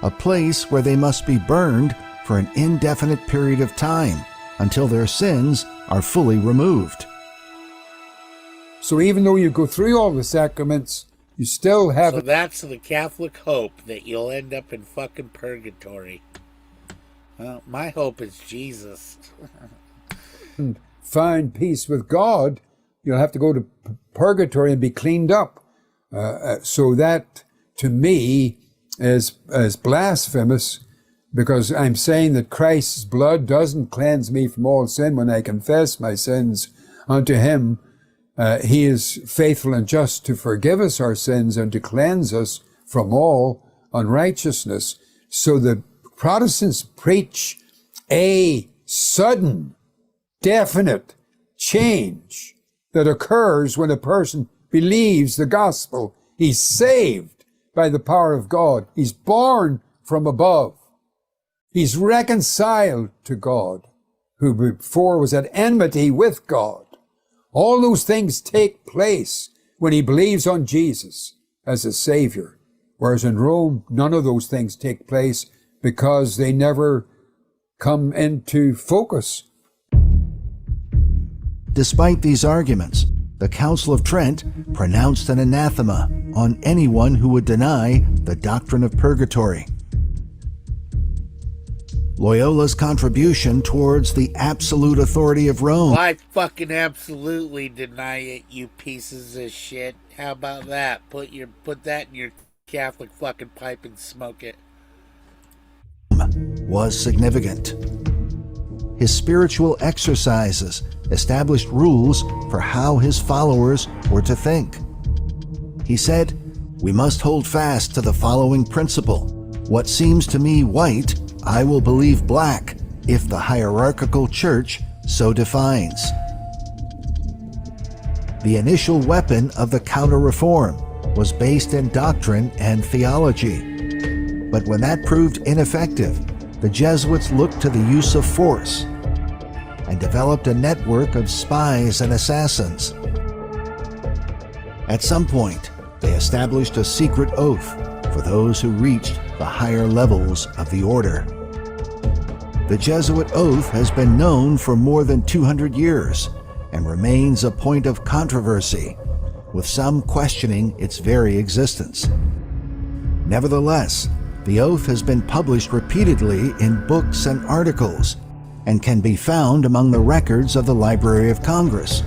a place where they must be burned for an indefinite period of time until their sins are fully removed. So even though you go through all the sacraments, you still have... So that's the Catholic hope, that you'll end up in fucking purgatory. Well, my hope is Jesus. Find peace with God, you'll have to go to purgatory and be cleaned up. So that, to me, is blasphemous, because I'm saying that Christ's blood doesn't cleanse me from all sin when I confess my sins unto him. He is faithful and just to forgive us our sins and to cleanse us from all unrighteousness. So the Protestants preach a sudden, definite change that occurs when a person believes the gospel. He's saved by the power of God. He's born from above. He's reconciled to God, who before was at enmity with God. All those things take place when he believes on Jesus as a Savior. Whereas in Rome, none of those things take place because they never come into focus. Despite these arguments, the Council of Trent pronounced an anathema on anyone who would deny the doctrine of purgatory. Loyola's contribution towards the absolute authority of Rome. Well, I fucking absolutely deny it, you pieces of shit. How about that? Put that in your Catholic fucking pipe and smoke it. Was significant. his spiritual exercises established rules for how his followers were to think. He said, "We must hold fast to the following principle. What seems to me white, I will believe black, if the hierarchical church so defines." The initial weapon of the counter-reform was based in doctrine and theology. But when that proved ineffective, the Jesuits looked to the use of force and developed a network of spies and assassins. At some point, they established a secret oath for those who reached the higher levels of the order. The Jesuit oath has been known for more than 200 years and remains a point of controversy, with some questioning its very existence. Nevertheless, the oath has been published repeatedly in books and articles and can be found among the records of the Library of Congress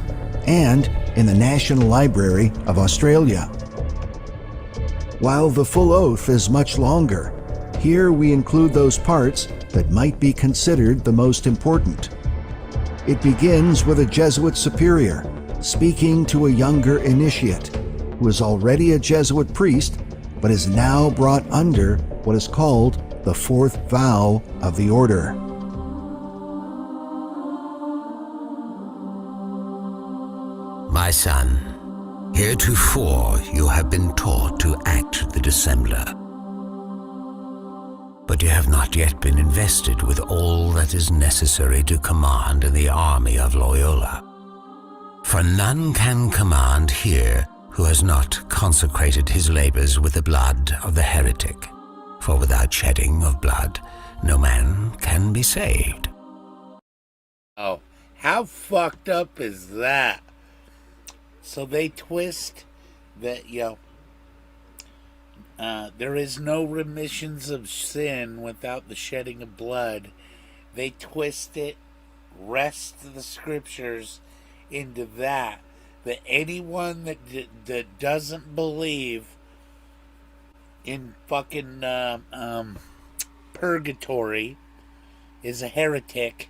and in the National Library of Australia. While the full oath is much longer, here we include those parts that might be considered the most important. It begins with a Jesuit superior speaking to a younger initiate who is already a Jesuit priest but is now brought under what is called the fourth vow of the order. My son, heretofore you have been taught to act the dissembler, but you have not yet been invested with all that is necessary to command in the army of Loyola. For none can command here who has not consecrated his labors with the blood of the heretic. For without shedding of blood, no man can be saved. Oh, how fucked up is that? So they twist that, there is no remissions of sin without the shedding of blood. They twist it, rest the scriptures into that anyone that doesn't believe in fucking purgatory is a heretic.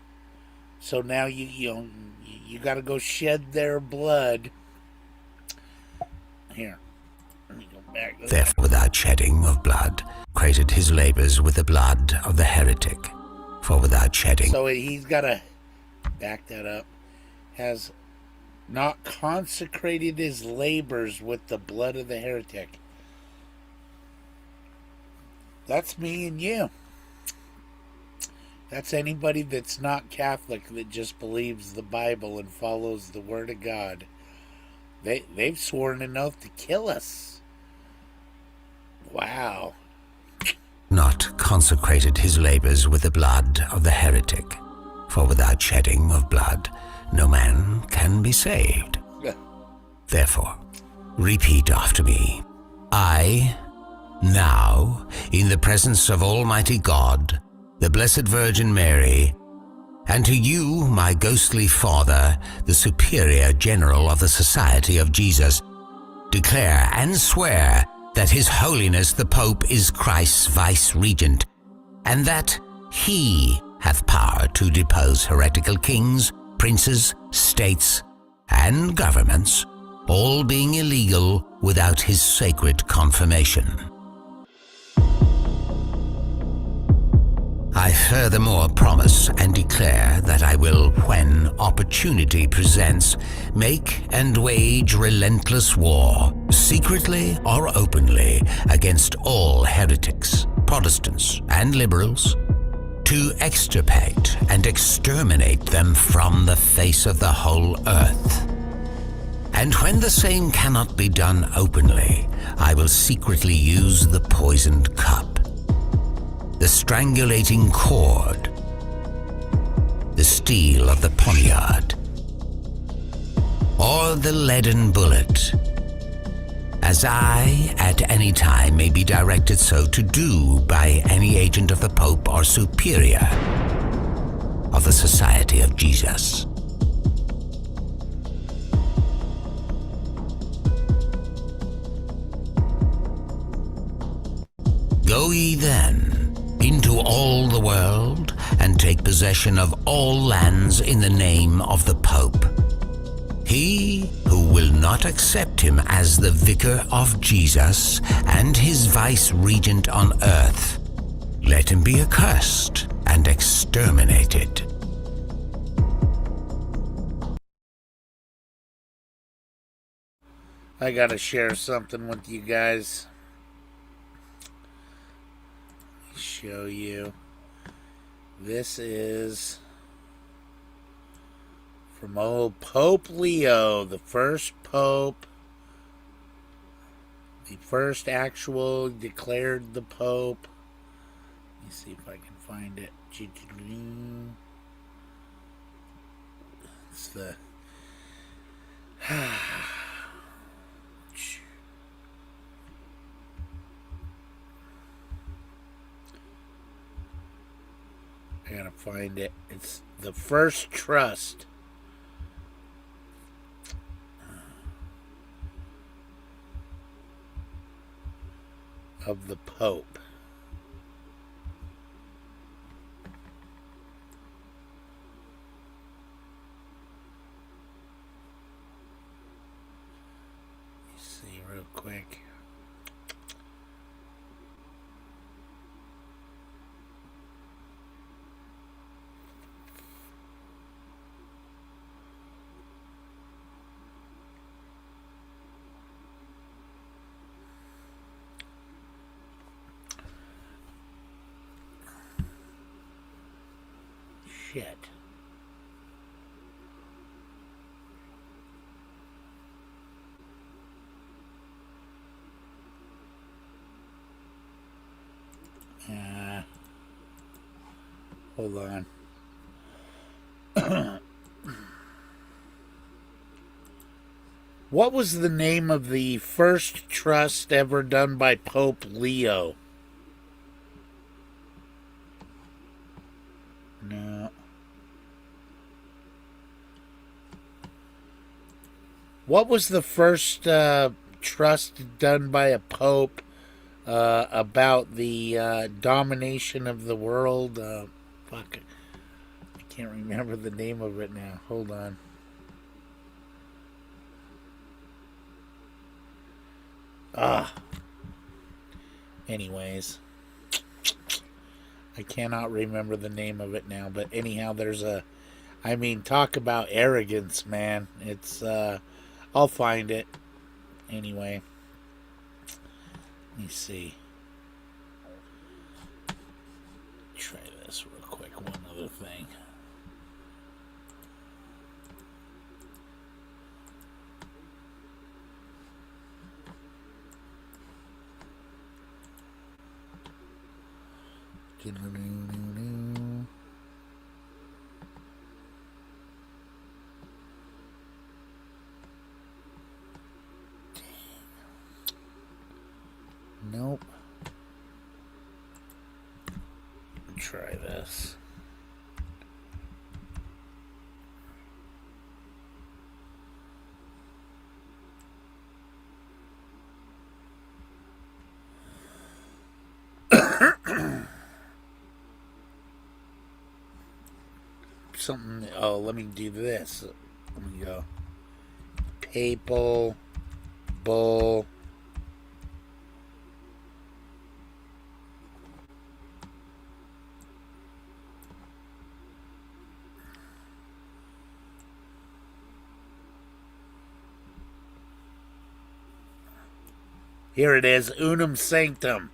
So now you got to go shed their blood. Here, let me go back. Therefore, without shedding of blood, created his labors with the blood of the heretic. For without shedding. So he's got to back that up. Has not consecrated his labors with the blood of the heretic. That's me and you. That's anybody that's not Catholic that just believes the Bible and follows the Word of God. They've sworn an oath to kill us. Wow. Not consecrated his labors with the blood of the heretic. For without shedding of blood, no man can be saved. Therefore, repeat after me. I, now, in the presence of Almighty God, the Blessed Virgin Mary, and to you, my ghostly father, the Superior General of the Society of Jesus, declare and swear that His Holiness the Pope is Christ's Vice-Regent, and that he hath power to depose heretical kings, princes, states, and governments, all being illegal without his sacred confirmation. I furthermore promise and declare that I will, when opportunity presents, make and wage relentless war, secretly or openly, against all heretics, Protestants, and liberals, to extirpate and exterminate them from the face of the whole earth. And when the same cannot be done openly, I will secretly use the poisoned cup, the strangulating cord, the steel of the poniard, or the leaden bullet, as I at any time may be directed so to do by any agent of the Pope or Superior of the Society of Jesus. Go ye then into all the world and take possession of all lands in the name of the Pope. He who will not accept him as the vicar of Jesus and his vice-regent on earth, let him be accursed and exterminated. I gotta share something with you guys. Let me show you. This is from old Pope Leo, the first pope, the first actual declared the pope. Let me see if I can find it. It's the I gotta find it. It's the first trust. Of the Pope. Let's see real quick. Shit. Hold on. What was the name of the first trust ever done by Pope Leo? No. What was the first trust done by a pope about the domination of the world? Fuck. I can't remember the name of it now. Hold on. Anyways. I cannot remember the name of it now. But anyhow, there's a... I mean, talk about arrogance, man. It's... I'll find it. Anyway. Let me see. Try this real quick. One other thing. Nope. Try this. Something. Oh, let me do this. Let me go. Papal bull. Here it is, Unum Sanctum.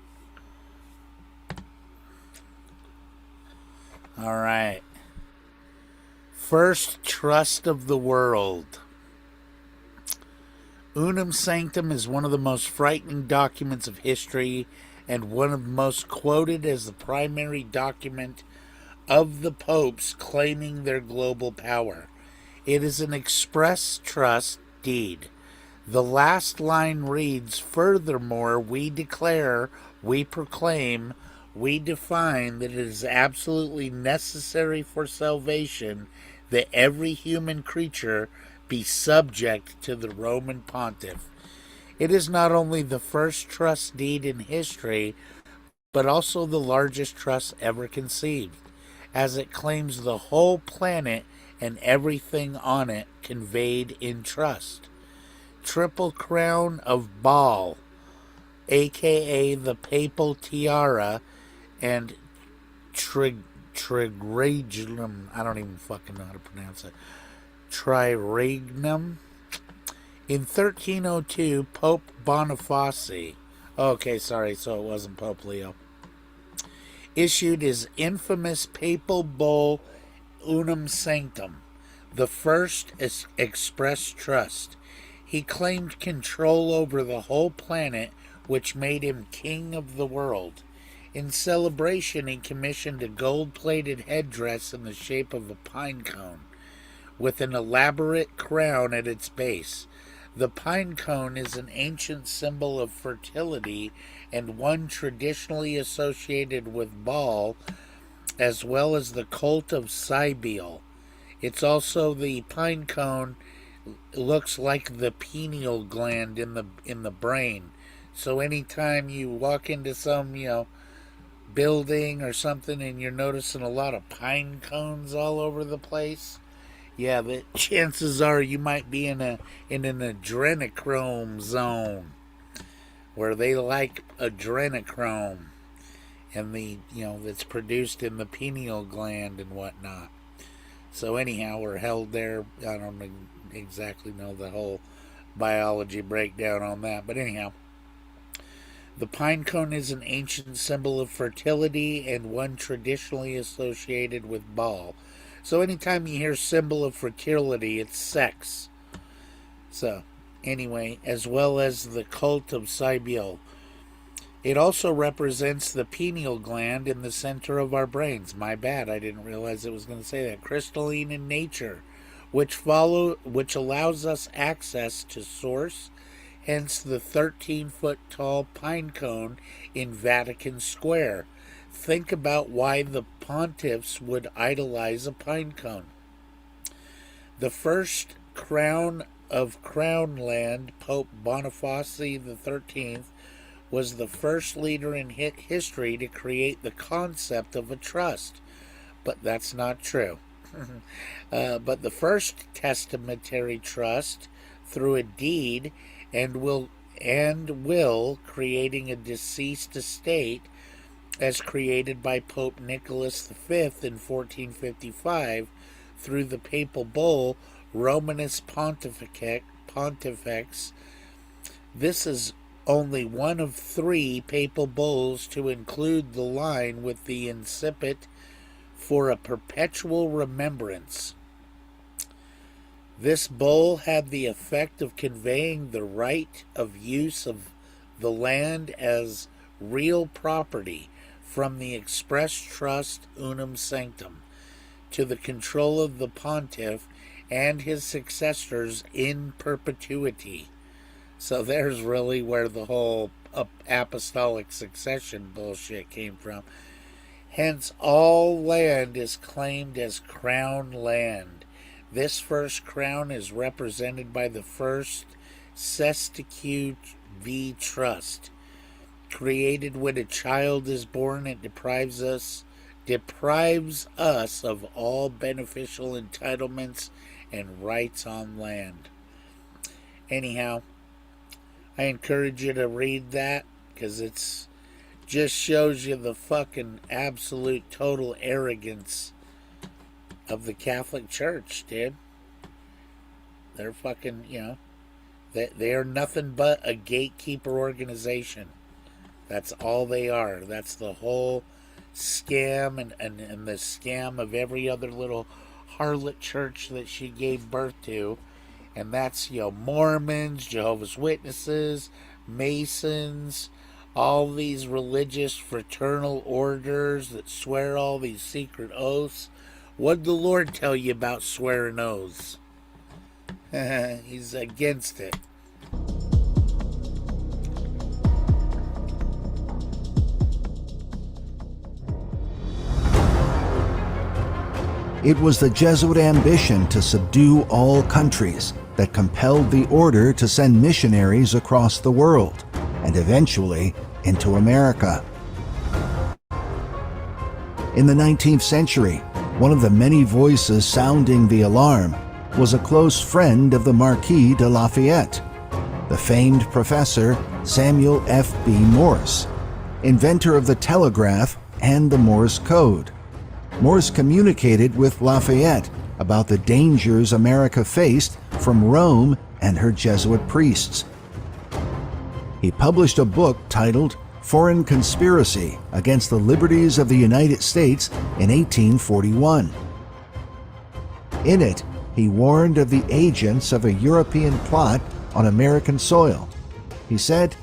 All right. First trust of the world. Unum Sanctum is one of the most frightening documents of history and one of the most quoted as the primary document of the popes claiming their global power. It is an express trust deed. The last line reads, "Furthermore, we declare, we proclaim, we define that it is absolutely necessary for salvation that every human creature be subject to the Roman Pontiff." It is not only the first trust deed in history, but also the largest trust ever conceived. as it claims the whole planet and everything on it conveyed in trust. Triple Crown of Baal, aka the Papal Tiara, and Triregnum, I don't even fucking know how to pronounce it, Triregnum. In 1302, Pope Boniface, okay, sorry, so it wasn't Pope Leo, issued his infamous papal bull Unum Sanctum, the first express trust. He claimed control over the whole planet, which made him king of the world. In celebration, he commissioned a gold-plated headdress in the shape of a pine cone, with an elaborate crown at its base. The pine cone is an ancient symbol of fertility and one traditionally associated with Baal, as well as the cult of Cybele. It's also the pine cone looks like the pineal gland in the brain. So anytime you walk into some, building or something and you're noticing a lot of pine cones all over the place, yeah, the chances are you might be in an adrenochrome zone where they like adrenochrome and that's produced in the pineal gland and whatnot. So anyhow, we're held there. I don't exactly know the whole biology breakdown on that, but anyhow, the pine cone is an ancient symbol of fertility and one traditionally associated with Baal. So anytime you hear symbol of fertility, it's sex. So anyway, as well as the cult of Cybele. It also represents the pineal gland in the center of our brains. My bad, I didn't realize it was going to say that. Crystalline in nature, which allows us access to source, hence the 13-foot tall pine cone in Vatican Square. Think about why the pontiffs would idolize a pine cone. The first crown of Crown Land, Pope Boniface XIII, was the first leader in history to create the concept of a trust. But that's not true. But the first testamentary trust through a deed and will creating a deceased estate as created by Pope Nicholas V in 1455 through the papal bull Romanus Pontifex. This is only one of 3 papal bulls to include the line with the incipit for a perpetual remembrance. This bull had the effect of conveying the right of use of the land as real property from the express trust Unum Sanctum to the control of the pontiff and his successors in perpetuity. So there's really where the whole apostolic succession bullshit came from. Hence, all land is claimed as crown land. This first crown is represented by the first Sestacute V Trust. Created when a child is born, it deprives us of all beneficial entitlements and rights on land. Anyhow, I encourage you to read that because it's just shows you the fucking absolute total arrogance of the Catholic Church, dude. They're fucking, they are nothing but a gatekeeper organization. That's all they are. That's the whole scam and the scam of every other little harlot church that she gave birth to. And that's, Mormons, Jehovah's Witnesses, Masons, all these religious fraternal orders that swear all these secret oaths. What'd the Lord tell you about swearing oaths? He's against it. It was the Jesuit ambition to subdue all countries that compelled the order to send missionaries across the world, and eventually into America. In the 19th century, one of the many voices sounding the alarm was a close friend of the Marquis de Lafayette, the famed professor Samuel F.B. Morse, inventor of the telegraph and the Morse code. Morse communicated with Lafayette about the dangers America faced from Rome and her Jesuit priests. He published a book titled Foreign Conspiracy Against the Liberties of the United States in 1841. In it, he warned of the agents of a European plot on American soil. He said,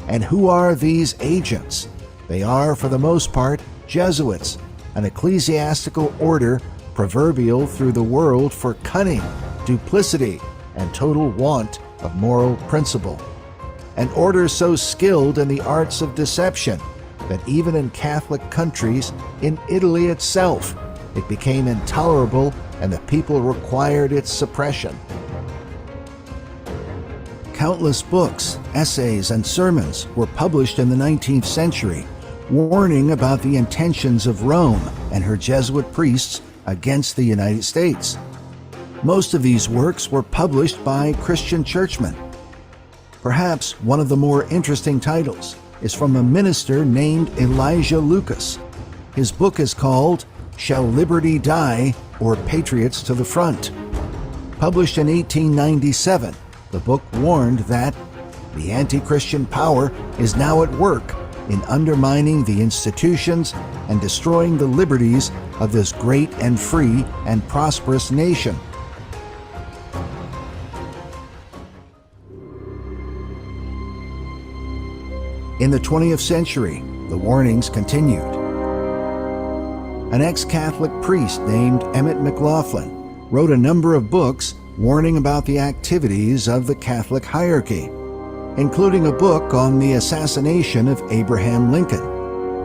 "And who are these agents? They are, for the most part, Jesuits, an ecclesiastical order proverbial through the world for cunning, duplicity, and total want of moral principle. An order so skilled in the arts of deception that even in Catholic countries, in Italy itself, it became intolerable and the people required its suppression." Countless books, essays, and sermons were published in the 19th century, warning about the intentions of Rome and her Jesuit priests against the United States. Most of these works were published by Christian churchmen. Perhaps one of the more interesting titles is from a minister named Elijah Lucas. His book is called Shall Liberty Die or Patriots to the Front? Published in 1897, the book warned that the anti-Christian power is now at work in undermining the institutions and destroying the liberties of this great and free and prosperous nation. In the 20th century, the warnings continued. An ex-Catholic priest named Emmett McLaughlin wrote a number of books warning about the activities of the Catholic hierarchy, including a book on the assassination of Abraham Lincoln,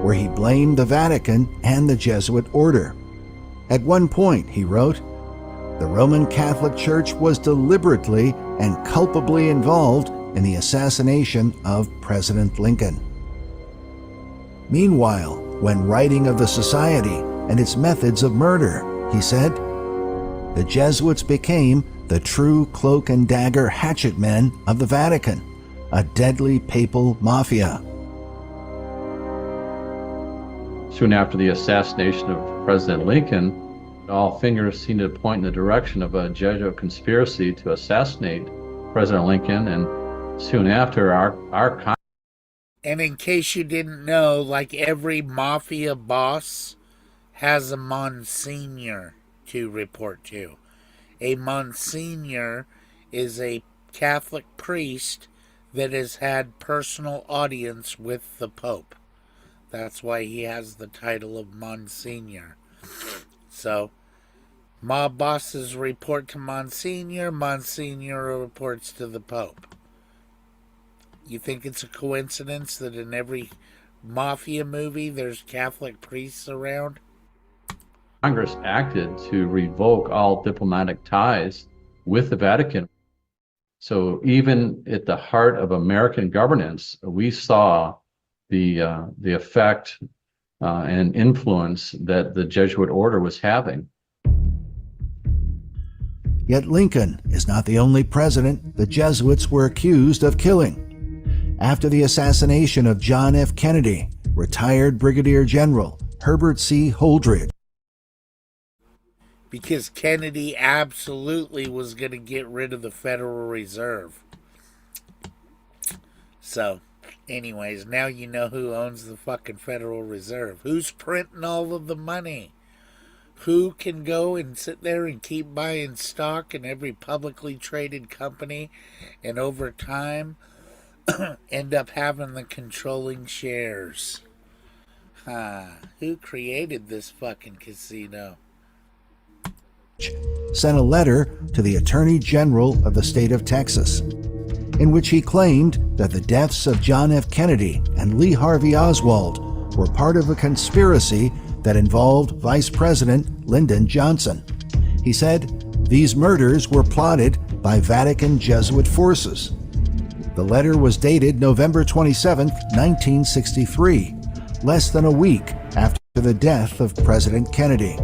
where he blamed the Vatican and the Jesuit order. At one point, he wrote, "The Roman Catholic Church was deliberately and culpably involved in the assassination of President Lincoln." Meanwhile, when writing of the society and its methods of murder, he said, "The Jesuits became the true cloak and dagger hatchet men of the Vatican, a deadly papal mafia." Soon after the assassination of President Lincoln, all fingers seemed to point in the direction of a Jesuit conspiracy to assassinate President Lincoln, and soon after, our And in case you didn't know, like every mafia boss has a Monsignor to report to. A Monsignor is a Catholic priest that has had personal audience with the Pope. That's why he has the title of Monsignor. So, mob bosses report to Monsignor, Monsignor reports to the Pope. You think it's a coincidence that in every mafia movie there's Catholic priests around? Congress acted to revoke all diplomatic ties with the Vatican. So even at the heart of American governance, we saw the effect and influence that the Jesuit order was having. Yet Lincoln is not the only president the Jesuits were accused of killing. After the assassination of John F. Kennedy, retired Brigadier General Herbert C. Holdridge. Because Kennedy absolutely was going to get rid of the Federal Reserve. So, anyways, now you know who owns the fucking Federal Reserve. Who's printing all of the money? Who can go and sit there and keep buying stock in every publicly traded company and over time end up having the controlling shares? Who created this fucking casino? Sent a letter to the Attorney General of the state of Texas, in which he claimed that the deaths of John F. Kennedy and Lee Harvey Oswald were part of a conspiracy that involved Vice President Lyndon Johnson. He said these murders were plotted by Vatican Jesuit forces. The letter was dated November 27, 1963, less than a week after to the death of President Kennedy.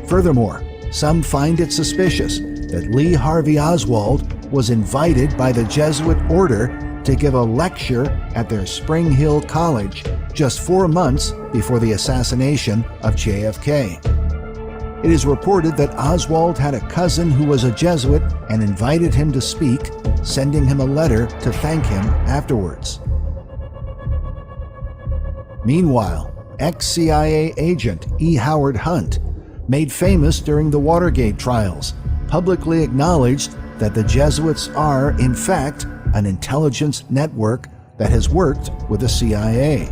Furthermore, some find it suspicious that Lee Harvey Oswald was invited by the Jesuit order to give a lecture at their Spring Hill College just 4 months before the assassination of JFK. It is reported that Oswald had a cousin who was a Jesuit and invited him to speak, sending him a letter to thank him afterwards. Meanwhile, ex-CIA agent E. Howard Hunt, made famous during the Watergate trials, publicly acknowledged that the Jesuits are, in fact, an intelligence network that has worked with the CIA.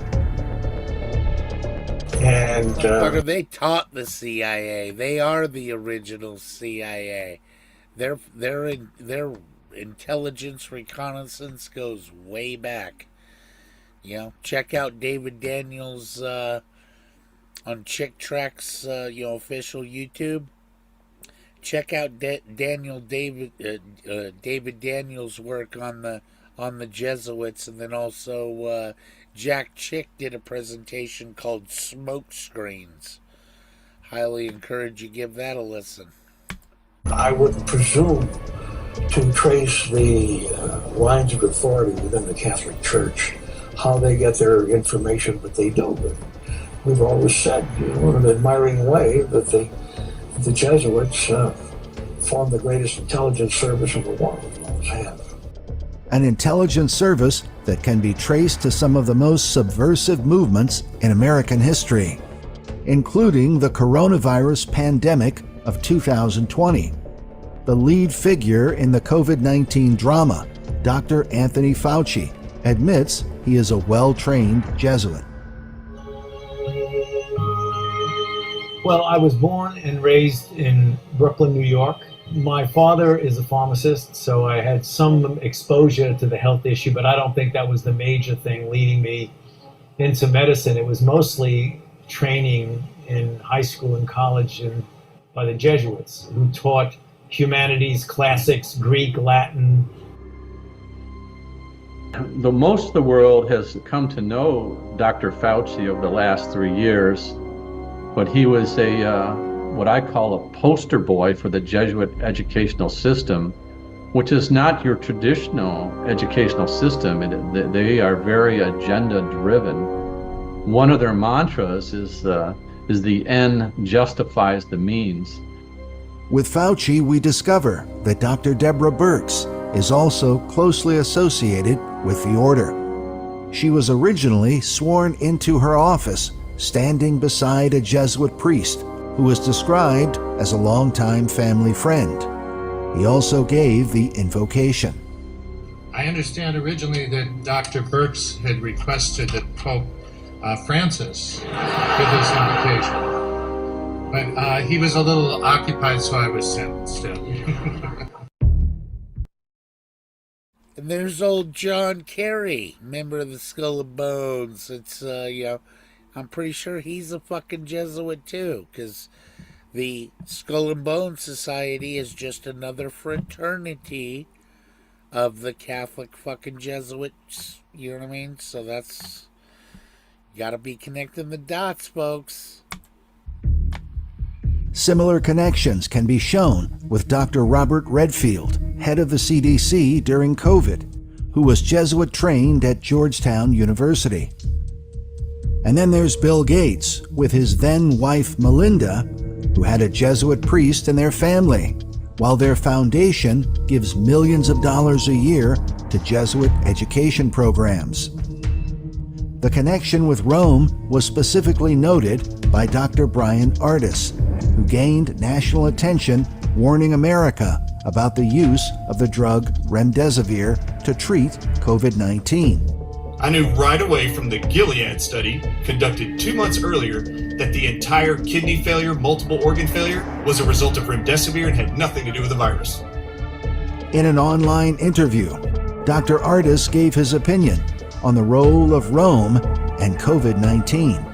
And they taught the CIA. They are the original CIA. Their intelligence reconnaissance goes way back. You know, check out David Daniels on Chick Track's official YouTube. Check out David Daniels' work on the Jesuits, and then also Jack Chick did a presentation called Smoke Screens. Highly encourage you give that a listen. I would presume to trace the lines of authority within the Catholic Church, how they get their information, but they do. We've always said, in an admiring way, that the Jesuits form the greatest intelligence service in the world. They always have. An intelligence service that can be traced to some of the most subversive movements in American history, including the coronavirus pandemic of 2020. The lead figure in the COVID-19 drama, Dr. Anthony Fauci, admits he is a well-trained Jesuit. Well, I was born and raised in Brooklyn, New York. My father is a pharmacist, so I had some exposure to the health issue, but I don't think that was the major thing leading me into medicine. It was mostly training in high school and college by the Jesuits, who taught humanities, classics, Greek, Latin. Most of the world has come to know Dr. Fauci over the last 3 years, but he was what I call a poster boy for the Jesuit educational system, which is not your traditional educational system. They are very agenda driven. One of their mantras is the end justifies the means. With Fauci, we discover that Dr. Deborah Birx is also closely associated with the order. She was originally sworn into her office standing beside a Jesuit priest who was described as a longtime family friend. He also gave the invocation. I understand originally that Dr. Birx had requested that Pope Francis give his invocation, but he was a little occupied, so I was sent still. And there's old John Kerry, member of the Skull and Bones. It's I'm pretty sure he's a fucking Jesuit too, because the Skull and Bones Society is just another fraternity of the Catholic fucking Jesuits. You know what I mean? So that's, gotta be connecting the dots, folks. Similar connections can be shown with Dr. Robert Redfield, head of the CDC during COVID, who was Jesuit trained at Georgetown University. And then there's Bill Gates with his then wife Melinda, who had a Jesuit priest in their family, while their foundation gives millions of dollars a year to Jesuit education programs. The connection with Rome was specifically noted by Dr. Brian Ardis, who gained national attention warning America about the use of the drug remdesivir to treat COVID-19. I knew right away from the Gilead study, conducted 2 months earlier, that the entire kidney failure, multiple organ failure, was a result of remdesivir and had nothing to do with the virus. In an online interview, Dr. Ardis gave his opinion on the role of Rome and COVID-19.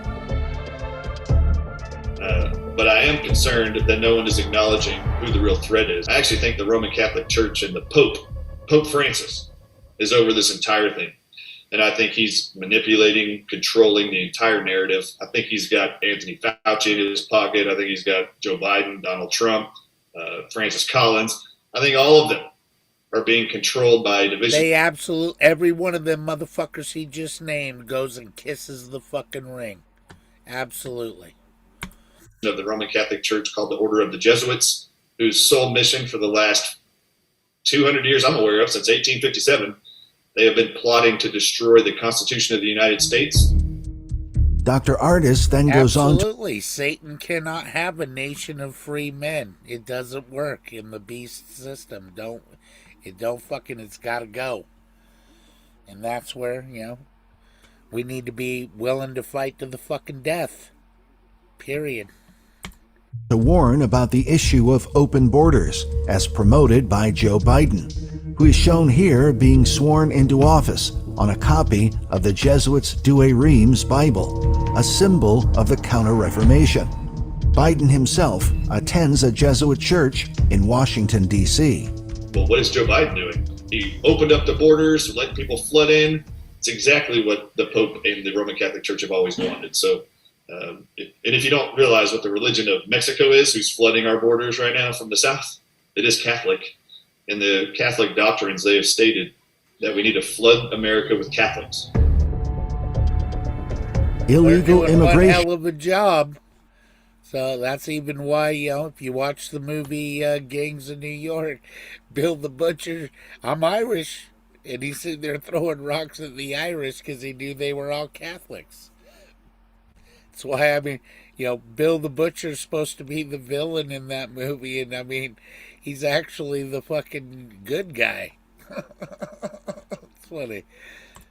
But I am concerned that no one is acknowledging who the real threat is. I actually think the Roman Catholic Church and the Pope Francis, is over this entire thing. And I think he's manipulating, controlling the entire narrative. I think he's got Anthony Fauci in his pocket. I think he's got Joe Biden, Donald Trump, Francis Collins. I think all of them are being controlled by division. They absolutely, every one of them motherfuckers he just named goes and kisses the fucking ring. Absolutely. Of the Roman Catholic Church called the Order of the Jesuits, whose sole mission for the last 200 years I'm aware of, since 1857, they have been plotting to destroy the Constitution of the United States. Dr. Ardis then goes on to... Absolutely. Satan cannot have a nation of free men. It doesn't work in the beast system. It's got to go. And that's where, we need to be willing to fight to the fucking death. Period. To warn about the issue of open borders, as promoted by Joe Biden, who is shown here being sworn into office on a copy of the Jesuits' Douay Rheims Bible, a symbol of the Counter-Reformation. Biden himself attends a Jesuit church in Washington, D.C. Well, what is Joe Biden doing? He opened up the borders, let people flood in. It's exactly what the Pope and the Roman Catholic Church have always wanted. So, and if you don't realize what the religion of Mexico is, who's flooding our borders right now from the south, it is Catholic. In the Catholic doctrines, they have stated that we need to flood America with Catholics. Illegal One immigration. hell of a job. So that's even why, if you watch the movie Gangs of New York, Bill the Butcher, I'm Irish. And he's sitting there throwing rocks at the Irish because he knew they were all Catholics. That's why, Bill the Butcher's supposed to be the villain in that movie. And, he's actually the fucking good guy. It's funny.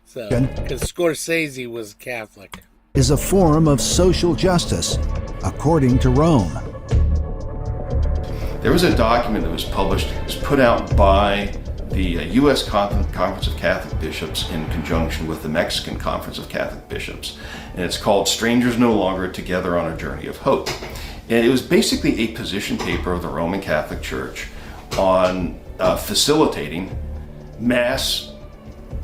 So, because Scorsese was Catholic. Is a form of social justice, according to Rome. There was a document that was published, it was put out by the U.S. Conference of Catholic Bishops in conjunction with the Mexican Conference of Catholic Bishops. And it's called Strangers No Longer Together on a Journey of Hope. And it was basically a position paper of the Roman Catholic Church on facilitating mass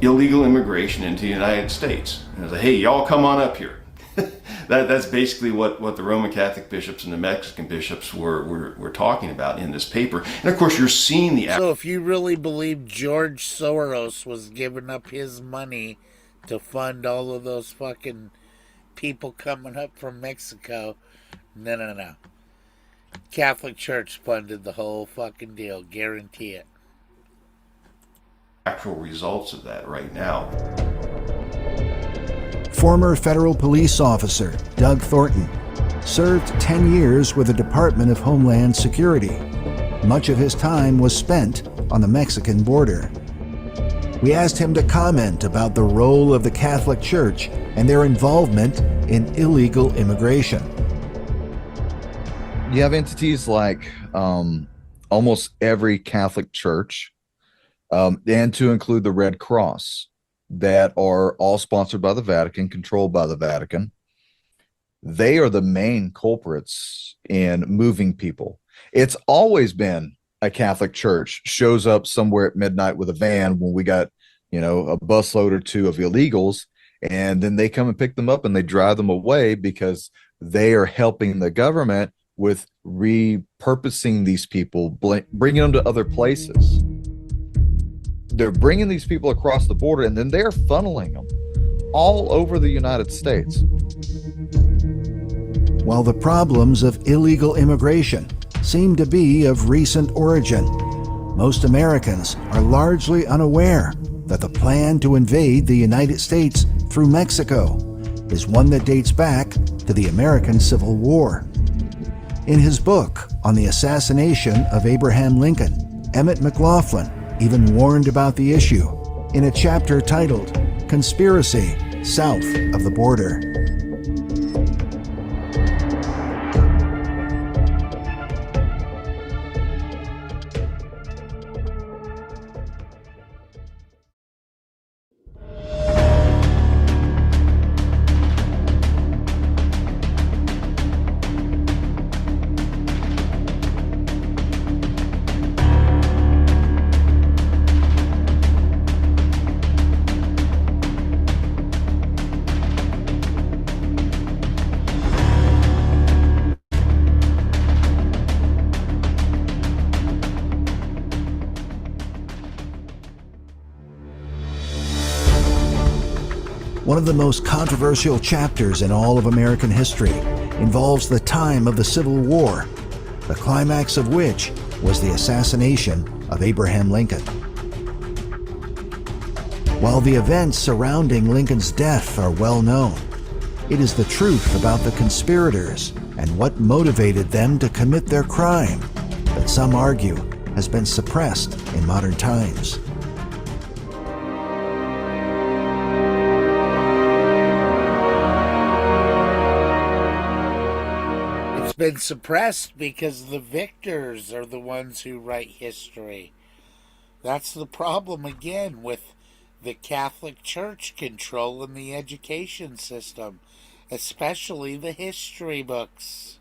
illegal immigration into the United States. And it was like, hey, y'all come on up here. That's basically what the Roman Catholic bishops and the Mexican bishops were talking about in this paper. And of course, you're seeing the... So if you really believe George Soros was giving up his money to fund all of those fucking people coming up from Mexico, no. Catholic Church funded the whole fucking deal. Guarantee it. Actual results of that right now. Former federal police officer Doug Thornton served 10 years with the Department of Homeland Security. Much of his time was spent on the Mexican border. We asked him to comment about the role of the Catholic Church and their involvement in illegal immigration. You have entities like almost every Catholic church, and to include the Red Cross, that are all sponsored by the Vatican, controlled by the Vatican. They are the main culprits in moving people. It's always been a Catholic church shows up somewhere at midnight with a van when we got, a busload or two of illegals, and then they come and pick them up and they drive them away because they are helping the government with repurposing these people, bringing them to other places. They're bringing these people across the border and then they're funneling them all over the United States. While the problems of illegal immigration seem to be of recent origin, most Americans are largely unaware that the plan to invade the United States through Mexico is one that dates back to the American Civil War. In his book on the assassination of Abraham Lincoln, Emmett McLaughlin even warned about the issue in a chapter titled Conspiracy South of the Border. One of the most controversial chapters in all of American history involves the time of the Civil War, the climax of which was the assassination of Abraham Lincoln. While the events surrounding Lincoln's death are well known, it is the truth about the conspirators and what motivated them to commit their crime that some argue has been suppressed in modern times. It's been suppressed because the victors are the ones who write history. That's the problem again with the Catholic Church controlling the education system, especially the history books.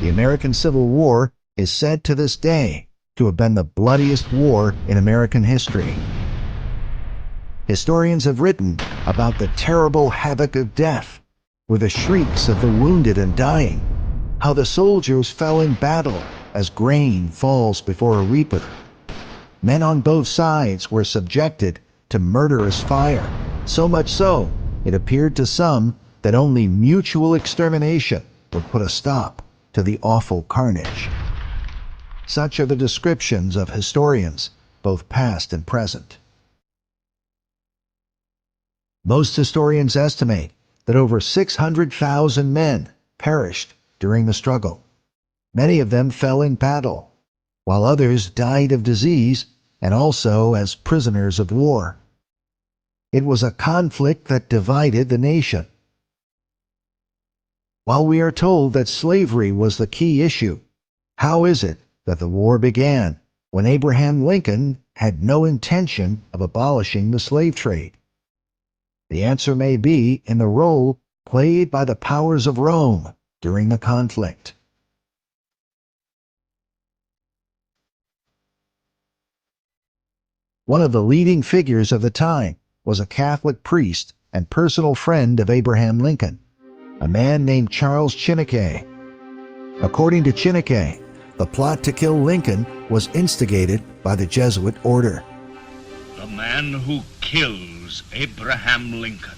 The American Civil War is said to this day to have been the bloodiest war in American history. Historians have written about the terrible havoc of death, with the shrieks of the wounded and dying, how the soldiers fell in battle as grain falls before a reaper. Men on both sides were subjected to murderous fire, so much so it appeared to some that only mutual extermination would put a stop to the awful carnage. Such are the descriptions of historians, both past and present. Most historians estimate that over 600,000 men perished during the struggle. Many of them fell in battle, while others died of disease and also as prisoners of war. It was a conflict that divided the nation. While we are told that slavery was the key issue, how is it that the war began when Abraham Lincoln had no intention of abolishing the slave trade? The answer may be in the role played by the powers of Rome during the conflict. One of the leading figures of the time was a Catholic priest and personal friend of Abraham Lincoln, a man named Charles Chineke. According to Chineke, the plot to kill Lincoln was instigated by the Jesuit order. The man who kills Abraham Lincoln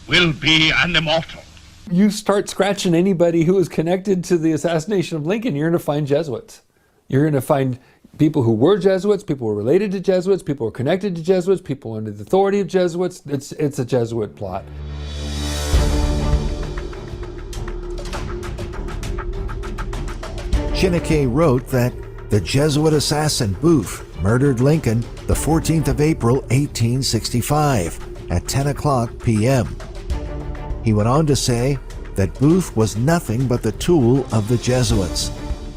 will be an immortal. You start scratching anybody who is connected to the assassination of Lincoln, you're going to find Jesuits. You're going to find people who were Jesuits, people who were related to Jesuits, people who were connected to Jesuits, people under the authority of Jesuits. It's a Jesuit plot. Chineke wrote that the Jesuit assassin Booth murdered Lincoln the 14th of April, 1865 at 10 o'clock p.m. He went on to say that Booth was nothing but the tool of the Jesuits.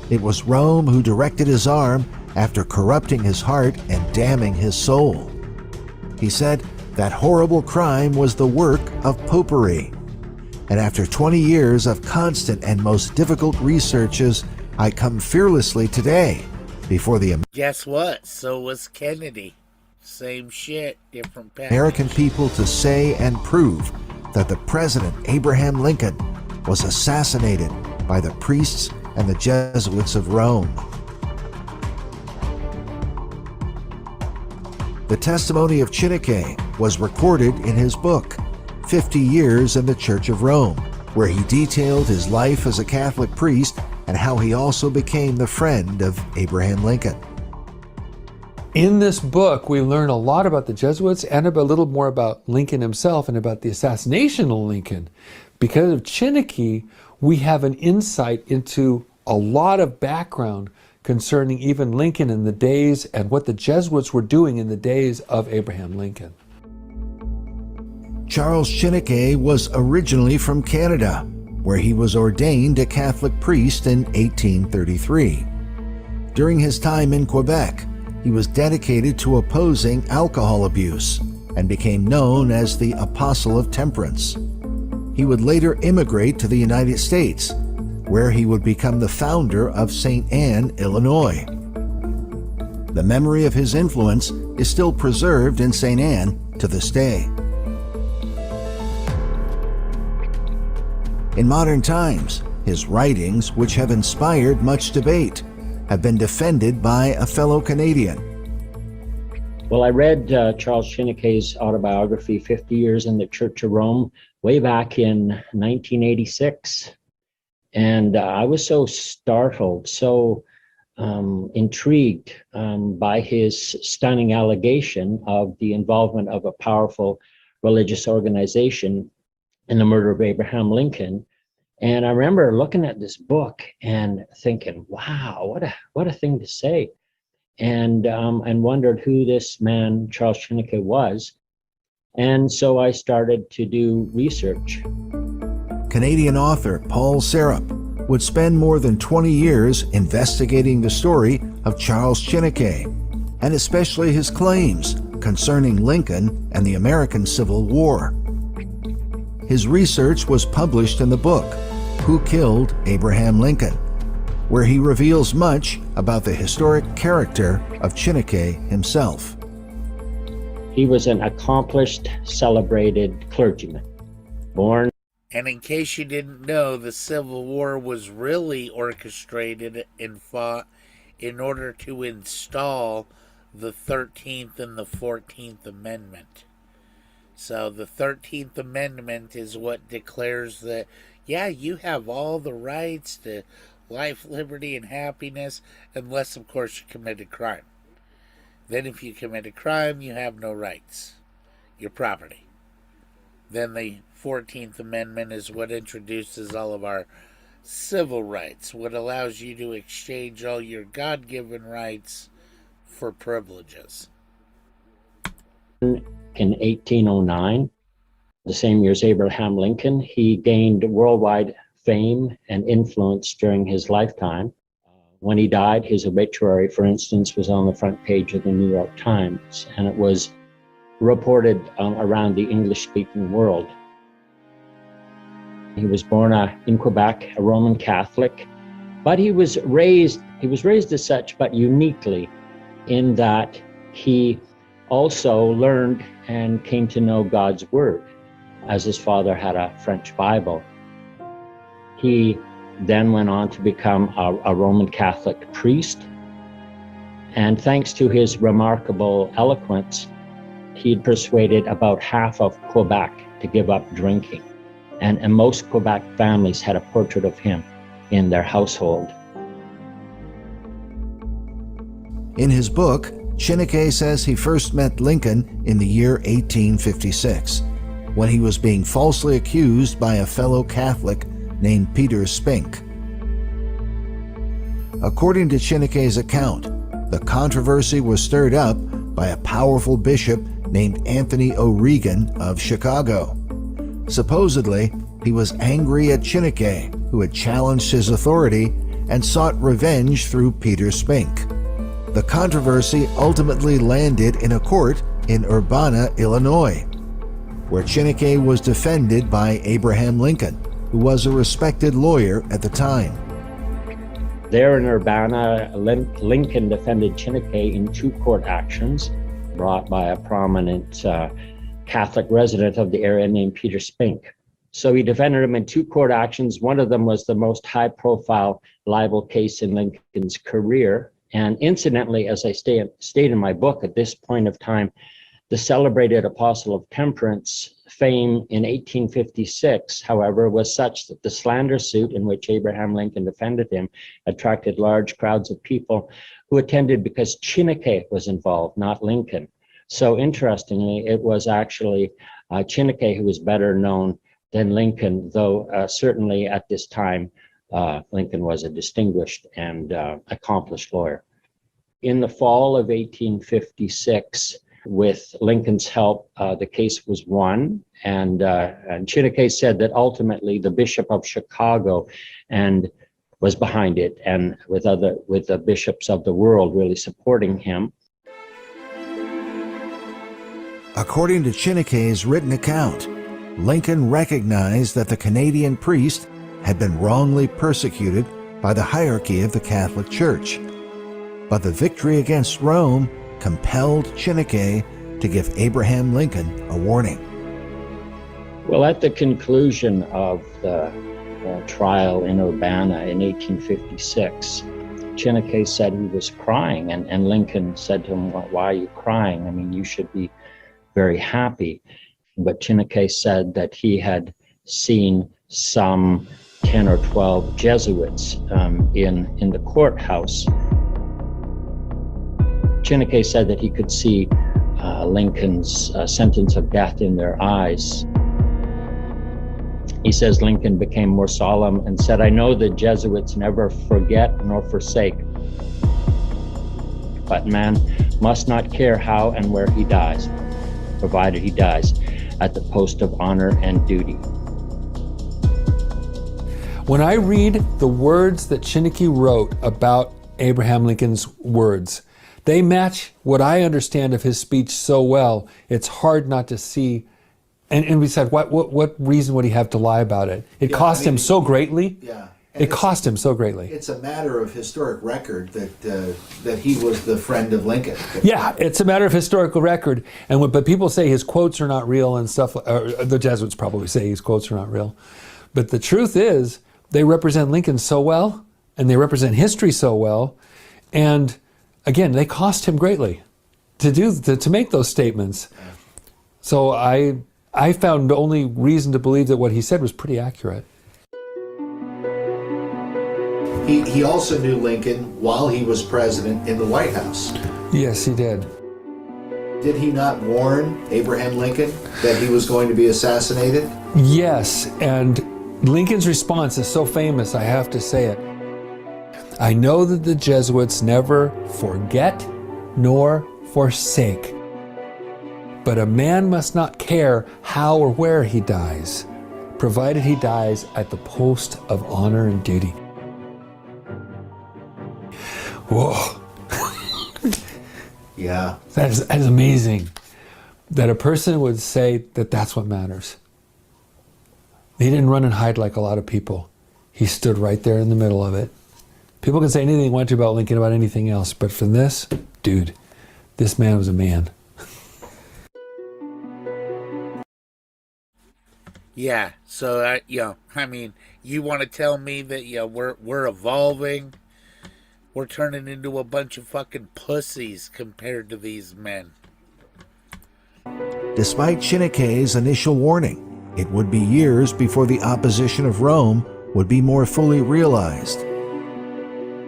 It was Rome who directed his arm after corrupting his heart and damning his soul. He said that horrible crime was the work of popery. And after 20 years of constant and most difficult researches, I come fearlessly today before the Guess what? So was Kennedy. Same shit, different path. American people to say and prove that the President Abraham Lincoln was assassinated by the priests and the Jesuits of Rome. The testimony of Chineke was recorded in his book, 50 Years in the Church of Rome, where he detailed his life as a Catholic priest and how he also became the friend of Abraham Lincoln. In this book, we learn a lot about the Jesuits and a little more about Lincoln himself and about the assassination of Lincoln. Because of Chineke, we have an insight into a lot of background concerning even Lincoln in the days and what the Jesuits were doing in the days of Abraham Lincoln. Charles Chineke was originally from Canada, where he was ordained a Catholic priest in 1833. During his time in Quebec, he was dedicated to opposing alcohol abuse and became known as the Apostle of Temperance. He would later immigrate to the United States, where he would become the founder of St. Anne, Illinois. The memory of his influence is still preserved in St. Anne to this day. In modern times, his writings, which have inspired much debate, have been defended by a fellow Canadian. Well, I read Charles Chineke's autobiography, 50 Years in the Church of Rome, way back in 1986. And I was so startled, so intrigued by his stunning allegation of the involvement of a powerful religious organization in the murder of Abraham Lincoln. And I remember looking at this book and thinking, wow, what a thing to say. And wondered who this man, Charles Chineke, was. And so I started to do research. Canadian author Paul Sarup would spend more than 20 years investigating the story of Charles Chineke, and especially his claims concerning Lincoln and the American Civil War. His research was published in the book, Who Killed Abraham Lincoln?, where he reveals much about the historic character of Chineke himself. He was an accomplished, celebrated clergyman, born. And in case you didn't know, the Civil War was really orchestrated and fought in order to install the 13th and the 14th Amendment. So the 13th Amendment is what declares that, yeah, you have all the rights to life, liberty, and happiness, unless, of course, you commit a crime. Then if you commit a crime, you have no rights. Your property. Then the 14th Amendment is what introduces all of our civil rights, what allows you to exchange all your God-given rights for privileges. In 1809, the same year as Abraham Lincoln, he gained worldwide fame and influence during his lifetime. When he died, his obituary, for instance, was on the front page of the New York Times, and it was reported around the English-speaking world. He was born in Quebec, a Roman Catholic, but he was raised as such, but uniquely, in that he also learned and came to know God's Word, as his father had a French Bible. He then went on to become a Roman Catholic priest, and thanks to his remarkable eloquence, he'd persuaded about half of Quebec to give up drinking. And most Quebec families had a portrait of him in their household. In his book, Chineke says he first met Lincoln in the year 1856, when he was being falsely accused by a fellow Catholic named Peter Spink. According to Chineke's account, the controversy was stirred up by a powerful bishop named Anthony O'Regan of Chicago. Supposedly, he was angry at Chineke, who had challenged his authority and sought revenge through Peter Spink. The controversy ultimately landed in a court in Urbana, Illinois, where Chineke was defended by Abraham Lincoln, who was a respected lawyer at the time. There in Urbana, Lincoln defended Chineke in 2 court actions brought by a prominent Catholic resident of the area named Peter Spink. So he defended him in 2 court actions. One of them was the most high-profile libel case in Lincoln's career. And incidentally, as I state in my book, at this point of time, The celebrated apostle of temperance fame in 1856, however, was such that the slander suit in which Abraham Lincoln defended him attracted large crowds of people who attended because Chineke was involved, not Lincoln. So interestingly, it was actually Chineke who was better known than Lincoln, though certainly at this time, Lincoln was a distinguished and accomplished lawyer. In the fall of 1856, with Lincoln's help, the case was won, and Chineke said that ultimately the Bishop of Chicago and was behind it, and with the bishops of the world really supporting him. According to Chineke's written account, Lincoln recognized that the Canadian priest had been wrongly persecuted by the hierarchy of the Catholic Church. But the victory against Rome compelled Chineke to give Abraham Lincoln a warning. Well, at the conclusion of the trial in Urbana in 1856, Chineke said he was crying, and Lincoln said to him, "Why are you crying? I mean, you should be very happy." But Chineke said that he had seen some 10 or 12 Jesuits in the courthouse. Chineke said that he could see Lincoln's sentence of death in their eyes. He says Lincoln became more solemn and said, "I know the Jesuits never forget nor forsake, but man must not care how and where he dies, provided he dies at the post of honor and duty." When I read the words that Chineke wrote about Abraham Lincoln's words, they match what I understand of his speech so well, it's hard not to see. And we said, what reason would he have to lie about it? It cost him so greatly. Yeah. It cost him so greatly. It's a matter of historic record that he was the friend of Lincoln. Yeah, it's a matter of historical record. But people say his quotes are not real and stuff. Or the Jesuits probably say his quotes are not real. But the truth is, they represent Lincoln so well, and they represent history so well, and again, they cost him greatly to make those statements. So I found the only reason to believe that what he said was pretty accurate. He also knew Lincoln while he was president in the White House. Yes, he did. Did he not warn Abraham Lincoln that he was going to be assassinated? Yes, and Lincoln's response is so famous, I have to say it. "I know that the Jesuits never forget nor forsake, but a man must not care how or where he dies, provided he dies at the post of honor and duty." Whoa. Yeah. That is amazing that a person would say that that's what matters. He didn't run and hide like a lot of people. He stood right there in the middle of it. People can say anything they want to about Lincoln, about anything else, but for this, dude, this man was a man. Yeah, so I mean, you want to tell me that we're evolving, we're turning into a bunch of fucking pussies compared to these men. Despite Chineke's initial warning, it would be years before the opposition of Rome would be more fully realized.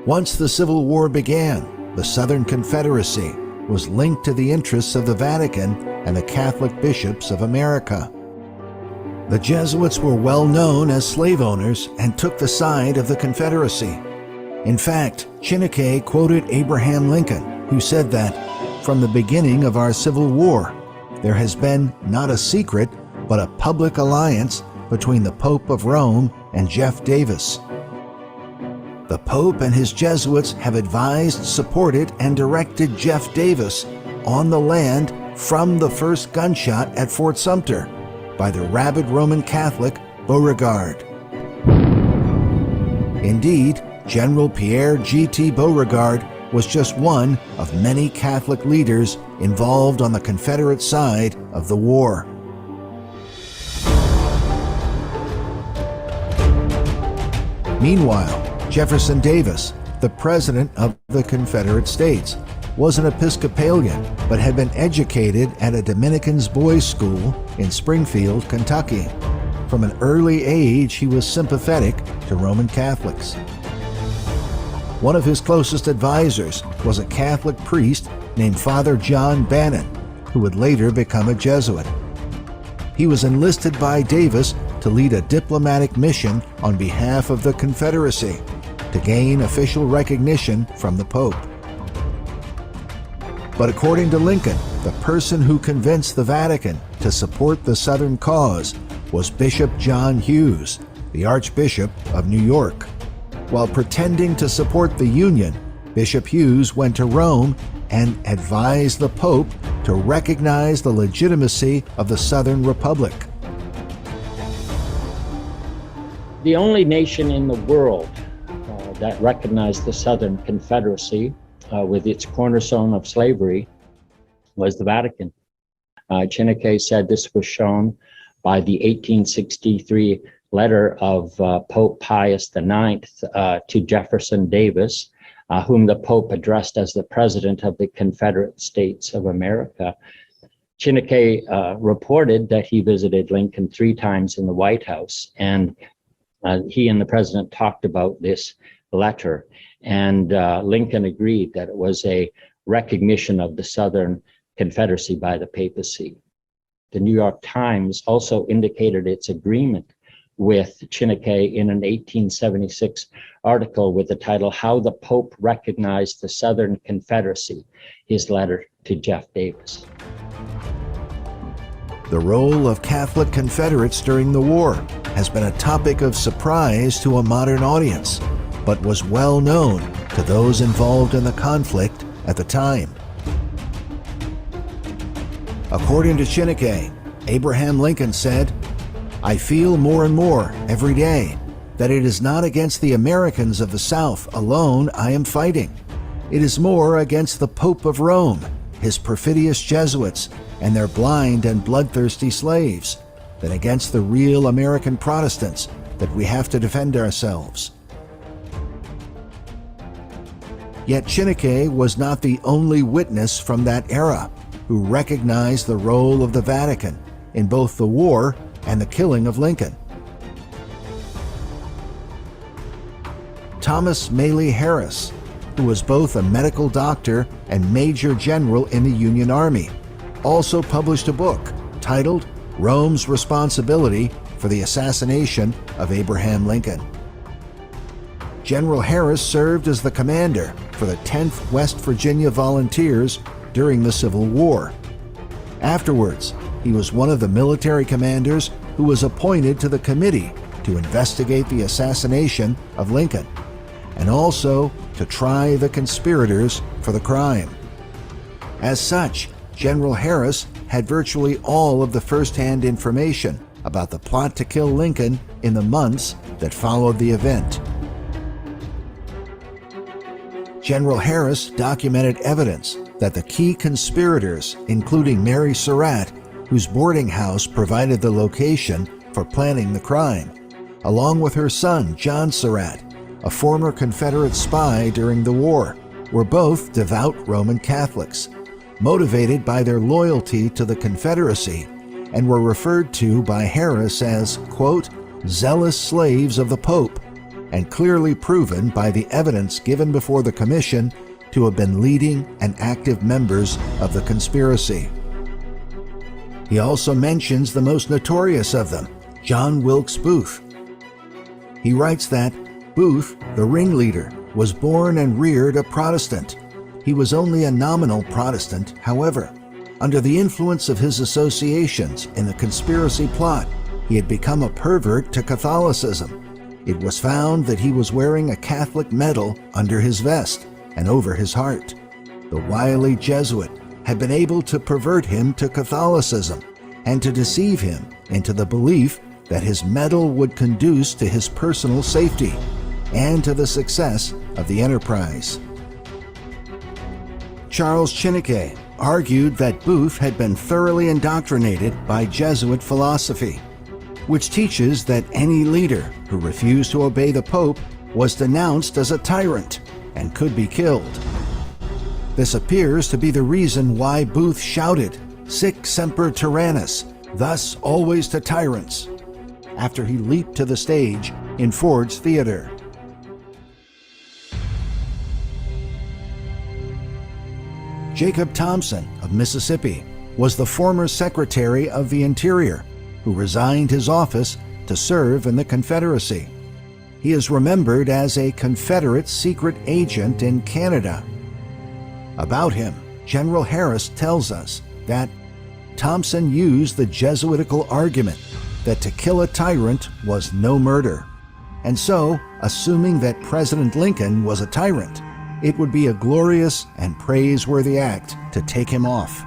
Once the Civil War began, the Southern Confederacy was linked to the interests of the Vatican and the Catholic bishops of America. The Jesuits were well known as slave owners and took the side of the Confederacy. In fact, Chineke quoted Abraham Lincoln, who said that, "From the beginning of our Civil War, there has been not a secret, but a public alliance between the Pope of Rome and Jeff Davis. The Pope and his Jesuits have advised, supported, and directed Jeff Davis on the land from the first gunshot at Fort Sumter by the rabid Roman Catholic Beauregard." Indeed, General Pierre G.T. Beauregard was just one of many Catholic leaders involved on the Confederate side of the war. Meanwhile, Jefferson Davis, the President of the Confederate States, was an Episcopalian, but had been educated at a Dominican's boys' school in Springfield, Kentucky. From an early age, he was sympathetic to Roman Catholics. One of his closest advisors was a Catholic priest named Father John Bannon, who would later become a Jesuit. He was enlisted by Davis to lead a diplomatic mission on behalf of the Confederacy to gain official recognition from the Pope. But according to Lincoln, the person who convinced the Vatican to support the Southern cause was Bishop John Hughes, the Archbishop of New York. While pretending to support the Union, Bishop Hughes went to Rome and advised the Pope to recognize the legitimacy of the Southern Republic. The only nation in the world that recognized the Southern Confederacy with its cornerstone of slavery was the Vatican. Chineke said this was shown by the 1863 letter of Pope Pius IX to Jefferson Davis, whom the Pope addressed as the President of the Confederate States of America. Chineke reported that he visited Lincoln 3 times in the White House, and he and the President talked about this letter, and Lincoln agreed that it was a recognition of the Southern Confederacy by the papacy. The New York Times also indicated its agreement with Chineke in an 1876 article with the title, How the Pope Recognized the Southern Confederacy, his letter to Jeff Davis. The role of Catholic Confederates during the war has been a topic of surprise to a modern audience, but was well known to those involved in the conflict at the time. According to Chineke, Abraham Lincoln said, "I feel more and more every day that it is not against the Americans of the South alone I am fighting. It is more against the Pope of Rome, his perfidious Jesuits, and their blind and bloodthirsty slaves, than against the real American Protestants that we have to defend ourselves." Yet Chineke was not the only witness from that era who recognized the role of the Vatican in both the war and the killing of Lincoln. Thomas Maley Harris, who was both a medical doctor and major general in the Union Army, also published a book titled Rome's Responsibility for the Assassination of Abraham Lincoln. General Harris served as the commander for the 10th West Virginia Volunteers during the Civil War. Afterwards, he was one of the military commanders who was appointed to the committee to investigate the assassination of Lincoln, and also to try the conspirators for the crime. As such, General Harris had virtually all of the first-hand information about the plot to kill Lincoln in the months that followed the event. General Harris documented evidence that the key conspirators, including Mary Surratt, whose boarding house provided the location for planning the crime, along with her son, John Surratt, a former Confederate spy during the war, were both devout Roman Catholics, motivated by their loyalty to the Confederacy, and were referred to by Harris as, quote, zealous slaves of the Pope, and clearly proven by the evidence given before the commission to have been leading and active members of the conspiracy. He also mentions the most notorious of them, John Wilkes Booth. He writes that Booth, the ringleader, was born and reared a Protestant. He was only a nominal Protestant, however. Under the influence of his associations in the conspiracy plot, he had become a pervert to Catholicism. It was found that he was wearing a Catholic medal under his vest and over his heart. The wily Jesuit had been able to pervert him to Catholicism and to deceive him into the belief that his medal would conduce to his personal safety and to the success of the enterprise. Charles Chineke argued that Booth had been thoroughly indoctrinated by Jesuit philosophy, which teaches that any leader who refused to obey the Pope was denounced as a tyrant and could be killed. This appears to be the reason why Booth shouted, "Sic semper tyrannis," thus always to tyrants, after he leaped to the stage in Ford's Theater. Jacob Thompson of Mississippi was the former Secretary of the Interior, who resigned his office to serve in the Confederacy. He is remembered as a Confederate secret agent in Canada. About him, General Harris tells us that Thompson used the Jesuitical argument that to kill a tyrant was no murder, and so, assuming that President Lincoln was a tyrant, it would be a glorious and praiseworthy act to take him off.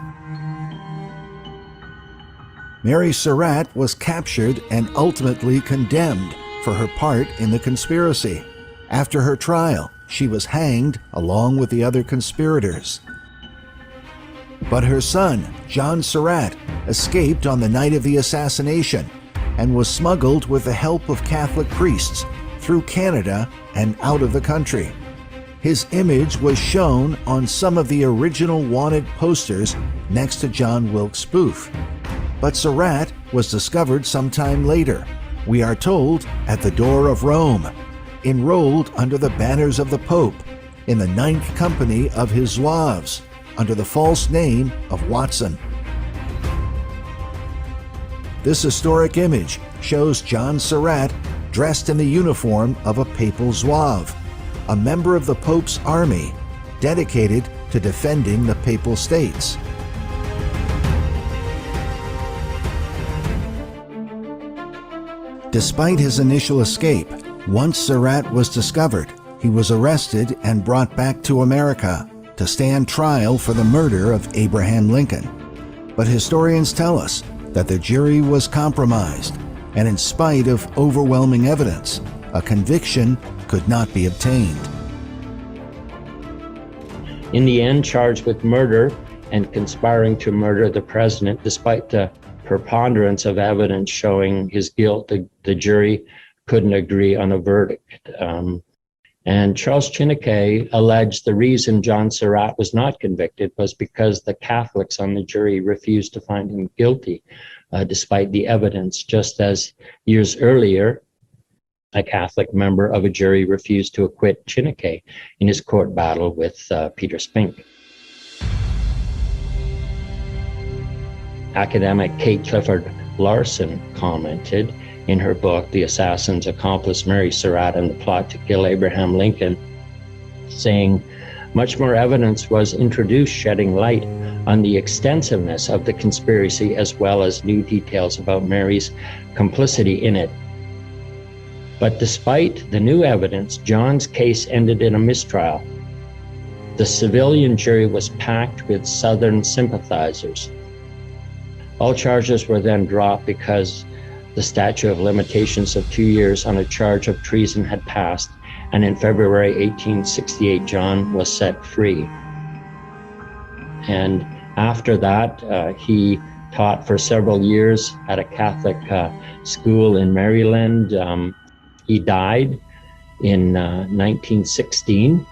Mary Surratt was captured and ultimately condemned for her part in the conspiracy. After her trial, she was hanged along with the other conspirators. But her son, John Surratt, escaped on the night of the assassination and was smuggled with the help of Catholic priests through Canada and out of the country. His image was shown on some of the original wanted posters next to John Wilkes Booth. But Surratt was discovered sometime later, we are told at the door of Rome, enrolled under the banners of the Pope in the 9th Company of his Zouaves, under the false name of Watson. This historic image shows John Surratt dressed in the uniform of a papal Zouave, a member of the Pope's army dedicated to defending the Papal States. Despite his initial escape, once Surratt was discovered, he was arrested and brought back to America to stand trial for the murder of Abraham Lincoln. But historians tell us that the jury was compromised, and in spite of overwhelming evidence, a conviction could not be obtained. In the end, charged with murder and conspiring to murder the president, despite the preponderance of evidence showing his guilt, the jury couldn't agree on a verdict. And Charles Chineke alleged the reason John Surratt was not convicted was because the Catholics on the jury refused to find him guilty, despite the evidence, just as years earlier, a Catholic member of a jury refused to acquit Chineke in his court battle with Peter Spink. Academic Kate Clifford Larson commented in her book, The Assassin's Accomplice, Mary Surratt and the Plot to Kill Abraham Lincoln, saying, much more evidence was introduced shedding light on the extensiveness of the conspiracy as well as new details about Mary's complicity in it. But despite the new evidence, John's case ended in a mistrial. The civilian jury was packed with Southern sympathizers. All charges were then dropped because the statute of limitations of 2 years on a charge of treason had passed, and in February 1868, John was set free. And after that, he taught for several years at a Catholic school in Maryland. He died in 1916.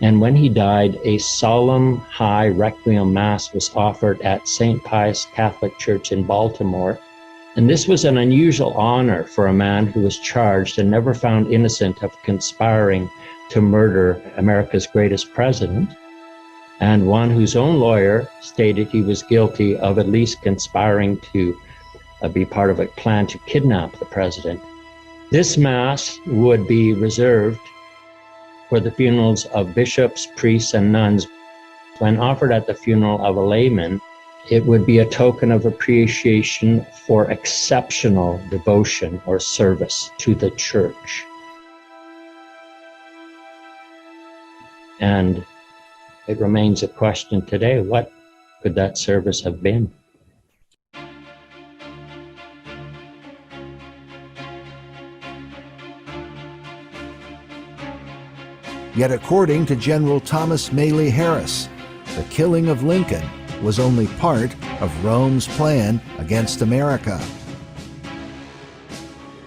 And when he died, a solemn high requiem mass was offered at St. Pius Catholic Church in Baltimore. And this was an unusual honor for a man who was charged and never found innocent of conspiring to murder America's greatest president, and one whose own lawyer stated he was guilty of at least conspiring to be part of a plan to kidnap the president. This mass would be reserved for the funerals of bishops, priests, and nuns. When offered at the funeral of a layman, it would be a token of appreciation for exceptional devotion or service to the church. And it remains a question today, what could that service have been? Yet according to General Thomas Maley Harris, the killing of Lincoln was only part of Rome's plan against America.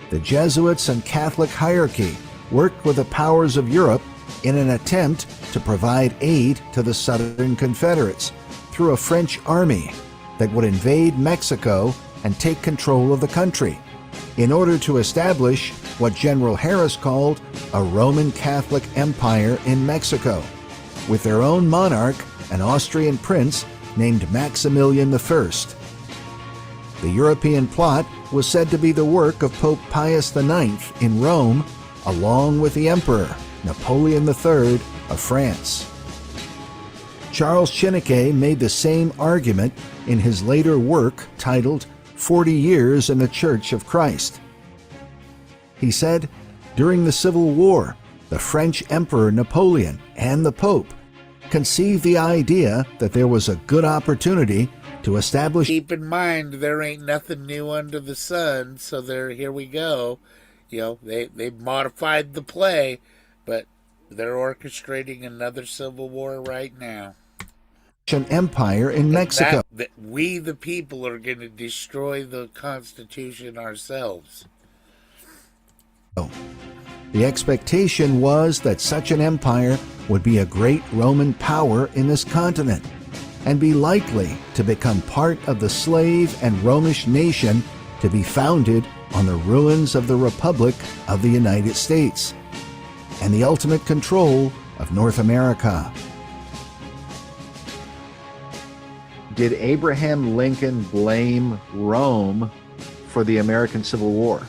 The Jesuits and Catholic hierarchy worked with the powers of Europe in an attempt to provide aid to the Southern Confederates through a French army that would invade Mexico and take control of the country in order to establish what General Harris called a Roman Catholic Empire in Mexico, with their own monarch, an Austrian prince named Maximilian I. The European plot was said to be the work of Pope Pius IX in Rome, along with the Emperor Napoleon III of France. Charles Chineke made the same argument in his later work titled 40 Years in the Church of Christ. He said, during the Civil War, the French Emperor Napoleon and the Pope conceived the idea that there was a good opportunity to establish. Keep in mind, there ain't nothing new under the sun, so here we go. You know, they've modified the play, but they're orchestrating another civil war right now. An empire in Mexico. That we, the people, are going to destroy the Constitution ourselves. The expectation was that such an empire would be a great Roman power in this continent and be likely to become part of the slave and Romish nation to be founded on the ruins of the Republic of the United States and the ultimate control of North America. Did Abraham Lincoln blame Rome for the American Civil War?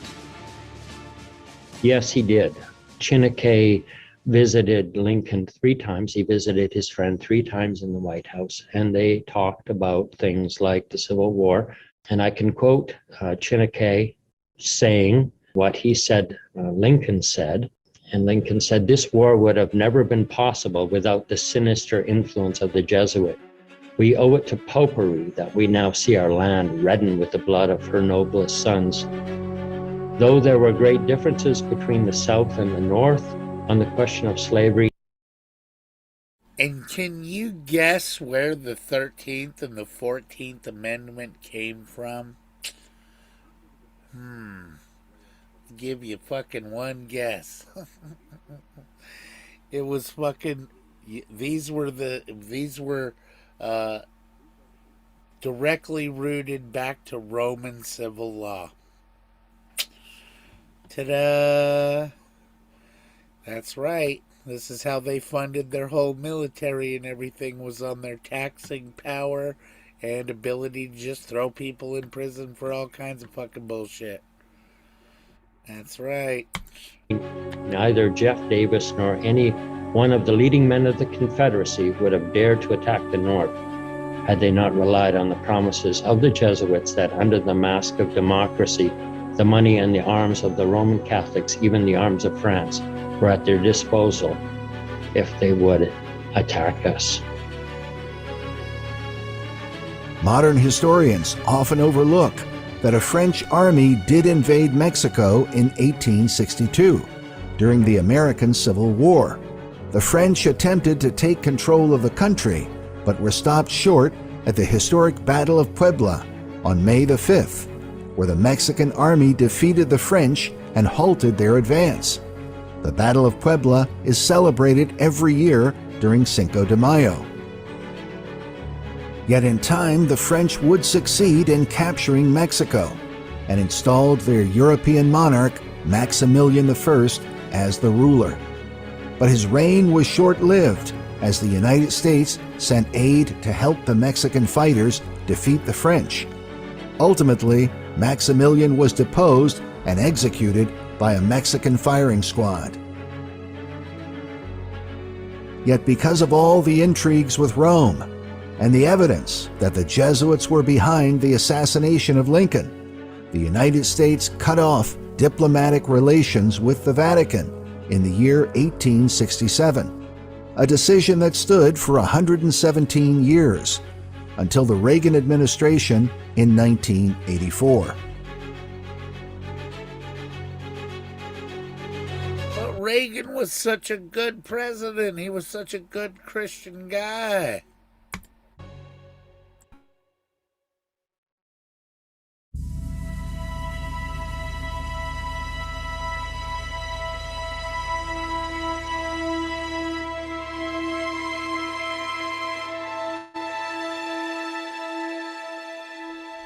Yes, he did. Chineke visited Lincoln 3 times. He visited his friend 3 times in the White House, and they talked about things like the Civil War. And I can quote Chineke saying what he said Lincoln said. And Lincoln said, "This war would have never been possible without the sinister influence of the Jesuit. We owe it to popery that we now see our land reddened with the blood of her noblest sons." Though there were great differences between the South and the North on the question of slavery. And can you guess where the 13th and the 14th Amendment came from? Give you fucking one guess. It was fucking. These were directly rooted back to Roman civil law. Ta-da! That's right. This is how they funded their whole military, and everything was on their taxing power and ability to just throw people in prison for all kinds of fucking bullshit. That's right. Neither Jeff Davis nor any one of the leading men of the Confederacy would have dared to attack the North had they not relied on the promises of the Jesuits that under the mask of democracy, the money and the arms of the Roman Catholics, even the arms of France, were at their disposal if they would attack us. Modern historians often overlook that a French army did invade Mexico in 1862 during the American Civil War. The French attempted to take control of the country, but were stopped short at the historic Battle of Puebla on May the 5th, where the Mexican army defeated the French and halted their advance. The Battle of Puebla is celebrated every year during Cinco de Mayo. Yet in time, the French would succeed in capturing Mexico and installed their European monarch, Maximilian I, as the ruler. But his reign was short-lived, as the United States sent aid to help the Mexican fighters defeat the French. Ultimately, Maximilian was deposed and executed by a Mexican firing squad. Yet because of all the intrigues with Rome and the evidence that the Jesuits were behind the assassination of Lincoln, the United States cut off diplomatic relations with the Vatican in the year 1867, a decision that stood for 117 years, until the Reagan administration in 1984. But Reagan was such a good president. He was such a good Christian guy.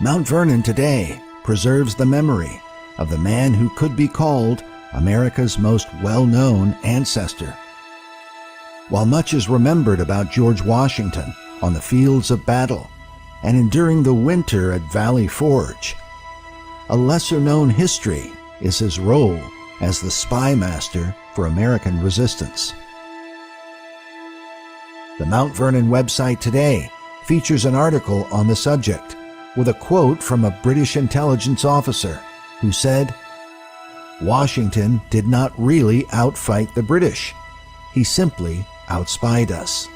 Mount Vernon today preserves the memory of the man who could be called America's most well-known ancestor. While much is remembered about George Washington on the fields of battle and enduring the winter at Valley Forge, a lesser-known history is his role as the spy master for American resistance. The Mount Vernon website today features an article on the subject with a quote from a British intelligence officer who said, "Washington did not really outfight the British. He simply outspied us."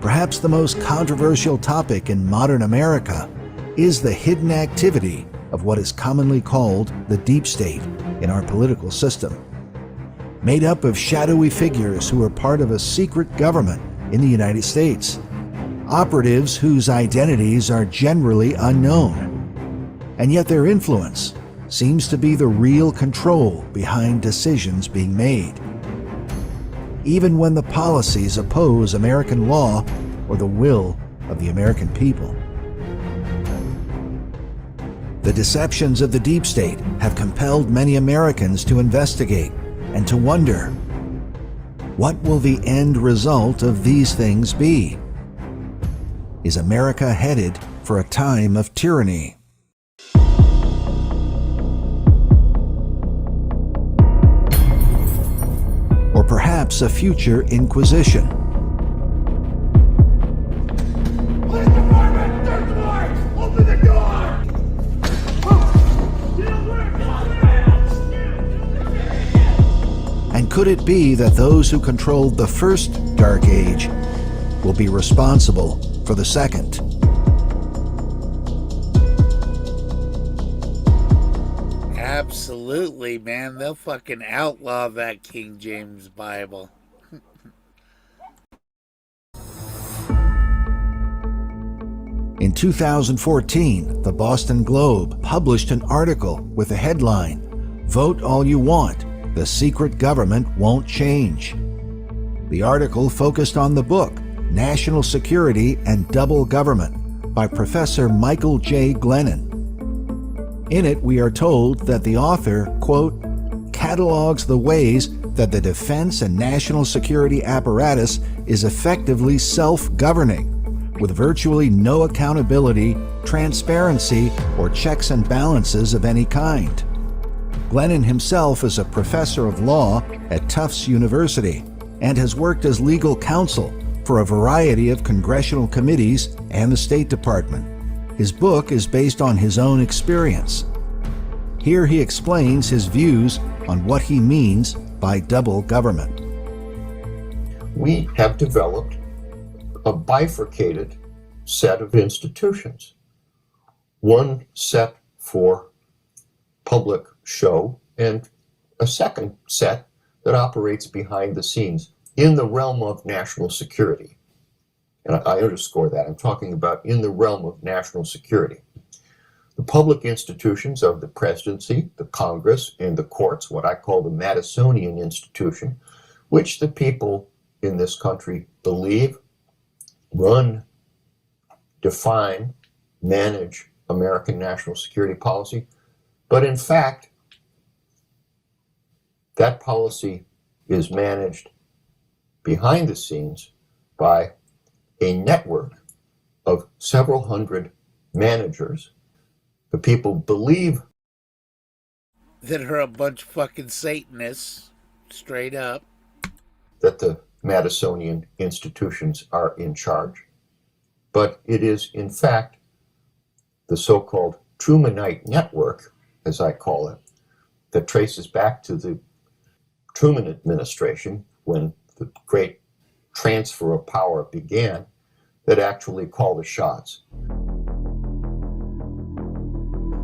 Perhaps the most controversial topic in modern America is the hidden activity of what is commonly called the deep state in our political system. Made up of shadowy figures who are part of a secret government in the United States, operatives whose identities are generally unknown, and yet their influence seems to be the real control behind decisions being made, even when the policies oppose American law or the will of the American people. The deceptions of the deep state have compelled many Americans to investigate and to wonder, what will the end result of these things be? Is America headed for a time of tyranny? Or perhaps a future inquisition? Open the door! And could it be that those who controlled the first Dark Age will be responsible for the second? Absolutely, man. They'll fucking outlaw that King James Bible. In 2014, the Boston Globe published an article with the headline, "Vote All You Want, the Secret Government Won't Change." The article focused on the book, National Security and Double Government, by Professor Michael J. Glennon. In it, we are told that the author, quote, catalogs the ways that the defense and national security apparatus is effectively self-governing, with virtually no accountability, transparency, or checks and balances of any kind. Glennon himself is a professor of law at Tufts University and has worked as legal counsel for a variety of congressional committees and the State Department. His book is based on his own experience. Here he explains his views on what he means by double government. We have developed a bifurcated set of institutions. One set for public show and a second set that operates behind the scenes in the realm of national security. And I underscore that. I'm talking about in the realm of national security. The public institutions of the presidency, the Congress, and the courts, what I call the Madisonian institution, which the people in this country believe run, define, manage American national security policy. But in fact, that policy is managed behind the scenes by a network of several hundred managers. The people believe that are a bunch of fucking Satanists, straight up, that the Madisonian institutions are in charge. But it is, in fact, the so-called Trumanite network, as I call it, that traces back to the Truman administration when the great transfer of power began, that actually call the shots.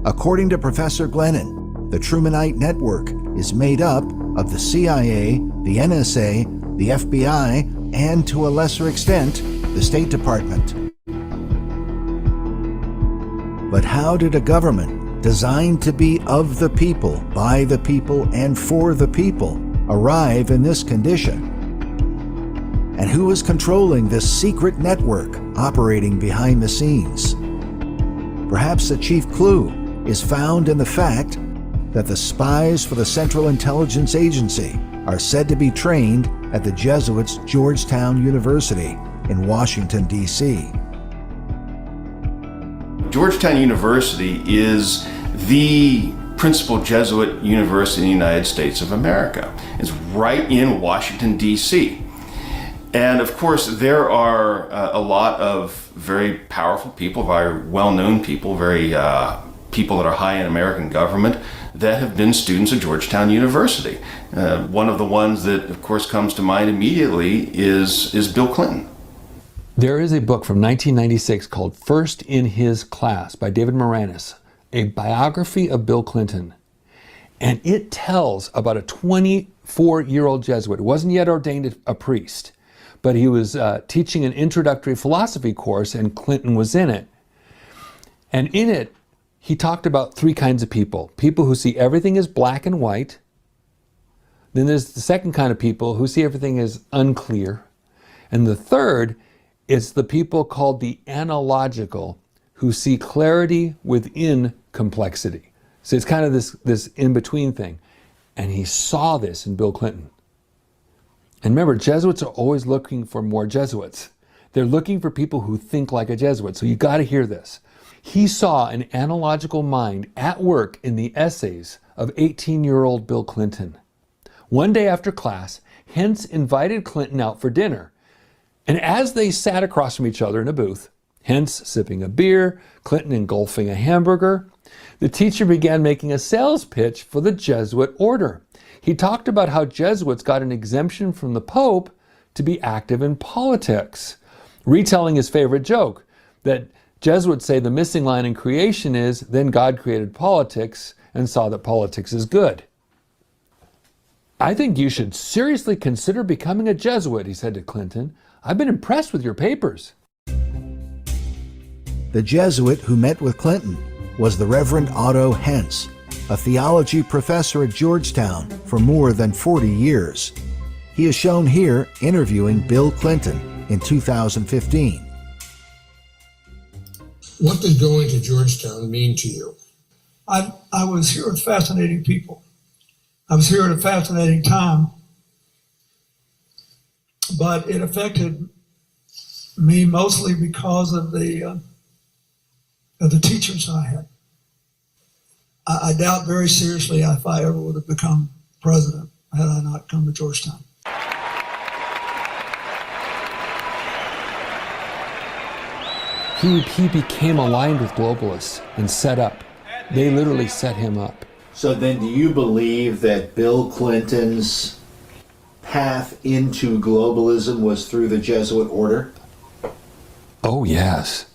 According to Professor Glennon, the Trumanite network is made up of the CIA, the NSA, the FBI, and to a lesser extent, the State Department. But how did a government designed to be of the people, by the people, and for the people arrive in this condition? And who is controlling this secret network operating behind the scenes? Perhaps the chief clue is found in the fact that the spies for the Central Intelligence Agency are said to be trained at the Jesuits' Georgetown University in Washington, D.C. Georgetown University is the principal Jesuit university in the United States of America. It's right in Washington, D.C. And of course, there are a lot of very powerful people, very well-known people, very people that are high in American government that have been students of Georgetown University. One of the ones that, of course, comes to mind immediately is Bill Clinton. There is a book from 1996 called First in His Class by David Moranis, a biography of Bill Clinton. And it tells about a 24-year-old Jesuit who wasn't yet ordained a priest, but he was teaching an introductory philosophy course, and Clinton was in it. And in it, he talked about three kinds of people. People who see everything as black and white. Then there's the second kind of people who see everything as unclear. And the third is the people called the analogical, who see clarity within complexity. So it's kind of this in-between thing. And he saw this in Bill Clinton. And remember, Jesuits are always looking for more Jesuits. They're looking for people who think like a Jesuit. So you got to hear this. He saw an analogical mind at work in the essays of 18-year-old Bill Clinton. One day after class, Hentz invited Clinton out for dinner. And as they sat across from each other in a booth, Hentz sipping a beer, Clinton engulfing a hamburger, the teacher began making a sales pitch for the Jesuit order. He talked about how Jesuits got an exemption from the Pope to be active in politics, retelling his favorite joke, that Jesuits say the missing line in creation is, then God created politics and saw that politics is good. I think you should seriously consider becoming a Jesuit, he said to Clinton. I've been impressed with your papers. The Jesuit who met with Clinton was the Reverend Otto Hentz, a theology professor at Georgetown for more than 40 years. He is shown here interviewing Bill Clinton in 2015. What does going to Georgetown mean to you? I was here with fascinating people. I was here at a fascinating time, but it affected me mostly because of the teachers I had. I doubt very seriously if I ever would have become president had I not come to Georgetown. He became aligned with globalists and set up. They literally set him up. So then do you believe that Bill Clinton's path into globalism was through the Jesuit order? Oh, yes.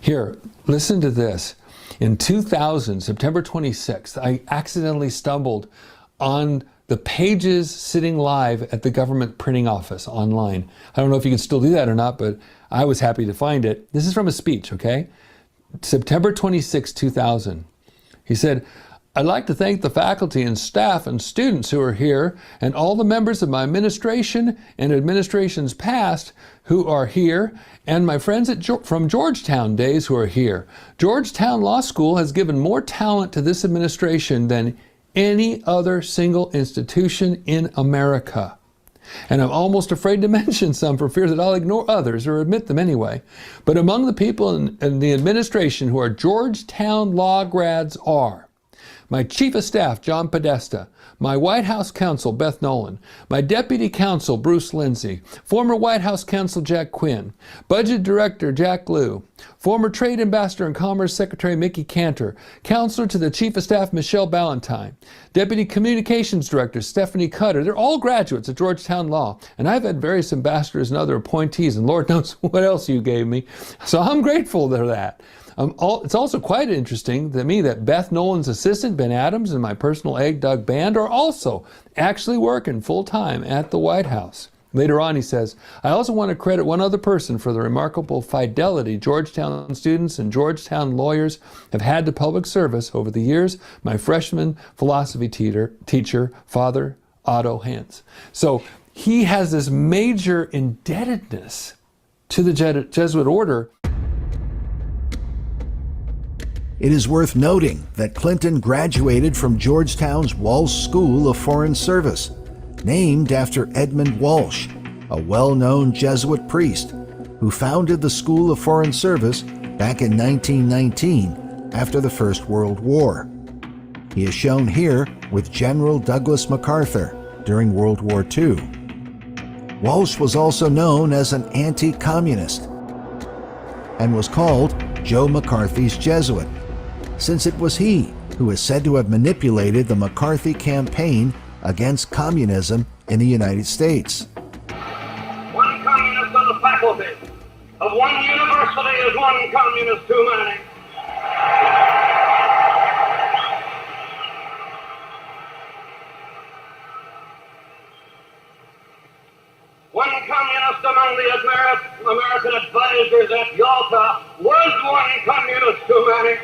Here, listen to this. In 2000, September 26th, I accidentally stumbled on the pages sitting live at the government printing office online. I don't know if you can still do that or not, but I was happy to find it. This is from a speech, okay? September 26, 2000. He said, I'd like to thank the faculty and staff and students who are here and all the members of my administration and administrations past who are here and my friends from Georgetown days who are here. Georgetown Law School has given more talent to this administration than any other single institution in America. And I'm almost afraid to mention some for fear that I'll ignore others or admit them anyway. But among the people in the administration who are Georgetown law grads are my Chief of Staff, John Podesta, my White House Counsel, Beth Nolan, my Deputy Counsel, Bruce Lindsay, former White House Counsel, Jack Quinn, Budget Director, Jack Lew, former Trade Ambassador and Commerce Secretary, Mickey Cantor, Counselor to the Chief of Staff, Michelle Ballantyne, Deputy Communications Director, Stephanie Cutter. They're all graduates of Georgetown Law, and I've had various ambassadors and other appointees, and Lord knows what else you gave me. So I'm grateful for that. It's also quite interesting to me that Beth Nolan's assistant, Ben Adams, and my personal aide, Doug Band, are also actually working full-time at the White House. Later on, he says, I also want to credit one other person for the remarkable fidelity Georgetown students and Georgetown lawyers have had to public service over the years, my freshman philosophy teacher, Father Otto Hans. So he has this major indebtedness to the Jesuit order. It is worth noting that Clinton graduated from Georgetown's Walsh School of Foreign Service, named after Edmund Walsh, a well-known Jesuit priest who founded the School of Foreign Service back in 1919 after the First World War. He is shown here with General Douglas MacArthur during World War II. Walsh was also known as an anti-communist and was called Joe McCarthy's Jesuit, since it was he who is said to have manipulated the McCarthy campaign against communism in the United States. One communist on the faculty of one university is one communist too many. One communist among the American advisors at Yalta was one communist too many.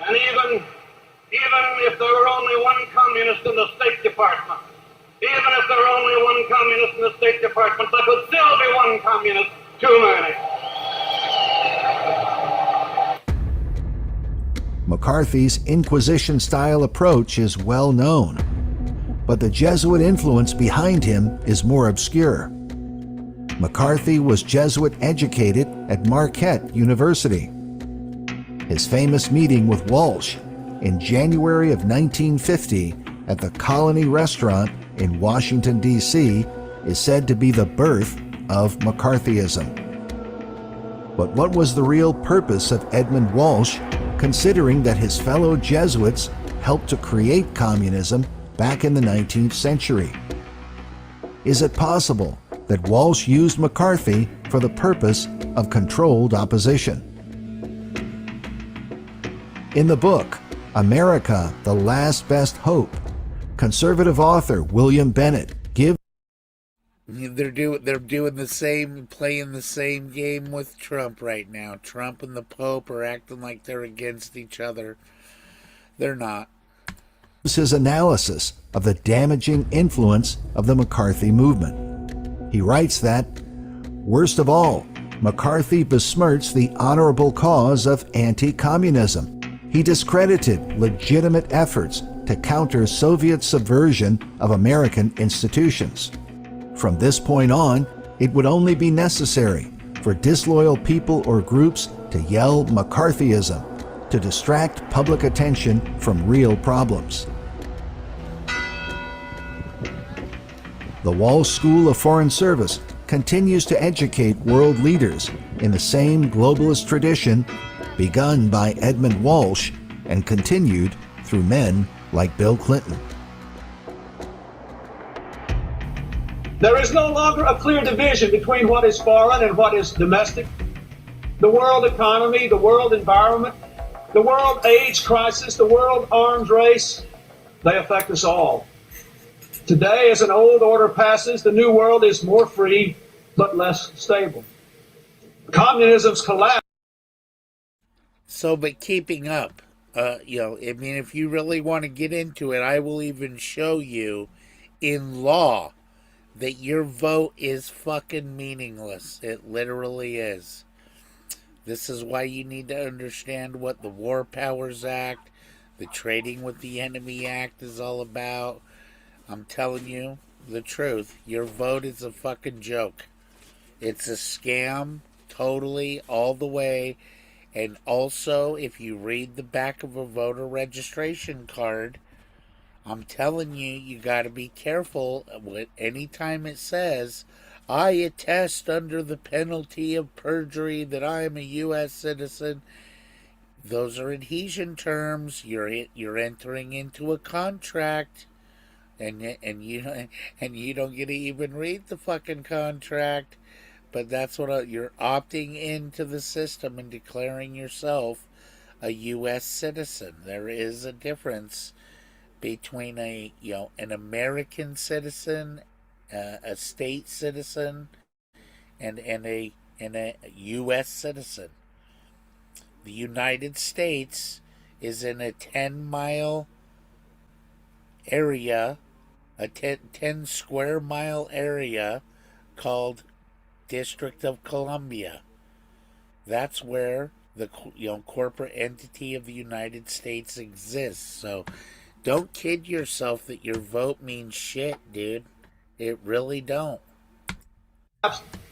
And even if there were only one communist in the State Department, even if there were only one communist in the State Department, there could still be one communist too many. McCarthy's Inquisition-style approach is well known, but the Jesuit influence behind him is more obscure. McCarthy was Jesuit educated at Marquette University. His famous meeting with Walsh in January of 1950 at the Colony Restaurant in Washington, D.C. is said to be the birth of McCarthyism. But what was the real purpose of Edmund Walsh, considering that his fellow Jesuits helped to create communism back in the 19th century? Is it possible that Walsh used McCarthy for the purpose of controlled opposition? In the book, America, the Last Best Hope, conservative author William Bennett gives They're doing the same, playing the same game with Trump right now. Trump and the Pope are acting like they're against each other. They're not. his analysis of the damaging influence of the McCarthy movement. He writes that, worst of all, McCarthy besmirched the honorable cause of anti-communism. He discredited legitimate efforts to counter Soviet subversion of American institutions. From this point on, it would only be necessary for disloyal people or groups to yell McCarthyism to distract public attention from real problems. The Walsh School of Foreign Service continues to educate world leaders in the same globalist tradition begun by Edmund Walsh and continued through men like Bill Clinton. There is no longer a clear division between what is foreign and what is domestic. The world economy, the world environment, the world AIDS crisis, the world arms race, they affect us all. Today, as an old order passes, the new world is more free but less stable. Communism's collapse. So, but keeping up, I mean, if you really want to get into it, I will even show you in law that your vote is fucking meaningless. It literally is. This is why you need to understand what the War Powers Act, the Trading with the Enemy Act is all about. I'm telling you the truth. Your vote is a fucking joke. It's a scam, totally, all the way. And also, if you read the back of a voter registration card, I'm telling you, you got to be careful. Anytime it says, I attest under the penalty of perjury that I am a U.S. citizen, those are adhesion terms. You're entering into a contract, and you don't get to even read the fucking contract. But that's what you're opting into the system and declaring yourself a U.S. citizen. There is a difference between an American citizen, a state citizen, and a U.S. citizen. The United States is in a 10-mile area, a 10 square mile area called District of Columbia. That's where the corporate entity of the United States exists. So don't kid yourself that your vote means shit, dude. It really don't.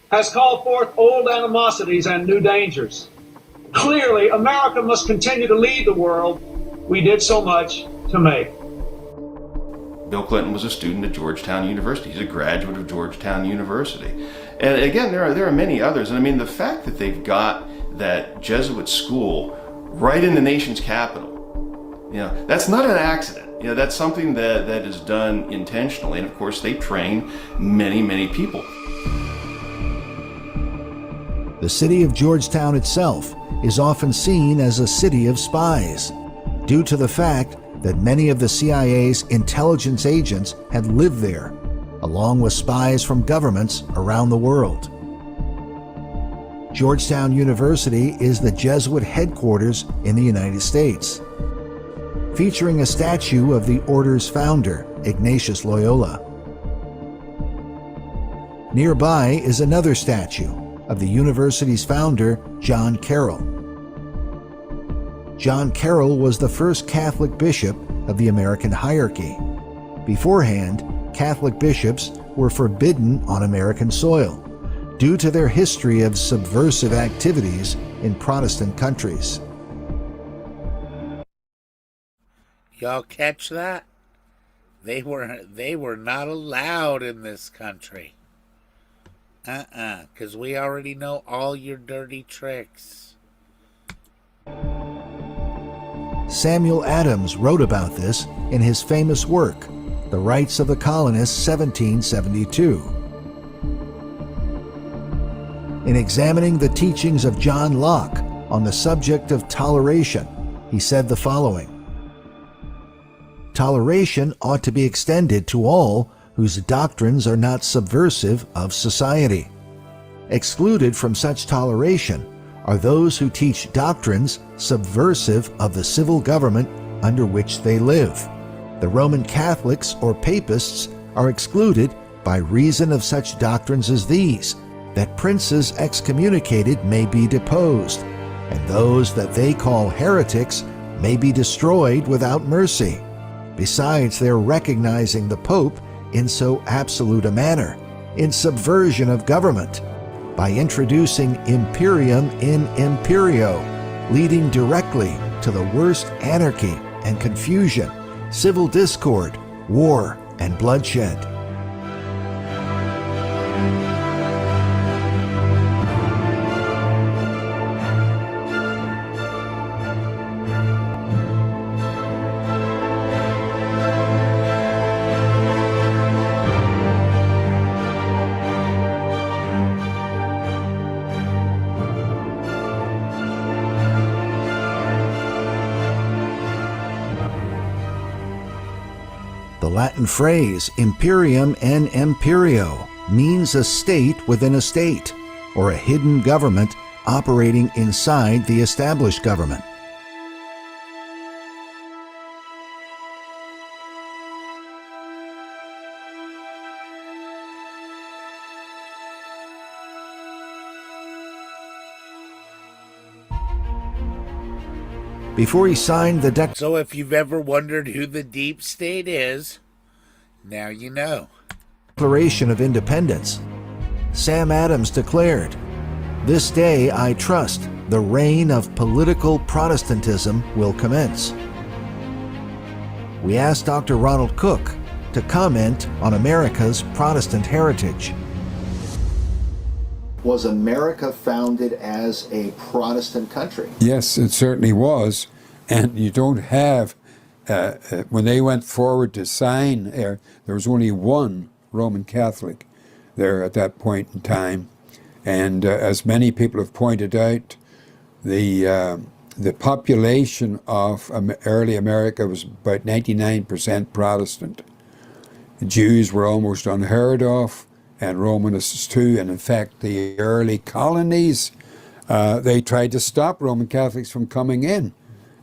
Has called forth old animosities and new dangers. Clearly, America must continue to lead the world we did so much to make. Bill Clinton was a student at Georgetown University. He's a graduate of Georgetown University. And again, there are many others. And I mean, the fact that they've got that Jesuit school right in the nation's capital, that's not an accident. That's something that is done intentionally. And of course, they train many, many people. The city of Georgetown itself is often seen as a city of spies, due to the fact that many of the CIA's intelligence agents had lived there, along with spies from governments around the world. Georgetown University is the Jesuit headquarters in the United States, featuring a statue of the order's founder, Ignatius Loyola. Nearby is another statue of the university's founder, John Carroll. John Carroll was the first Catholic bishop of the American hierarchy. Beforehand, Catholic bishops were forbidden on American soil due to their history of subversive activities in Protestant countries. Y'all catch that? They were not allowed in this country. 'Cause we already know all your dirty tricks. Samuel Adams wrote about this in his famous work, The Rights of the Colonists, 1772. In examining the teachings of John Locke on the subject of toleration, he said the following: "Toleration ought to be extended to all whose doctrines are not subversive of society. Excluded from such toleration are those who teach doctrines subversive of the civil government under which they live. The Roman Catholics or Papists are excluded by reason of such doctrines as these, that princes excommunicated may be deposed, and those that they call heretics may be destroyed without mercy, besides their recognizing the Pope in so absolute a manner, in subversion of government, by introducing imperium in imperio, leading directly to the worst anarchy and confusion, civil discord, war, and bloodshed." The Latin phrase imperium in imperio means a state within a state, or a hidden government operating inside the established government. Before he signed the So if you've ever wondered who the deep state is, now you know. Declaration of Independence, Sam Adams declared, "This day I trust the reign of political Protestantism will commence." We asked Dr. Ronald Cook to comment on America's Protestant heritage. Was America founded as a Protestant country? Yes, it certainly was. And you don't have, when they went forward to sign, there was only one Roman Catholic there at that point in time. And as many people have pointed out, the the population of early America was about 99% Protestant. Jews were almost unheard of, and Romanists too. And in fact, the early colonies, they tried to stop Roman Catholics from coming in.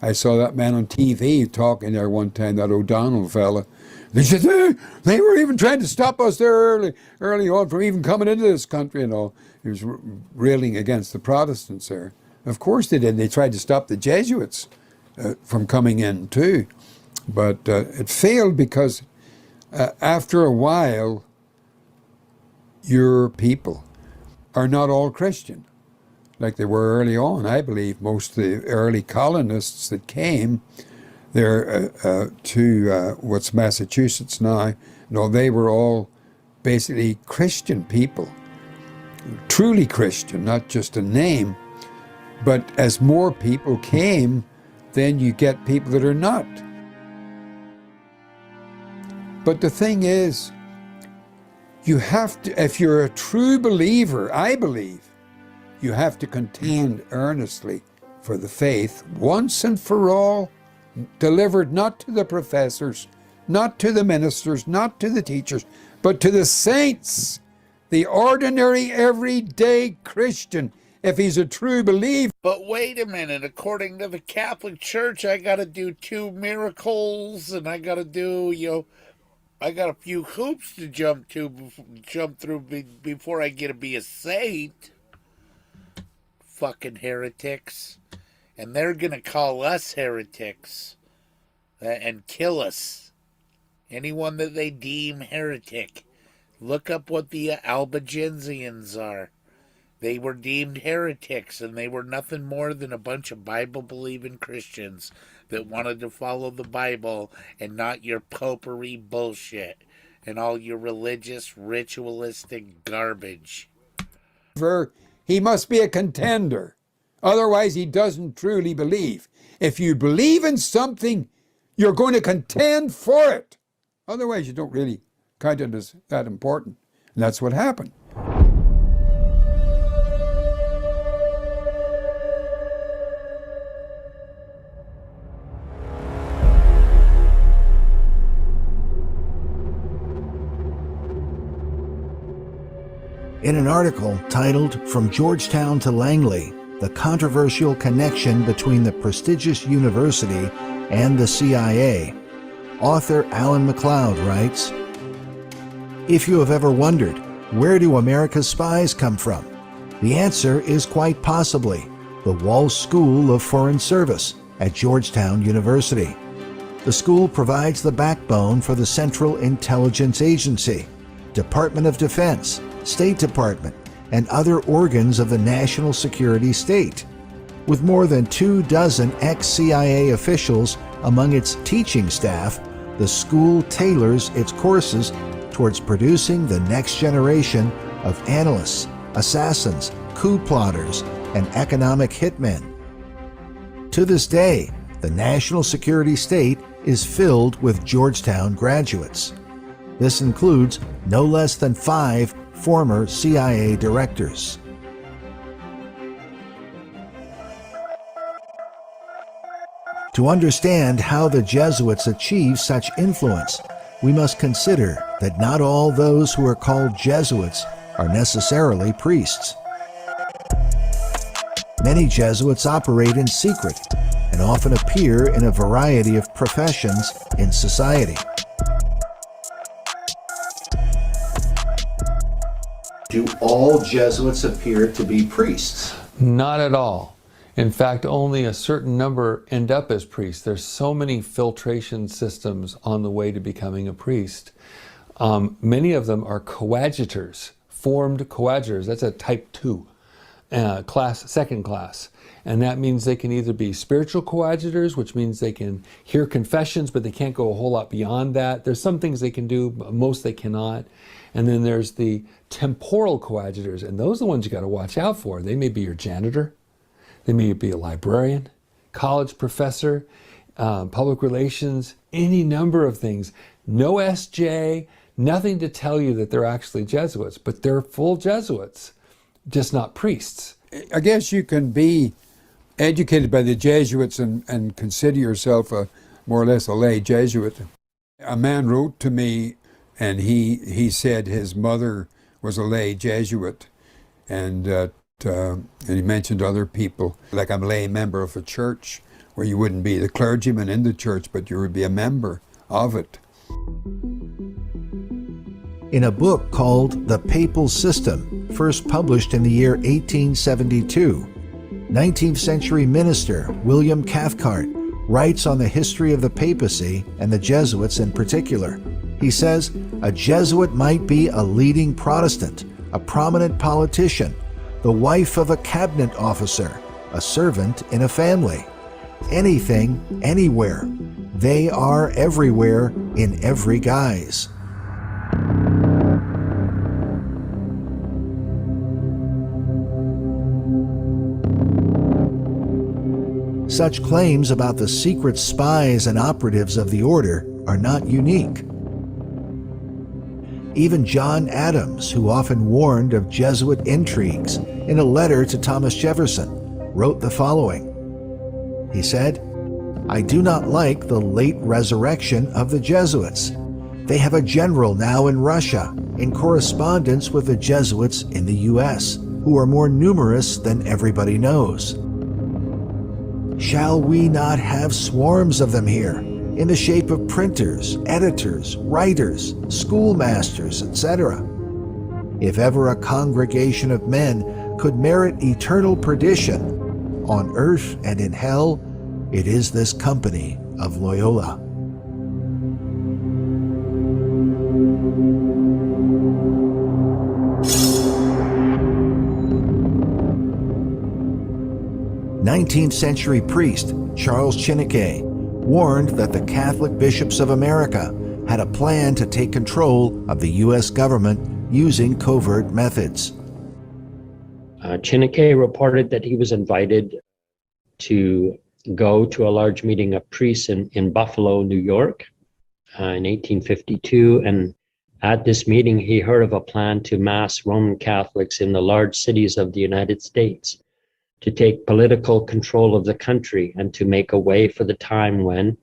I saw that man on TV talking there one time, that O'Donnell fella. They said they were even trying to stop us there early on from even coming into this country and all. He was railing against the Protestants there. Of course they did. They tried to stop the Jesuits from coming in too. But it failed because after a while, your people are not all Christian like they were early on. I believe most of the early colonists that came there to what's Massachusetts now, they were all basically Christian people, truly Christian, not just a name. But as more people came, then you get people that are not. But the thing is, you have to, if you're a true believer, I believe, you have to contend earnestly for the faith once and for all, delivered not to the professors, not to the ministers, not to the teachers, but to the saints, the ordinary, everyday Christian, if he's a true believer. But wait a minute, according to the Catholic Church, I got to do 2 miracles, and I got to do, I got a few hoops to jump through before I get to be a saint. Fucking heretics. And they're going to call us heretics and kill us. Anyone that they deem heretic. Look up what the Albigensians are. They were deemed heretics, and they were nothing more than a bunch of Bible-believing Christians that wanted to follow the Bible and not your popery bullshit and all your religious, ritualistic garbage. He must be a contender. Otherwise, he doesn't truly believe. If you believe in something, you're going to contend for it. Otherwise, you don't really count it as that important. And that's what happened. In an article titled From Georgetown to Langley, the controversial connection between the prestigious university and the CIA, author Alan MacLeod writes, "If you have ever wondered, where do America's spies come from? The answer is quite possibly the Walsh School of Foreign Service at Georgetown University. The school provides the backbone for the Central Intelligence Agency, Department of Defense, State Department, and other organs of the national security state. With more than 24 ex-CIA officials among its teaching staff, the school tailors its courses towards producing the next generation of analysts, assassins, coup plotters, and economic hitmen. To this day, the national security state is filled with Georgetown graduates. This includes no less than 5 former CIA directors." To understand how the Jesuits achieved such influence, we must consider that not all those who are called Jesuits are necessarily priests. Many Jesuits operate in secret and often appear in a variety of professions in society. Do all Jesuits appear to be priests? Not at all. In fact, only a certain number end up as priests. There's so many filtration systems on the way to becoming a priest. Many of them are coadjutors, formed coadjutors. That's a type 2 class, second class. And that means they can either be spiritual coadjutors, which means they can hear confessions, but they can't go a whole lot beyond that. There's some things they can do, but most they cannot. And then there's the temporal coadjutors, and those are the ones you got to watch out for. They may be your janitor. They may be a librarian, college professor, public relations, any number of things. No SJ, nothing to tell you that they're actually Jesuits, but they're full Jesuits, just not priests. I guess you can be educated by the Jesuits and consider yourself more or less a lay Jesuit. A man wrote to me, and he said his mother was a lay Jesuit, and he mentioned other people, like I'm a lay member of a church, where you wouldn't be the clergyman in the church, but you would be a member of it. In a book called The Papal System, first published in the year 1872, 19th century minister William Cathcart writes on the history of the papacy and the Jesuits in particular. He says, a Jesuit might be a leading Protestant, a prominent politician, the wife of a cabinet officer, a servant in a family. Anything, anywhere. They are everywhere in every guise. Such claims about the secret spies and operatives of the order are not unique. Even John Adams, who often warned of Jesuit intrigues, in a letter to Thomas Jefferson, wrote the following. He said, I do not like the late resurrection of the Jesuits. They have a general now in Russia, in correspondence with the Jesuits in the U.S., who are more numerous than everybody knows. Shall we not have swarms of them here, in the shape of printers, editors, writers, schoolmasters, etc.? If ever a congregation of men could merit eternal perdition, on earth and in hell, it is this company of Loyola. Nineteenth-century priest Charles Chineke warned that the Catholic bishops of America had a plan to take control of the U.S. government using covert methods. Chineke reported that he was invited to go to a large meeting of priests in Buffalo, New York, in 1852. And at this meeting, he heard of a plan to mass Roman Catholics in the large cities of the United States, to take political control of the country and to make a way for the time when,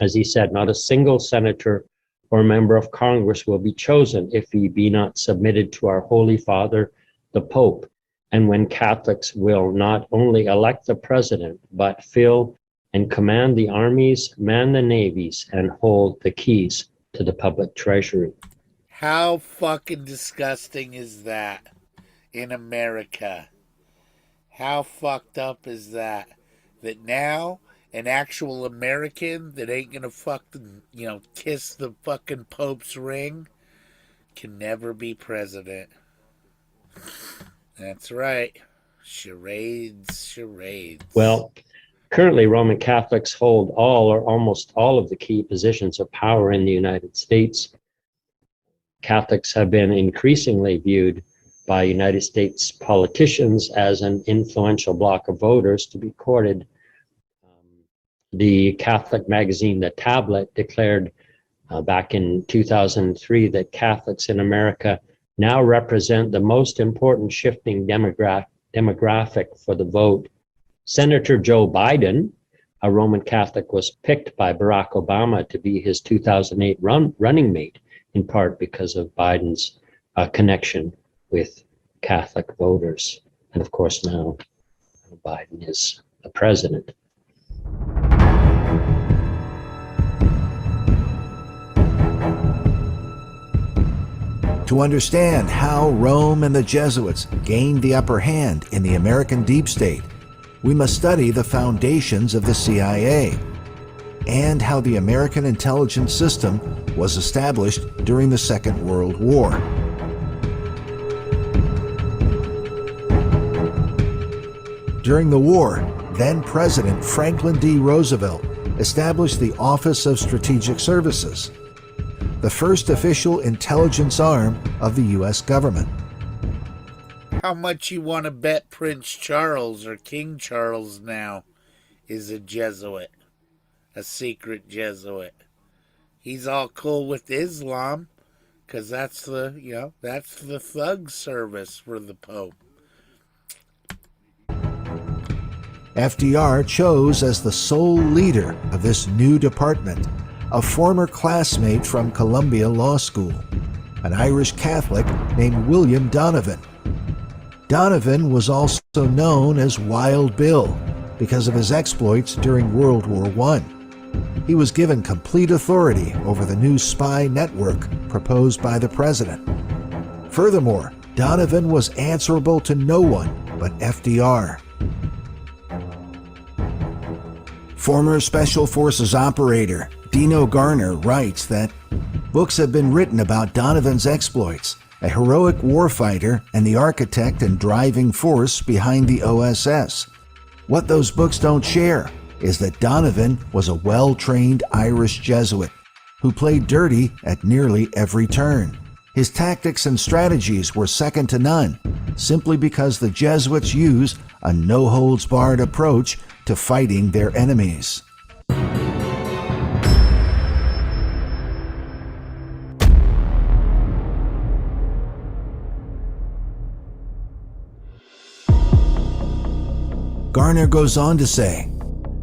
as he said, not a single senator or member of Congress will be chosen if he be not submitted to our Holy Father, the Pope, and when Catholics will not only elect the president, but fill and command the armies, man the navies, and hold the keys to the public treasury. How fucking disgusting is that in America? How fucked up is that? That now an actual American that ain't gonna fucking, kiss the fucking Pope's ring can never be president. That's right. Charades, charades. Well, currently Roman Catholics hold all or almost all of the key positions of power in the United States. Catholics have been increasingly viewed by United States politicians as an influential bloc of voters to be courted. The Catholic magazine, The Tablet, declared back in 2003 that Catholics in America now represent the most important shifting demographic for the vote. Senator Joe Biden, a Roman Catholic, was picked by Barack Obama to be his 2008 running mate, in part because of Biden's connection with Catholic voters. And of course, now Biden is the president. To understand how Rome and the Jesuits gained the upper hand in the American deep state, we must study the foundations of the CIA and how the American intelligence system was established during the Second World War. During the war, then-President Franklin D. Roosevelt established the Office of Strategic Services, the first official intelligence arm of the U.S. government. How much you want to bet Prince Charles or King Charles now is a Jesuit, a secret Jesuit? He's all cool with Islam because that's the the thug service for the Pope. FDR chose as the sole leader of this new department a former classmate from Columbia Law School, an Irish Catholic named William Donovan. Donovan was also known as Wild Bill because of his exploits during World War I. He was given complete authority over the new spy network proposed by the president. Furthermore, Donovan was answerable to no one but FDR. Former Special Forces operator Dino Garner writes that books have been written about Donovan's exploits, a heroic warfighter and the architect and driving force behind the OSS. What those books don't share is that Donovan was a well-trained Irish Jesuit who played dirty at nearly every turn. His tactics and strategies were second to none, simply because the Jesuits use a no-holds-barred approach to fighting their enemies. Garner goes on to say,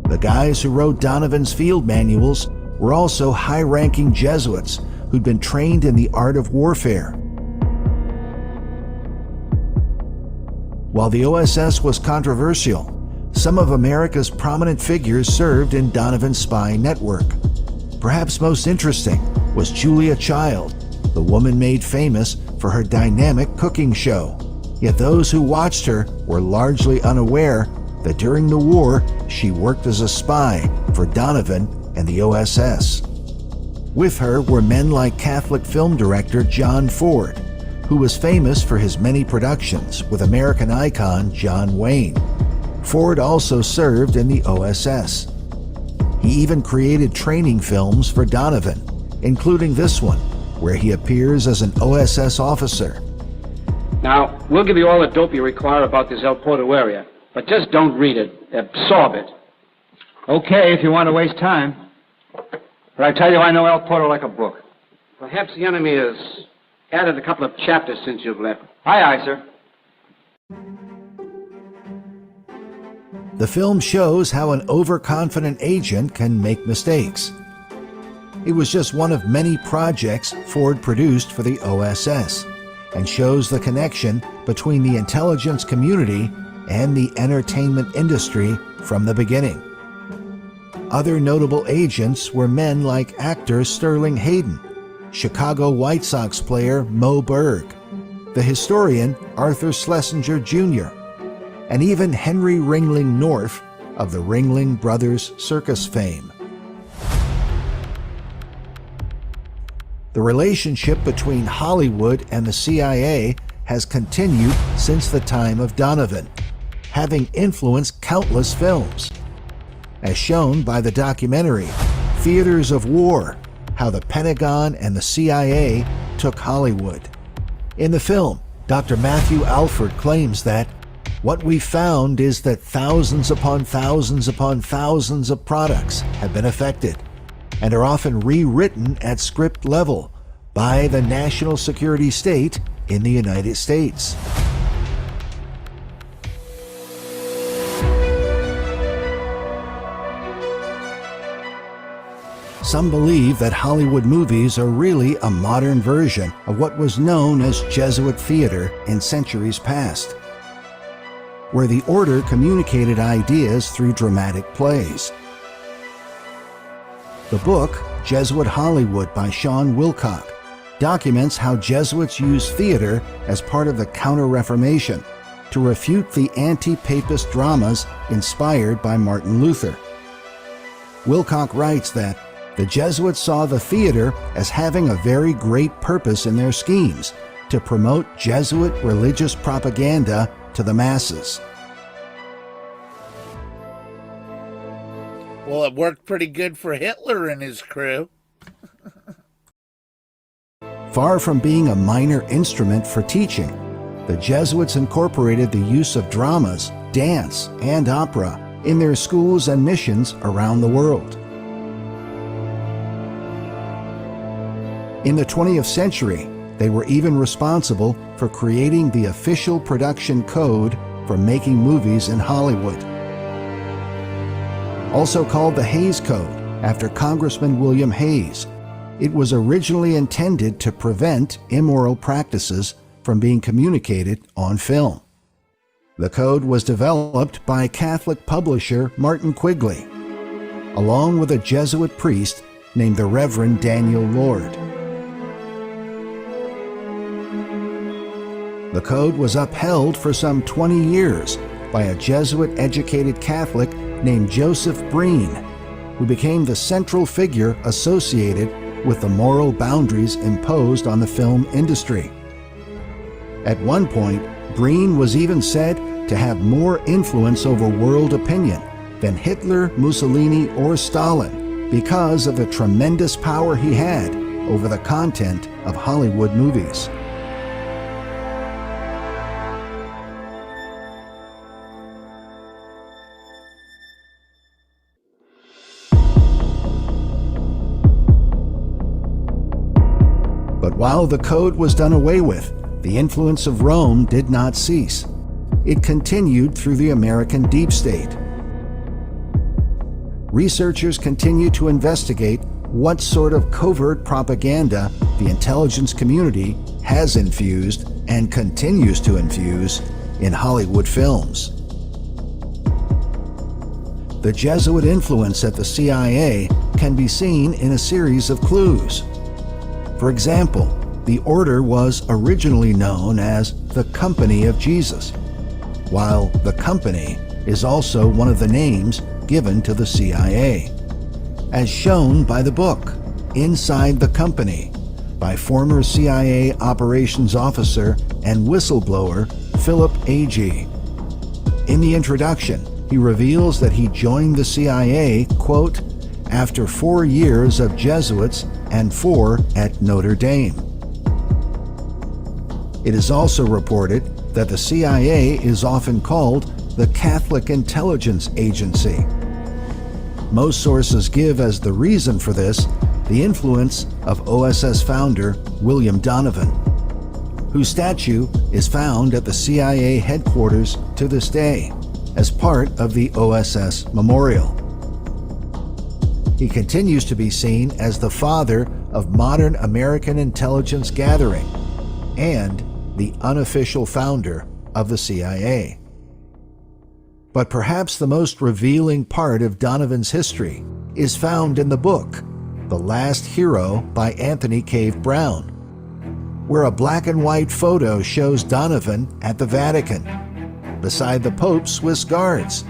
the guys who wrote Donovan's field manuals were also high-ranking Jesuits who'd been trained in the art of warfare. While the OSS was controversial, some of America's prominent figures served in Donovan's spy network. Perhaps most interesting was Julia Child, the woman made famous for her dynamic cooking show. Yet those who watched her were largely unaware that during the war, she worked as a spy for Donovan and the OSS. With her were men like Catholic film director John Ford, who was famous for his many productions with American icon John Wayne. Ford also served in the OSS. He even created training films for Donovan, including this one, where he appears as an OSS officer. Now, we'll give you all the dope you require about this El Porto area, but just don't read it. Absorb it. Okay, if you want to waste time. But I tell you, I know El Porto like a book. Perhaps the enemy has added a couple of chapters since you've left. Aye, aye, sir. The film shows how an overconfident agent can make mistakes. It was just one of many projects Ford produced for the OSS, and shows the connection between the intelligence community and the entertainment industry from the beginning. Other notable agents were men like actor Sterling Hayden, Chicago White Sox player Mo Berg, the historian Arthur Schlesinger Jr., and even Henry Ringling North of the Ringling Brothers circus fame. The relationship between Hollywood and the CIA has continued since the time of Donovan, having influenced countless films, as shown by the documentary Theaters of War: How the Pentagon and the CIA Took Hollywood. In the film, Dr. Matthew Alford claims that what we found is that thousands upon thousands upon thousands of products have been affected and are often rewritten at script level by the national security state in the United States. Some believe that Hollywood movies are really a modern version of what was known as Jesuit theater in centuries past, where the order communicated ideas through dramatic plays. The book, Jesuit Hollywood by Sean Wilcock, documents how Jesuits used theater as part of the Counter-Reformation to refute the anti-papist dramas inspired by Martin Luther. Wilcock writes that the Jesuits saw the theater as having a very great purpose in their schemes to promote Jesuit religious propaganda to the masses. Well, it worked pretty good for Hitler and his crew. Far from being a minor instrument for teaching, the Jesuits incorporated the use of dramas, dance, and opera in their schools and missions around the world. In the 20th century, they were even responsible for creating the official production code for making movies in Hollywood. also called the Hayes Code after Congressman William Hayes. It was originally intended to prevent immoral practices from being communicated on film. The code was developed by Catholic publisher Martin Quigley, along with a Jesuit priest named the Reverend Daniel Lord. The code was upheld for some 20 years by a Jesuit-educated Catholic named Joseph Breen, who became the central figure associated with the moral boundaries imposed on the film industry. At one point, Breen was even said to have more influence over world opinion than Hitler, Mussolini, or Stalin because of the tremendous power he had over the content of Hollywood movies. But while the code was done away with, the influence of Rome did not cease. It continued through the American deep state. Researchers continue to investigate what sort of covert propaganda the intelligence community has infused and continues to infuse in Hollywood films. The Jesuit influence at the CIA can be seen in a series of clues. For example, the order was originally known as the Company of Jesus, while the Company is also one of the names given to the CIA, as shown by the book Inside the Company by former CIA operations officer and whistleblower Philip Agee. In the introduction, he reveals that he joined the CIA, quote, after 4 years of Jesuits and 4 at Notre Dame. It is also reported that the CIA is often called the Catholic Intelligence Agency. Most sources give as the reason for this the influence of OSS founder William Donovan, whose statue is found at the CIA headquarters to this day as part of the OSS Memorial. He continues to be seen as the father of modern American intelligence gathering and the unofficial founder of the CIA. But perhaps the most revealing part of Donovan's history is found in the book, The Last Hero by Anthony Cave Brown, where a black and white photo shows Donovan at the Vatican, beside the Pope's Swiss Guards,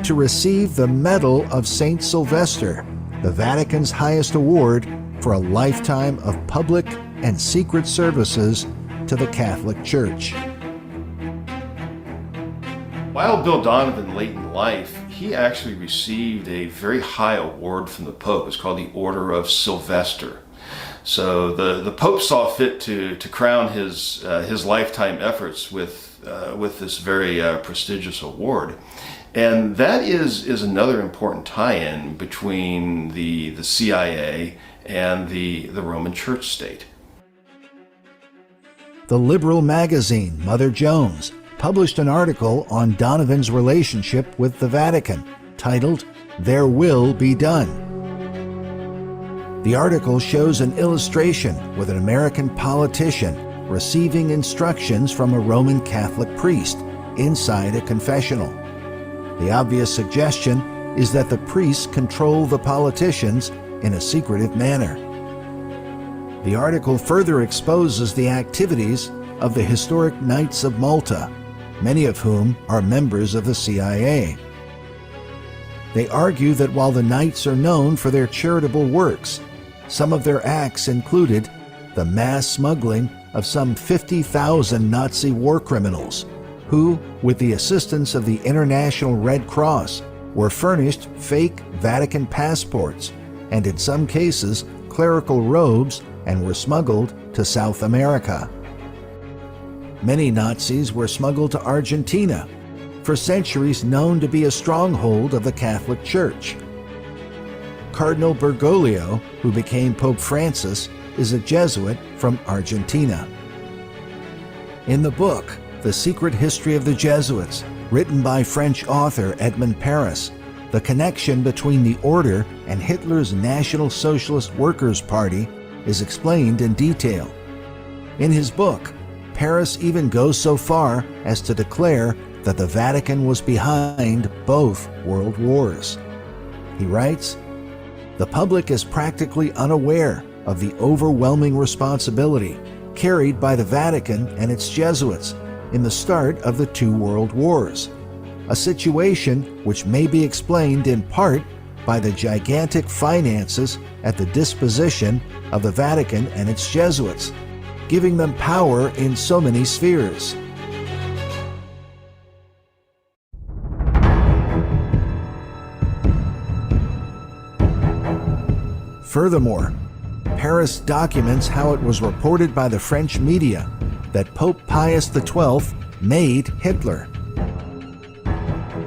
to receive the Medal of Saint Sylvester, the Vatican's highest award for a lifetime of public and secret services to the Catholic Church. While Bill Donovan late in life, he actually received a very high award from the Pope. It's called the Order of Sylvester. So the Pope saw fit to crown his lifetime efforts with this very prestigious award. And that is another important tie-in between the CIA and the Roman Church state. The liberal magazine Mother Jones published an article on Donovan's relationship with the Vatican, titled, "Their Will Be Done." The article shows an illustration with an American politician receiving instructions from a Roman Catholic priest inside a confessional. The obvious suggestion is that the priests control the politicians in a secretive manner. The article further exposes the activities of the historic Knights of Malta, many of whom are members of the CIA. They argue that while the Knights are known for their charitable works, some of their acts included the mass smuggling of some 50,000 Nazi war criminals, who, with the assistance of the International Red Cross, were furnished fake Vatican passports and, in some cases, clerical robes, and were smuggled to South America. Many Nazis were smuggled to Argentina, for centuries known to be a stronghold of the Catholic Church. Cardinal Bergoglio, who became Pope Francis, is a Jesuit from Argentina. In the book, The Secret History of the Jesuits, written by French author Edmond Paris, the connection between the order and Hitler's National Socialist Workers' Party is explained in detail. In his book, Paris even goes so far as to declare that the Vatican was behind both world wars. He writes, "The public is practically unaware of the overwhelming responsibility carried by the Vatican and its Jesuits in the start of the two world wars, a situation which may be explained in part by the gigantic finances at the disposition of the Vatican and its Jesuits, giving them power in so many spheres." Furthermore, Paris documents how it was reported by the French media that Pope Pius XII made Hitler.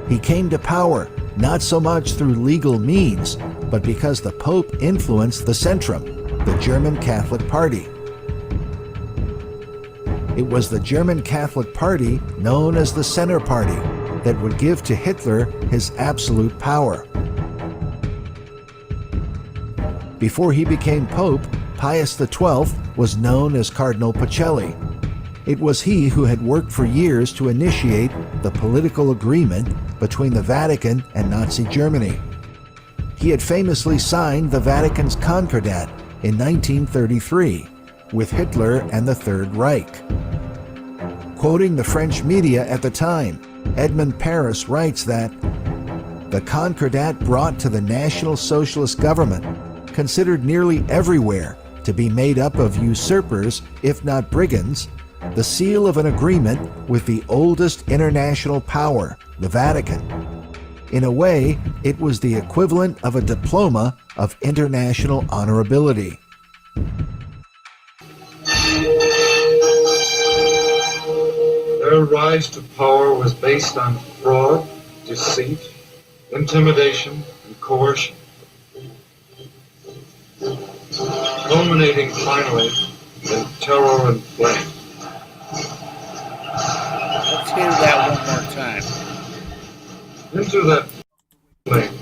He came to power not so much through legal means, but because the Pope influenced the Centrum, the German Catholic Party. It was the German Catholic Party, known as the Center Party, that would give to Hitler his absolute power. Before he became Pope, Pius XII was known as Cardinal Pacelli. It was he who had worked for years to initiate the political agreement between the Vatican and Nazi Germany. He had famously signed the Vatican's Concordat in 1933 with Hitler and the Third Reich. Quoting the French media at the time, Edmund Paris writes that the Concordat brought to the National Socialist government, considered nearly everywhere to be made up of usurpers, if not brigands, the seal of an agreement with the oldest international power, the Vatican. In a way, it was the equivalent of a diploma of international honorability. Their rise to power was based on fraud, deceit, intimidation, and coercion, culminating finally in terror and blame. Let's hear that one more time. Into that flame,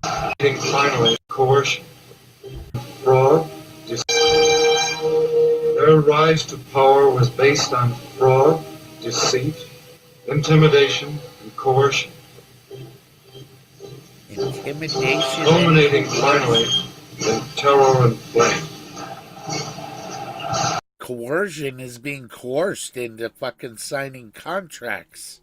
culminating finally coercion, fraud, deceit. Their rise to power was based on fraud, deceit, intimidation, and coercion, Intimidation. culminating finally in terror and blame. Coercion is being coerced into fucking signing contracts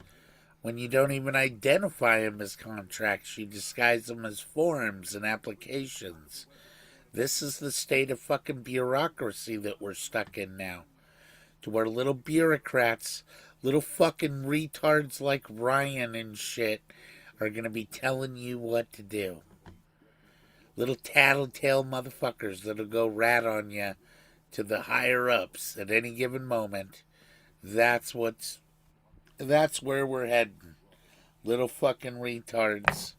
when you don't even identify them as contracts. You disguise them as forms and applications. This is the state of fucking bureaucracy that we're stuck in now. To where little bureaucrats, little fucking retards like Ryan and shit are gonna be telling you what to do. Little tattletale motherfuckers that'll go rat on you to the higher ups at any given moment. That's where we're heading. Little fucking retards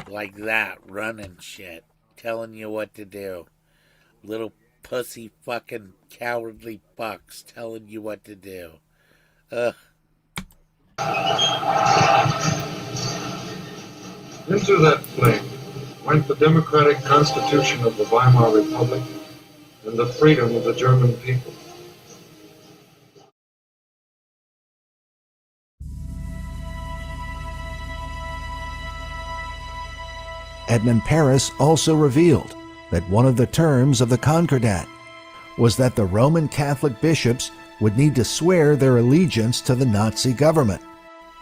like that running shit, telling you what to do. Little pussy fucking cowardly fucks telling you what to do. Ugh. Into that flame went the democratic constitution of the Weimar Republic and the freedom of the German people. Edmund Paris also revealed that one of the terms of the Concordat was that the Roman Catholic bishops would need to swear their allegiance to the Nazi government,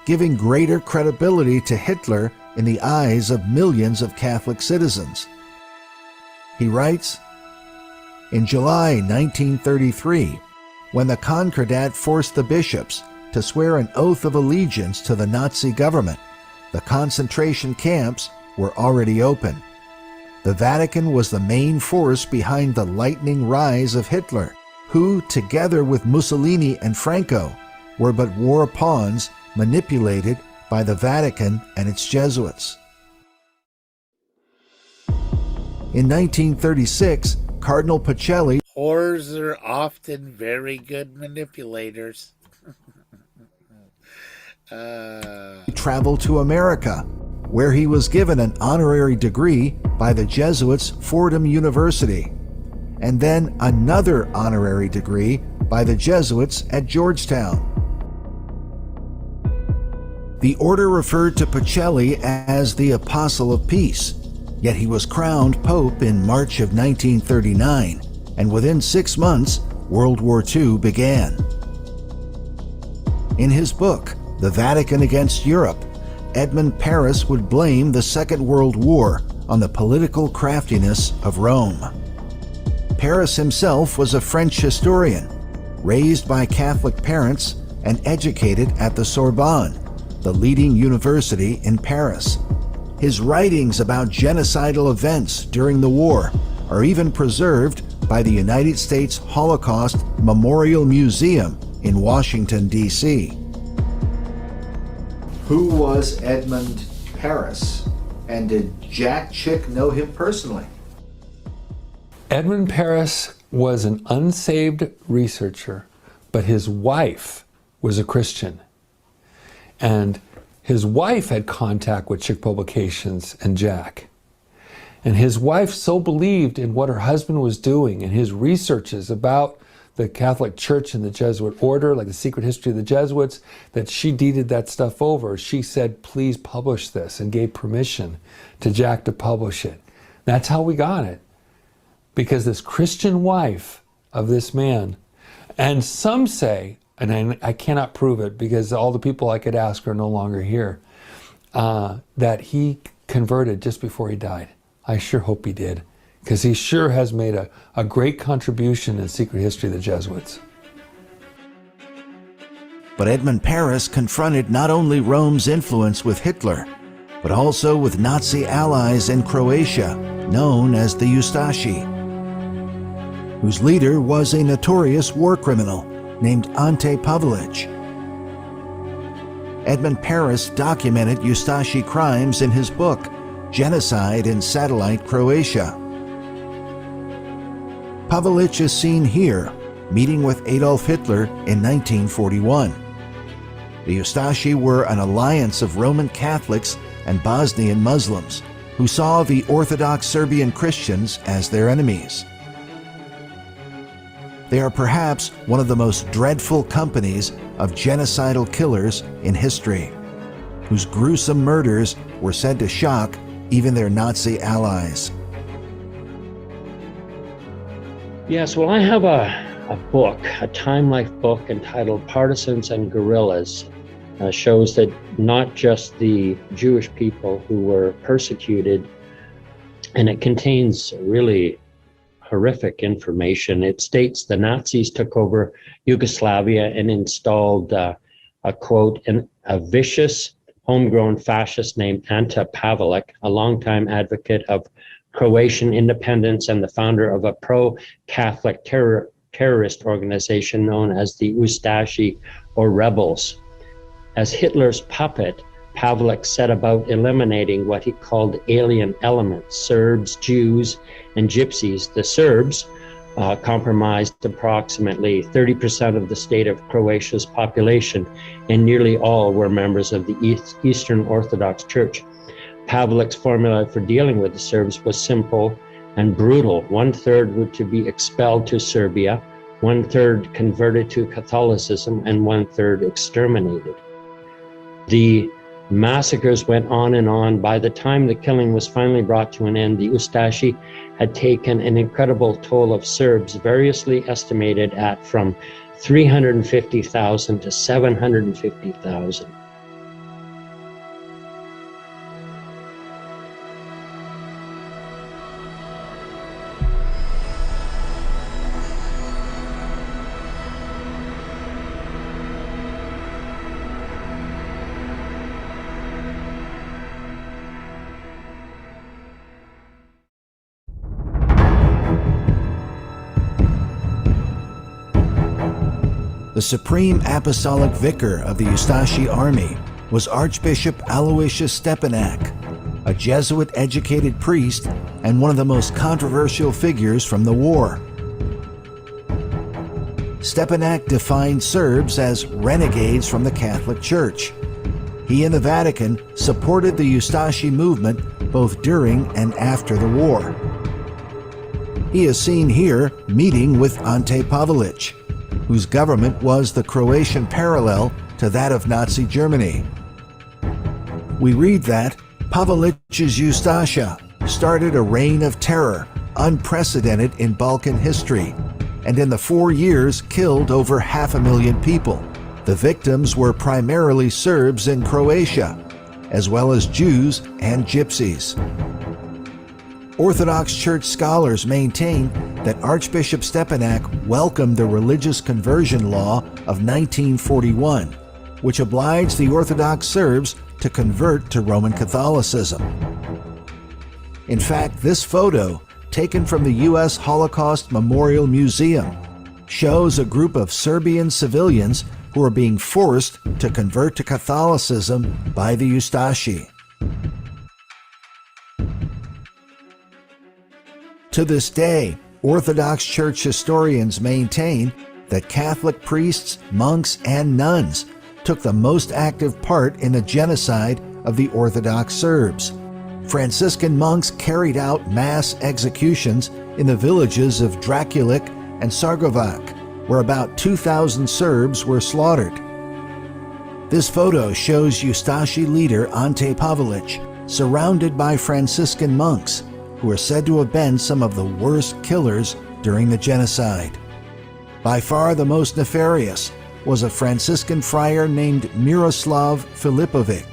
giving greater credibility to Hitler in the eyes of millions of Catholic citizens. He writes, in July 1933, when the Concordat forced the bishops to swear an oath of allegiance to the Nazi government, the concentration camps were already open. The Vatican was the main force behind the lightning rise of Hitler, who, together with Mussolini and Franco, were but war pawns manipulated by the Vatican and its Jesuits. In 1936, Cardinal Pacelli Whores are often very good manipulators. traveled to America, where he was given an honorary degree by the Jesuits' Fordham University, and then another honorary degree by the Jesuits at Georgetown. The order referred to Pacelli as the Apostle of Peace, yet he was crowned Pope in March of 1939, and within 6 months, World War II began. In his book, The Vatican Against Europe, Edmund Paris would blame the Second World War on the political craftiness of Rome. Paris himself was a French historian, raised by Catholic parents and educated at the Sorbonne, the leading university in Paris. His writings about genocidal events during the war are even preserved by the United States Holocaust Memorial Museum in Washington, D.C. Who was Edmund Paris, and did Jack Chick know him personally? Edmund Paris was an unsaved researcher, but his wife was a Christian. And his wife had contact with Chick Publications and Jack. And his wife so believed in what her husband was doing and his researches about the Catholic Church and the Jesuit order, like the secret history of the Jesuits, that she deeded that stuff over. She said, please publish this, and gave permission to Jack to publish it. That's how we got it. Because this Christian wife of this man, and some say, and I cannot prove it because all the people I could ask are no longer here, that he converted just before he died. I sure hope he did, because he sure has made a great contribution in the secret history of the Jesuits. But Edmund Paris confronted not only Rome's influence with Hitler, but also with Nazi allies in Croatia, known as the Ustashi, whose leader was a notorious war criminal named Ante Pavelic. Edmund Paris documented Ustashi crimes in his book, Genocide in Satellite Croatia. Pavelic is seen here, meeting with Adolf Hitler in 1941. The Ustashi were an alliance of Roman Catholics and Bosnian Muslims who saw the Orthodox Serbian Christians as their enemies. They are perhaps one of the most dreadful companies of genocidal killers in history, whose gruesome murders were said to shock even their Nazi allies. Yes, well, I have a book, a Time Life book entitled Partisans and Guerrillas. Shows that not just the Jewish people who were persecuted, and it contains really horrific information. It states the Nazis took over Yugoslavia and installed a quote, a vicious homegrown fascist named Ante Pavelic, a longtime advocate of Croatian independence and the founder of a pro-Catholic terrorist organization known as the Ustashi, or rebels. As Hitler's puppet, Pavelic set about eliminating what he called alien elements, Serbs, Jews, and Gypsies. The Serbs comprised approximately 30% of the state of Croatia's population, and nearly all were members of the Eastern Orthodox Church. Pavelic's formula for dealing with the Serbs was simple and brutal. 1/3 were to be expelled to Serbia, 1/3 converted to Catholicism, and 1/3 exterminated. The massacres went on and on. By the time the killing was finally brought to an end, the Ustashi had taken an incredible toll of Serbs, variously estimated at from 350,000 to 750,000. The supreme apostolic vicar of the Ustashi army was Archbishop Aloysius Stepanak, a Jesuit-educated priest and one of the most controversial figures from the war. Stepanak defined Serbs as renegades from the Catholic Church. He and the Vatican supported the Ustashi movement both during and after the war. He is seen here meeting with Ante Pavelić, whose government was the Croatian parallel to that of Nazi Germany. We read that Pavelić's Ustasha started a reign of terror unprecedented in Balkan history, and in the 4 years killed over 500,000 people. The victims were primarily Serbs in Croatia, as well as Jews and Gypsies. Orthodox Church scholars maintain that Archbishop Stepanak welcomed the religious conversion law of 1941, which obliged the Orthodox Serbs to convert to Roman Catholicism. In fact, this photo, taken from the U.S. Holocaust Memorial Museum, shows a group of Serbian civilians who are being forced to convert to Catholicism by the Ustashi. To this day, Orthodox Church historians maintain that Catholic priests, monks, and nuns took the most active part in the genocide of the Orthodox Serbs. Franciscan monks carried out mass executions in the villages of Draculic and Sargovac, where about 2,000 Serbs were slaughtered. This photo shows Ustashi leader Ante Pavelić surrounded by Franciscan monks, who are said to have been some of the worst killers during the genocide. By far the most nefarious was a Franciscan friar named Miroslav Filipovic.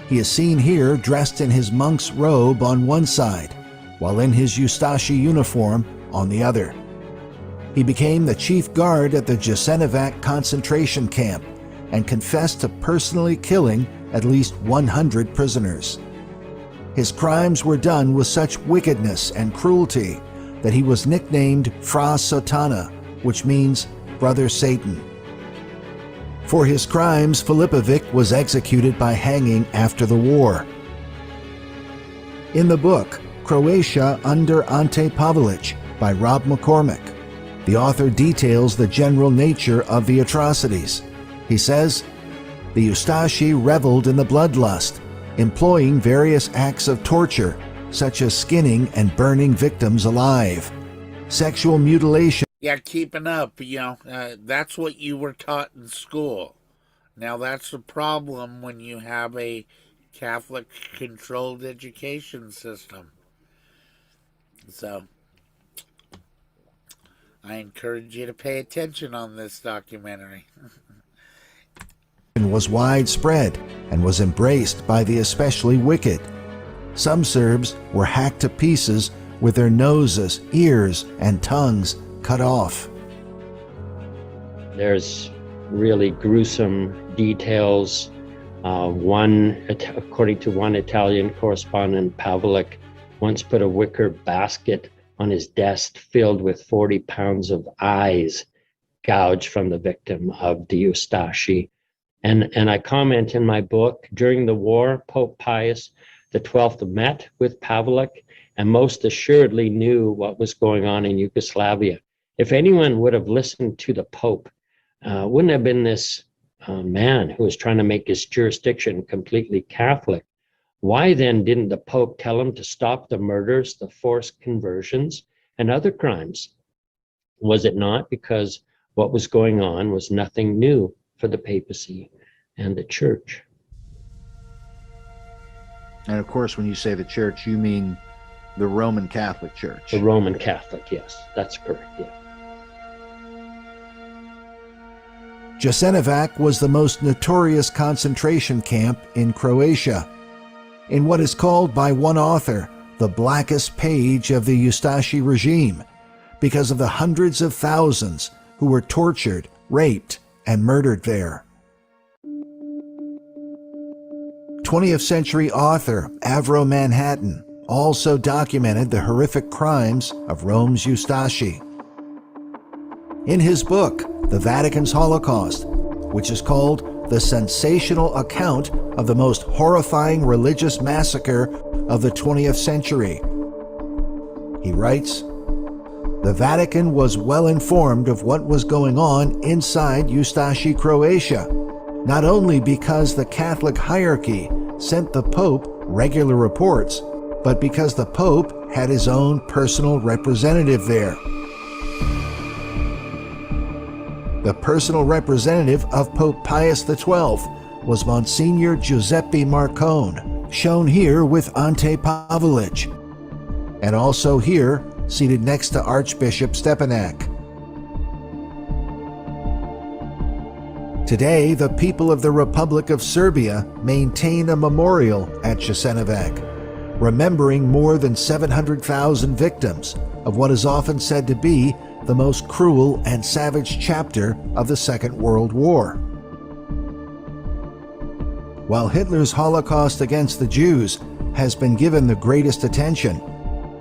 He is seen here dressed in his monk's robe on one side, while in his Ustashi uniform on the other. He became the chief guard at the Jasenovac concentration camp and confessed to personally killing at least 100 prisoners. His crimes were done with such wickedness and cruelty that he was nicknamed Fra Sotana, which means Brother Satan. For his crimes, Filipovic was executed by hanging after the war. In the book, Croatia Under Ante Pavelić by Rob McCormick, the author details the general nature of the atrocities. He says, "The Ustashi reveled in the bloodlust, employing various acts of torture, such as skinning and burning victims alive, sexual mutilation." Yeah, keeping up, that's what you were taught in school. Now that's the problem when you have a Catholic-controlled education system. So, I encourage you to pay attention on this documentary. Was widespread and was embraced by the especially wicked. Some Serbs were hacked to pieces with their noses, ears, and tongues cut off. There's really gruesome details. According to one Italian correspondent, Pavelić once put a wicker basket on his desk filled with 40 pounds of eyes gouged from the victim of the Ustashi. And I comment in my book, during the war, Pope Pius XII met with Pavelić and most assuredly knew what was going on in Yugoslavia. If anyone would have listened to the Pope, wouldn't have been this man who was trying to make his jurisdiction completely Catholic. Why then didn't the Pope tell him to stop the murders, the forced conversions, and other crimes? Was it not because what was going on was nothing new for the papacy and the church? And of course, when you say the church, you mean the Roman Catholic Church. The Roman Catholic, yes, that's correct, yeah. Jasenovac was the most notorious concentration camp in Croatia. In what is called by one author the blackest page of the Ustashi regime, because of the hundreds of thousands who were tortured, raped, and murdered there. 20th century author Avro Manhattan also documented the horrific crimes of Rome's Ustashi. In his book, The Vatican's Holocaust, which is called the sensational account of the most horrifying religious massacre of the 20th century, he writes, "The Vatican was well informed of what was going on inside Ustashi Croatia, not only because the Catholic hierarchy sent the Pope regular reports, but because the Pope had his own personal representative there. The personal representative of Pope Pius XII was Monsignor Giuseppe Marcone, shown here with Ante Pavlovich, and also here, seated next to Archbishop Stepanak. Today, the people of the Republic of Serbia maintain a memorial at Jasenovac, remembering more than 700,000 victims of what is often said to be the most cruel and savage chapter of the Second World War. While Hitler's Holocaust against the Jews has been given the greatest attention,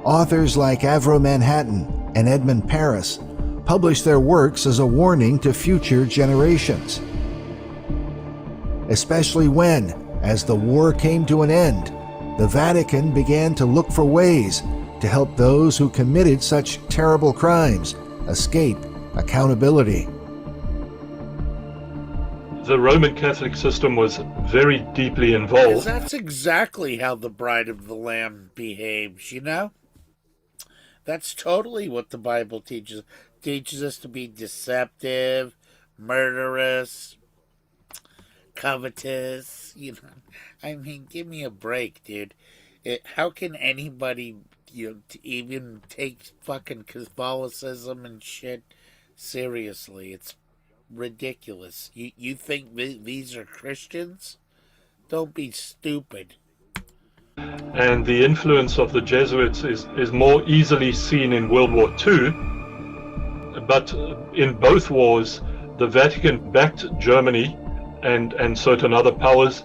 authors like Avro Manhattan and Edmund Paris published their works as a warning to future generations. Especially when, as the war came to an end, the Vatican began to look for ways to help those who committed such terrible crimes escape accountability. The Roman Catholic system was very deeply involved. That's exactly how the Bride of the Lamb behaves, you know? That's totally what the Bible teaches. It teaches us to be deceptive, murderous, covetous, you know. I mean, give me a break, dude. How can anybody, even take fucking Catholicism and shit seriously? It's ridiculous. You think these are Christians? Don't be stupid. And the influence of the Jesuits is more easily seen in World War II. But in both wars, the Vatican backed Germany and certain other powers,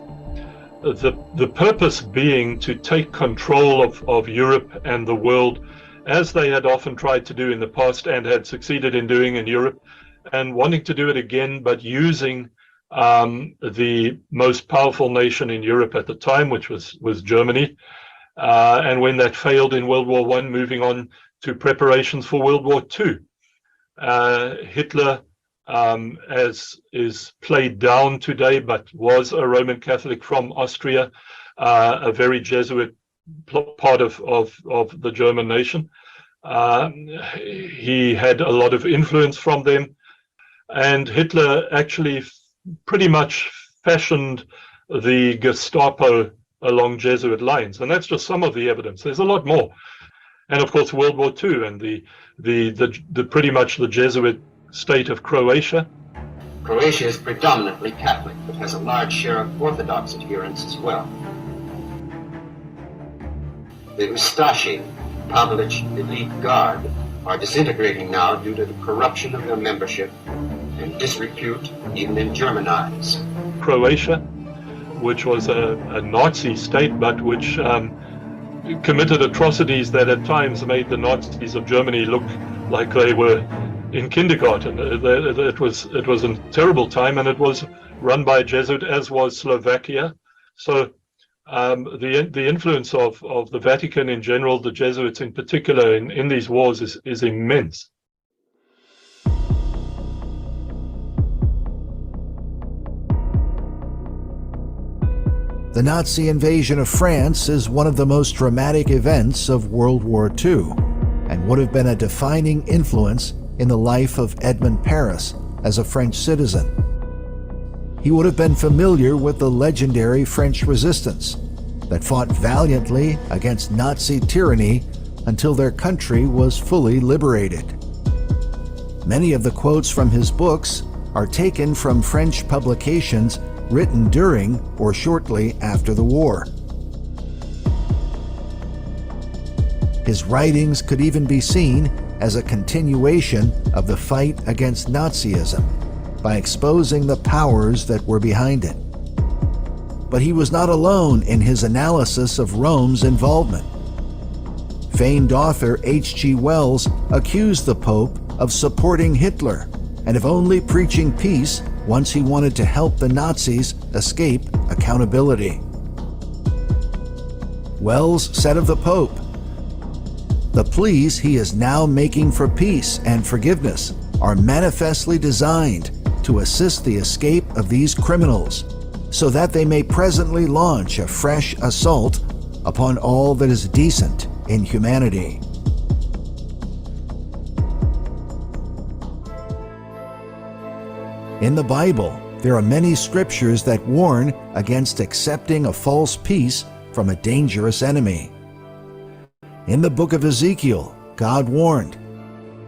the purpose being to take control of Europe and the world, as they had often tried to do in the past and had succeeded in doing in Europe, and wanting to do it again, but using the most powerful nation in Europe at the time, which was Germany. And when that failed in World War I, moving on to preparations for World War II. Hitler, as is played down today, but was a Roman Catholic from Austria, a very Jesuit part of the German nation. He had a lot of influence from them, and Hitler actually pretty much fashioned the Gestapo along Jesuit lines, and that's just some of the evidence. There's a lot more, and of course World War II and the pretty much the Jesuit state of Croatia. Croatia is predominantly Catholic, but has a large share of Orthodox adherents as well. The Ustashi, Pavlovich elite guard, are disintegrating now due to the corruption of their membership and disrepute even in German eyes. Croatia, which was a Nazi state, but which committed atrocities that at times made the Nazis of Germany look like they were in kindergarten. It was a terrible time, and it was run by a Jesuit, as was Slovakia. So the influence of the Vatican in general, the Jesuits in particular, in these wars is immense. The Nazi invasion of France is one of the most dramatic events of World War II, and would have been a defining influence in the life of Edmund Paris as a French citizen. He would have been familiar with the legendary French resistance that fought valiantly against Nazi tyranny until their country was fully liberated. Many of the quotes from his books are taken from French publications written during or shortly after the war. His writings could even be seen as a continuation of the fight against Nazism by exposing the powers that were behind it. But he was not alone in his analysis of Rome's involvement. Famed author H.G. Wells accused the Pope of supporting Hitler and of only preaching peace once he wanted to help the Nazis escape accountability. Wells said of the Pope, "The pleas he is now making for peace and forgiveness are manifestly designed to assist the escape of these criminals, so that they may presently launch a fresh assault upon all that is decent in humanity. In the Bible, there are many scriptures that warn against accepting a false peace from a dangerous enemy. In the book of Ezekiel, God warned,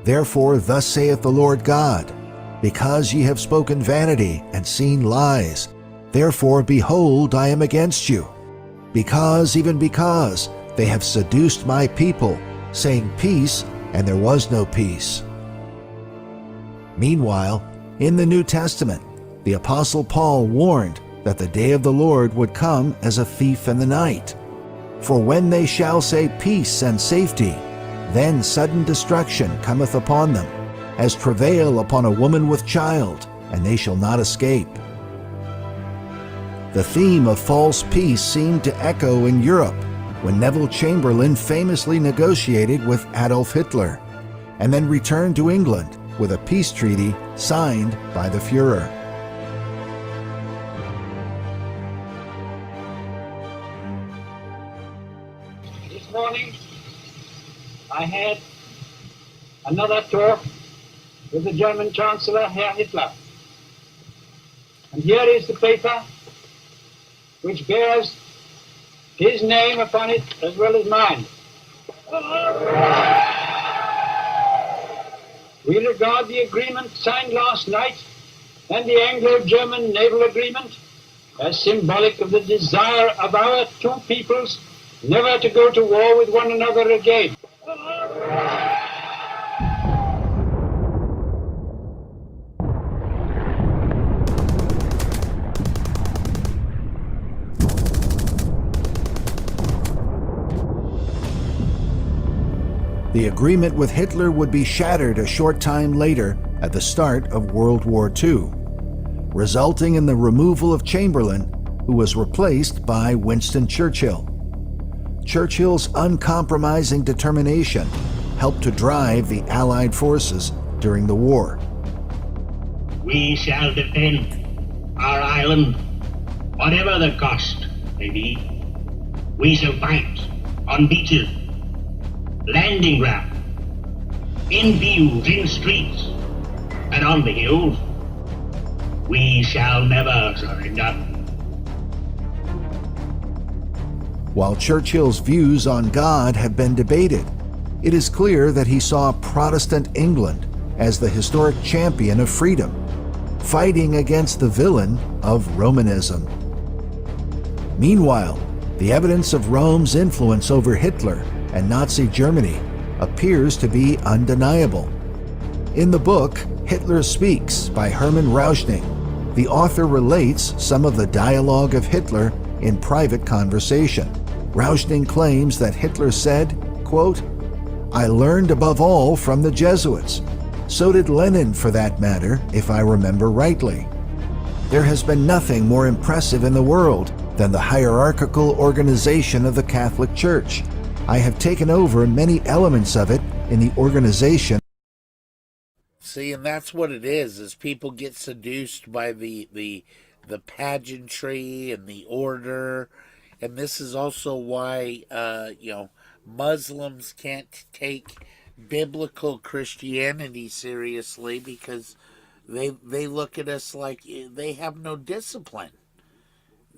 "Therefore thus saith the Lord God, because ye have spoken vanity and seen lies, therefore behold, I am against you. Because, even because, they have seduced my people, saying peace, and there was no peace." Meanwhile, in the New Testament, the Apostle Paul warned that the day of the Lord would come as a thief in the night. "For when they shall say peace and safety, then sudden destruction cometh upon them, as travail upon a woman with child, and they shall not escape." The theme of false peace seemed to echo in Europe when Neville Chamberlain famously negotiated with Adolf Hitler, and then returned to England with a peace treaty signed by the Führer. This morning, I had another talk with the German Chancellor, Herr Hitler. And here is the paper which bears his name upon it as well as mine. We regard the agreement signed last night and the Anglo-German naval agreement as symbolic of the desire of our two peoples never to go to war with one another again. The agreement with Hitler would be shattered a short time later at the start of World War II, resulting in the removal of Chamberlain, who was replaced by Winston Churchill. Churchill's uncompromising determination helped to drive the Allied forces during the war. "We shall defend our island, whatever the cost may be. We shall fight on beaches, landing ground, in fields, in streets, and on the hills. We shall never surrender." While Churchill's views on God have been debated, it is clear that he saw Protestant England as the historic champion of freedom, fighting against the villain of Romanism. Meanwhile, the evidence of Rome's influence over Hitler and Nazi Germany appears to be undeniable. In the book Hitler Speaks by Hermann Rauschning, the author relates some of the dialogue of Hitler in private conversation. Rauschning claims that Hitler said, quote, "I learned above all from the Jesuits. So did Lenin, for that matter, if I remember rightly. There has been nothing more impressive in the world than the hierarchical organization of the Catholic Church. I have taken over many elements of it in the organization." See, and that's what it is people get seduced by the pageantry and the order. And this is also why, Muslims can't take biblical Christianity seriously, because they look at us like they have no discipline.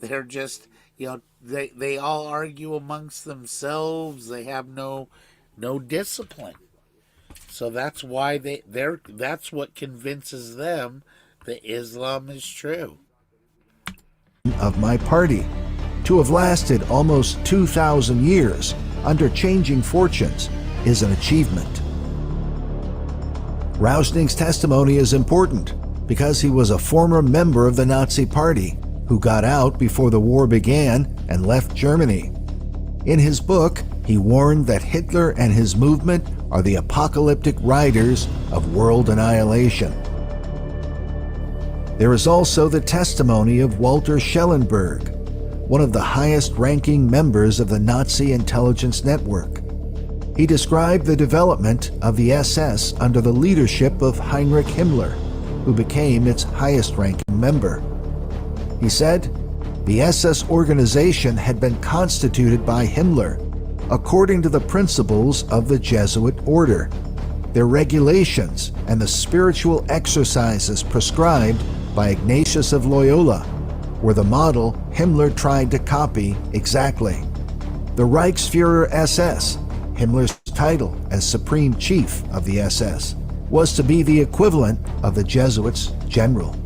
They're just, they all argue amongst themselves. They have no discipline. So that's why that's what convinces them that Islam is true. Of my party, to have lasted almost 2,000 years under changing fortunes, is an achievement. Rauschning's testimony is important because he was a former member of the Nazi Party who got out before the war began and left Germany. In his book, he warned that Hitler and his movement are the apocalyptic riders of world annihilation. There is also the testimony of Walter Schellenberg, one of the highest-ranking members of the Nazi intelligence network. He described the development of the SS under the leadership of Heinrich Himmler who became its highest-ranking member. He said, "The SS organization had been constituted by Himmler according to the principles of the Jesuit order. Their regulations and the spiritual exercises prescribed by Ignatius of Loyola were the model Himmler tried to copy exactly. The Reichsfuhrer SS, Himmler's title as Supreme Chief of the SS, was to be the equivalent of the Jesuits' general."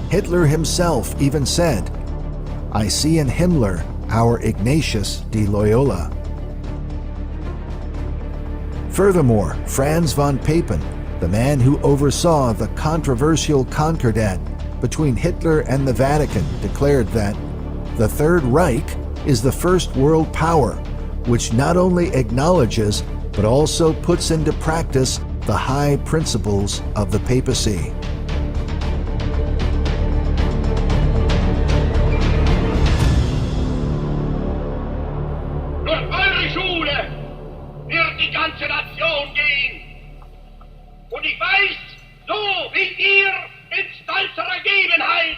Hitler himself even said, "I see in Himmler our Ignatius de Loyola." Furthermore, Franz von Papen, the man who oversaw the controversial Concordat between Hitler and the Vatican, declared that the Third Reich is the first world power, which not only acknowledges but also puts into practice the high principles of the papacy. Durch eure Schule wird die ganze Nation gehen. Und ich weiß, so wie ihr in stolzer Ergebenheit.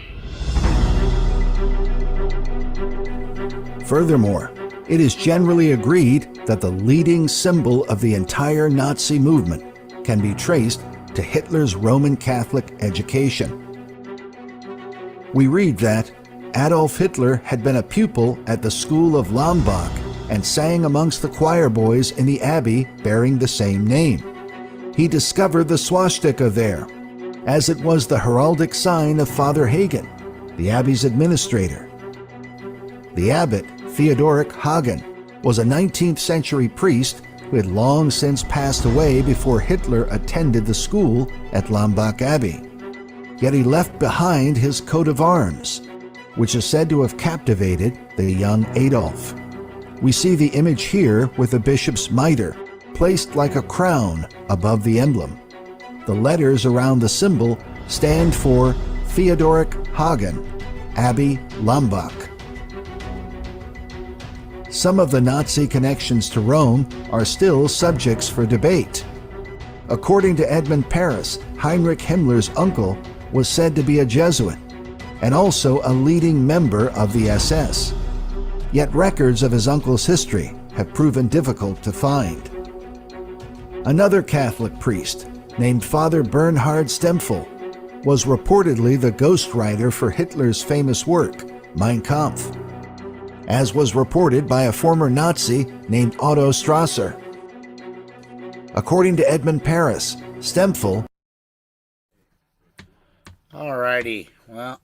Furthermore, it is generally agreed that the leading symbol of the entire Nazi movement can be traced to Hitler's Roman Catholic education. We read that Adolf Hitler had been a pupil at the school of Lambach and sang amongst the choir boys in the abbey bearing the same name. He discovered the swastika there, as it was the heraldic sign of Father Hagen, the abbey's administrator. The abbot, Theodoric Hagen, was a 19th century priest who had long since passed away before Hitler attended the school at Lambach Abbey. Yet he left behind his coat of arms, which is said to have captivated the young Adolf. We see the image here with the bishop's mitre, placed like a crown above the emblem. The letters around the symbol stand for Theodoric Hagen, Abbey Lambach. Some of the Nazi connections to Rome are still subjects for debate. According to Edmund Paris, Heinrich Himmler's uncle was said to be a Jesuit and also a leading member of the SS. Yet records of his uncle's history have proven difficult to find. Another Catholic priest, named Father Bernhard Stempfel, was reportedly the ghostwriter for Hitler's famous work, Mein Kampf, as was reported by a former Nazi named Otto Strasser. According to Edmund Paris, Stempfel. Alrighty, well,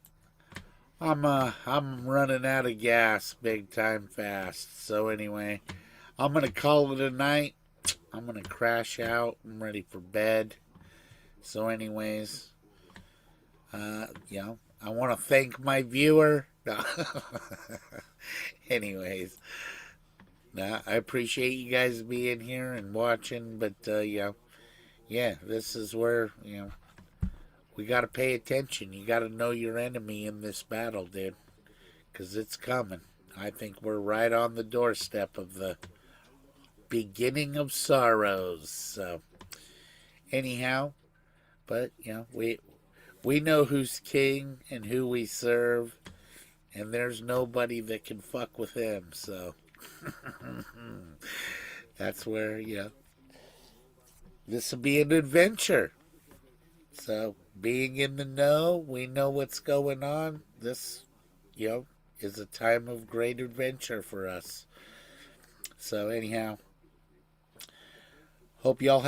I'm running out of gas big time fast. So anyway, I'm gonna call it a night. I'm gonna crash out. I'm ready for bed. So anyways, I want to thank my viewer. Anyways, I appreciate you guys being here and watching, but this is where, we got to pay attention. You got to know your enemy in this battle, dude, because it's coming. I think we're right on the doorstep of the beginning of sorrows. So anyhow, but we know who's king and who we serve, and there's nobody that can fuck with him. So that's where, this will be an adventure. So being in the know, we know what's going on. This, is a time of great adventure for us. So anyhow, hope y'all